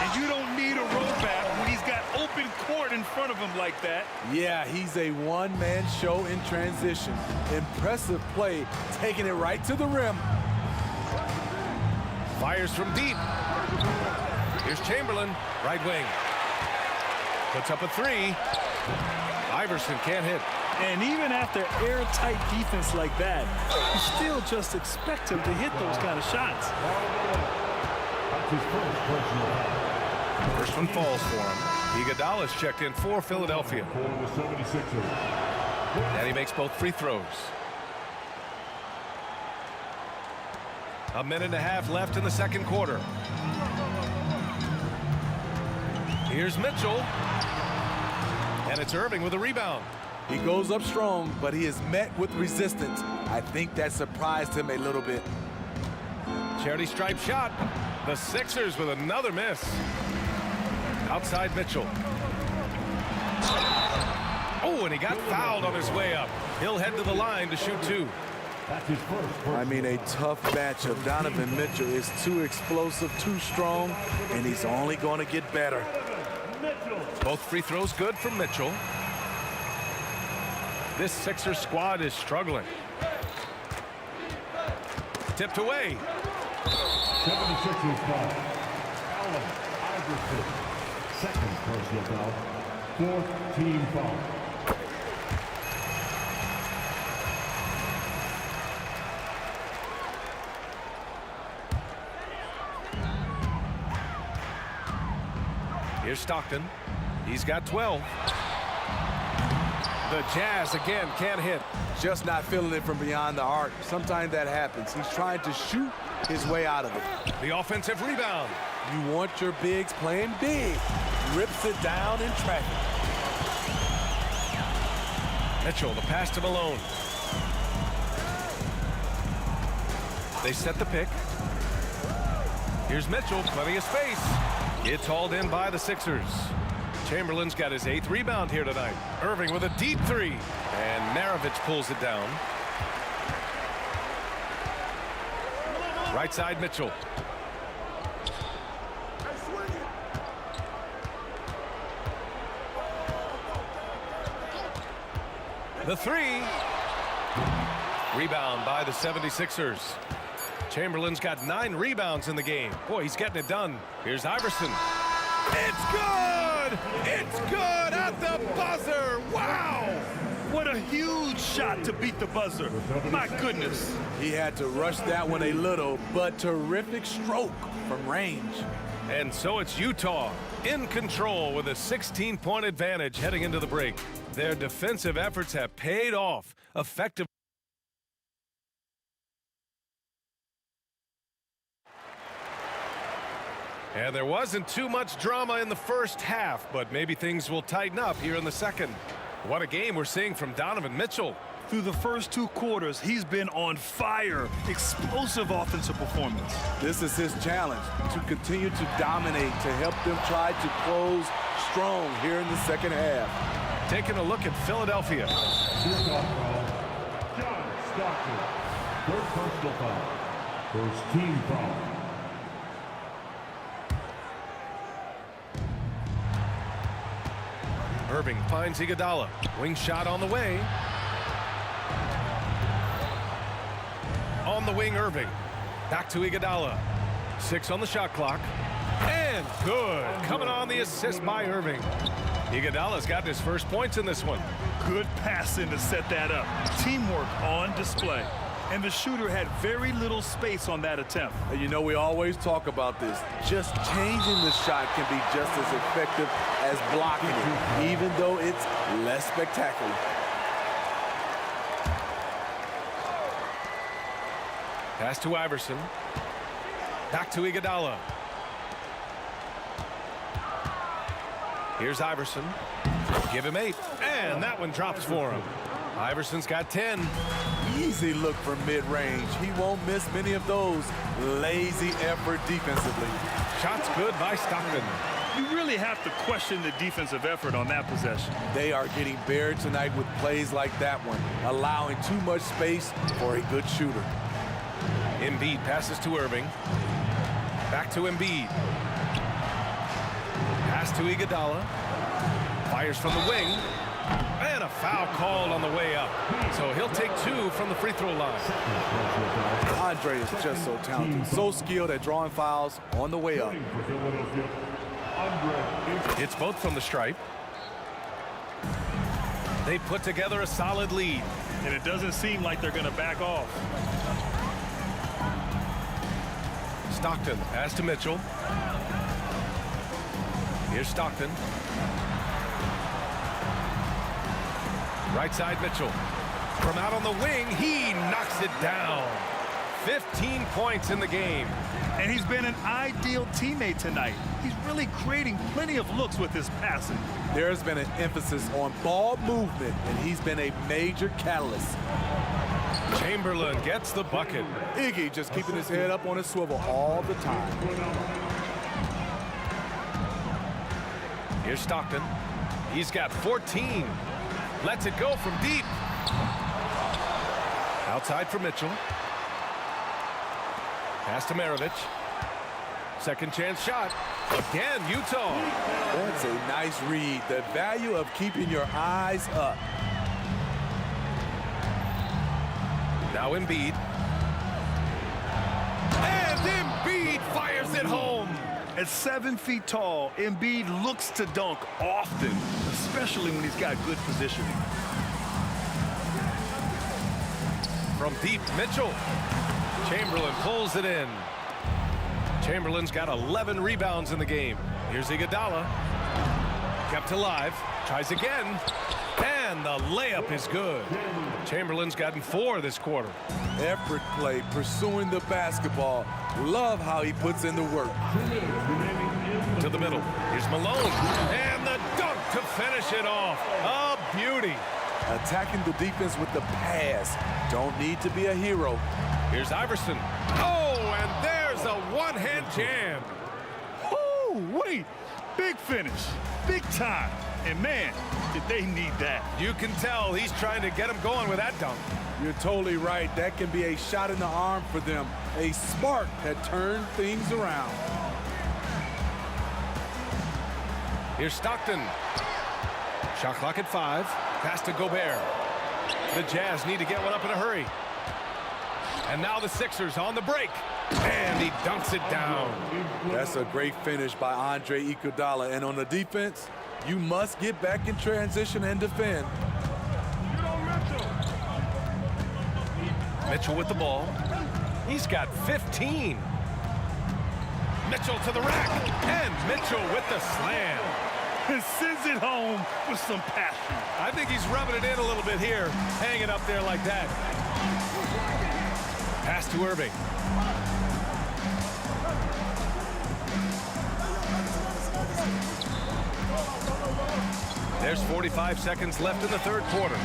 And you don't need a rollback when he's got open court in front of him like that. Yeah, he's a one-man show in transition. Impressive play, taking it right to the rim. Fires from deep. Here's Chamberlain, right wing. Puts up a 3. Iverson can't hit. And even after airtight defense like that, you still just expect him to hit those kind of shots. That's his first personal foul. First one falls for him. Iguodala's checked in for Philadelphia. For the 76ers. And he makes both free throws. 1.5 minutes left in the second quarter. Here's Mitchell. And it's Irving with a rebound. He goes up strong, but he is met with resistance. I think that surprised him a little bit. Charity stripe shot. The Sixers with another miss. Outside Mitchell. Oh, and he got fouled on his way up. He'll head to the line to shoot 2. That's his first. I mean, a tough matchup. Donovan Mitchell is too explosive, too strong, and he's only going to get better. Both free throws good from Mitchell. This Sixers squad is struggling. Tipped away. 76ers foul. Allen Iverson. Second personal foul. 4th team foul. Here's Stockton. He's got 12. The Jazz again can't hit. just not feeling it from beyond the arc. Sometimes that happens. He's trying to shoot his way out of it. The offensive rebound. You want your bigs playing big. Rips it down in traffic. Mitchell, the pass to Malone. They set the pick. Here's Mitchell, plenty of space. It's hauled in by the Sixers. Chamberlain's got his 8th rebound here tonight. Irving with a deep 3. And Maravich pulls it down. Right side, Mitchell. The 3. Rebound by the 76ers. Chamberlain's got 9 rebounds in the game. Boy, he's getting it done. Here's Iverson. It's good! It's good at the buzzer! Wow! What a huge shot to beat the buzzer. My goodness. He had to rush that one a little, but terrific stroke from range. And so it's Utah in control with a 16-point advantage heading into the break. Their defensive efforts have paid off. Effective. And there wasn't too much drama in the first half, but maybe things will tighten up here in the second. What a game we're seeing from Donovan Mitchell. Through the first 2 quarters, he's been on fire. Explosive offensive performance. This is his challenge, to continue to dominate, to help them try to close strong here in the second half. Taking a look at Philadelphia. John Stockton, 3rd personal foul. 1st team foul. Irving finds Iguodala. Wing shot on the way. On the wing, Irving. Back to Iguodala. 6 on the shot clock. And good. Coming on the assist by Irving. Iguodala's got his first points in this one. Good passing to set that up. Teamwork on display. And the shooter had very little space on that attempt. And you know, we always talk about this. Just changing the shot can be just as effective as blocking it, even though it's less spectacular. Pass to Iverson. Back to Iguodala. Here's Iverson. Give him 8. And that one drops for him. Iverson's got 10. Easy look from mid-range. He won't miss many of those. Lazy effort defensively. Shots good by Stockton. You really have to question the defensive effort on that possession. They are getting buried tonight with plays like that one, allowing too much space for a good shooter. Embiid passes to Irving. Back to Embiid. Pass to Iguodala. Fires from the wing. And a foul called on the way up. So he'll take 2 from the free throw line. Andre is just so talented, so skilled at drawing fouls on the way up. It's both from the stripe. They put together a solid lead. And it doesn't seem like they're going to back off. Stockton pass to Mitchell. Here's Stockton. Right side Mitchell. From out on the wing, he knocks it down. 15 points in the game. And he's been an ideal teammate tonight. He's really creating plenty of looks with his passing. There's been an emphasis on ball movement, and he's been a major catalyst. Chamberlain gets the bucket. Iggy just keeping his head up on his swivel all the time. Here's Stockton. He's got 14. Lets it go from deep. Outside for Mitchell. Pass to Maravich. Second chance shot. Again, Utah. That's a nice read. The value of keeping your eyes up. Now Embiid. And Embiid fires it home. At 7 feet tall, Embiid looks to dunk often, especially when he's got good positioning. From deep, Mitchell. Chamberlain pulls it in. Chamberlain's got 11 rebounds in the game. Here's Iguodala. Kept alive. Tries again. And And the layup is good. Chamberlain's gotten 4 this quarter. Effort play, pursuing the basketball. Love how he puts in the work. To the middle. Here's Malone. And the dunk to finish it off. A beauty. Attacking the defense with the pass. Don't need to be a hero. Here's Iverson. Oh, and there's a one-hand jam. Oh, wait. Big finish. Big time. And man, did they need that. You can tell he's trying to get him going with that dunk. You're totally right. That can be a shot in the arm for them. A spark that turned things around. Here's Stockton. Shot clock at 5. Pass to Gobert. The Jazz need to get one up in a hurry. And now the Sixers on the break. And he dunks it down. That's a great finish by Andre Iguodala. And on the defense, you must get back in transition and defend. Mitchell with the ball. He's got 15. Mitchell to the rack. And Mitchell with the slam. And sends it home with some passion. I think he's rubbing it in a little bit here. Hanging up there like that. Pass to Irving. There's 45 seconds left in the third quarter.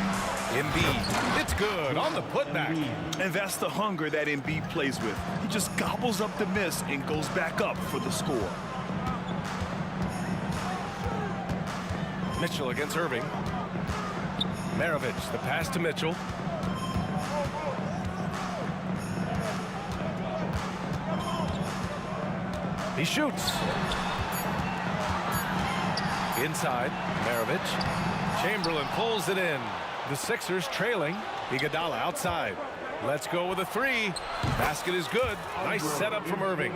Embiid, it's good on the putback. And that's the hunger that Embiid plays with. He just gobbles up the miss and goes back up for the score. Mitchell against Irving. Maravich, the pass to Mitchell. He shoots. Inside, Maravich. Chamberlain pulls it in. The Sixers trailing. Iguodala outside. Let's go with a 3. Basket is good. Nice setup from Irving.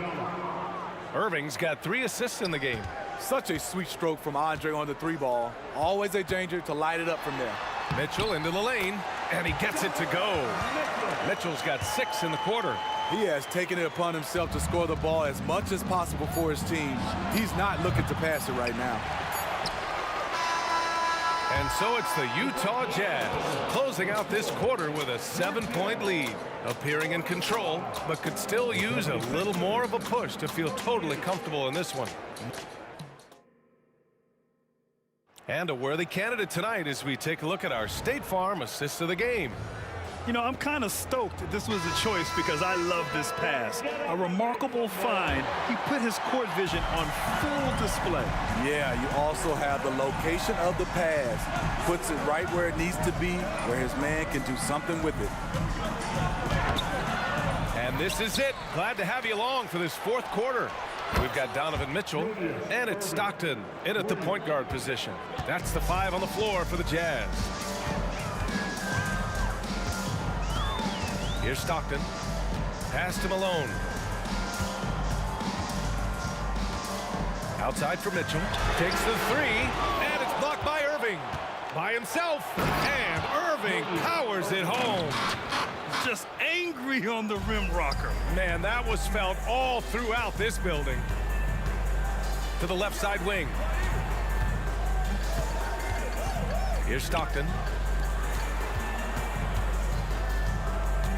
Irving's got 3 assists in the game. Such a sweet stroke from Andre on the 3 ball. Always a danger to light it up from there. Mitchell into the lane, and he gets it to go. Mitchell's got 6 in the quarter. He has taken it upon himself to score the ball as much as possible for his team. He's not looking to pass it right now. And so it's the Utah Jazz closing out this quarter with a 7-point lead, appearing in control, but could still use a little more of a push to feel totally comfortable in this one. And a worthy candidate tonight as we take a look at our State Farm assist of the game. You know, I'm kind of stoked that this was a choice because I love this pass. A remarkable find. He put his court vision on full display. Yeah, you also have the location of the pass. Puts it right where it needs to be, where his man can do something with it. And this is it. Glad to have you along for this fourth quarter. We've got Donovan Mitchell, and it's Stockton in at the point guard position. That's the 5 on the floor for the Jazz. Here's Stockton. Pass to Malone. Outside for Mitchell. Takes the 3, and it's blocked by Irving. By himself, and Irving powers it home. Just angry on the rim rocker. Man, that was felt all throughout this building. To the left side wing. Here's Stockton.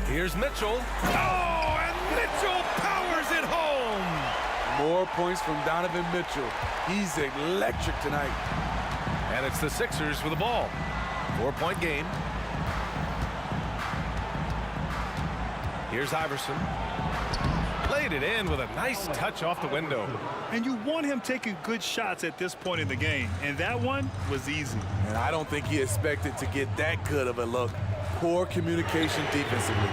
Here's Mitchell. Oh, and Mitchell powers it home. More points from Donovan Mitchell. He's electric tonight. And it's the Sixers with the ball. 4-point game. Here's Iverson. Played it in with a nice touch off the window. And you want him taking good shots at this point in the game. And that one was easy. And I don't think he expected to get that good of a look. Poor communication defensively.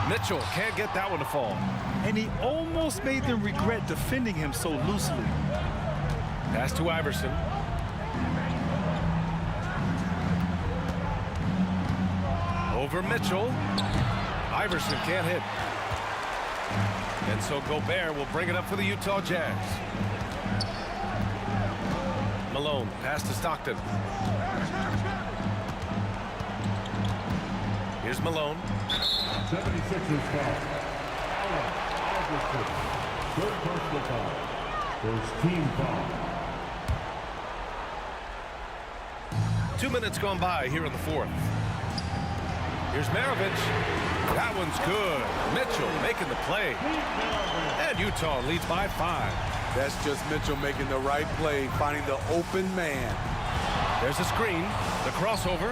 Mitchell can't get that one to fall. And he almost made them regret defending him so loosely. Pass to Iverson. Over Mitchell. Iverson can't hit. And so Gobert will bring it up for the Utah Jazz. Malone, pass to Stockton. Here's Malone. 76ers foul. Iverson. Third personal foul. First team foul. 2 minutes gone by here in the fourth. Here's Maravich. That one's good. Mitchell making the play. And Utah leads by 5. That's just Mitchell making the right play, finding the open man. There's a screen. The crossover.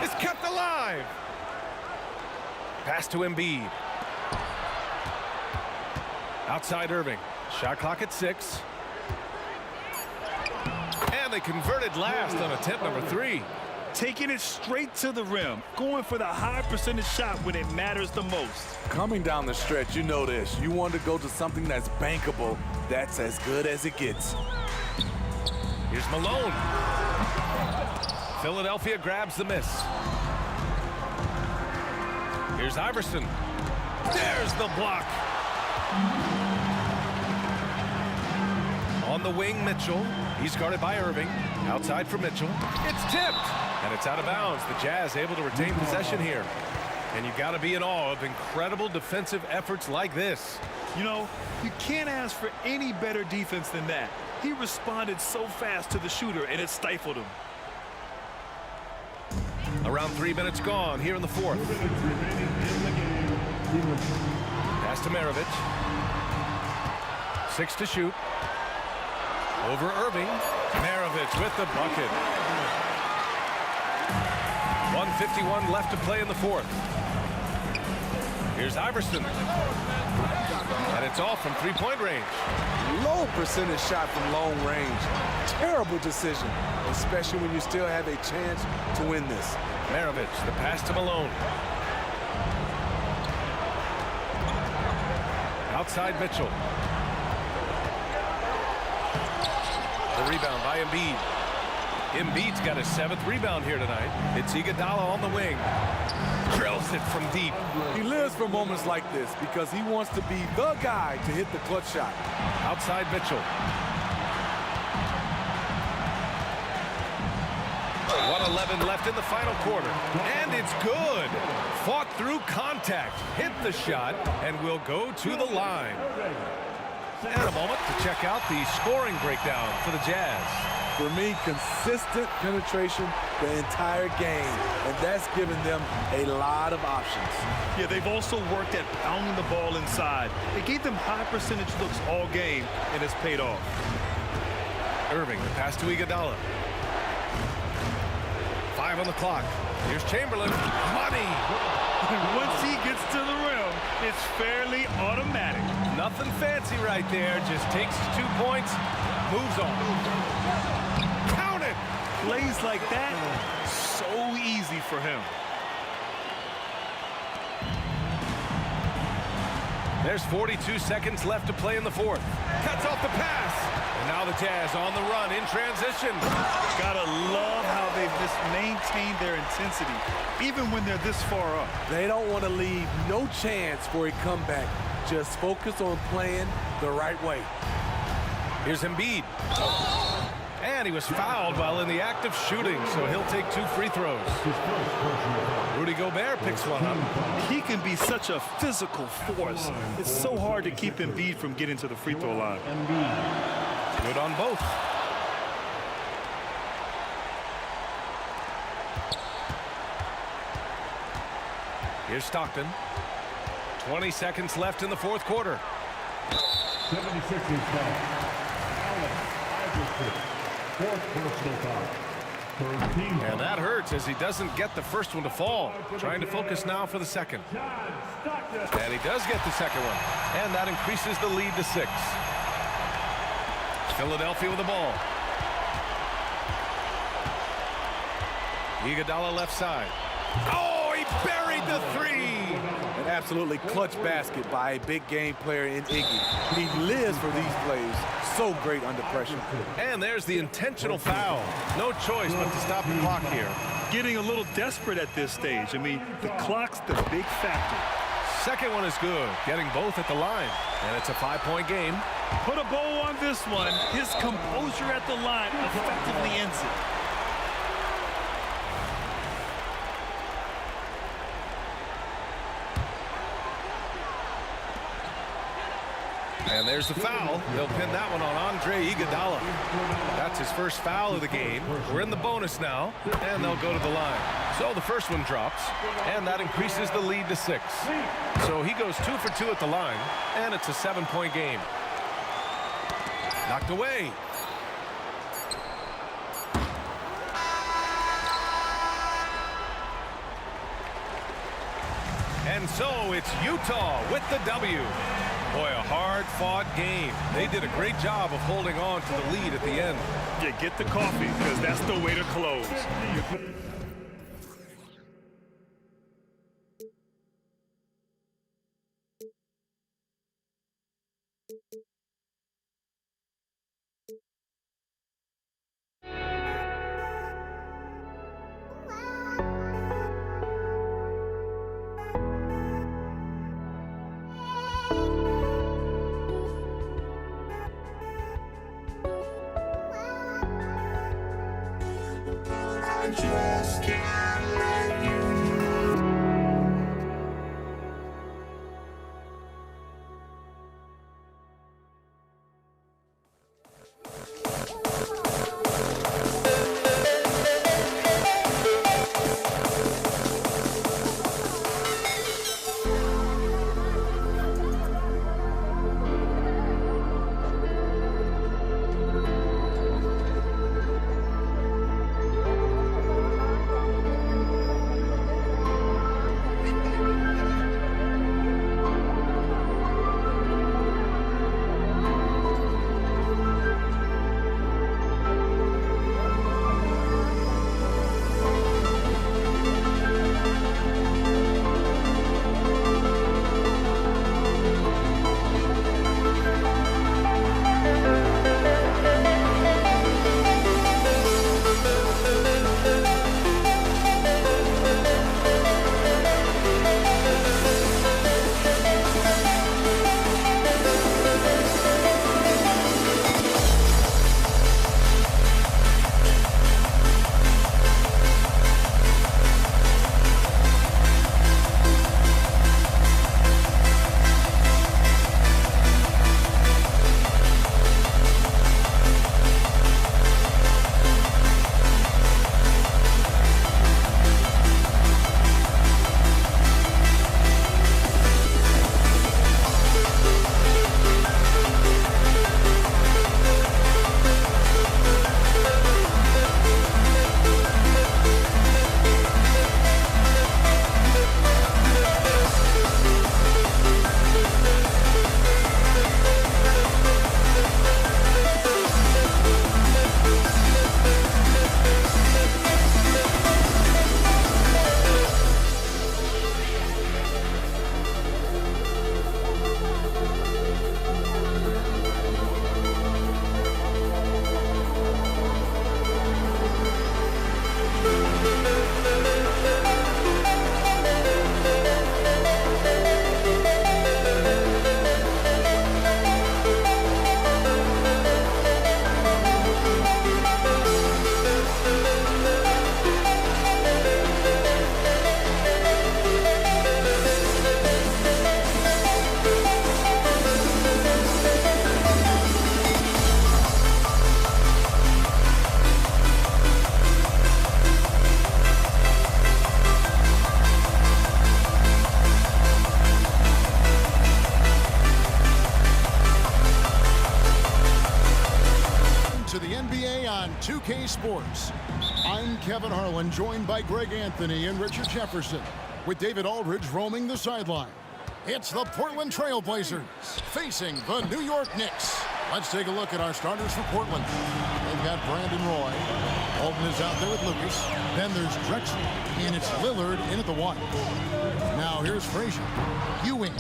It's kept alive. Pass to Embiid. Outside Irving. Shot clock at 6. And they converted last on attempt number 3. Taking it straight to the rim. Going for the high percentage shot when it matters the most. Coming down the stretch, you know this. You want to go to something that's bankable. That's as good as it gets. Here's Malone. Philadelphia grabs the miss. Here's Iverson. There's the block. On the wing, Mitchell. He's guarded by Irving. Outside for Mitchell. It's tipped. And it's out of bounds. The Jazz able to retain possession here. And you got to be in awe of incredible defensive efforts like this. You know, you can't ask for any better defense than that. He responded so fast to the shooter, and it stifled him. Around 3 minutes gone here in the fourth. Pass to Maravich. 6 to shoot. Over Irving. Maravich with the bucket. 1:51 left to play in the fourth. Here's Iverson. And it's off from three-point range. Low percentage shot from long range. Terrible decision, especially when you still have a chance to win this. Maravich, the pass to Malone. Outside Mitchell. The rebound by Embiid. Embiid's got his 7th rebound here tonight. It's Iguodala on the wing. Drills it from deep. He lives for moments like this because he wants to be the guy to hit the clutch shot. Outside Mitchell. 1:11 left in the final quarter. And it's good. Fought through contact. Hit the shot and will go to the line. And a moment to check out the scoring breakdown for the Jazz. For me, consistent penetration the entire game, and that's given them a lot of options. Yeah, they've also worked at pounding the ball inside. They gave them high percentage looks all game, and it's paid off. Irving, the pass to Iguodala. 5 on the clock. Here's Chamberlain. Money! Once he gets to the rim, it's fairly automatic. Nothing fancy right there. Just takes his 2 points, moves on. Count it! Plays like that, so easy for him. There's 42 seconds left to play in the fourth. Cuts off the pass. And now the Jazz on the run in transition. Gotta love how they've just maintained their intensity, even when they're this far up. They don't want to leave no chance for a comeback. Just focus on playing the right way. Here's Embiid. And he was fouled while in the act of shooting, so he'll take 2 free throws. Rudy Gobert picks one up. He can be such a physical force. It's so hard to keep Embiid from getting to the free throw line. Good on both. Here's Stockton. 20 seconds left in the fourth quarter. 76ers foul. Allen Iverson. 4th personal foul. And that hurts as he doesn't get the first one to fall. Trying to focus now for the second. And he does get the second one. And that increases the lead to 6. Philadelphia with the ball. Iguodala left side. Oh, he buried the 3. An absolutely clutch basket by a big game player in Iggy. He lives for these plays. So great under pressure. And there's the intentional foul. No choice but to stop the clock here. Getting a little desperate at this stage. I mean, the clock's the big factor. Second one is good. Getting both at the line. And it's a 5-point game. Put a bow on this one. His composure at the line effectively ends it. And there's the foul. They'll pin that one on Andre Iguodala. That's his first foul of the game. We're in the bonus now, and they'll go to the line. So the first one drops, and that increases the lead to 6. So he goes 2 for 2 at the line, and it's a 7-point game. Knocked away. And so it's Utah with the W. Boy, a hard-fought game. They did a great job of holding on to the lead at the end. Yeah, get the coffee, because that's the way to close. Just can't let you. To the NBA on 2K Sports. I'm Kevin Harlan, joined by Greg Anthony and Richard Jefferson, with David Aldridge roaming the sideline. It's the Portland Trail Blazers facing the New York Knicks. Let's take a look at our starters for Portland. They've got Brandon Roy. Holden is out there with Lucas. Then there's Drexler, and it's Lillard in at the 1. Now here's Frazier. Ewing.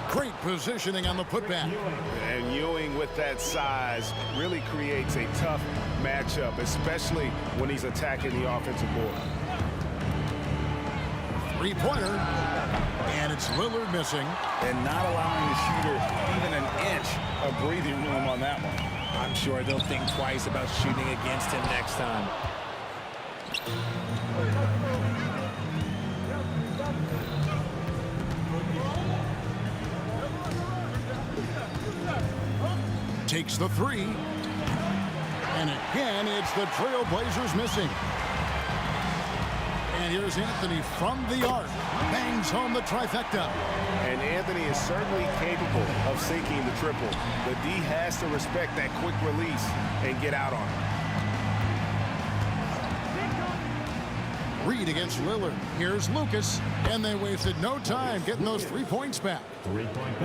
Great positioning on the putback. And Ewing with that size really creates a tough matchup, especially when he's attacking the offensive board. Three-pointer. And it's Lillard missing. And not allowing the shooter even an inch of breathing room on that one. I'm sure they'll think twice about shooting against him next time. Takes the three. And again, it's the Trailblazers missing. And here's Anthony from the arc. Bangs home the trifecta. And Anthony is certainly capable of sinking the triple. The D has to respect that quick release and get out on it. Reed against Lillard. Here's Lucas. And they wasted no time getting those 3 points back.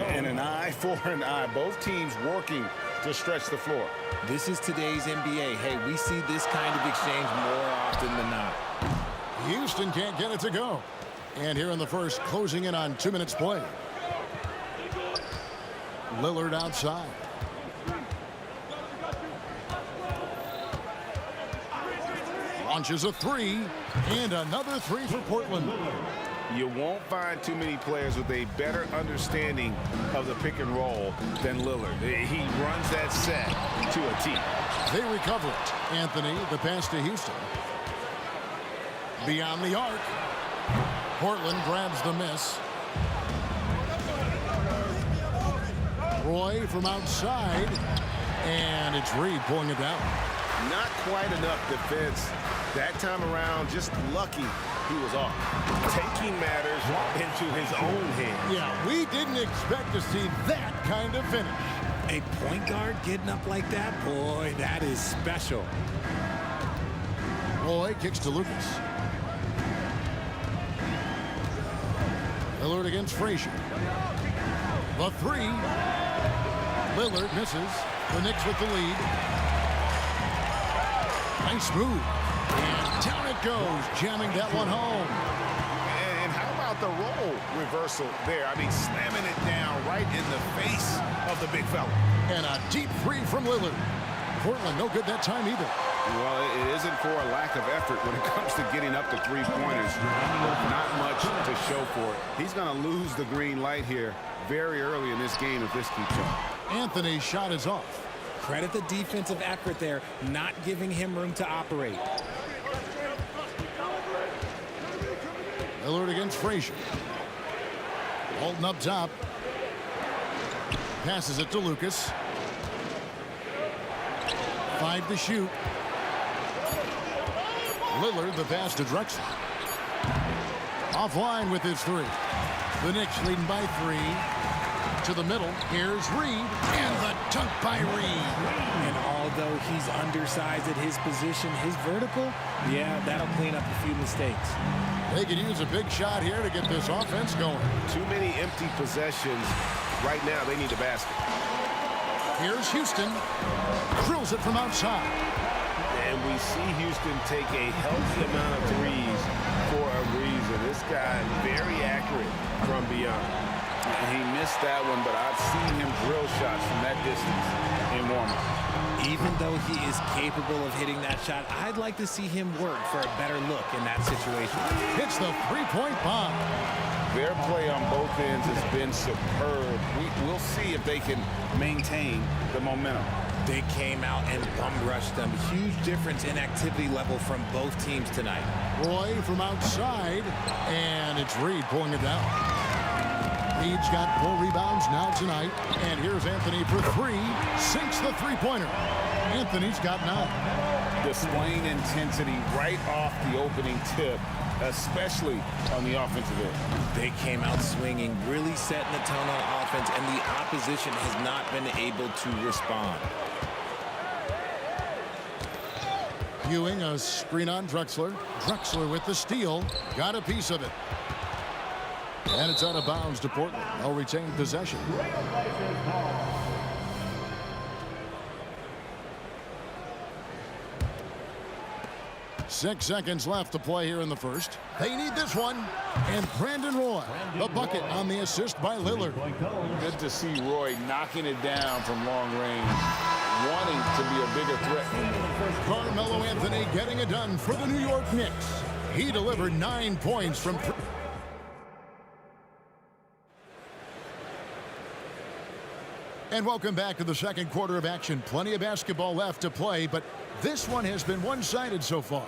And an eye for an eye. Both teams working to stretch the floor. This is today's NBA. Hey, we see this kind of exchange more often than not. Houston can't get it to go. And here in the first, closing in on 2 minutes play. Lillard outside. Launches a three, and another three for Portland. You won't find too many players with a better understanding of the pick and roll than Lillard. He runs that set to a T. They recover it. Anthony, the pass to Houston. Beyond the arc. Portland grabs the miss. Roy from outside. And it's Reed pulling it down. Not quite enough defense. That time around, just lucky he was off. Taking matters into his own hands. Yeah, we didn't expect to see that kind of finish. A point guard getting up like that, boy, that is special. Roy kicks to Lucas. Lillard against Frazier. The three. Lillard misses. The Knicks with the lead. Nice move. And down it goes, jamming that one home. And how about the role reversal there? I mean, slamming it down right in the face of the big fella. And a deep three from Lillard. Portland no good that time either. Well, it isn't for a lack of effort when it comes to getting up to three-pointers. Not much to show for it. He's going to lose the green light here very early in this game if this keeps up. Anthony's shot is off. Credit the defensive effort there, not giving him room to operate. Lillard against Frazier. Walton up top. Passes it to Lucas. 5 to shoot. Lillard the pass to Drexler. Offline with his three. The Knicks leading by 3. To the middle. Here's Reed. And the dunk by Reed. And although he's undersized at his position, his vertical, yeah, that'll clean up a few mistakes. They could use a big shot here to get this offense going. Too many empty possessions. Right now, they need a basket. Here's Houston. Drills it from outside. And we see Houston take a healthy amount of threes for a reason. This guy very accurate from beyond. He missed that one, but I've seen him drill shots from that distance in warm-up. Even though he is capable of hitting that shot, I'd like to see him work for a better look in that situation. Hits the three-point bomb. Their play on both ends has been superb. We'll see if they can maintain the momentum. They came out and bum rushed them. Huge difference in activity level from both teams tonight. Roy from outside, and it's Reed pulling it down. Reed's got 4 rebounds now tonight, and here's Anthony for 3. Sinks the three-pointer. Anthony's got 9. Displaying intensity right off the opening tip, especially on the offensive end. They came out swinging, really setting the tone on offense, and the opposition has not been able to respond. Ewing a screen on Drexler. Drexler with the steal. Got a piece of it. And it's out of bounds to Portland. They'll retain possession. Six seconds left to play here in the first. They need this one. And Brandon Roy, the bucket on the assist by Lillard. Good to see Roy knocking it down from long range, wanting to be a bigger threat. Carmelo Anthony getting it done for the New York Knicks. He delivered 9 points from... And welcome back to the second quarter of action. Plenty of basketball left to play, but this one has been one-sided so far.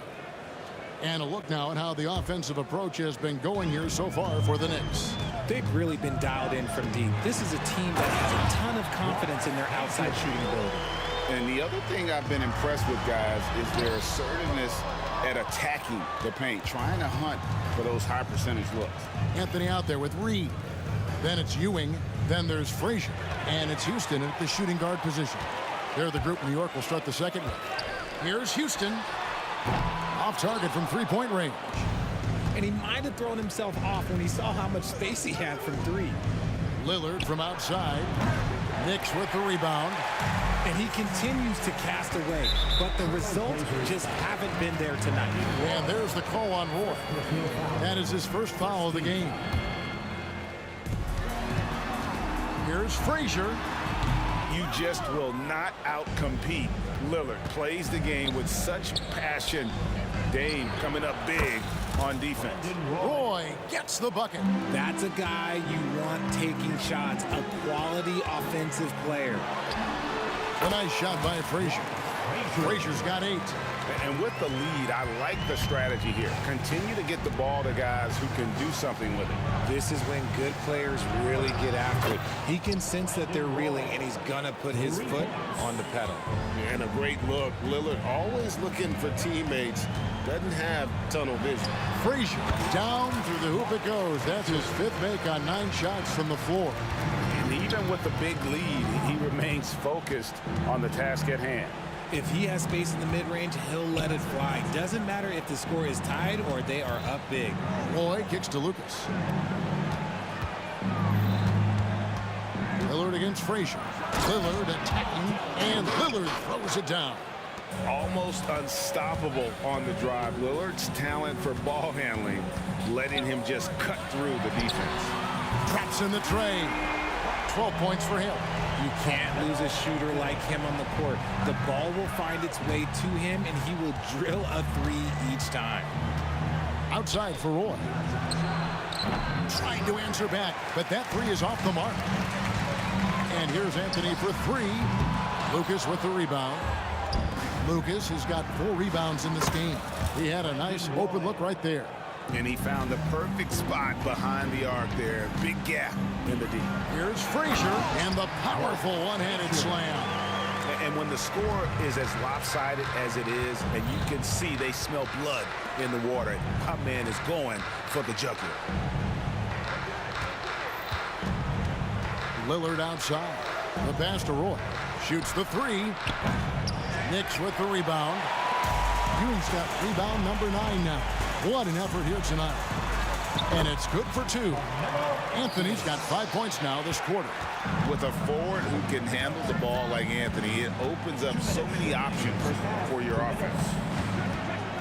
And a look now at how the offensive approach has been going here so far for the Knicks. They've really been dialed in from deep. This is a team that has a ton of confidence in their outside shooting ability. And the other thing I've been impressed with, guys, is their assertiveness at attacking the paint, trying to hunt for those high percentage looks. Anthony out there with Reed. Then it's Ewing. Then there's Frazier. And it's Houston at the shooting guard position. They're the group New York will start the second with. Here's Houston. Off target from three-point range. And he might have thrown himself off when he saw how much space he had from three. Lillard from outside. Knicks with the rebound. And he continues to cast away, but the results just haven't been there tonight. And there's the call on Roy. That is his first foul of the game. Here's Frazier. You just will not outcompete Lillard. Plays the game with such passion. Dame coming up big on defense. Roy gets the bucket. That's a guy you want taking shots, a quality offensive player. A nice shot by Frazier. Frazier's got 8. And with the lead, I like the strategy here. Continue to get the ball to guys who can do something with it. This is when good players really get after it. He can sense that they're reeling, and he's going to put his foot on the pedal. And a great look. Lillard always looking for teammates. Doesn't have tunnel vision. Frazier down through the hoop it goes. That's his 5th make on 9 shots from the floor. And even with the big lead, he remains focused on the task at hand. If he has space in the mid-range, he'll let it fly. Doesn't matter if the score is tied or they are up big. Roy kicks to Lucas. Lillard against Frazier. Lillard attacking, and Lillard throws it down. Almost unstoppable on the drive. Lillard's talent for ball handling, letting him just cut through the defense. Traps in the tray. 12 points for him. You can't lose a shooter like him on the court. The ball will find its way to him, and he will drill a 3 each time. Outside for Roy. Trying to answer back, but that 3 is off the mark. And here's Anthony for 3. Lucas with the rebound. Lucas has got 4 rebounds in this game. He had a nice open look right there. And he found the perfect spot behind the arc there. Big gap in the D. Here's Frazier and the powerful one-handed slam. And when the score is as lopsided as it is, and you can see they smell blood in the water, my man is going for the jugular. Lillard outside. The pass to Roy. Shoots the 3. Knicks with the rebound. Ewing's got rebound number 9 now. What an effort here tonight. And it's good for 2. Anthony's got 5 points now this quarter. With a forward who can handle the ball like Anthony, it opens up so many options for your offense.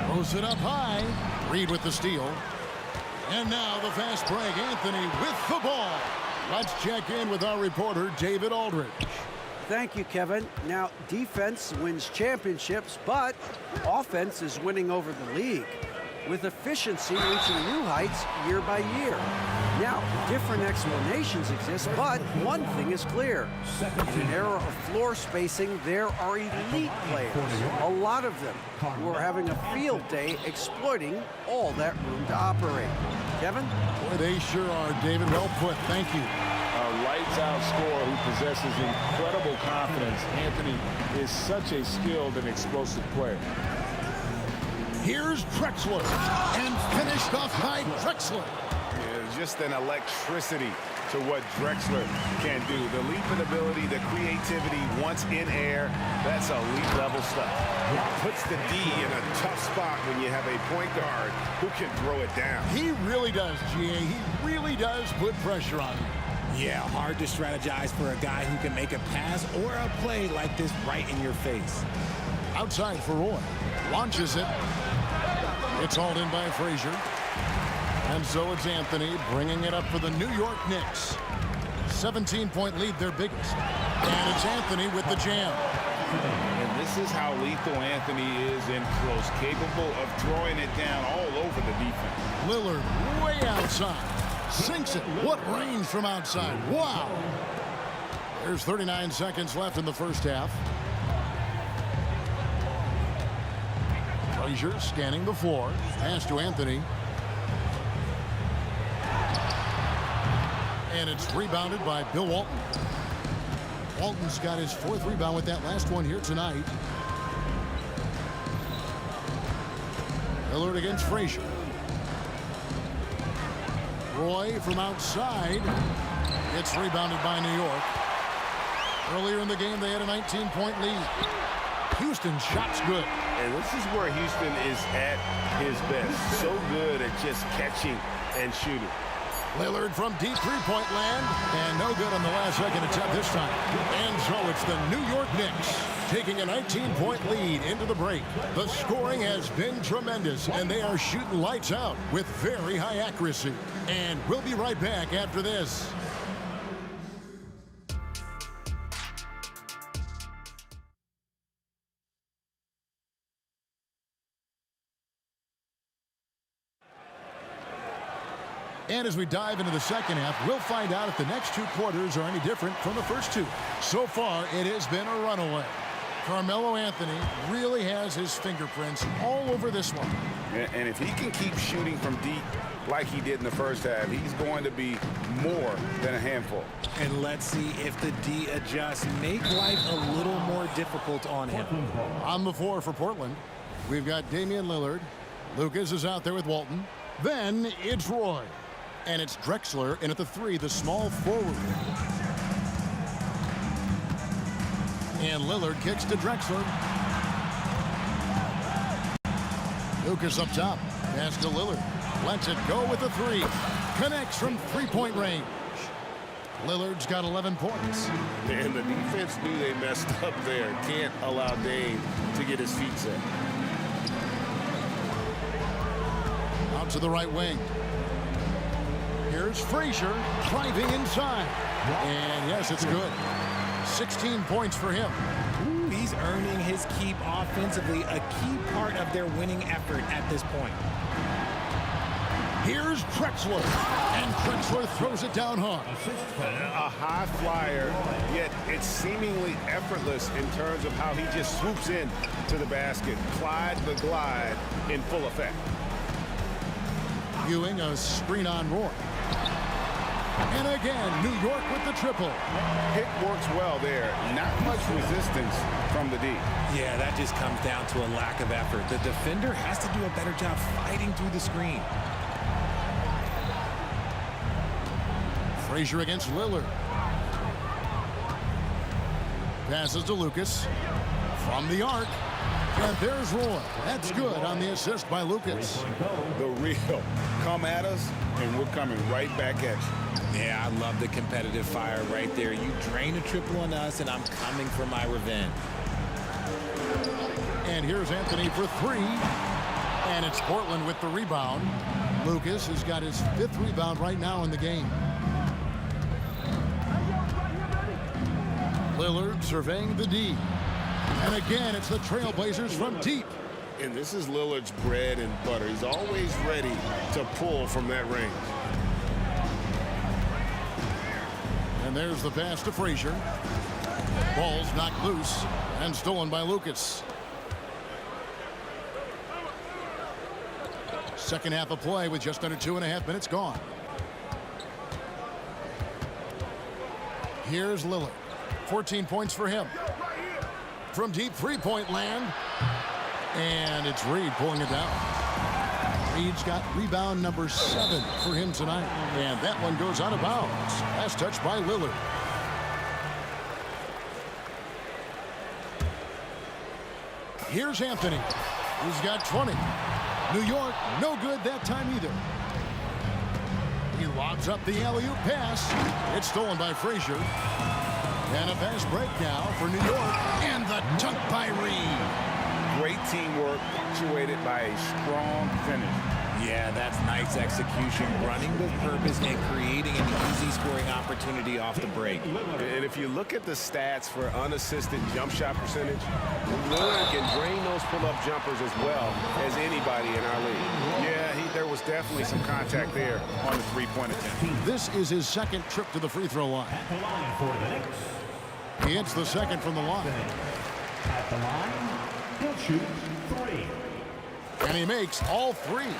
Throws it up high. Reed with the steal. And now the fast break. Anthony with the ball. Let's check in with our reporter, David Aldridge. Thank you, Kevin. Now, defense wins championships, but offense is winning over the league, with efficiency reaching new heights year by year. Now, different explanations exist, but one thing is clear. In an era of floor spacing, there are elite players, a lot of them, who are having a field day exploiting all that room to operate. Kevin? Boy, they sure are, David. Well put. Thank you. A lights-out scorer who possesses incredible confidence. Anthony is such a skilled and explosive player. Here's Drexler, and finished off by Drexler. Yeah, just an electricity to what Drexler can do. The leaping ability, the creativity, once in air, that's elite level stuff. Puts the D in a tough spot when you have a point guard who can throw it down. He really does, GA. He really does put pressure on you. Yeah, hard to strategize for a guy who can make a pass or a play like this right in your face. Outside for Roy. Launches it. It's hauled in by Frazier. And so it's Anthony bringing it up for the New York Knicks. 17-point lead, their biggest. And it's Anthony with the jam. And this is how lethal Anthony is in close, capable of throwing it down all over the defense. Lillard way outside. Sinks it. What range from outside. Wow. There's 39 seconds left in the first half. Frazier scanning the floor. Pass to Anthony. And it's rebounded by Bill Walton. Walton's got his 4th rebound with that last one here tonight. Lillard against Frazier. Roy from outside. It's rebounded by New York. Earlier in the game, they had a 19-point lead. Houston's shot's good. And this is where Houston is at his best. So good at just catching and shooting. Lillard from deep three-point land, and no good on the last second attempt this time. And so it's the New York Knicks taking a 19-point lead into the break. The scoring has been tremendous, and they are shooting lights out with very high accuracy. And we'll be right back after this. And as we dive into the second half, we'll find out if the next 2 quarters are any different from the first 2. So far, it has been a runaway. Carmelo Anthony really has his fingerprints all over this one. And if he can keep shooting from deep like he did in the first half, he's going to be more than a handful. And let's see if the D adjusts, make life a little more difficult on him. On the floor for Portland, we've got Damian Lillard. Lucas is out there with Walton. Then it's Roy. And it's Drexler in at the 3, the small forward. And Lillard kicks to Drexler. Lucas up top. Pass to Lillard. Lets it go with the 3. Connects from 3-point range. Lillard's got 11 points. And the defense knew they messed up there. Can't allow Dame to get his feet set. Out to the right wing. Here's Frazier driving inside. And yes, it's good. 16 points for him. Ooh, he's earning his keep offensively, a key part of their winning effort at this point. Here's Drexler. And Drexler throws it down hard. A high flyer, yet it's seemingly effortless in terms of how he just swoops in to the basket. Clyde the glide in full effect. Ewing a screen on Roy. And again, New York with the triple. Pick works well there. Not much resistance from the D. Yeah, that just comes down to a lack of effort. The defender has to do a better job fighting through the screen. Frazier against Lillard. Passes to Lucas. From the arc. And there's Roy. That's good on the assist by Lucas. The real. Come at us, and we're coming right back at you. Yeah, I love the competitive fire right there. You drain a triple on us, and I'm coming for my revenge. And here's Anthony for 3. And it's Portland with the rebound. Lucas has got his 5th rebound right now in the game. Lillard surveying the D. And again, it's the Trailblazers from deep. And this is Lillard's bread and butter. He's always ready to pull from that range. And there's the pass to Frazier. Ball's knocked loose and stolen by Lucas. Second half of play with just under 2.5 minutes gone. Here's Lillard. 14 points for him. From deep 3-point land. And it's Reed pulling it down. Reed's got rebound number 7 for him tonight. And that one goes out of bounds. Last touch by Lillard. Here's Anthony. He's got 20. New York, no good that time either. He lobs up the alley-oop pass. It's stolen by Frazier. And a fast break now for New York. And the dunk by Reed. Great teamwork, punctuated by a strong finish. Yeah, that's nice execution, running with purpose and creating an easy scoring opportunity off the break. And if you look at the stats for unassisted jump shot percentage, Lillard can drain those pull-up jumpers as well as anybody in our league. Yeah, there was definitely some contact there on the 3-point attempt. This is his 2nd trip to the free throw line. At the line for the Knicks. He hits the 2nd from the line. At the line, he'll shoot 3. And he makes all three.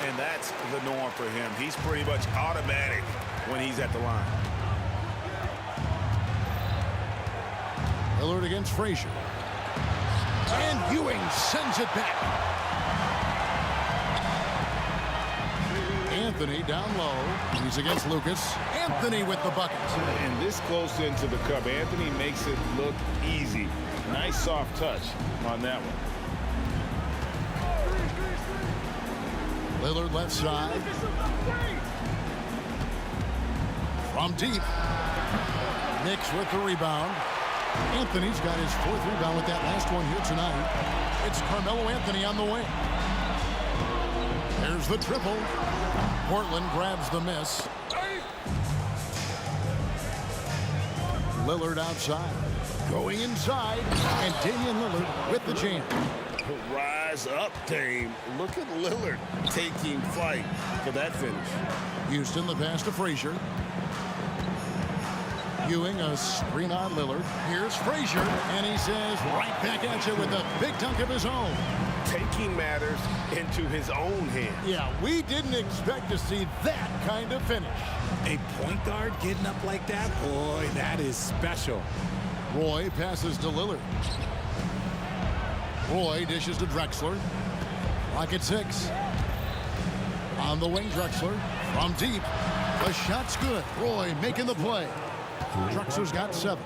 And that's the norm for him. He's pretty much automatic when he's at the line. Lillard against Frazier. And Ewing sends it back. Anthony down low. He's against Lucas. Anthony with the bucket. And this close into the cup, Anthony makes it look easy. Nice soft touch on that one. Lillard left side. From deep. Knicks with the rebound. Anthony's got his 4th rebound with that last one here tonight. It's Carmelo Anthony on the wing. There's the triple. Portland grabs the miss. Lillard outside. Going inside. And Damian Lillard with the jam. Rise up, Dame. Look at Lillard taking flight for that finish. Houston the pass to Frazier. Ewing a screen on Lillard. Here's Frazier, and he says right back at you with a big dunk of his own. Taking matters into his own hands. Yeah, we didn't expect to see that kind of finish. A point guard getting up like that, boy, that is special. Roy passes to Lillard. Roy dishes to Drexler. Clock at 6. On the wing, Drexler. From deep. The shot's good. Roy making the play. Drexler's got 7.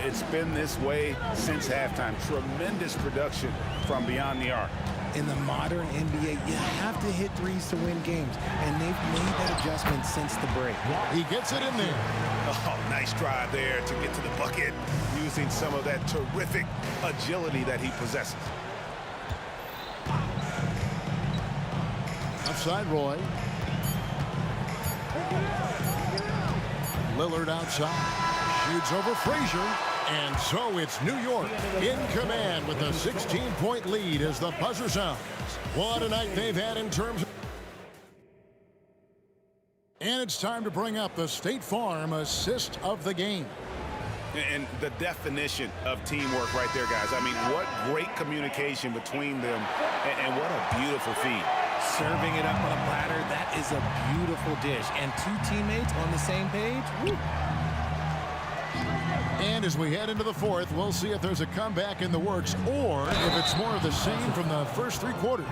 It's been this way since halftime. Tremendous production from beyond the arc. In the modern NBA, you have to hit threes to win games, and they've made that adjustment since the break. He gets it in there. Oh, nice drive there to get to the bucket, using some of that terrific agility that he possesses. Outside Roy. Lillard outside. Shoots over Frazier. And so it's New York in command with a 16-point lead as the buzzer sounds. What a night they've had in terms of... And it's time to bring up the State Farm assist of the game. And the definition of teamwork right there, guys. I mean, what great communication between them, and what a beautiful feed. Serving it up on a platter, that is a beautiful dish. And 2 teammates on the same page, woo. And as we head into the 4th, we'll see if there's a comeback in the works or if it's more of the same from the first 3 quarters.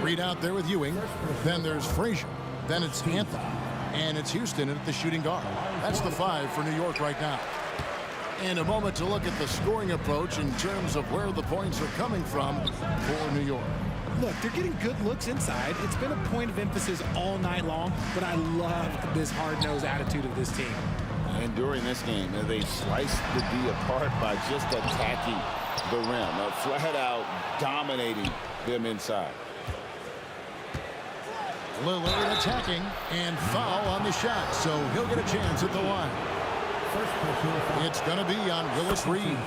Reed out there with Ewing. Then there's Frazier. Then it's Anthony. And it's Houston at the shooting guard. That's the 5 for New York right now. And a moment to look at the scoring approach in terms of where the points are coming from for New York. Look, they're getting good looks inside. It's been a point of emphasis all night long, but I love this hard-nosed attitude of this team. And during this game, they sliced the D apart by just attacking the rim, flat out dominating them inside. Lillard attacking and foul on the shot, so he'll get a chance at the line. It's going to be on Willis Reed.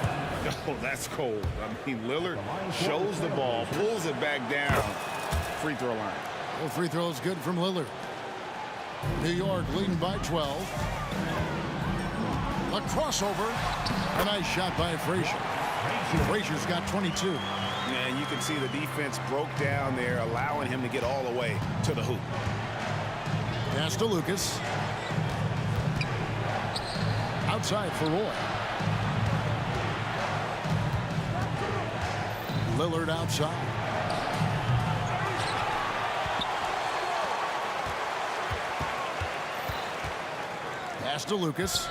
Oh, that's cold. I mean, Lillard shows the ball, pulls it back down, free throw line. Well, free throw is good from Lillard. New York leading by 12. A crossover. A nice shot by Frazier. Frazier's got 22. And you can see the defense broke down there, allowing him to get all the way to the hoop. Pass to Lucas. Outside for Roy. Lillard outside. Pass to Lucas.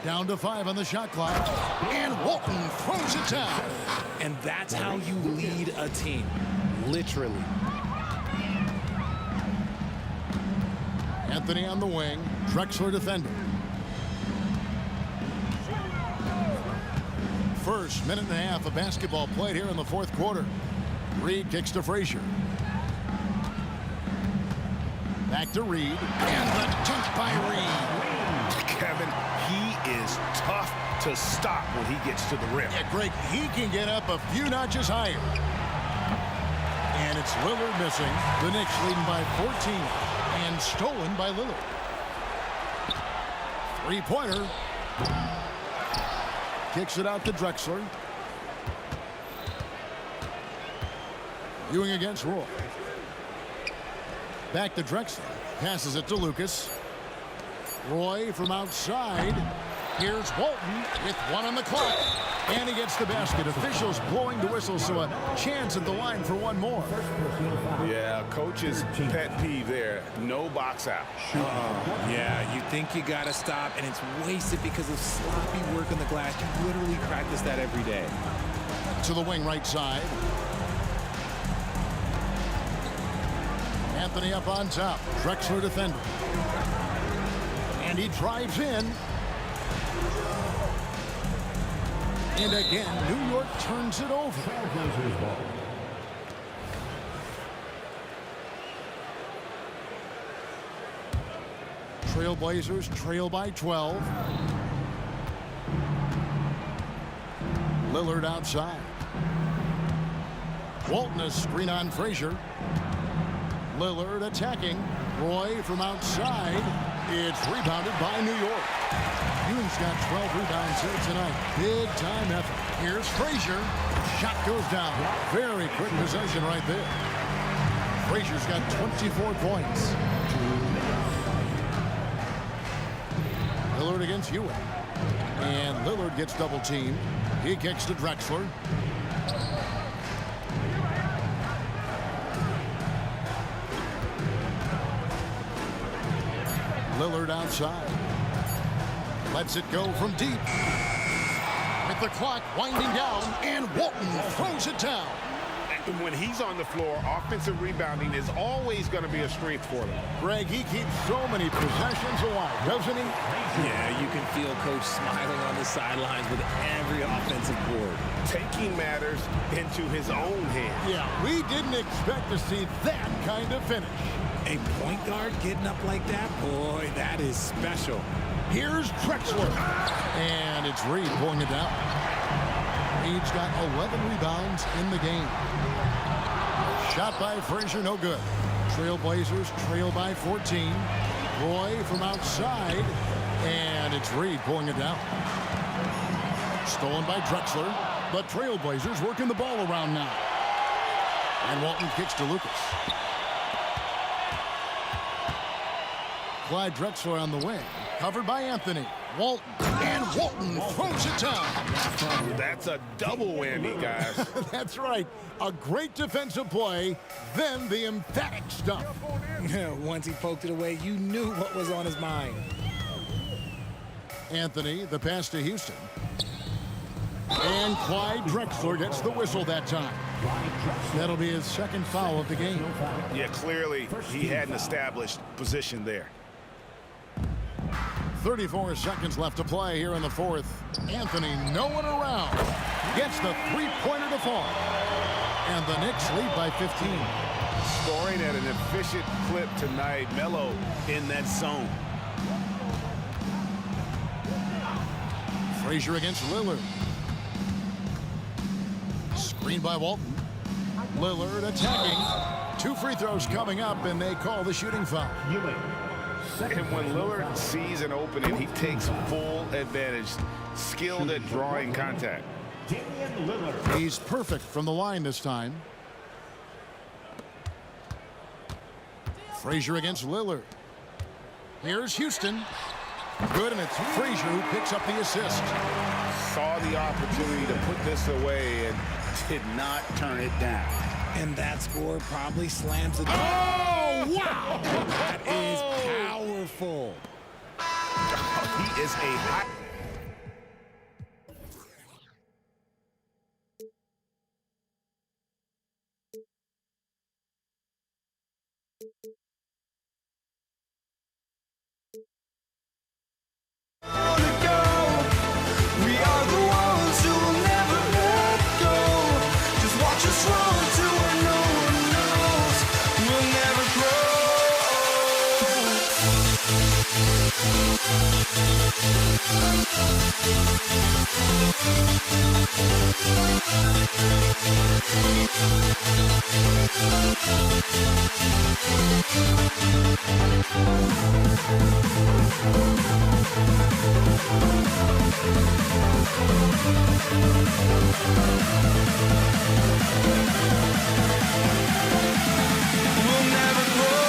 Down to 5 on the shot clock. And Walton throws it down. And that's how you lead a team. Literally. Anthony on the wing. Drexler defending. First minute and a half of basketball played here in the 4th quarter. Reed kicks to Frazier. Back to Reed. And the dunk by Reed. Kevin, he is tough to stop when he gets to the rim. Yeah, Greg, he can get up a few notches higher. And it's Lillard missing. The Knicks leading by 14 and stolen by Lillard. 3-pointer. Kicks it out to Drexler. Ewing against Roy. Back to Drexler. Passes it to Lucas. Roy from outside. Here's Walton with 1 on the clock. And he gets the basket. Officials blowing the whistle, so a chance at the line for one more. Yeah, coach's pet peeve there. No box out. Yeah, you think you got to stop, and it's wasted because of sloppy work on the glass. You literally practice that every day. To the wing right side. Anthony up on top. Drexler defending. And he drives in. And again, New York turns it over. Trailblazers trail by 12. Lillard outside. Walton a screen on Frazier. Lillard attacking. Roy from outside. It's rebounded by New York. Ewing's got 12 rebounds here tonight. Big time effort. Here's Frazier. Shot goes down. Very quick possession right there. Frazier's got 24 points. Lillard against Ewing. And Lillard gets double teamed. He kicks to Drexler. Lillard outside. Lets it go from deep. With the clock winding down, and Walton throws it down. When he's on the floor, offensive rebounding is always going to be a strength for them. Greg, he keeps so many possessions alive, doesn't he? Yeah, you can feel Coach smiling on the sidelines with every offensive board. Taking matters into his own hands. Yeah, we didn't expect to see that kind of finish. A point guard getting up like that, boy, that is special. Here's Drexler. And it's Reed pulling it down. Reed's got 11 rebounds in the game. Shot by Frazier, no good. Trailblazers trail by 14. Roy from outside. And it's Reed pulling it down. Stolen by Drexler. But Trailblazers working the ball around now. And Walton kicks to Lucas. Clyde Drexler on the wing. Covered by Anthony. Walton. And Walton throws it down. That's a double whammy, guys. That's right. A great defensive play, then the emphatic stuff. Once he poked it away, you knew what was on his mind. Anthony, the pass to Houston. And Clyde Drexler gets the whistle that time. That'll be his second foul of the game. Yeah, clearly he had an established position there. 34 seconds left to play here in the fourth. Anthony, no one around, gets the three-pointer to fall. And the Knicks lead by 15. Scoring at an efficient clip tonight. Melo in that zone. Frazier against Lillard. Screen by Walton. Lillard attacking. 2 free throws coming up, and they call the shooting foul. And when Lillard sees an opening, he takes full advantage. Skilled at drawing contact. He's perfect from the line this time. Frazier against Lillard. Here's Houston. Good, and it's Frazier who picks up the assist. Saw the opportunity to put this away and did not turn it down. And that score probably slams the door. Oh, wow! That is powerful. He is a hot. We'll never grow.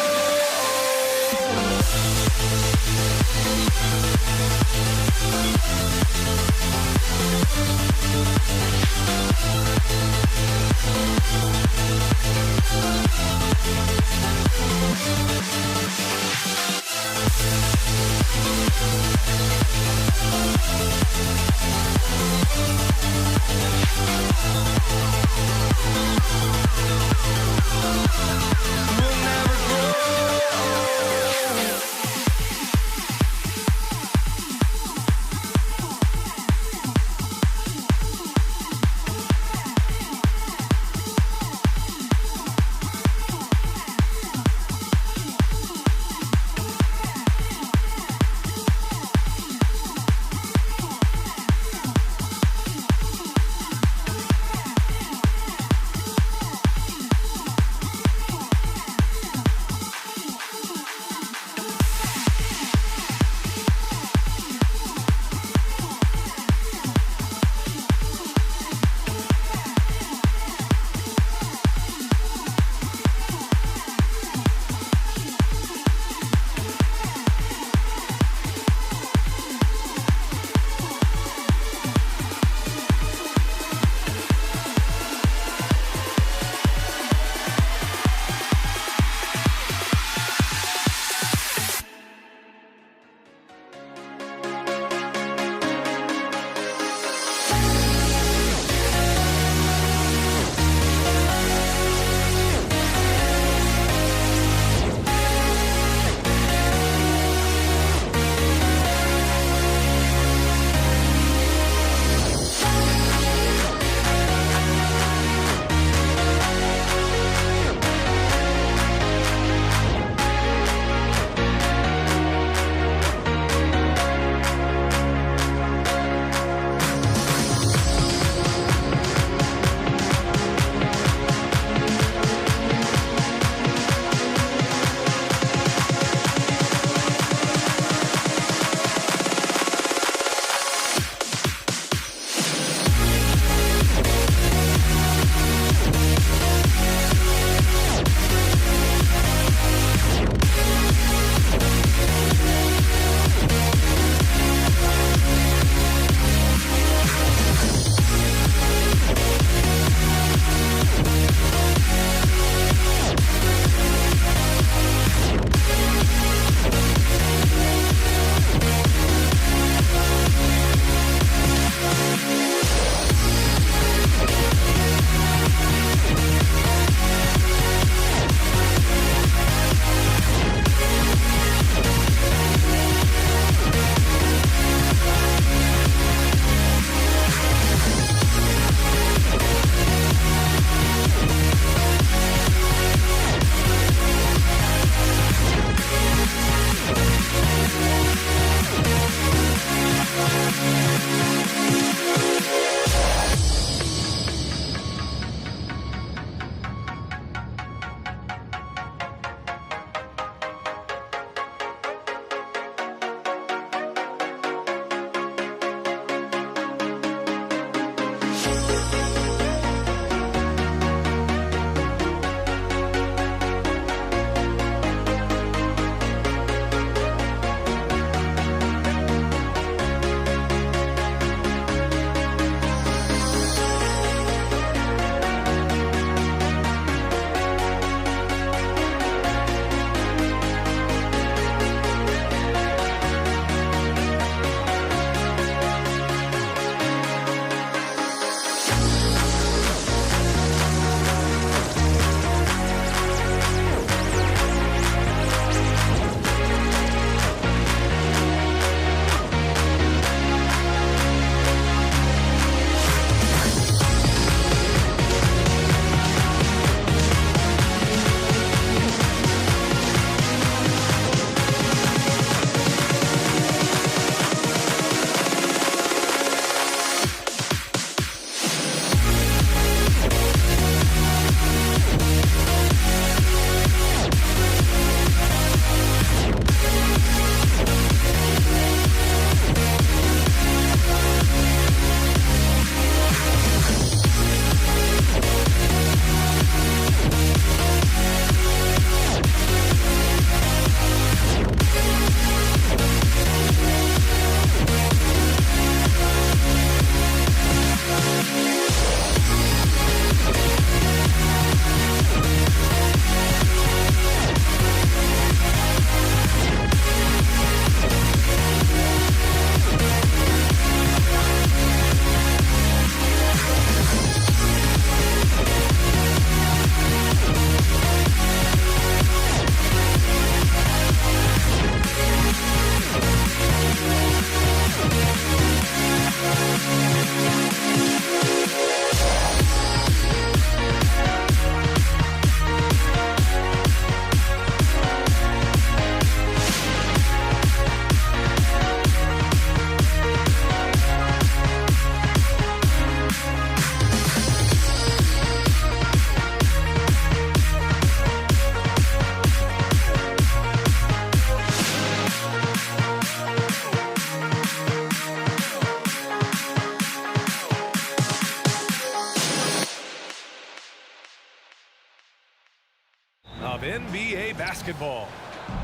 basketball.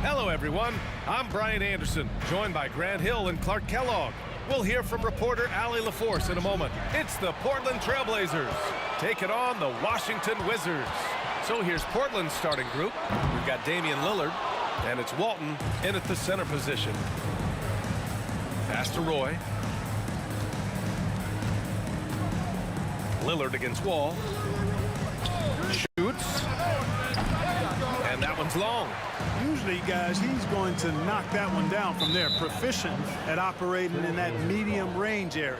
Hello, everyone. I'm Brian Anderson, joined by Grant Hill and Clark Kellogg. We'll hear from reporter Allie LaForce in a moment. It's the Portland Trailblazers taking on the Washington Wizards. So here's Portland's starting group. We've got Damian Lillard, and it's Walton in at the center position. Pass to Roy. Lillard against Wall. Shoots. And that one's long. Usually, guys, he's going to knock that one down from there. Proficient at operating in that medium range area.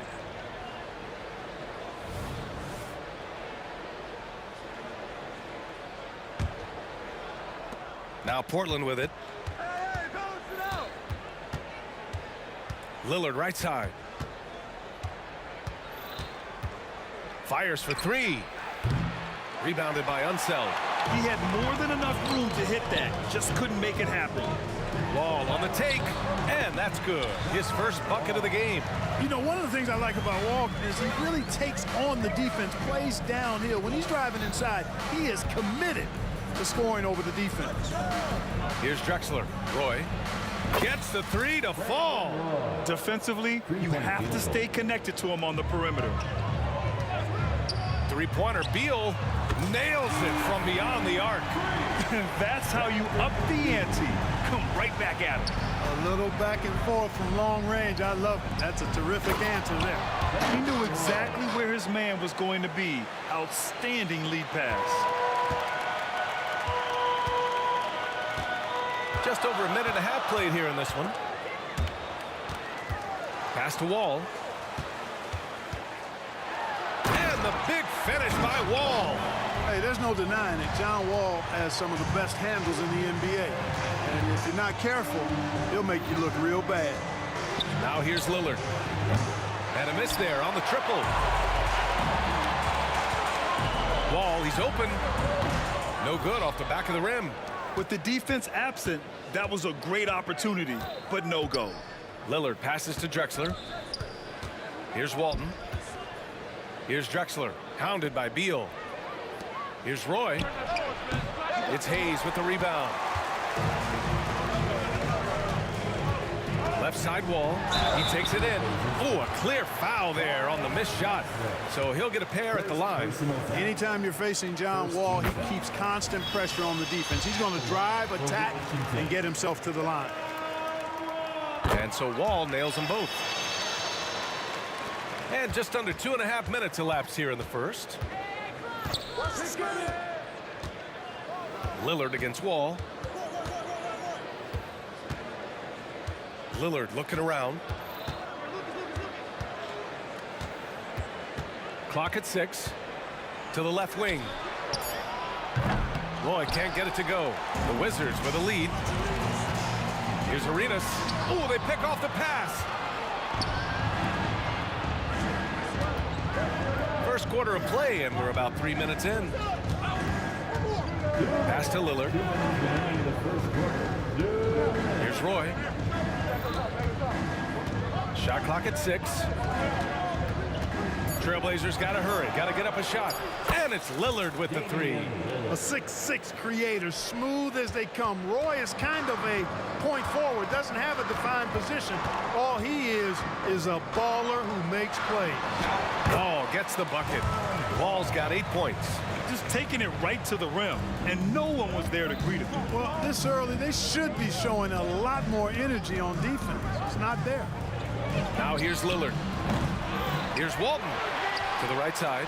Now Portland with it. Lillard right side. Fires for three. Rebounded by Unseld. He had more than enough room to hit that. Just couldn't make it happen. Wall on the take. And that's good. His first bucket of the game. You know, one of the things I like about Wall is he really takes on the defense, plays downhill. When he's driving inside, he is committed to scoring over the defense. Here's Drexler. Roy gets the three to fall. Defensively, you have to stay connected to him on the perimeter. Three-pointer. Beal nails it from beyond the arc. That's how you up the ante. Come right back at him. A little back and forth from long range. I love it. That's a terrific answer there. He knew exactly where his man was going to be. Outstanding lead pass. Just over a minute and a half played here in this one. Pass to Wall. And the big finish by Wall. Hey, there's no denying it. John Wall has some of the best handles in the NBA. And if you're not careful, he'll make you look real bad. Now here's Lillard. And a miss there on the triple. Wall, he's open. No good off the back of the rim. With the defense absent, that was a great opportunity, but no go. Lillard passes to Drexler. Here's Walton. Here's Drexler, hounded by Beal. Here's Roy. It's Hayes with the rebound. Left side Wall. He takes it in. Oh, a clear foul there on the missed shot. So he'll get a pair at the line. Anytime you're facing John Wall, he keeps constant pressure on the defense. He's going to drive, attack, and get himself to the line. And so Wall nails them both. And just under 2.5 minutes elapsed here in the first. Lillard against Wall. Lillard looking around. Clock at 6. To the left wing. Roy can't get it to go. The Wizards with a lead. Here's Arenas. Oh, they pick off the pass. First quarter of play, and we're about 3 minutes in. Pass to Lillard. Here's Roy. Shot clock at 6. Trailblazers got to hurry, got to get up a shot. And it's Lillard with the three. A 6'6" creator, smooth as they come. Roy is kind of a point forward, doesn't have a defined position. All he is a baller who makes plays. Wall gets the bucket. Wall's got 8 points. Just taking it right to the rim, and no one was there to greet him. Well, this early, they should be showing a lot more energy on defense. It's not there. Now here's Lillard. Here's Walton to the right side.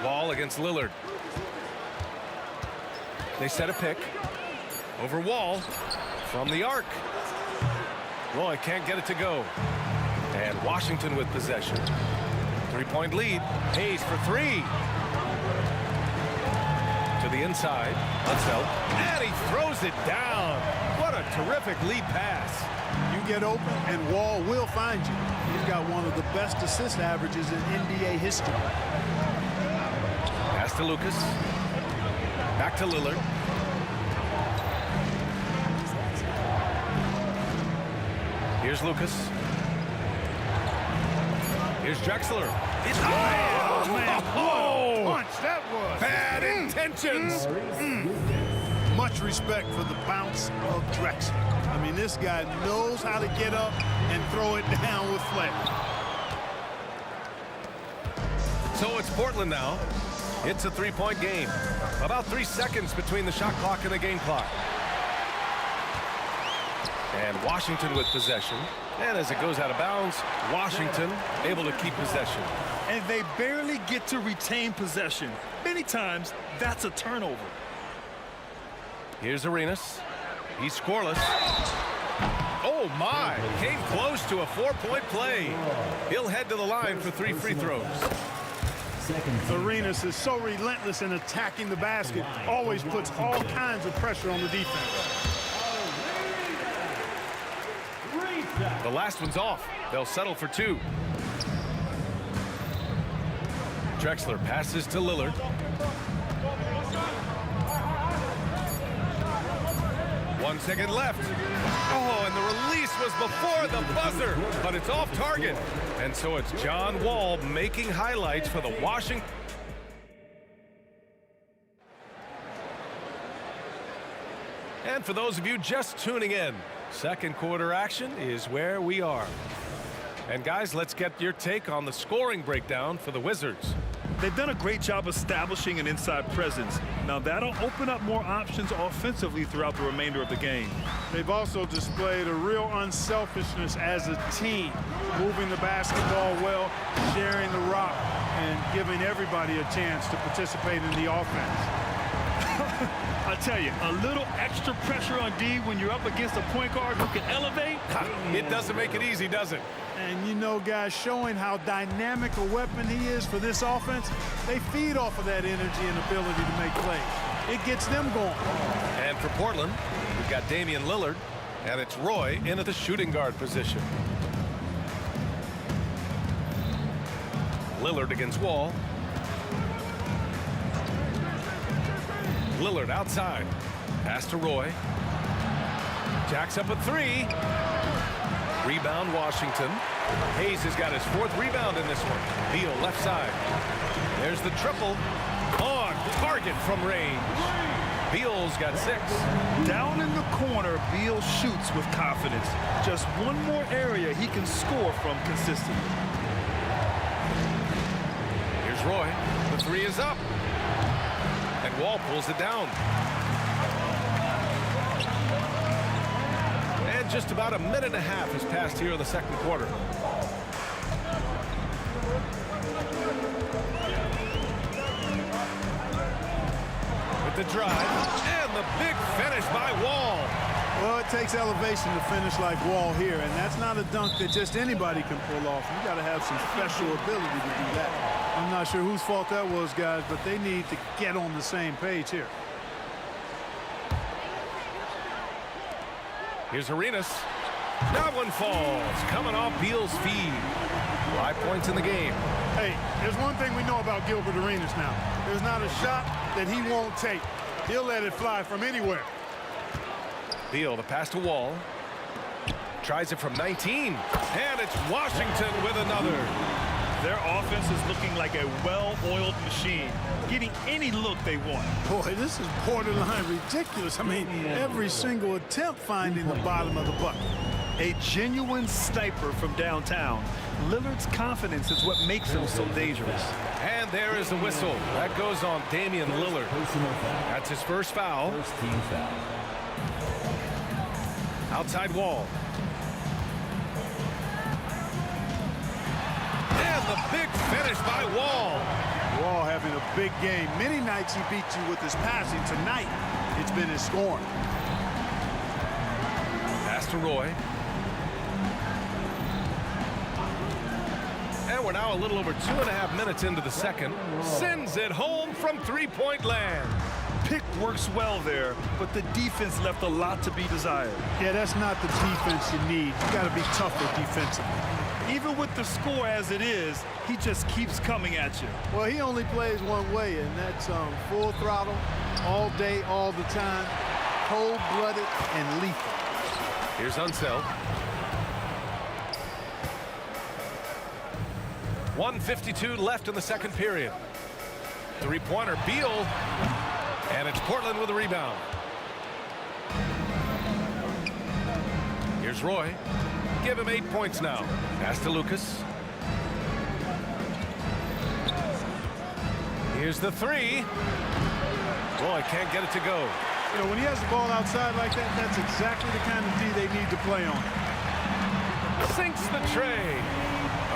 Wall against Lillard. They set a pick. Over Wall from the arc. Roy can't get it to go. And Washington with possession. 3-point lead. Hayes for three. To the inside. Unseld. And he throws it down. What a terrific lead pass. You get open, and Wall will find you. He's got one of the best assist averages in NBA history. Pass to Lucas. Back to Lillard. Here's Lucas. Here's Drexler. It's high. Oh, man, what a punch that was. Bad intentions. Much respect for the bounce of Drexler. I mean, this guy knows how to get up and throw it down with flair. So it's Portland now. It's a three-point game. About 3 seconds between the shot clock and the game clock. And Washington with possession. And as it goes out of bounds, Washington able to keep possession. And they barely get to retain possession. Many times, that's a turnover. Here's Arenas. He's scoreless. Oh, my. Came close to a 4-point play. He'll head to the line for 3 free throws. Arenas is so relentless in attacking the basket. Always puts all kinds of pressure on the defense. The last one's off. They'll settle for 2. Drexler passes to Lillard. One second left. Oh, and the release was before the buzzer, but it's off target. And so it's John Wall making highlights for the Washington. And for those of you just tuning in, second quarter action is where we are. And guys, let's get your take on the scoring breakdown for the Wizards. They've done a great job establishing an inside presence. Now that'll open up more options offensively throughout the remainder of the game. They've also displayed a real unselfishness as a team, moving the basketball well, sharing the rock, and giving everybody a chance to participate in the offense. I tell you, a little extra pressure on D when you're up against a point guard who can elevate. It doesn't make it easy, does it? And you know, guys, showing how dynamic a weapon he is for this offense, they feed off of that energy and ability to make plays. It gets them going. And for Portland, we've got Damian Lillard, and it's Roy into the shooting guard position. Lillard against Wall. Lillard outside. Pass to Roy. Jacks up a 3. Rebound Washington. Hayes has got his 4th rebound in this one. Beal left side. There's the triple. On target from range. Beal's got 6. Down in the corner, Beal shoots with confidence. Just one more area he can score from consistently. Here's Roy. The 3 is up. And Wall pulls it down. And just about a minute and a half has passed here in the second quarter. With the drive and the big finish by Wall. Well, it takes elevation to finish like Wall here, and that's not a dunk that just anybody can pull off. You got to have some special ability to do that. I'm not sure whose fault that was, guys, but they need to get on the same page here. Here's Arenas. That one falls, coming off Beal's feed. 5 points in the game. Hey, there's one thing we know about Gilbert Arenas now. There's not a shot that he won't take. He'll let it fly from anywhere. Beal, the pass to Wall. Tries it from 19. And it's Washington with another. Their offense is looking like a well-oiled machine, getting any look they want. Boy, this is borderline ridiculous. I mean, every single attempt finding the bottom of the bucket. A genuine sniper from downtown. Lillard's confidence is what makes him so dangerous. And there is the whistle. That goes on Damian Lillard. That's his first foul. First team foul. Outside Wall. And the big finish by Wall. Wall having a big game. Many nights he beat you with his passing. Tonight, it's been his scoring. Pass to Roy. And we're now a little over 2.5 minutes into the second. Sends it home from three-point land. Pick works well there, but the defense left a lot to be desired. Yeah, that's not the defense you need. You got to be tougher defensively. Even with the score as it is, he just keeps coming at you. Well, he only plays one way, and that's full throttle, all day, all the time, cold-blooded and lethal. Here's Unseld. 1:52 left in the second period. Three-pointer, Beal. And it's Portland with a rebound. Here's Roy. Give him 8 points now. Pass to Lucas. Here's the three. Roy can't get it to go. You know, when he has the ball outside like that, that's exactly the kind of D they need to play on. Sinks the tray.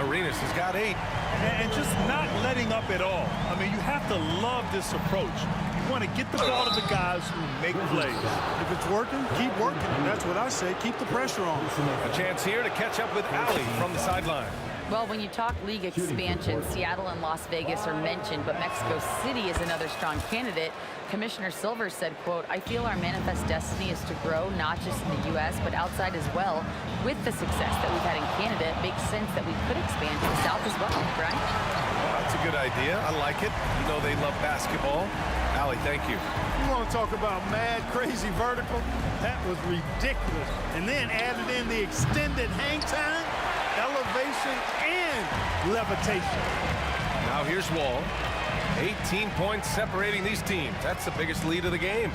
Arenas has got 8. And just not letting up at all. I mean, you have to love this approach. You want to get the ball to the guys who make plays. If it's working, keep working. That's what I say. Keep the pressure on. A chance here to catch up with Ali from the sideline. Well, when you talk league expansion, Seattle and Las Vegas are mentioned, but Mexico City is another strong candidate. Commissioner Silver said, quote, "I feel our manifest destiny is to grow not just in the U.S., but outside as well. With the success that we've had in Canada, it makes sense that we could expand to the South as well." Brian? Well, that's a good idea. I like it. You know they love basketball. Ali, thank you. You want to talk about mad, crazy vertical? That was ridiculous. And then added in the extended hang time, elevation, and levitation. Now here's Wall. 18 points separating these teams. That's the biggest lead of the game.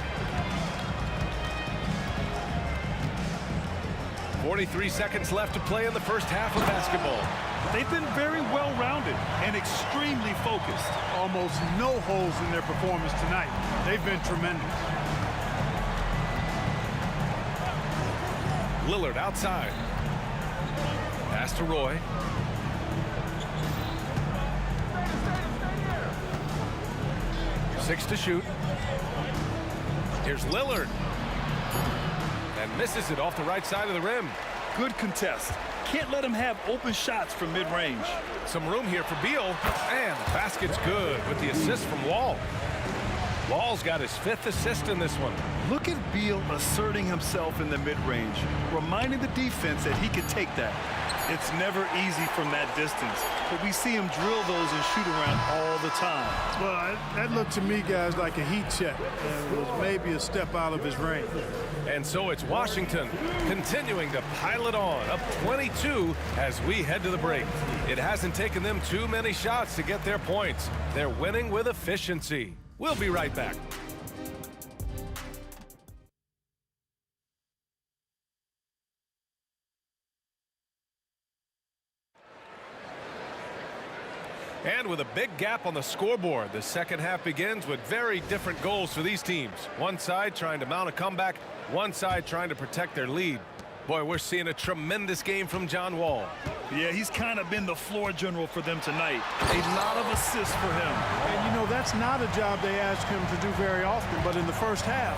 43 seconds left to play in the first half of basketball. They've been very well-rounded and extremely focused. Almost no holes in their performance tonight. They've been tremendous. Lillard outside. Pass to Roy. Six to shoot. Here's Lillard. And misses it off the right side of the rim. Good contest. Can't let him have open shots from mid-range. Some room here for Beal. And the basket's good with the assist from Wall. Wall's got his 5th assist in this one. Look at Beal asserting himself in the mid-range, reminding the defense that he can take that. It's never easy from that distance, but we see him drill those and shoot around all the time. Well, that looked to me, guys, like a heat check. And was maybe a step out of his range. And so it's Washington continuing to pile it on, up 22 as we head to the break. It hasn't taken them too many shots to get their points. They're winning with efficiency. We'll be right back. And with a big gap on the scoreboard, the second half begins with very different goals for these teams. One side trying to mount a comeback, one side trying to protect their lead. Boy, we're seeing a tremendous game from John Wall. Yeah, he's kind of been the floor general for them tonight. A lot of assists for him. And, you know, that's not a job they ask him to do very often, but in the first half,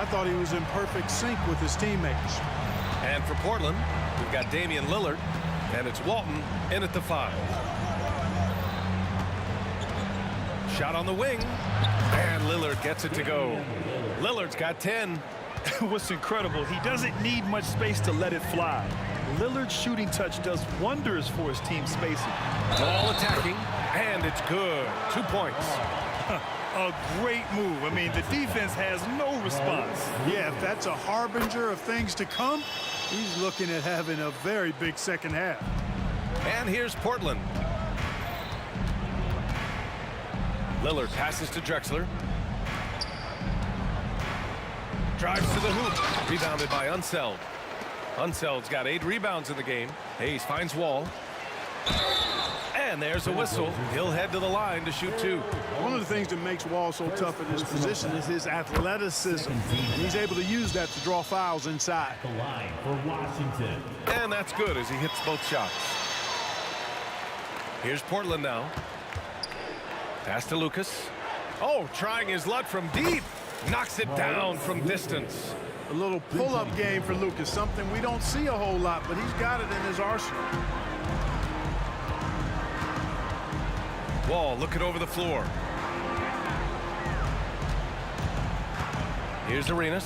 I thought he was in perfect sync with his teammates. And for Portland, we've got Damian Lillard, and it's Walton in at the 5. Shot on the wing, and Lillard gets it to go. Lillard's got 10. What's incredible, he doesn't need much space to let it fly. Lillard's shooting touch does wonders for his team spacing. Ball attacking, and it's good. 2 points. A great move. I mean, the defense has no response. Yeah, if that's a harbinger of things to come, he's looking at having a very big second half. And here's Portland. Lillard passes to Drexler. Drives to the hoop. Rebounded by Unseld. Unseld's got 8 rebounds in the game. Hayes finds Wall. And there's a whistle. He'll head to the line to shoot 2. One of the things that makes Wall so tough in this position is his athleticism. And he's able to use that to draw fouls inside. The line for Washington. And that's good as he hits both shots. Here's Portland now. Pass to Lucas. Oh, trying his luck from deep. Knocks it down from distance. A little pull-up game for Lucas, something we don't see a whole lot, but he's got it in his arsenal. Wall looking over the floor. Here's Arenas.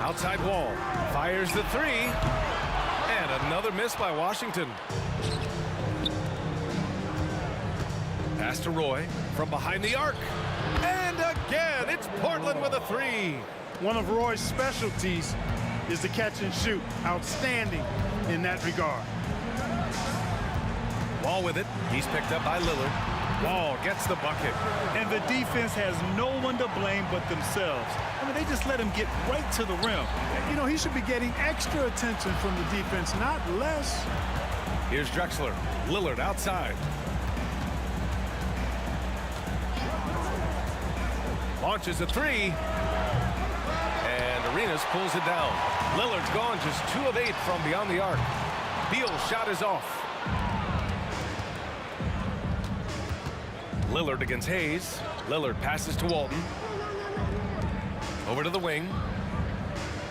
Outside Wall. Fires the 3. And another miss by Washington. Pass to Roy from behind the arc. And again, it's Portland with a 3. One of Roy's specialties is the catch and shoot. Outstanding in that regard. Wall with it. He's picked up by Lillard. Wall gets the bucket. And the defense has no one to blame but themselves. I mean, they just let him get right to the rim. You know, he should be getting extra attention from the defense, not less. Here's Drexler. Lillard outside. Launches a three. And Arenas pulls it down. Lillard's gone just 2 of 8 from beyond the arc. Beal's shot is off. Lillard against Hayes. Lillard passes to Walton. Over to the wing.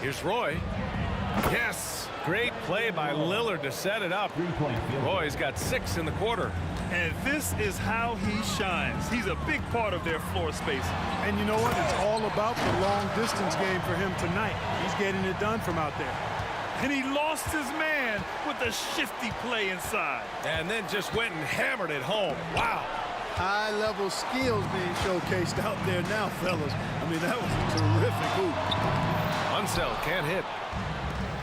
Here's Roy. Yes! Great play by Lillard to set it up. Roy's got 6 in the quarter. And this is how he shines. He's a big part of their floor space. And you know what? It's all about the long distance game for him tonight. He's getting it done from out there. And he lost his man with a shifty play inside. And then just went and hammered it home. Wow. High-level skills being showcased out there now, fellas. I mean, that was a terrific hoop. Unseld can't hit.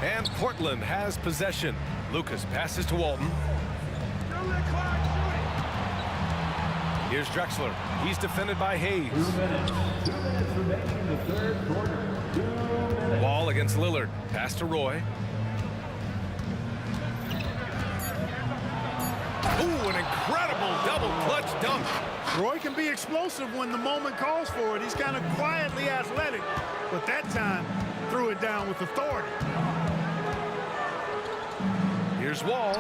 And Portland has possession. Lucas passes to Walton. Here's Drexler. He's defended by Hayes. 2 minutes. 2 minutes remaining in the third quarter. 2 minutes. Wall against Lillard. Pass to Roy. Ooh, an incredible double clutch dunk. Roy can be explosive when the moment calls for it. He's kind of quietly athletic, but that time threw it down with authority. Here's Wall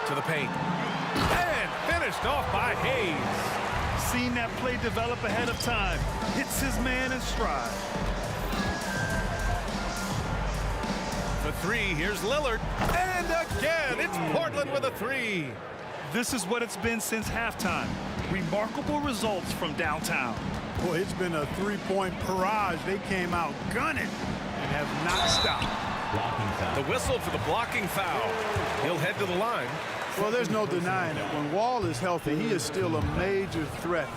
to the paint. And finished off by Hayes. Seen that play develop ahead of time. Hits his man in stride. For 3, here's Lillard. And again, it's Portland with a 3. This is what it's been since halftime. Remarkable results from downtown. Boy, it's been a three-point barrage. They came out gunning and have not stopped. The whistle for the blocking foul. He'll head to the line. Well, there's no denying it. When Wall is healthy, he is still a major threat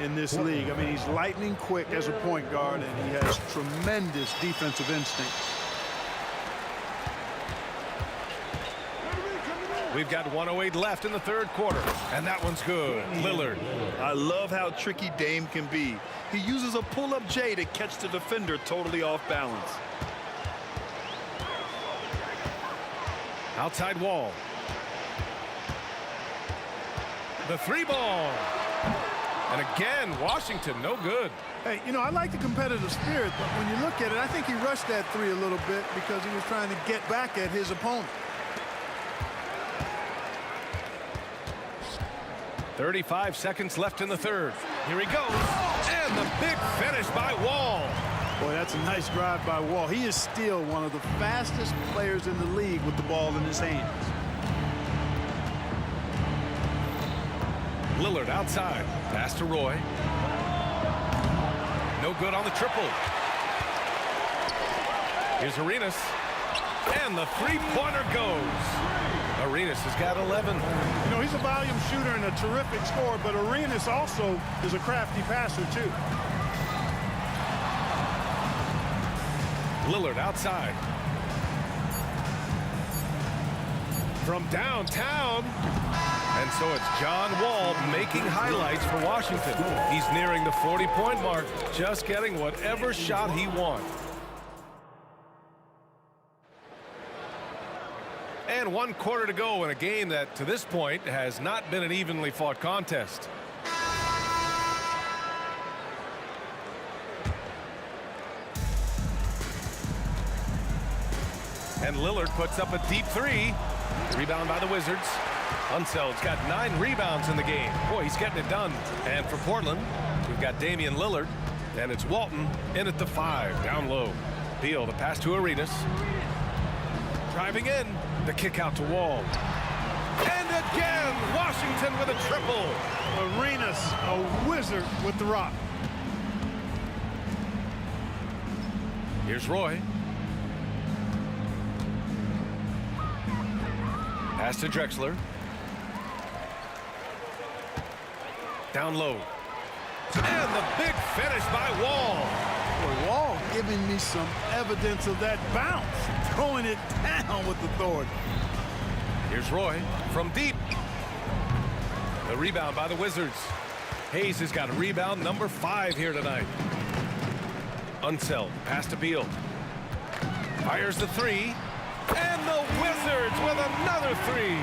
in this league. I mean, he's lightning quick as a point guard, and he has tremendous defensive instincts. We've got 1:08 left in the third quarter, and that one's good. Lillard. I love how tricky Dame can be. He uses a pull-up J to catch the defender totally off balance. Outside Wall. The 3 ball. And again, Washington, no good. Hey, you know, I like the competitive spirit, but when you look at it, I think he rushed that 3 a little bit because he was trying to get back at his opponent. 35 seconds left in the third. Here he goes. And the big finish by Wall. Boy, that's a nice drive by Wall. He is still one of the fastest players in the league with the ball in his hands. Lillard outside. Pass to Roy. No good on the triple. Here's Arenas. And the 3-pointer goes. Arenas has got 11. You know, he's a volume shooter and a terrific scorer, but Arenas also is a crafty passer, too. Lillard outside. From downtown. And so it's John Wall making highlights for Washington. He's nearing the 40-point mark, just getting whatever shot he wants. And 1 quarter to go in a game that, to this point, has not been an evenly fought contest. And Lillard puts up a deep 3. Rebound by the Wizards. Unseld's got 9 rebounds in the game. Boy, he's getting it done. And for Portland, we've got Damian Lillard. And it's Walton in at the 5, down low. Beal, the pass to Arenas. Driving in. The kick out to Wall. And again, Washington with a triple. Arenas, a wizard with the rock. Here's Roy. Pass to Drexler. Down low. And the big finish by Wall. Boy, Wall giving me some evidence of that bounce. Throwing it down with authority. Here's Roy from deep. The rebound by the Wizards. Hayes has got rebound number 5 here tonight. Unseld, pass to Beal. Fires the 3. And the Wizards with another 3.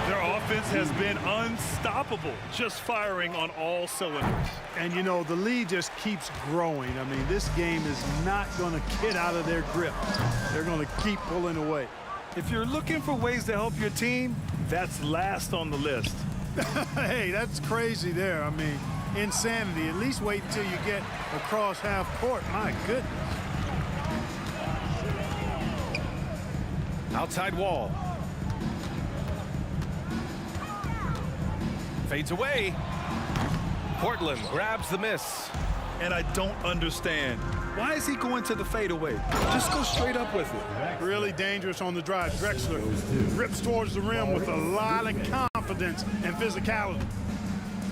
Their offense has been unstoppable, just firing on all cylinders. And, you know, the lead just keeps growing. I mean, this game is not going to get out of their grip. They're going to keep pulling away. If you're looking for ways to help your team, that's last on the list. Hey, that's crazy there. I mean, insanity. At least wait until you get across half court. My goodness. Outside Wall. Fades away. Portland grabs the miss. And I don't understand. Why is he going to the fadeaway? Just go straight up with it. Really dangerous on the drive. Drexler rips towards the rim with a lot of confidence and physicality.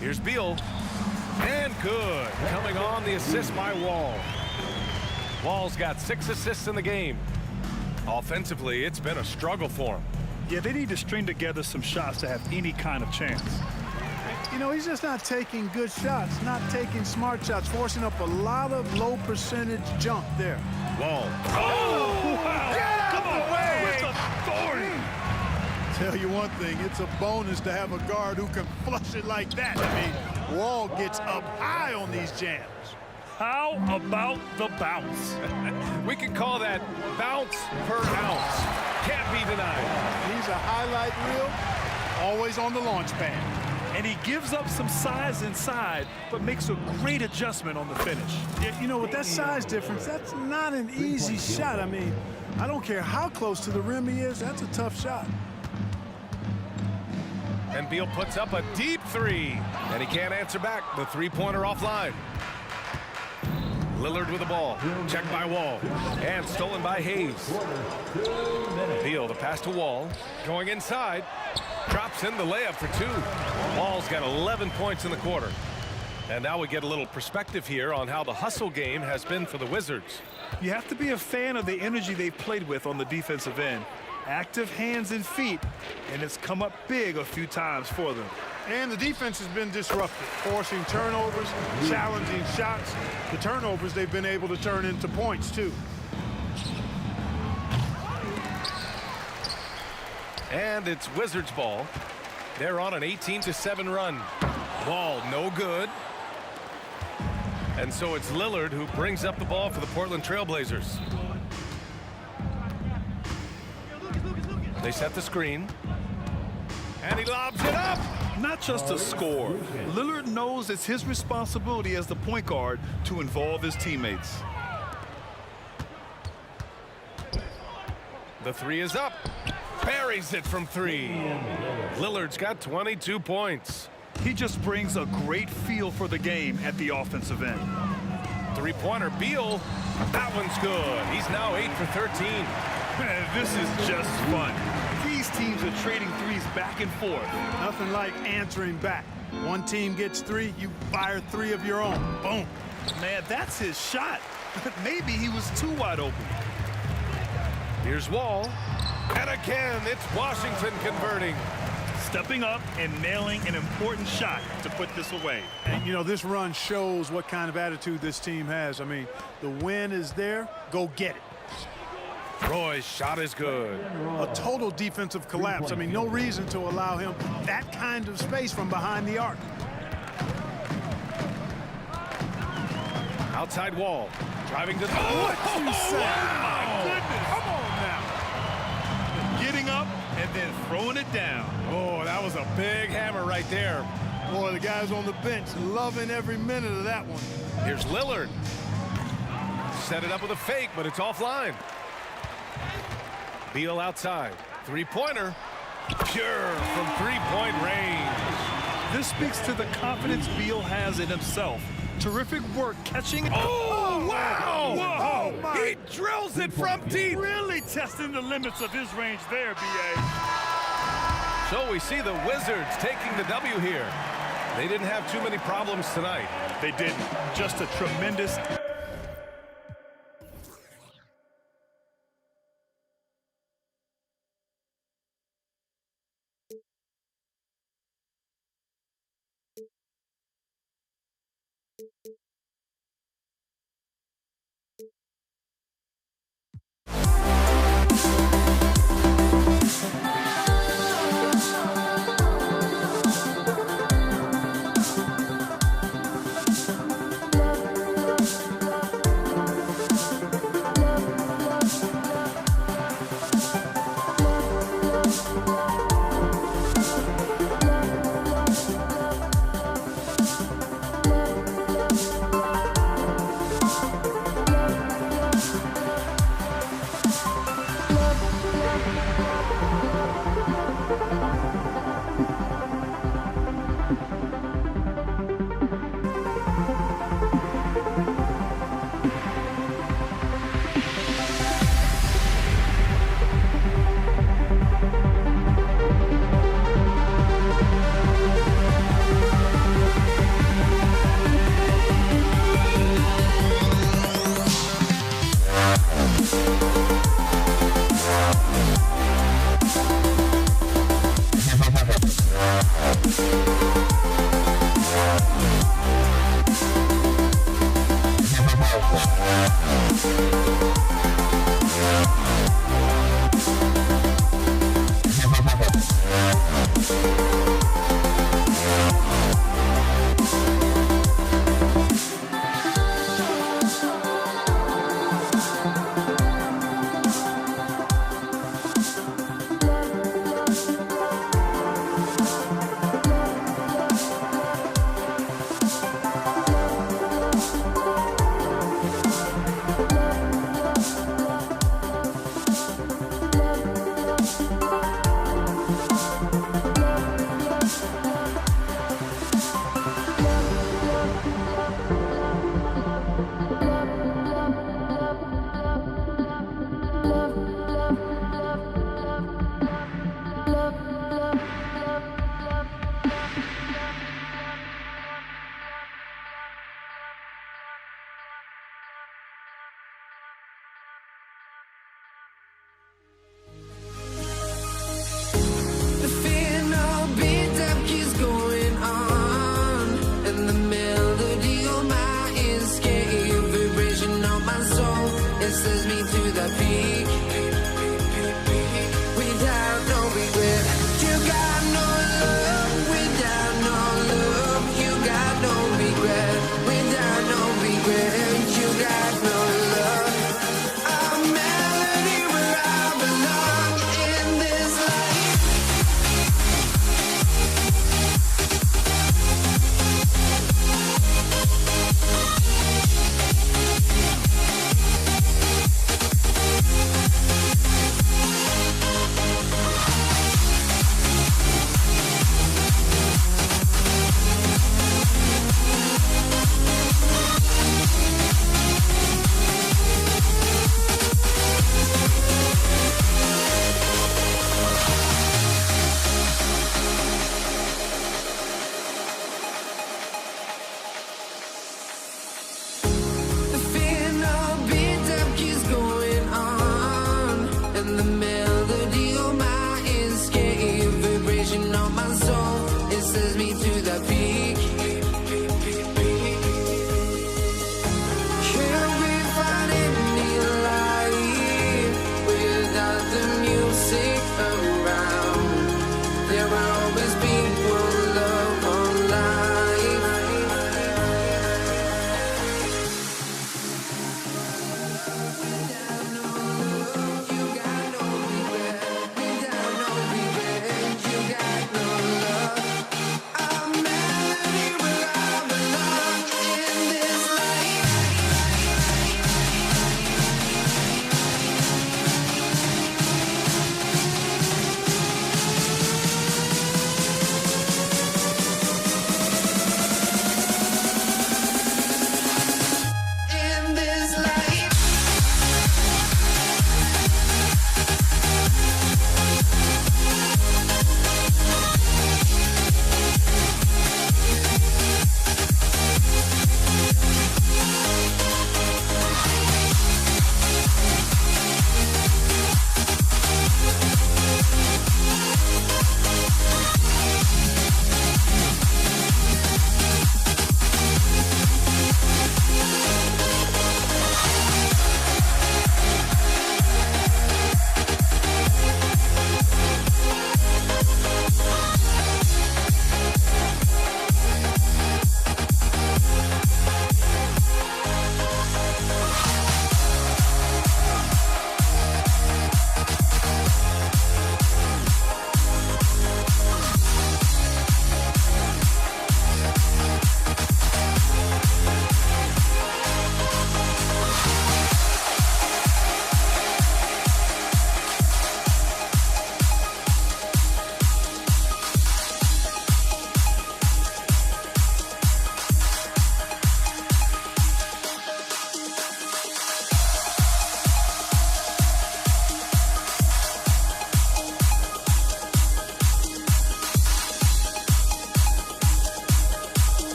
Here's Beal. And good. Coming on the assist by Wall. Wall's got 6 assists in the game. Offensively, it's been a struggle for him. Yeah, they need to string together some shots to have any kind of chance. You know, he's just not taking good shots, not taking smart shots, forcing up a lot of low percentage jump there. Wall. Oh, wow. Get out Come on, the way! it's authority. Tell you one thing, it's a bonus to have a guard who can flush it like that. I mean, Wall gets up high on these jams. How about the bounce? We can call that bounce per ounce. Can't be denied. He's a highlight reel, always on the launch pad. And he gives up some size inside, but makes a great adjustment on the finish. You know, with that size difference, that's not an easy shot. I mean, I don't care how close to the rim he is, that's a tough shot. And Beal puts up a deep 3, and he can't answer back. The 3-pointer offline. Lillard with the ball, checked by Wall, and stolen by Hayes. Beal, the pass to Wall, going inside, drops in the layup for 2. Wall's got 11 points in the quarter. And now we get a little perspective here on how the hustle game has been for the Wizards. You have to be a fan of the energy they've played with on the defensive end. Active hands and feet, and it's come up big a few times for them. And the defense has been disrupted, forcing turnovers, challenging shots. The turnovers they've been able to turn into points, too. And it's Wizards ball. They're on an 18-7 run. Wall no good. And so it's Lillard who brings up the ball for the Portland Trailblazers. They set the screen. And he lobs it up. Not just to score. Lillard knows it's his responsibility as the point guard to involve his teammates. The 3 is up. Buries it from 3. Lillard's got 22 points. He just brings a great feel for the game at the offensive end. 3-pointer, Beal. That one's good. He's now 8 for 13. This is just fun. These teams are trading threes back and forth. Nothing like answering back. One team gets 3, you fire 3 of your own. Boom. Man, that's his shot. Maybe he was too wide open. Here's Wall. And again, it's Washington converting. Stepping up and nailing an important shot to put this away. And, you know, this run shows what kind of attitude this team has. I mean, the win is there. Go get it. Roy's shot is good. A total defensive collapse. I mean, no reason to allow him that kind of space from behind the arc. Outside Wall. Driving to the... What you say? Oh, my goodness. Come on now. Getting up and then throwing it down. Oh, that was a big hammer right there. Boy, the guys on the bench loving every minute of that one. Here's Lillard. Set it up with a fake, but it's offline. Beal outside. 3-pointer. Pure from 3-point range. This speaks to the confidence Beal has in himself. Terrific work catching. Oh, wow! Whoa! Oh, he drills it from deep. Really testing the limits of his range there, B.A. So we see the Wizards taking the W here. They didn't have too many problems tonight. They didn't. Just a tremendous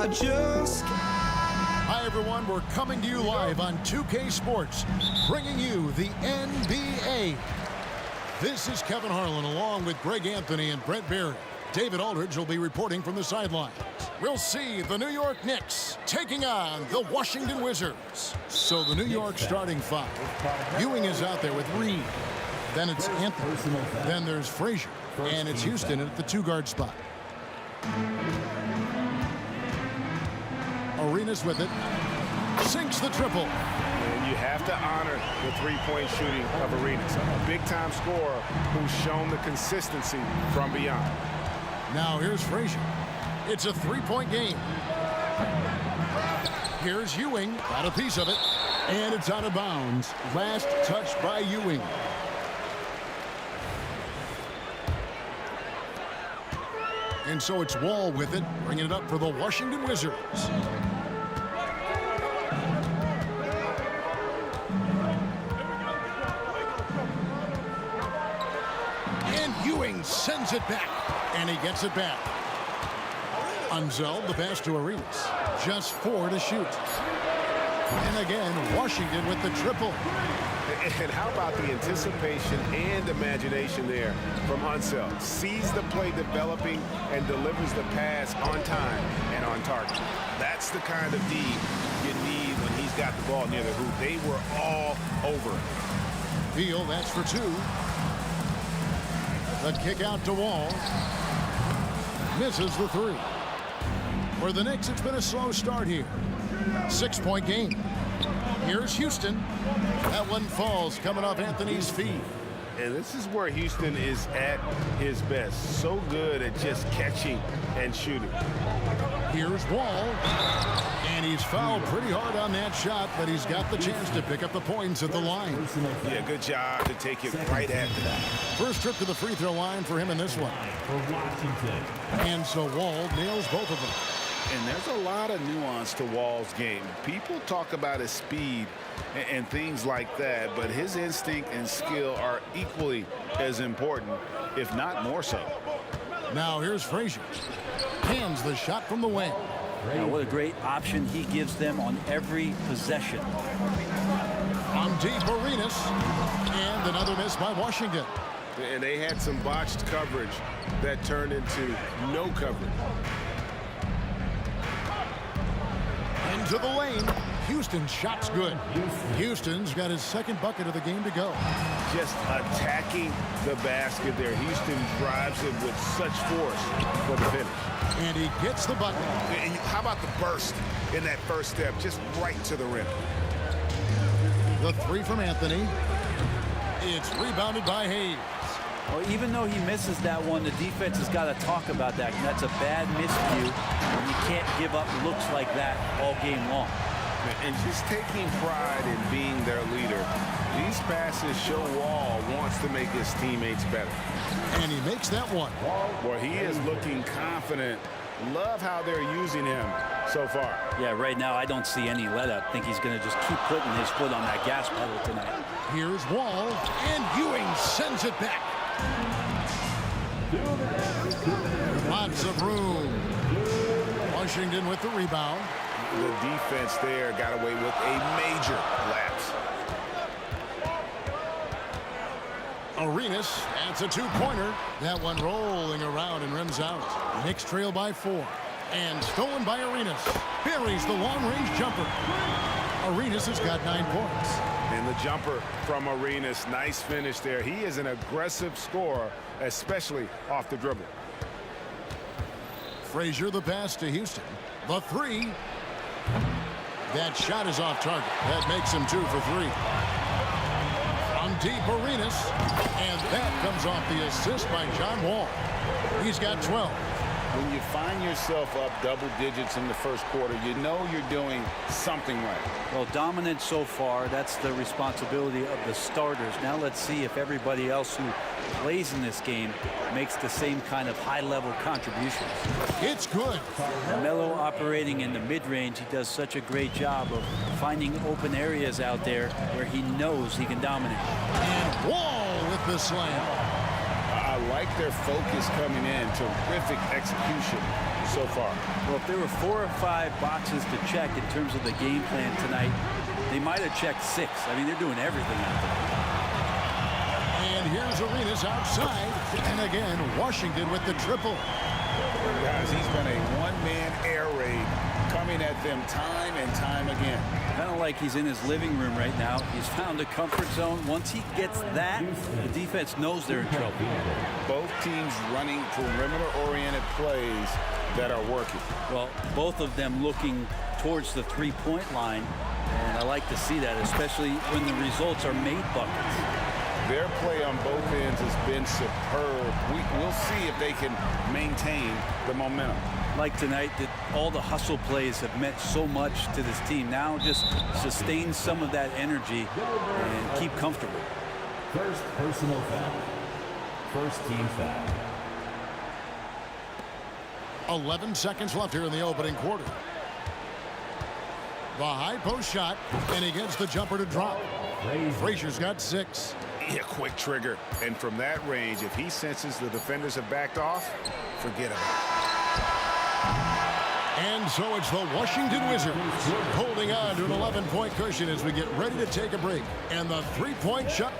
I just Hi, everyone. We're coming to you live on 2K Sports, bringing you the NBA. This is Kevin Harlan along with Greg Anthony and Brent Barry. David Aldridge will be reporting from the sidelines. We'll see the New York Knicks taking on the Washington Wizards. So the New York starting five. Ewing is out there with Reed. Then it's Anthony. Then there's Frazier. And it's Houston at the two-guard spot. Arenas with it. Sinks the triple. And you have to honor the three-point shooting of Arenas. A big-time scorer who's shown the consistency from beyond. Now here's Frazier. It's a three-point game. Here's Ewing. Got a piece of it. And it's out of bounds. Last touch by Ewing. And so it's Wall with it, bringing it up for the Washington Wizards. And Ewing sends it back, and he gets it back. Unzeld, the pass to Arenas. Just 4 to shoot. And again, Washington with the triple. And how about the anticipation and imagination there from Unseld? Sees the play developing and delivers the pass on time and on target. That's the kind of D you need when he's got the ball near the hoop. They were all over it. Beal, that's for 2. The kick out to Wall. Misses the 3. For the Knicks, it's been a slow start here. 6-point game. Here's Houston. That one falls coming off Anthony's feet. And this is where Houston is at his best. So good at just catching and shooting. Here's Wall. And he's fouled pretty hard on that shot, but he's got the chance to pick up the points at the line. Yeah, good job to take it right after that. First trip to the free throw line for him in this one. And so Wall nails both of them. And there's a lot of nuance to Wall's game. People talk about his speed and things like that, but his instinct and skill are equally as important, if not more so. Now here's Frazier. Hands the shot from the wing. What a great option he gives them on every possession. On deep, Arenas. And another miss by Washington. And they had some botched coverage that turned into no coverage. Into the lane. Houston's shot's good. Houston's got his second bucket of the game to go. Just attacking the basket there. Houston drives it with such force for the finish. And he gets the bucket. And how about the burst in that first step, just right to the rim. The 3 from Anthony. It's rebounded by Hayes. Well, even though he misses that one, the defense has got to talk about that. And that's a bad miscue. You can't give up looks like that all game long. And just taking pride in being their leader. These passes show Wall wants to make his teammates better. And he makes that one. Boy, he is looking confident. Love how they're using him so far. Yeah, right now I don't see any let up. I think he's going to just keep putting his foot on that gas pedal tonight. Here's Wall, and Ewing sends it back. Lots of room. Washington with the rebound. The defense there got away with a major lapse. Arenas, that's a 2-pointer. That one rolling around and rims out. Knicks trail by 4. And stolen by Arenas. Buries the long-range jumper. Arenas has got 9 points. And the jumper from Arenas, nice finish there. He is an aggressive scorer, especially off the dribble. Frazier the pass to Houston. The 3. That shot is off target. That makes him 2 for 3. On deep, Arenas. And that comes off the assist by John Wall. He's got 12. When you find yourself up double digits in the first quarter, you know you're doing something right. Well, dominant so far. That's the responsibility of the starters. Now let's see if everybody else who plays in this game makes the same kind of high-level contributions. It's good. Melo operating in the mid-range, he does such a great job of finding open areas out there where he knows he can dominate. And Wall with the slam. I like their focus coming in. Terrific execution. so far. Well, if there were 4 or 5 boxes to check in terms of the game plan tonight, they might have checked 6. I mean, they're doing everything out there. And here's Arenas outside. And again, Washington with the triple. Guys, he's been a one-man air raid coming at them time and time again. Kind of like he's in his living room right now. He's found a comfort zone. Once he gets that, the defense knows they're in trouble. Both teams running perimeter-oriented plays that are working. Well, both of them looking towards the three-point line. And I like to see that, especially when the results are made buckets. Their play on both ends has been superb. We'll see if they can maintain the momentum. Like tonight, that all the hustle plays have meant so much to this team. Now just sustain some of that energy and keep comfortable. First personal foul. First team foul. 11 seconds left here in the opening quarter. The high post shot, and he gets the jumper to drop. Frazier's got 6. Yeah, quick trigger. And from that range, if he senses the defenders have backed off, forget about it. And so it's the Washington Wizards holding on to an 11-point cushion as we get ready to take a break. And the three-point shot.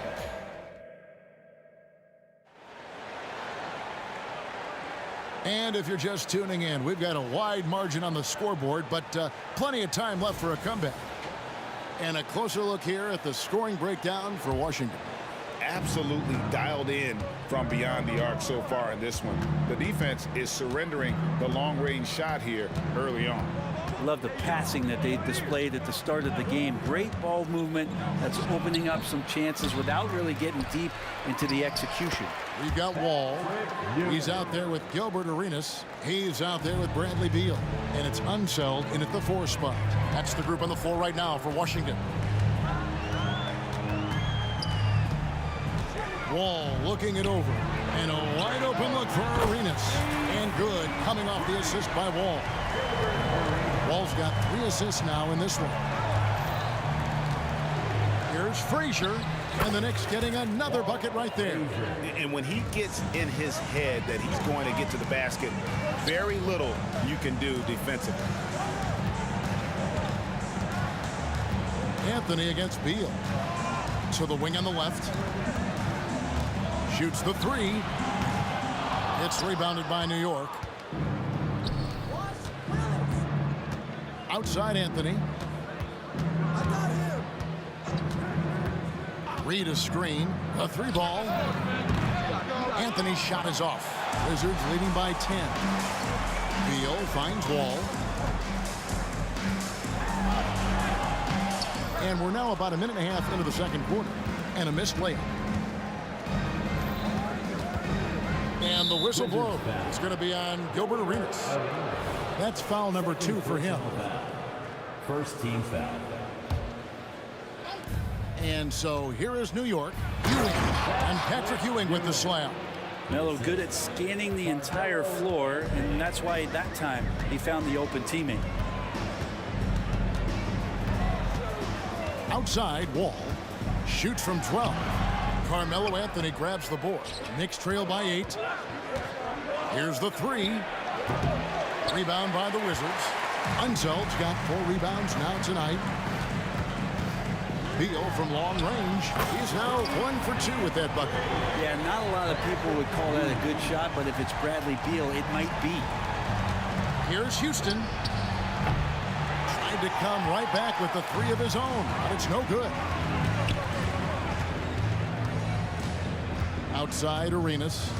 And if you're just tuning in, we've got a wide margin on the scoreboard, but plenty of time left for a comeback. And a closer look here at the scoring breakdown for Washington. Absolutely dialed in from beyond the arc so far in this one. The defense is surrendering the long-range shot here early on. Love the passing that they displayed at the start of the game. Great ball movement that's opening up some chances without really getting deep into the execution. We've got Wall. He's out there with Gilbert Arenas. He's out there with Bradley Beal. And it's Unseld in at the 4 spot. That's the group on the floor right now for Washington. Wall looking it over. And a wide open look for Arenas. And good, coming off the assist by Wall. Wall's got 3 assists now in this one. Here's Frazier. And the Knicks getting another bucket right there. And when he gets in his head that he's going to get to the basket, very little you can do defensively. Anthony against Beal. To the wing on the left. Shoots the 3. It's rebounded by New York. Outside Anthony. Reed a screen. A 3 ball. Anthony's shot is off. Wizards leading by 10. Beal finds Wall. And we're now about a minute and a half into the second quarter. And a missed layup. And the whistle blows. It's going to be on Gilbert Arenas. That's foul number 2 for him. First team foul. And so here is New York. Ewing. And Patrick Ewing with the slam. Melo good at scanning the entire floor, and that's why that time he found the open teammate. Outside, Wall. Shoots from 12. Carmelo Anthony grabs the board. Knicks trail by 8. Here's the 3. Rebound by the Wizards. Unseld's got 4 rebounds now tonight. Beal from long range. He's now 1 for 2 with that bucket. Yeah, not a lot of people would call that a good shot, but if it's Bradley Beal, it might be. Here's Houston. Tried to come right back with the 3 of his own, but it's no good. Outside Arenas.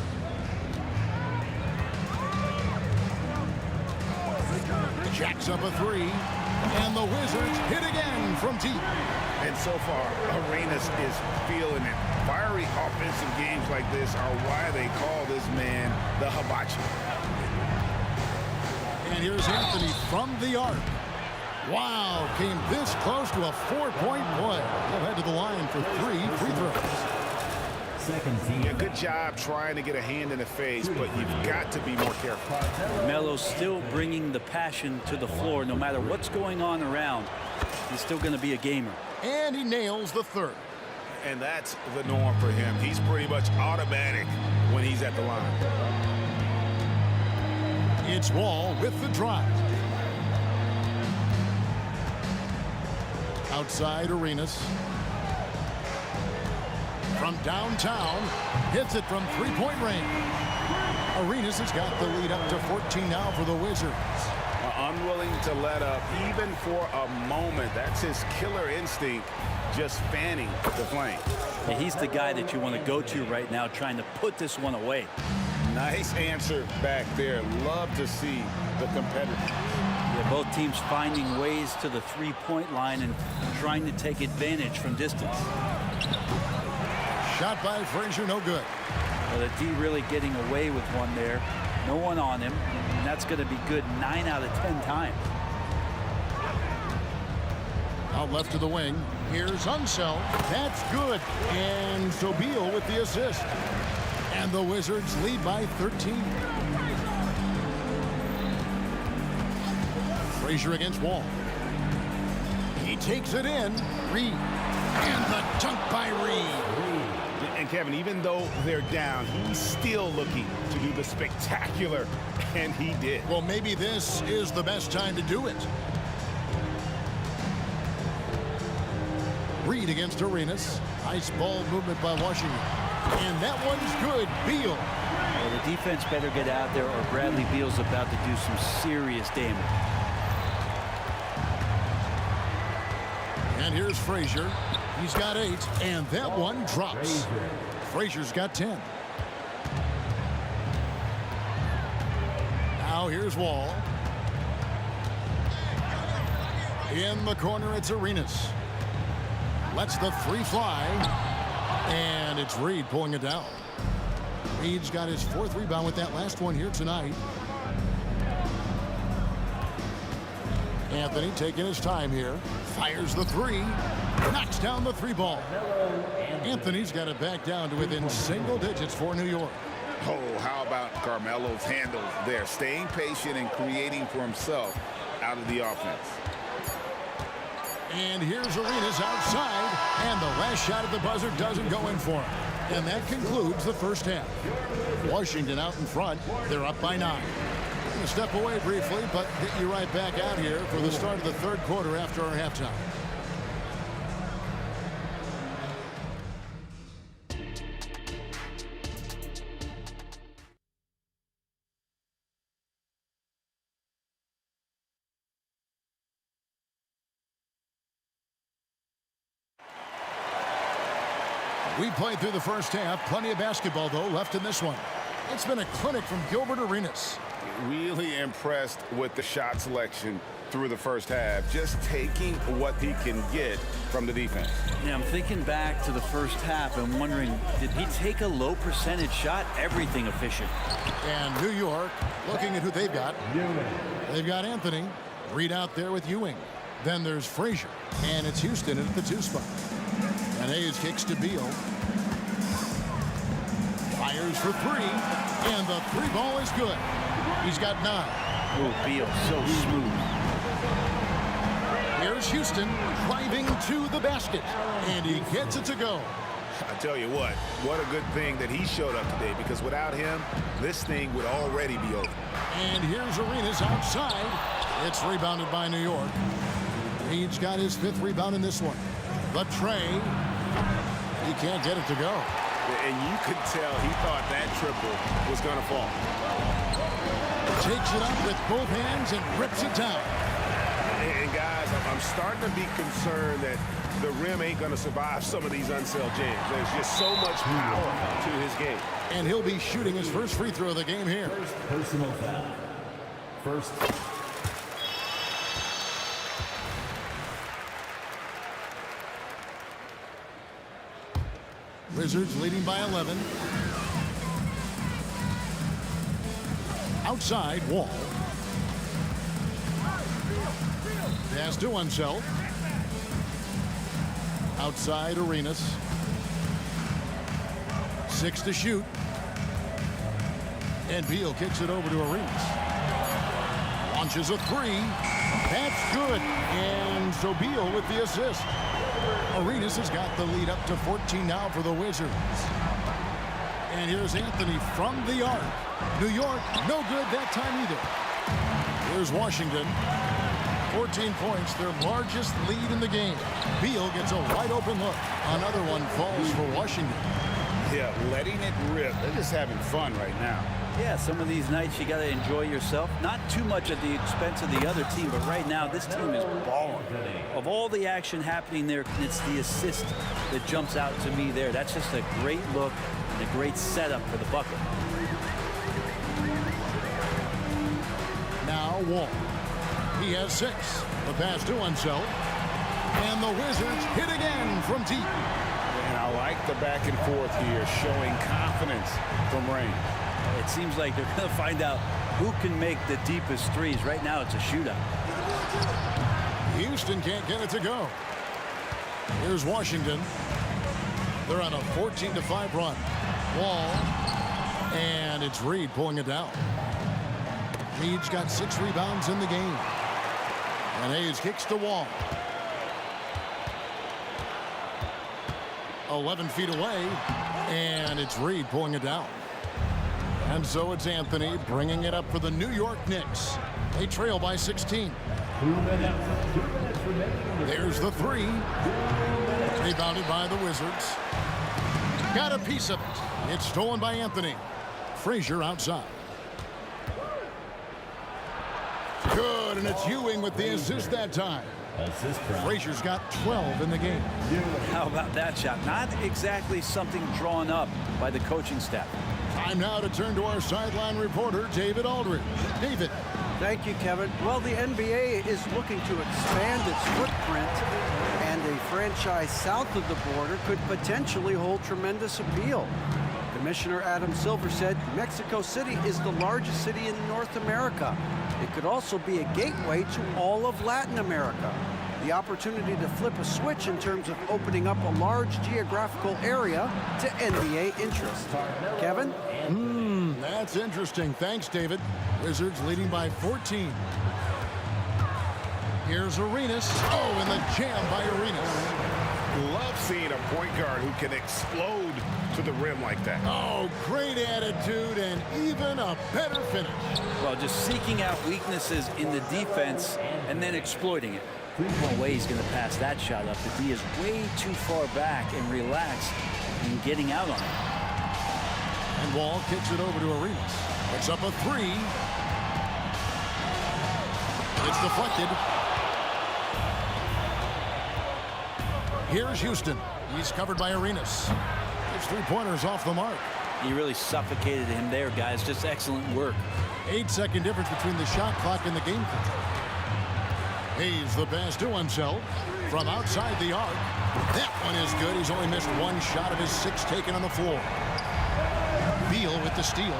Jacks up a 3. And the Wizards hit again from deep. And so far, Arenas is feeling it. Fiery offensive games like this are why they call this man the hibachi. And here's Anthony from the arc. Wow, came this close to a 4-point play. He'll head to the line for 3 free throws. Second team. Yeah, good job trying to get a hand in the face, but you've got to be more careful. Melo's still bringing the passion to the floor. No matter what's going on around, he's still going to be a gamer. And he nails the 3rd. And that's the norm for him. He's pretty much automatic when he's at the line. It's Wall with the drive. Outside Arenas. From downtown, hits it from three-point range. Arenas has got the lead up to 14 now for the Wizards. Unwilling to let up even for a moment. That's his killer instinct, just fanning the flame. Yeah, he's the guy that you want to go to right now, trying to put this one away. Nice answer back there. Love to see the competitors. Yeah, both teams finding ways to the three-point line and trying to take advantage from distance. Shot by Frazier, no good. Well, the D really getting away with one there. No one on him, and that's going to be good 9 out of 10 times. Out left to the wing. Here's Unseld. That's good. And Sobeel with the assist. And the Wizards lead by 13. Frazier against Wall. He takes it in. Reed. And the dunk by Reed. And Kevin, even though they're down, he's still looking to do the spectacular, and he did. Well, maybe this is the best time to do it. Reed against Arenas. Nice ball movement by Washington. And that one's good. Beal. Well, the defense better get out there, or Bradley Beal's about to do some serious damage. And here's Frazier. He's got 8, and that one drops. Frazier's got 10. Now here's Wall. In the corner, it's Arenas. Lets the three fly. And it's Reed pulling it down. Reed's got his 4th rebound with that last one here tonight. Anthony taking his time here. Fires the 3. Knocks down the 3 ball. Anthony's got it back down to within single digits for New York. Oh, how about Carmelo's handle there? Staying patient and creating for himself out of the offense. And here's Arenas outside. And the last shot at the buzzer doesn't go in for him. And that concludes the first half. Washington out in front. They're up by 9. We're going to step away briefly, but get you right back out here for the start of the 3rd quarter after our halftime. We played through the first half. Plenty of basketball, though, left in this one. It's been a clinic from Gilbert Arenas. Really impressed with the shot selection through the first half. Just taking what he can get from the defense. Yeah, I'm thinking back to the first half and wondering, did he take a low percentage shot? Everything efficient. And New York, looking at who they've got. They've got Anthony. Reed out there with Ewing. Then there's Frazier. And it's Houston at the 2 spot. And Hayes kicks to Beal. Fires for 3. And the 3 ball is good. He's got 9. Oh, Beal, so smooth. Here's Houston driving to the basket. And he gets it to go. I tell you what a good thing that he showed up today, because without him, this thing would already be over. And here's Arenas outside. It's rebounded by New York. Reed's got his 5th rebound in this one. The tray. He can't get it to go. And you could tell he thought that triple was going to fall. Takes it up with both hands and rips it down. And guys, I'm starting to be concerned that the rim ain't going to survive some of these Unseld jams. There's just so much power to his game. And he'll be shooting his first free throw of the game here. First personal foul. First. Wizards leading by 11. Outside, Wall. Pass to Unseld. Outside, Arenas. 6 to shoot. And Beal kicks it over to Arenas. Launches a 3. That's good. And so Beal with the assist. Arenas has got the lead up to 14 now for the Wizards. And here's Anthony from the arc. New York, no good that time either. Here's Washington. 14 points, their largest lead in the game. Beal gets a wide open look. Another one falls for Washington. Yeah, letting it rip. They're just having fun right now. Yeah, some of these nights you got to enjoy yourself. Not too much at the expense of the other team, but right now this team is balling. Of all the action happening there, it's the assist that jumps out to me there. That's just a great look and a great setup for the bucket. Now Wall. He has 6. The pass to Unseld. And the Wizards hit again from deep. And I like the back and forth here, showing confidence from Rain. It seems like they're going to find out who can make the deepest threes. Right now it's a shootout. Houston can't get it to go. Here's Washington. They're on a 14-5 run. Wall. And it's Reed pulling it down. Reed's got 6 rebounds in the game. And Hayes kicks to Wall. 11 feet away. And it's Reed pulling it down. And so it's Anthony bringing it up for the New York Knicks. They trail by 16. There's the 3. Rebounded by the Wizards. Got a piece of it. It's stolen by Anthony. Frazier outside. Good, and it's Ewing with the assist that time. Frazier's got 12 in the game. How about that shot? Not exactly something drawn up by the coaching staff. Time now to turn to our sideline reporter, David Aldridge. David. Thank you, Kevin. Well, the NBA is looking to expand its footprint, and a franchise south of the border could potentially hold tremendous appeal. Commissioner Adam Silver said Mexico City is the largest city in North America. It could also be a gateway to all of Latin America. The opportunity to flip a switch in terms of opening up a large geographical area to NBA interest. Kevin? That's interesting. Thanks, David. Wizards leading by 14. Here's Arenas. Oh, and the jam by Arenas. Love seeing a point guard who can explode to the rim like that. Oh, great attitude and even a better finish. Well, just seeking out weaknesses in the defense and then exploiting it. No way he's going to pass that shot up. The D is way too far back and relaxed in getting out on it. And Wall kicks it over to Arenas. It's up a 3. It's deflected. Here's Houston. He's covered by Arenas. His 3-pointers off the mark. He really suffocated him there, guys. Just excellent work. 8-second difference between the shot clock and the game clock. Hayes the pass to Unseld from outside the arc. That one is good. He's only missed 1 shot of his 6 taken on the floor. Beal with the steal.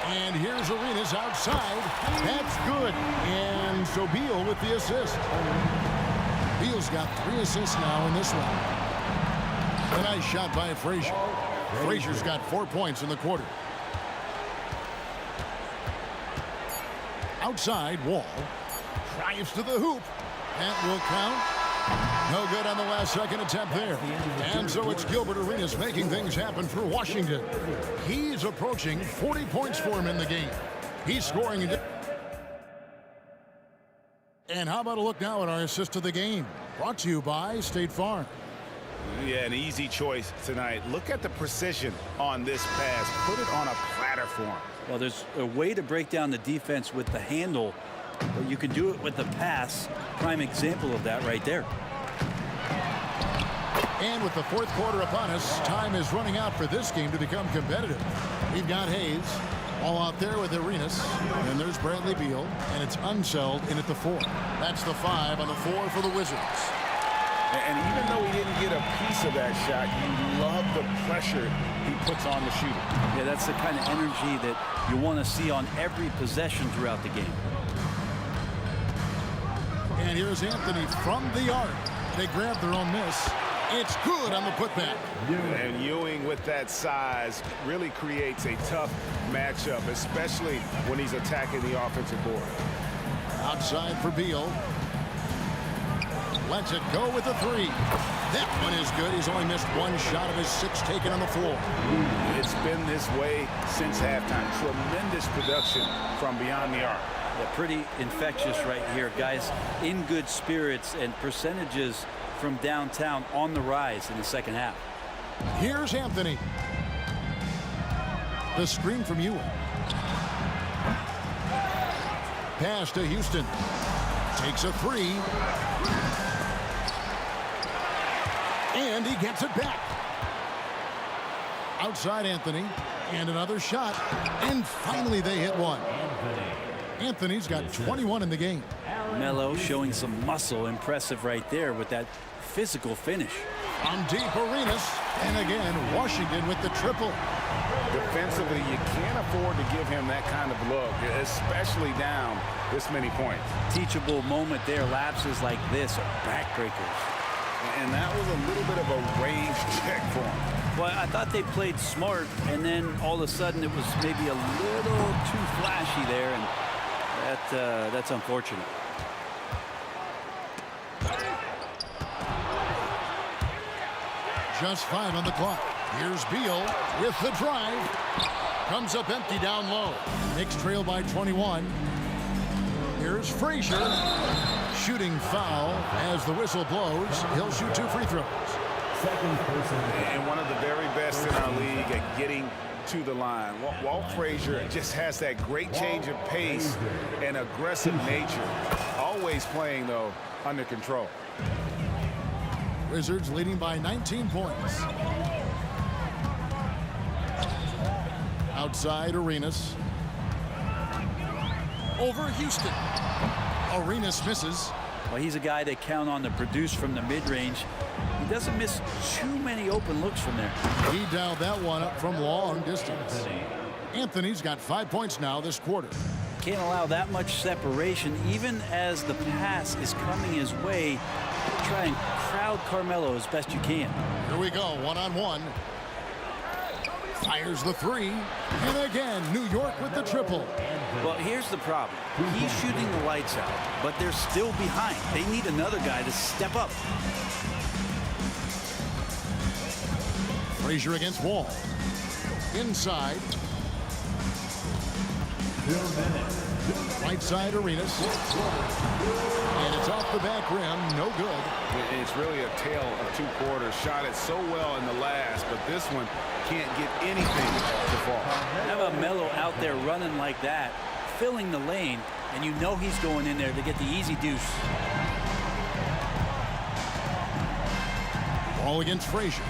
And here's Arenas outside. That's good. And so Beal with the assist. Beal's got 3 assists now in this one. A nice shot by Frazier. Frazier's got 4 points in the quarter. Outside, Wall drives to the hoop. That will count. No good on the last second attempt there. And so it's Gilbert Arenas making things happen for Washington. He's approaching 40 points for him in the game. He's scoring. And how about a look now at our assist to the game? Brought to you by State Farm. Yeah, an easy choice tonight. Look at the precision on this pass. Put it on a platter for him. Well, there's a way to break down the defense with the handle, but you can do it with the pass. Prime example of that right there. And with the 4th quarter upon us, time is running out for this game to become competitive. We've got Hayes all out there with Arenas. And there's Bradley Beal, and it's Unseld in at the 4. That's the 5 on the 4 for the Wizards. And even though he didn't get a piece of that shot, you love the pressure he puts on the shooter. Yeah, that's the kind of energy that you want to see on every possession throughout the game. And here's Anthony from the arc. They grab their own miss. It's good on the putback. And Ewing with that size really creates a tough matchup, especially when he's attacking the offensive board. Outside for Beal. lets it go with a three. That one is good. He's only missed one shot of his 6 taken on the floor. It's been this way since halftime. Tremendous production from beyond the arc. Yeah, pretty infectious right here. Guys in good spirits and percentages from downtown on the rise in the second half. Here's Anthony. The screen from Ewing. Pass to Houston. Takes a three. And he gets it back. Outside Anthony. And another shot. And finally they hit one. Anthony's got 21 in the game. Melo showing some muscle. Impressive right there with that physical finish. On deep, Arenas. And again, Washington with the triple. Defensively, you can't afford to give him that kind of look, especially down this many points. Teachable moment there. Lapses like this are backbreakers. And that was a little bit of a range check for him. Well, I thought they played smart, and then all of a sudden it was maybe a little too flashy there, and that's unfortunate. Just 5 on the clock. Here's Beal with the drive. Comes up empty down low. Knicks trail by 21. Here's Frazier. Shooting foul as the whistle blows. He'll shoot 2 free throws. And one of the very best in our league at getting to the line. Walt Frazier just has that great change of pace and aggressive nature. Always playing, though, under control. Wizards leading by 19 points. Outside Arenas. Over Houston. Arenas misses. Well, he's a guy they count on to produce from the mid-range. He doesn't miss too many open looks from there. He dialed that one up from long distance. Anthony's got 5 points now this quarter. Can't allow that much separation, even as the pass is coming his way. Try and crowd Carmelo as best you can. Here we go, one-on-one. Fires the three. And again, New York with the triple. Well, here's the problem. He's shooting the lights out, but they're still behind. They need another guy to step up. Frazier against Wall. Inside. Right side Arenas. And it's off the back rim. No good. It's really a tale of 2 quarters. Shot it so well in the last, but this one can't get anything to fall. Have a Melo out there running like that, filling the lane, and you know he's going in there to get the easy deuce. Ball against Frazier.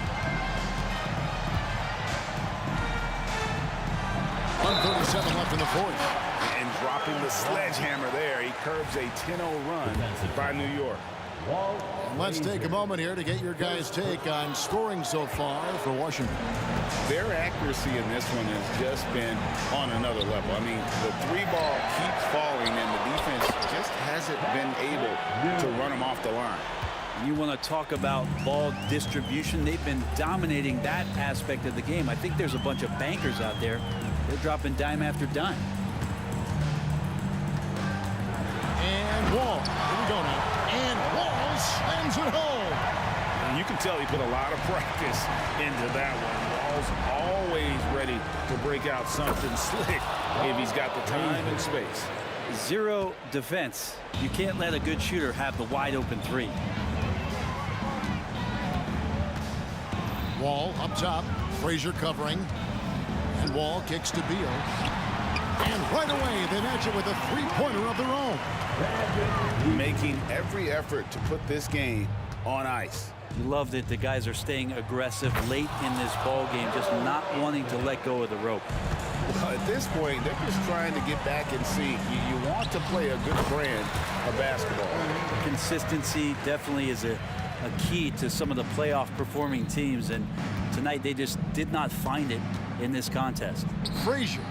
1:37 left in the fourth. And dropping the sledgehammer there, he curbs a 10-0 run by New York. And let's take a moment here to get your guys' take on scoring so far for Washington. Their accuracy in this one has just been on another level. I mean, the 3-ball keeps falling, and the defense just hasn't been able to run them off the line. You want to talk about ball distribution. They've been dominating that aspect of the game. I think there's a bunch of bankers out there. They're dropping dime after dime. And Wall. Here we go now. And Wall slams it home. And you can tell he put a lot of practice into that one. Wall's always ready to break out something slick if he's got the time and space. Zero defense. You can't let a good shooter have the wide open three. Wall up top. Frazier covering. And Wall kicks to Beal. And right away, they match it with a three-pointer of their own. Making every effort to put this game on ice. You love that the guys are staying aggressive late in this ball game, just not wanting to let go of the rope. Well, at this point, they're just trying to get back in sync. You want to play a good brand of basketball. Consistency definitely is a key to some of the playoff performing teams, and tonight they just did not find it in this contest. Frazier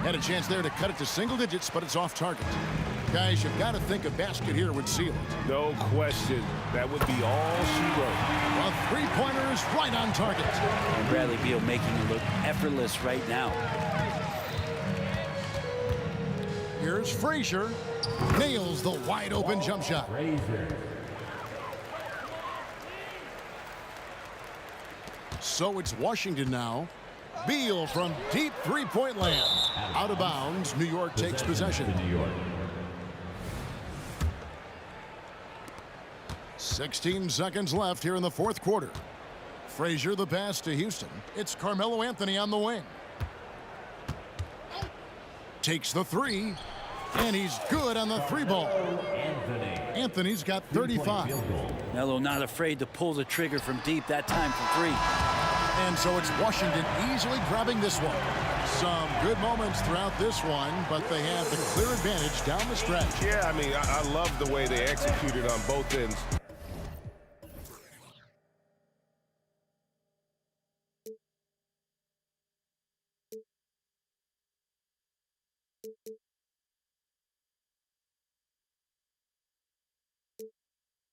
had a chance there to cut it to single digits, but it's off target. Guys, you've got to think a basket here would seal it. No question. That would be all she wrote. A three-pointer is right on target. And Bradley Beal making it look effortless right now. Here's Frazier. Nails the wide-open jump shot. So it's Washington now. Beal from deep three-point land. Out of bounds. New York takes possession. New York. 16 seconds left here in the fourth quarter. Frazier the pass to Houston. It's Carmelo Anthony on the wing. Takes the three. And he's good on the three ball. Anthony's got 35. Melo not afraid to pull the trigger from deep that time from three. And so it's Washington easily grabbing this one. Some good moments throughout this one, but they have the clear advantage down the stretch. Yeah, I mean, I love the way they executed on both ends.